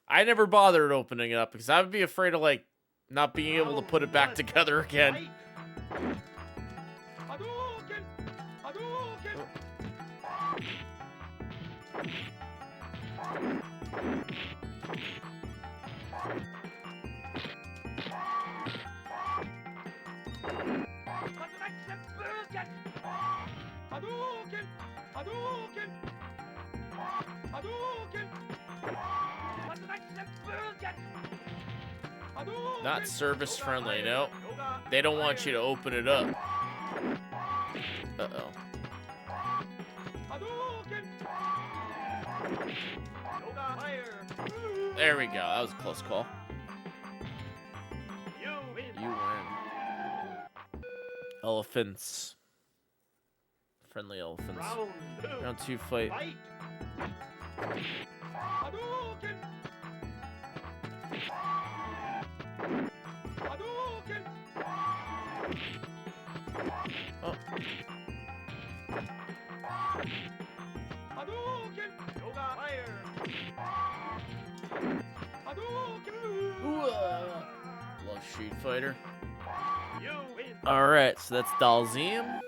I never bothered opening it up because I would be afraid of, like, not being able to put it back together again. Hadouken! Hadouken! Hadouken! Hadouken! Hadouken! Hadouken! Not service friendly, no. They don't want you to open it up. Uh-oh. Hadouken! There we go. That was a close call. You win! You win. Elephants. Friendly elephants. Round 2 fight. Fight! Hadouken! Hadouken! Oh. Hadouken! Fire! Hadouken! Love Street Fighter. You win! Alright, so that's Dalzium.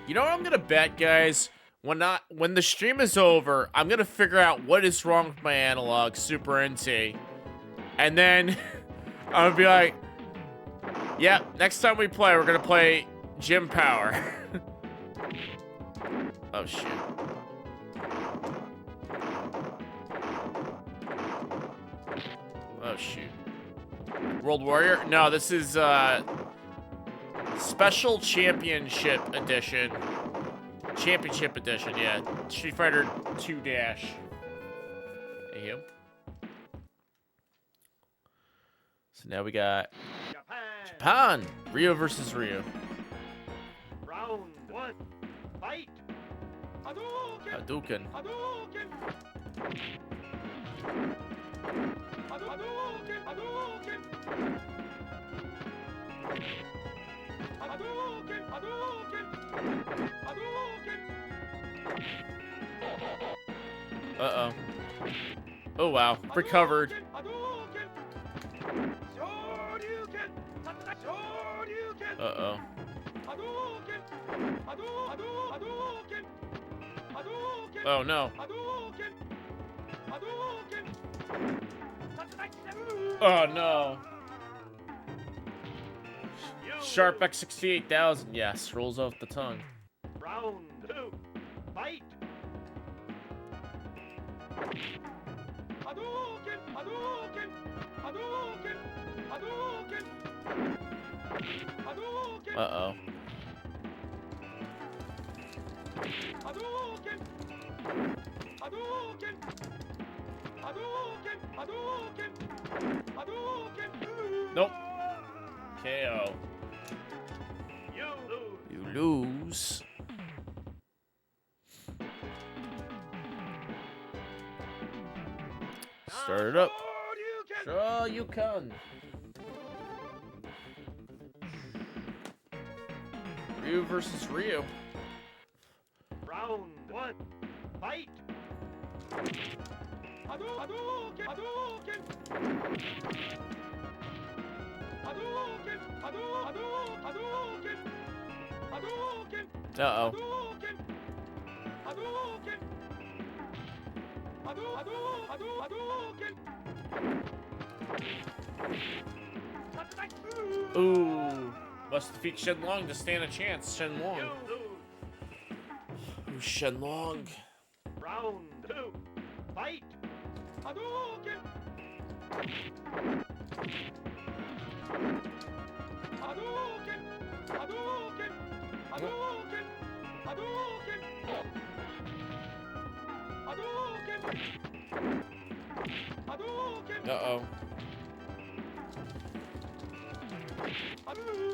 You know what I'm gonna bet, guys? When the stream is over, I'm gonna figure out what is wrong with my analog Super NT, and then I'm gonna be like, "Yep, next time we play, we're gonna play Gym Power." Oh shit! Oh shoot! World Warrior? No, this is Special Championship Edition. Championship Edition, yeah. Street Fighter 2 Dash. Hey, you. So now we got Japan. Rio versus Rio. Round 1. Fight! Hadouken! Hadouken. Hadouken! Hadouken! Hadouken! Hadouken! Hadouken! Hadouken! Uh-oh. Oh, wow. Recovered. Hadouken! Shoryuken! Shoryuken! Uh-oh. Hadouken! Hadouken! Hadouken! Oh, no. Hadouken! Hadouken! Oh, no. Sharp X68000. Yes, rolls off the tongue. Round 2. Fight! Hadouken! Hadouken! Hadouken! Hadouken! Hadouken! Uh-oh. Hadouken! Hadouken! Hadouken! Hadouken! Hadouken! Nope. KO. You lose. You lose. Start it up. Sure you can. Ryu versus Ryu. Round 1. Fight! Hadouken! Hadouken! Hadouken! Hadouken! Hadouken! Uh-oh. Hadouken! Hadouken! Hadouken! Ooh. Must defeat Shenlong to stand a chance. Shenlong. You lose. Ooh, Shenlong. Round 2. Fight! Hadouken! Hadouken! Hadouken! Hadouken! Hadouken! Hadouken! Uh-oh.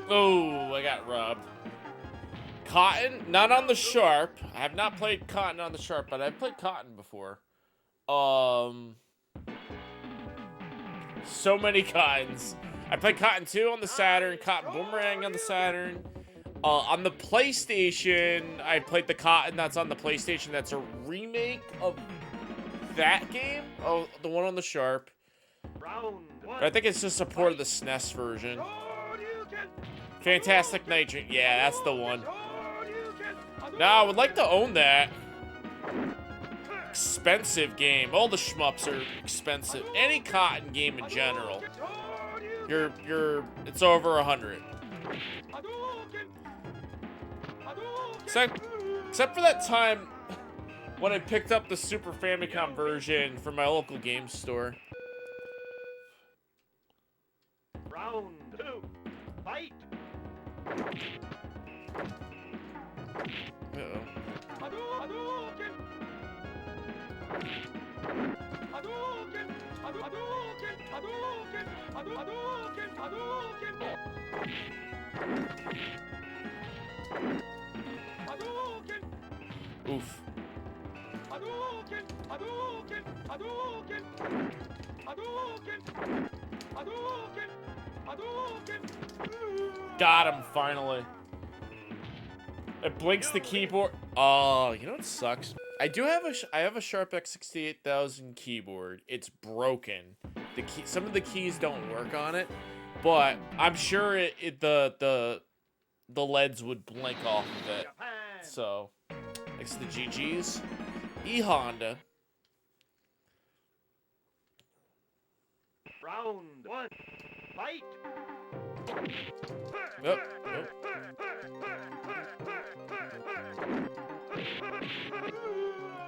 Oh, I got robbed. Cotton, not on the Sharp. I have not played Cotton on the Sharp, but I've played Cotton before. So many Cottons. I played Cotton 2 on the Saturn, Cotton Boomerang on the Saturn. On the PlayStation, I played the Cotton that's on the PlayStation. That's a remake of that game. Oh, the one on the Sharp. But I think it's just a port of the SNES version. Fantastic Night. Yeah, that's the one. Now, I would like to own that. Expensive game. All the shmups are expensive. Any Cotton game in general. It's over 100. Except for that time when I picked up the Super Famicom version from my local game store. Round 2. Fight. Uh-oh. Oof. Got him, finally. It blinks the keyboard. Oh, you know what sucks? I have a Sharp X68000 keyboard. It's broken. Some of the keys don't work on it, but I'm sure the LEDs would blink off of it. So, thanks to the GGs. E-Honda. Round 1. Fight. Yep.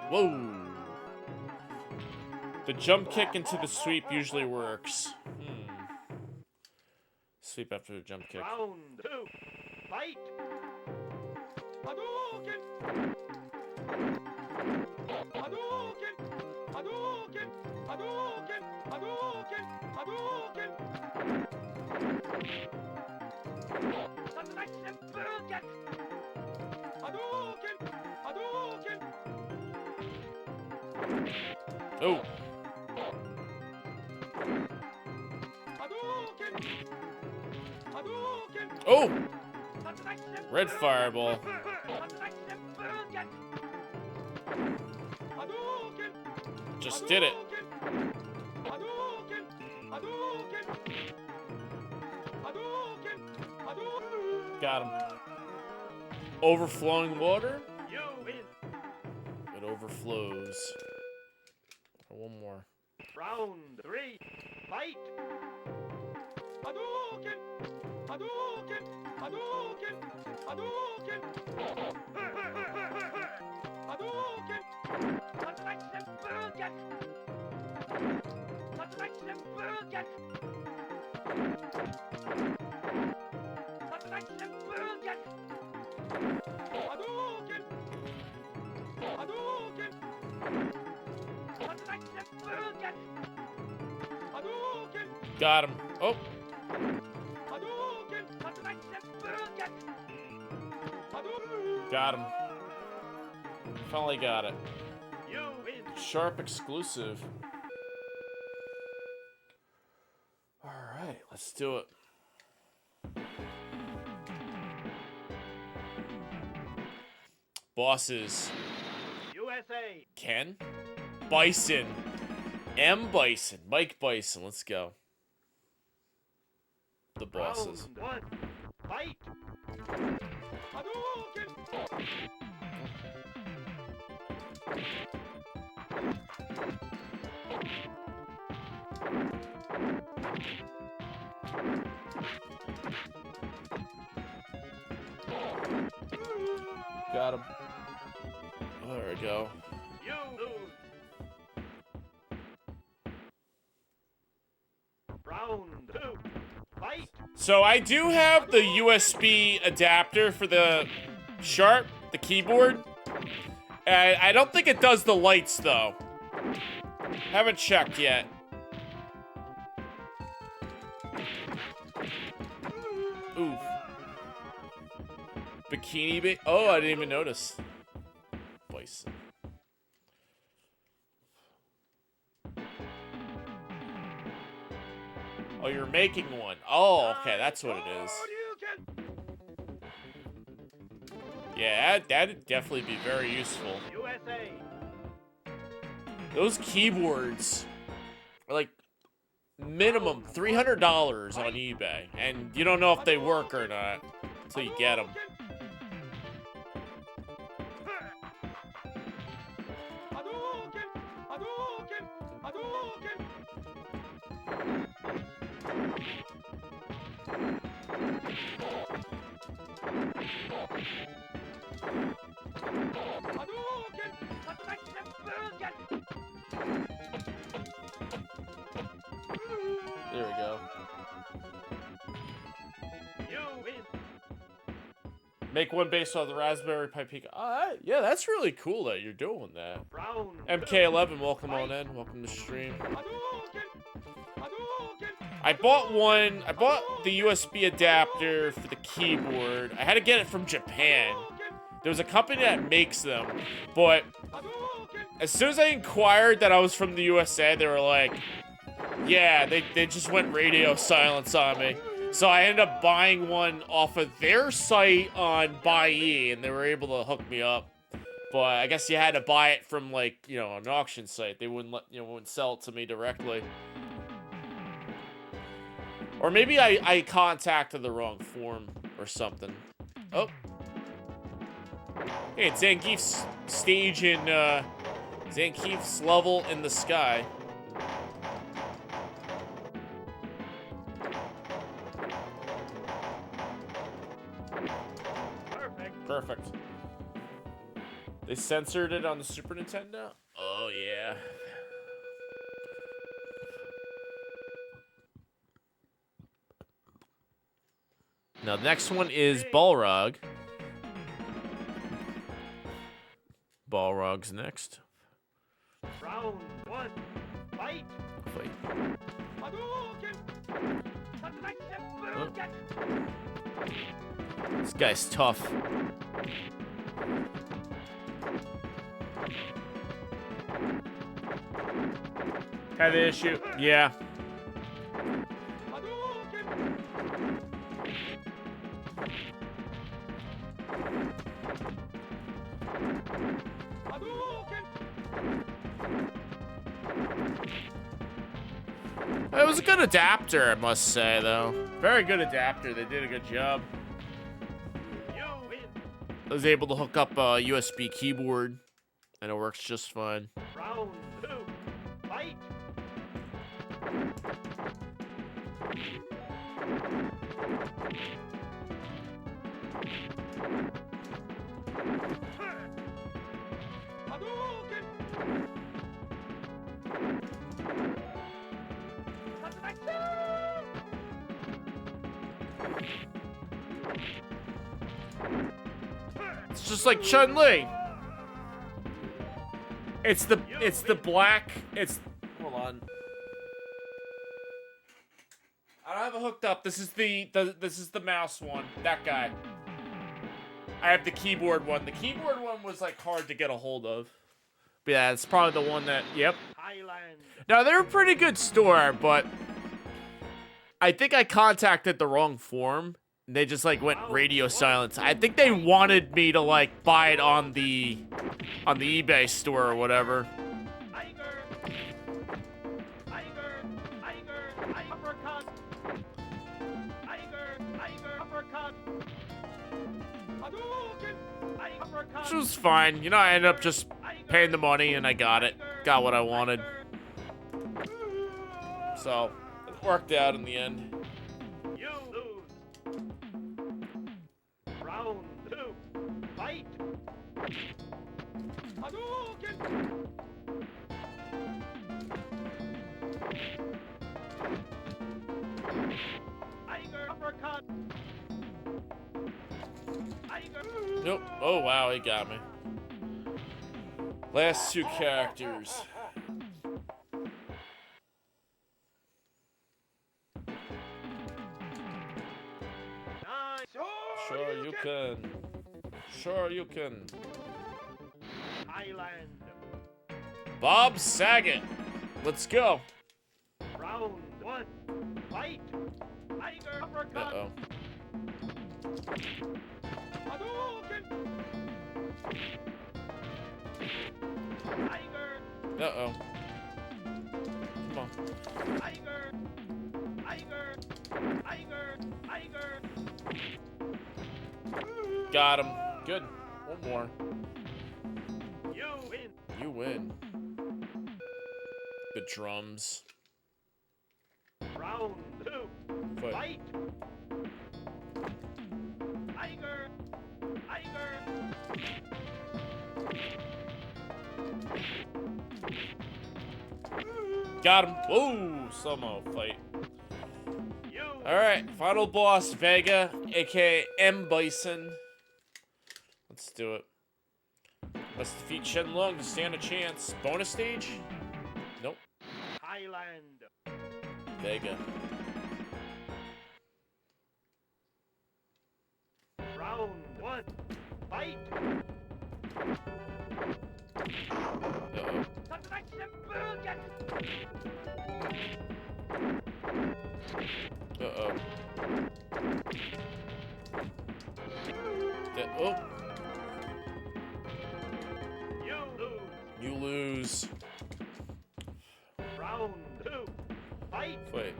Whoa. The jump kick into the sweep usually works. Sweep after the jump kick. Round 2. Fight. Oh. Oh. Red fireball. Just did it. Got him. Overflowing water? You win. It overflows. One more. Round 3. Fight. Got him. Oh. Got him. Finally got it. You win. Sharp exclusive. Alright, let's do it. Bosses. USA. Ken? Bison. M. Bison. Mike Bison. Let's go. The bosses. Round 1. Fight. Got him. There we go. You lose. Round 2. Fight. So I do have the USB adapter for the Sharp, the keyboard. I don't think it does the lights though. Haven't checked yet. Ooh. Bikini bait. Oh, I didn't even notice. Bison. Oh, you're making one. Oh, okay, that's what it is. Yeah, that'd definitely be very useful. USA. Those keyboards are like minimum $300 on eBay, and you don't know if they work or not until you get them. There we go. You win. Make one based on the Raspberry Pi Pico. Yeah, that's really cool that you're doing that. Round. MK11, welcome on in. Welcome to stream. I bought the USB adapter for the keyboard. I had to get it from Japan. There's a company that makes them, but as soon as I inquired that I was from the USA, they were like, yeah, they just went radio silence on me. So I ended up buying one off of their site on Buy-E, and they were able to hook me up. But I guess you had to buy it from, like, you know, an auction site. They wouldn't wouldn't sell it to me directly. Or maybe I contacted the wrong form or something. Oh. Hey, it's Zangief's stage in, Zangief's level in the sky. Perfect. Perfect. They censored it on the Super Nintendo? Oh, yeah. Now, the next one is Balrog. Balrog's next. Round one. Fight. Wait. This guy's tough. Had the issue. Yeah. It was a good adapter, I must say, though. Very good adapter. They did a good job. You win. I was able to hook up a USB keyboard, and it works just fine. Round two. Fight. It's just like Chun-Li. It's the black. Hold on. I don't have it hooked up. This is the mouse one. That guy. I have the keyboard one. The keyboard one was like hard to get a hold of. But yeah, it's probably the one that. Yep. Thailand. Now they're a pretty good store, but I think I contacted the wrong form. They just like went radio silence. I think they wanted me to like buy it on the eBay store or whatever. Uppercut. Uppercut. Which was fine. You know, I ended up just paying the money and I got it. Got what I wanted. So, it worked out in the end. You lose. Round two. Fight. Uppercut. Nope. Oh, wow, he got me. Last two characters. You can. Sure, you can. Highland. Bob Saget. Let's go. Round 1. Fight. Tiger uppercut. Uh-oh. Hadouken. Tiger. Uh-oh. Come on. Tiger. Tiger. Tiger. Tiger. Got him. Good. One more. You win. You win. The drums. Round 2. Fight. Fight. Tiger. Tiger. Got him. Whoa, slow-mo fight. You. All right, final boss, Vega, aka M. Bison. Let's do it. Must defeat Shenlong to stand a chance. Bonus stage? Nope. Highland. Vega. Round 1. Fight. Uh-oh. Uh-oh. Oh, You lose. you lose. Round 2. Fight. Wait.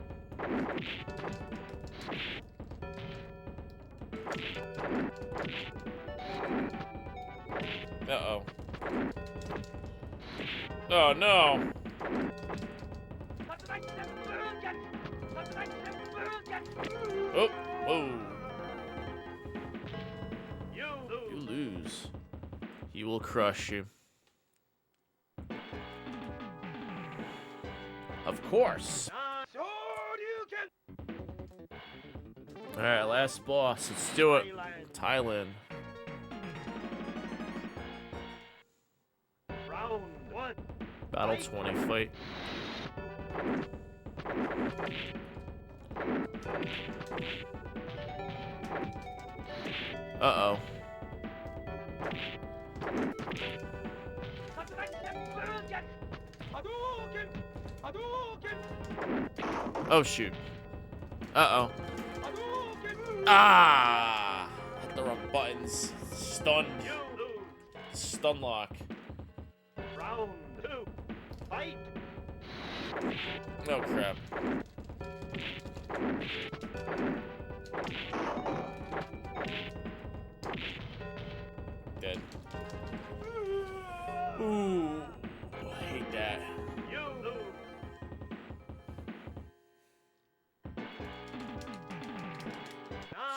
Uh-oh. Oh, no. Oh, whoa. You You lose. lose. He will crush you. Of course. Alright, last boss. Let's do it. Thailand. Round 1. Battle 20 fight. Uh-oh. Oh, shoot. Uh-oh. Ah! Hit the wrong buttons. Stunned. You lose. Stun lock. Round 2. Fight. Oh, crap. Dead. Ooh. I hate that. You lose.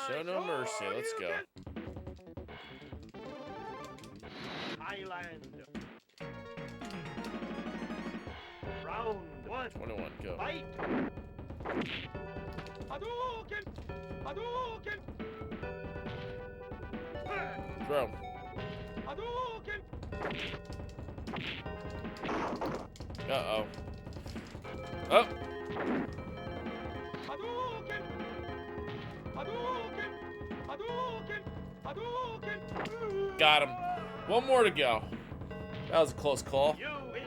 Show no mercy. Let's go. Highland. Round 1. 21, go. Fight. Hadouken. Hadouken. Throw. Hadouken. Uh-oh. Oh! Hadouken. Hadouken. Hadouken. Hadouken. Got him. One more to go. That was a close call. You win.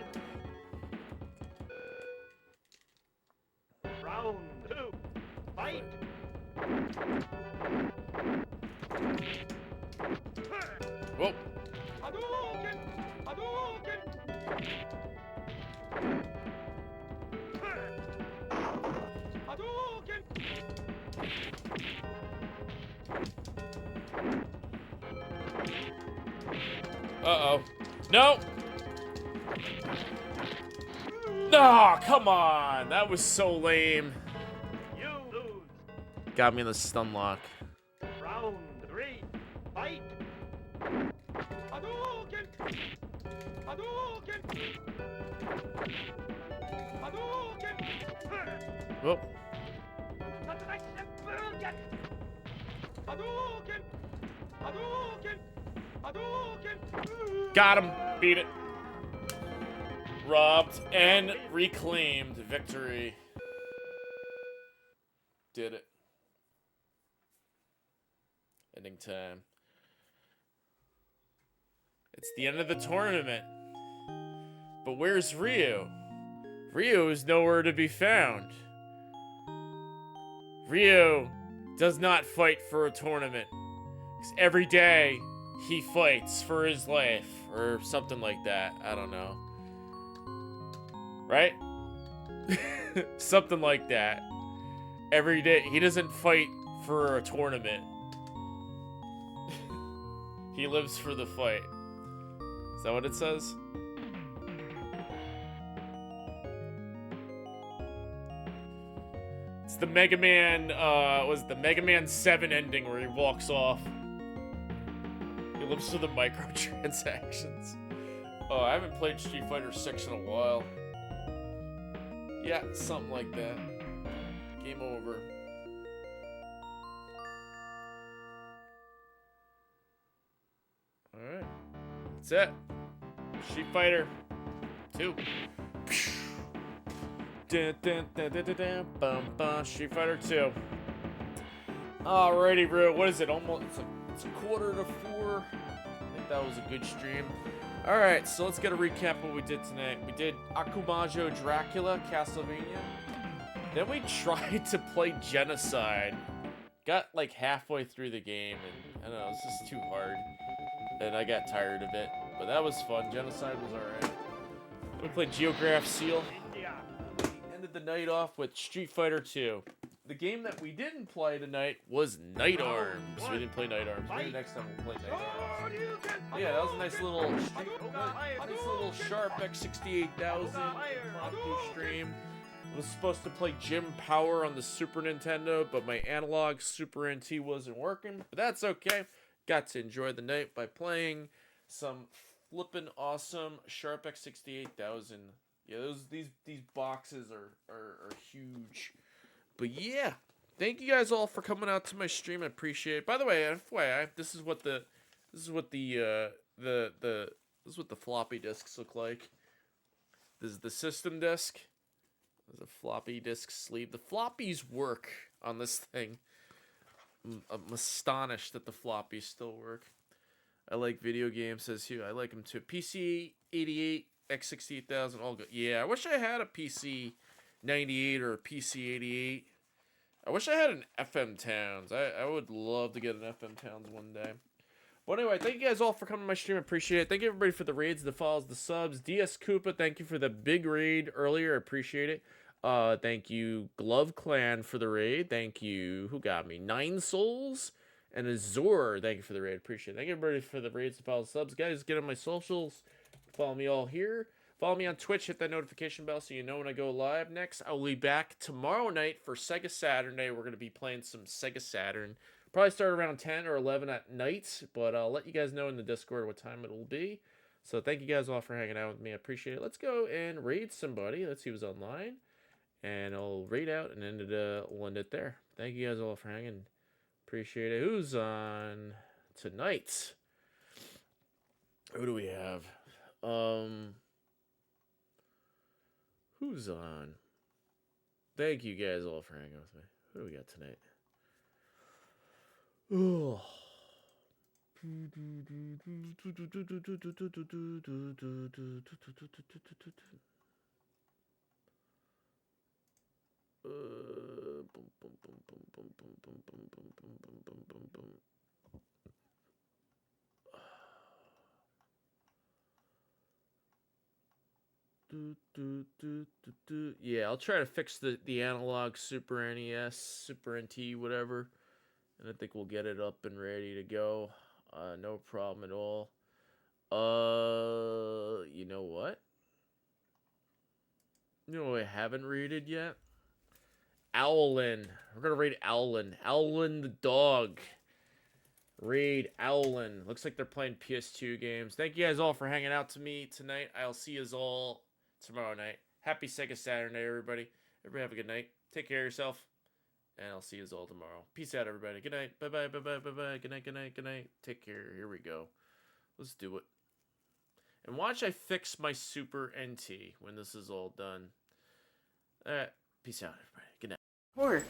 Round 2. Fight. Whoa. Hadouken. Hadouken. Hadouken. Uh-oh. No! No, come on. That was so lame. You lose. Got me in the stun lock. Round 3. Fight. Hadouken. Hadouken. Hadouken. Whoop. Hadouken. Hadouken. Hadouken. Got him. Beat it. Robbed and reclaimed victory. Did it. Ending time. It's the end of the tournament. But where's Ryu? Ryu is nowhere to be found. Ryu does not fight for a tournament. 'Cause every day he fights for his life or something like that. I don't know. Right? Something like that. Every day he doesn't fight for a tournament. He lives for the fight. Is that what it says? It's the Mega Man, was the Mega Man 7 ending where he walks off. He lives for the microtransactions. Oh, I haven't played Street Fighter 6 in a while. Yeah, something like that. Game over. Alright. That's it. Street Fighter 2. Street Fighter 2. Alrighty, bro. What is it? Almost. It's a quarter to 4. I think that was a good stream. Alright, so let's get a recap of what we did tonight. We did Akumajo Dracula, Castlevania. Then we tried to play Genocide. Got like halfway through the game, and I don't know, it's just too hard. And I got tired of it. But that was fun. Genocide was alright. We played Geograph Seal. Ended the night off with Street Fighter 2. The game that we didn't play tonight was Night Arms. We didn't play Night Arms. Maybe next time we'll play Night Arms. Yeah, that was a nice little Sharp X68000 impromptu stream. I was supposed to play Jim Power on the Super Nintendo, but my analog Super NT wasn't working. But that's okay. Got to enjoy the night by playing some flippin' awesome Sharp X68000. Yeah, these boxes are huge. But yeah, thank you guys all for coming out to my stream. I appreciate it. By the way, FYI, this is what the floppy disks look like. This is the system disk. There's a floppy disk sleeve. The floppies work on this thing. I'm astonished that the floppies still work. I like video games, says Hugh. I like them too. PC 88, X68000, all good. Yeah, I wish I had a PC 98 or a PC 88. I wish I had an FM Towns. I would love to get an FM Towns one day. But anyway, thank you guys all for coming to my stream. I appreciate it. Thank you everybody for the raids, the follows, the subs. DS Koopa, thank you for the big raid earlier. I appreciate it. Thank you, Glove Clan, for the raid. Thank you, who got me? 9 Souls and Azor. Thank you for the raid. Appreciate it. Thank you everybody for the raids, the follows, the subs. Guys, get on my socials. Follow me all here. Follow me on Twitch. Hit that notification bell so you know when I go live next. I will be back tomorrow night for Sega Saturn Day. We're going to be playing some Sega Saturn. Probably start around 10 or 11 at night, but I'll let you guys know in the Discord what time it will be. So thank you guys all for hanging out with me. I appreciate it. Let's go and raid somebody. Let's see who's online. And I'll raid out and we'll end it there. Thank you guys all for hanging. Appreciate it. Who's on tonight? Who do we have? Who's on? Thank you guys all for hanging with me. Who do we got tonight? Oh. Yeah, I'll try to fix the analog Super NES, Super NT, whatever. And I think we'll get it up and ready to go. No problem at all. You know what? You know what I haven't raided yet? Owlin. We're gonna raid Owlin. Owlin the dog. Raid Owlin. Looks like they're playing PS2 games. Thank you guys all for hanging out to me tonight. I'll see you all tomorrow night. Happy Sega Saturday, everybody. Everybody have a good night. Take care of yourself. And I'll see you all tomorrow. Peace out, everybody. Good night. Bye-bye, bye-bye, bye-bye. Good night, good night, good night. Take care. Here we go. Let's do it. And watch I fix my Super NT when this is all done. Alright. Peace out, everybody. Good night. Or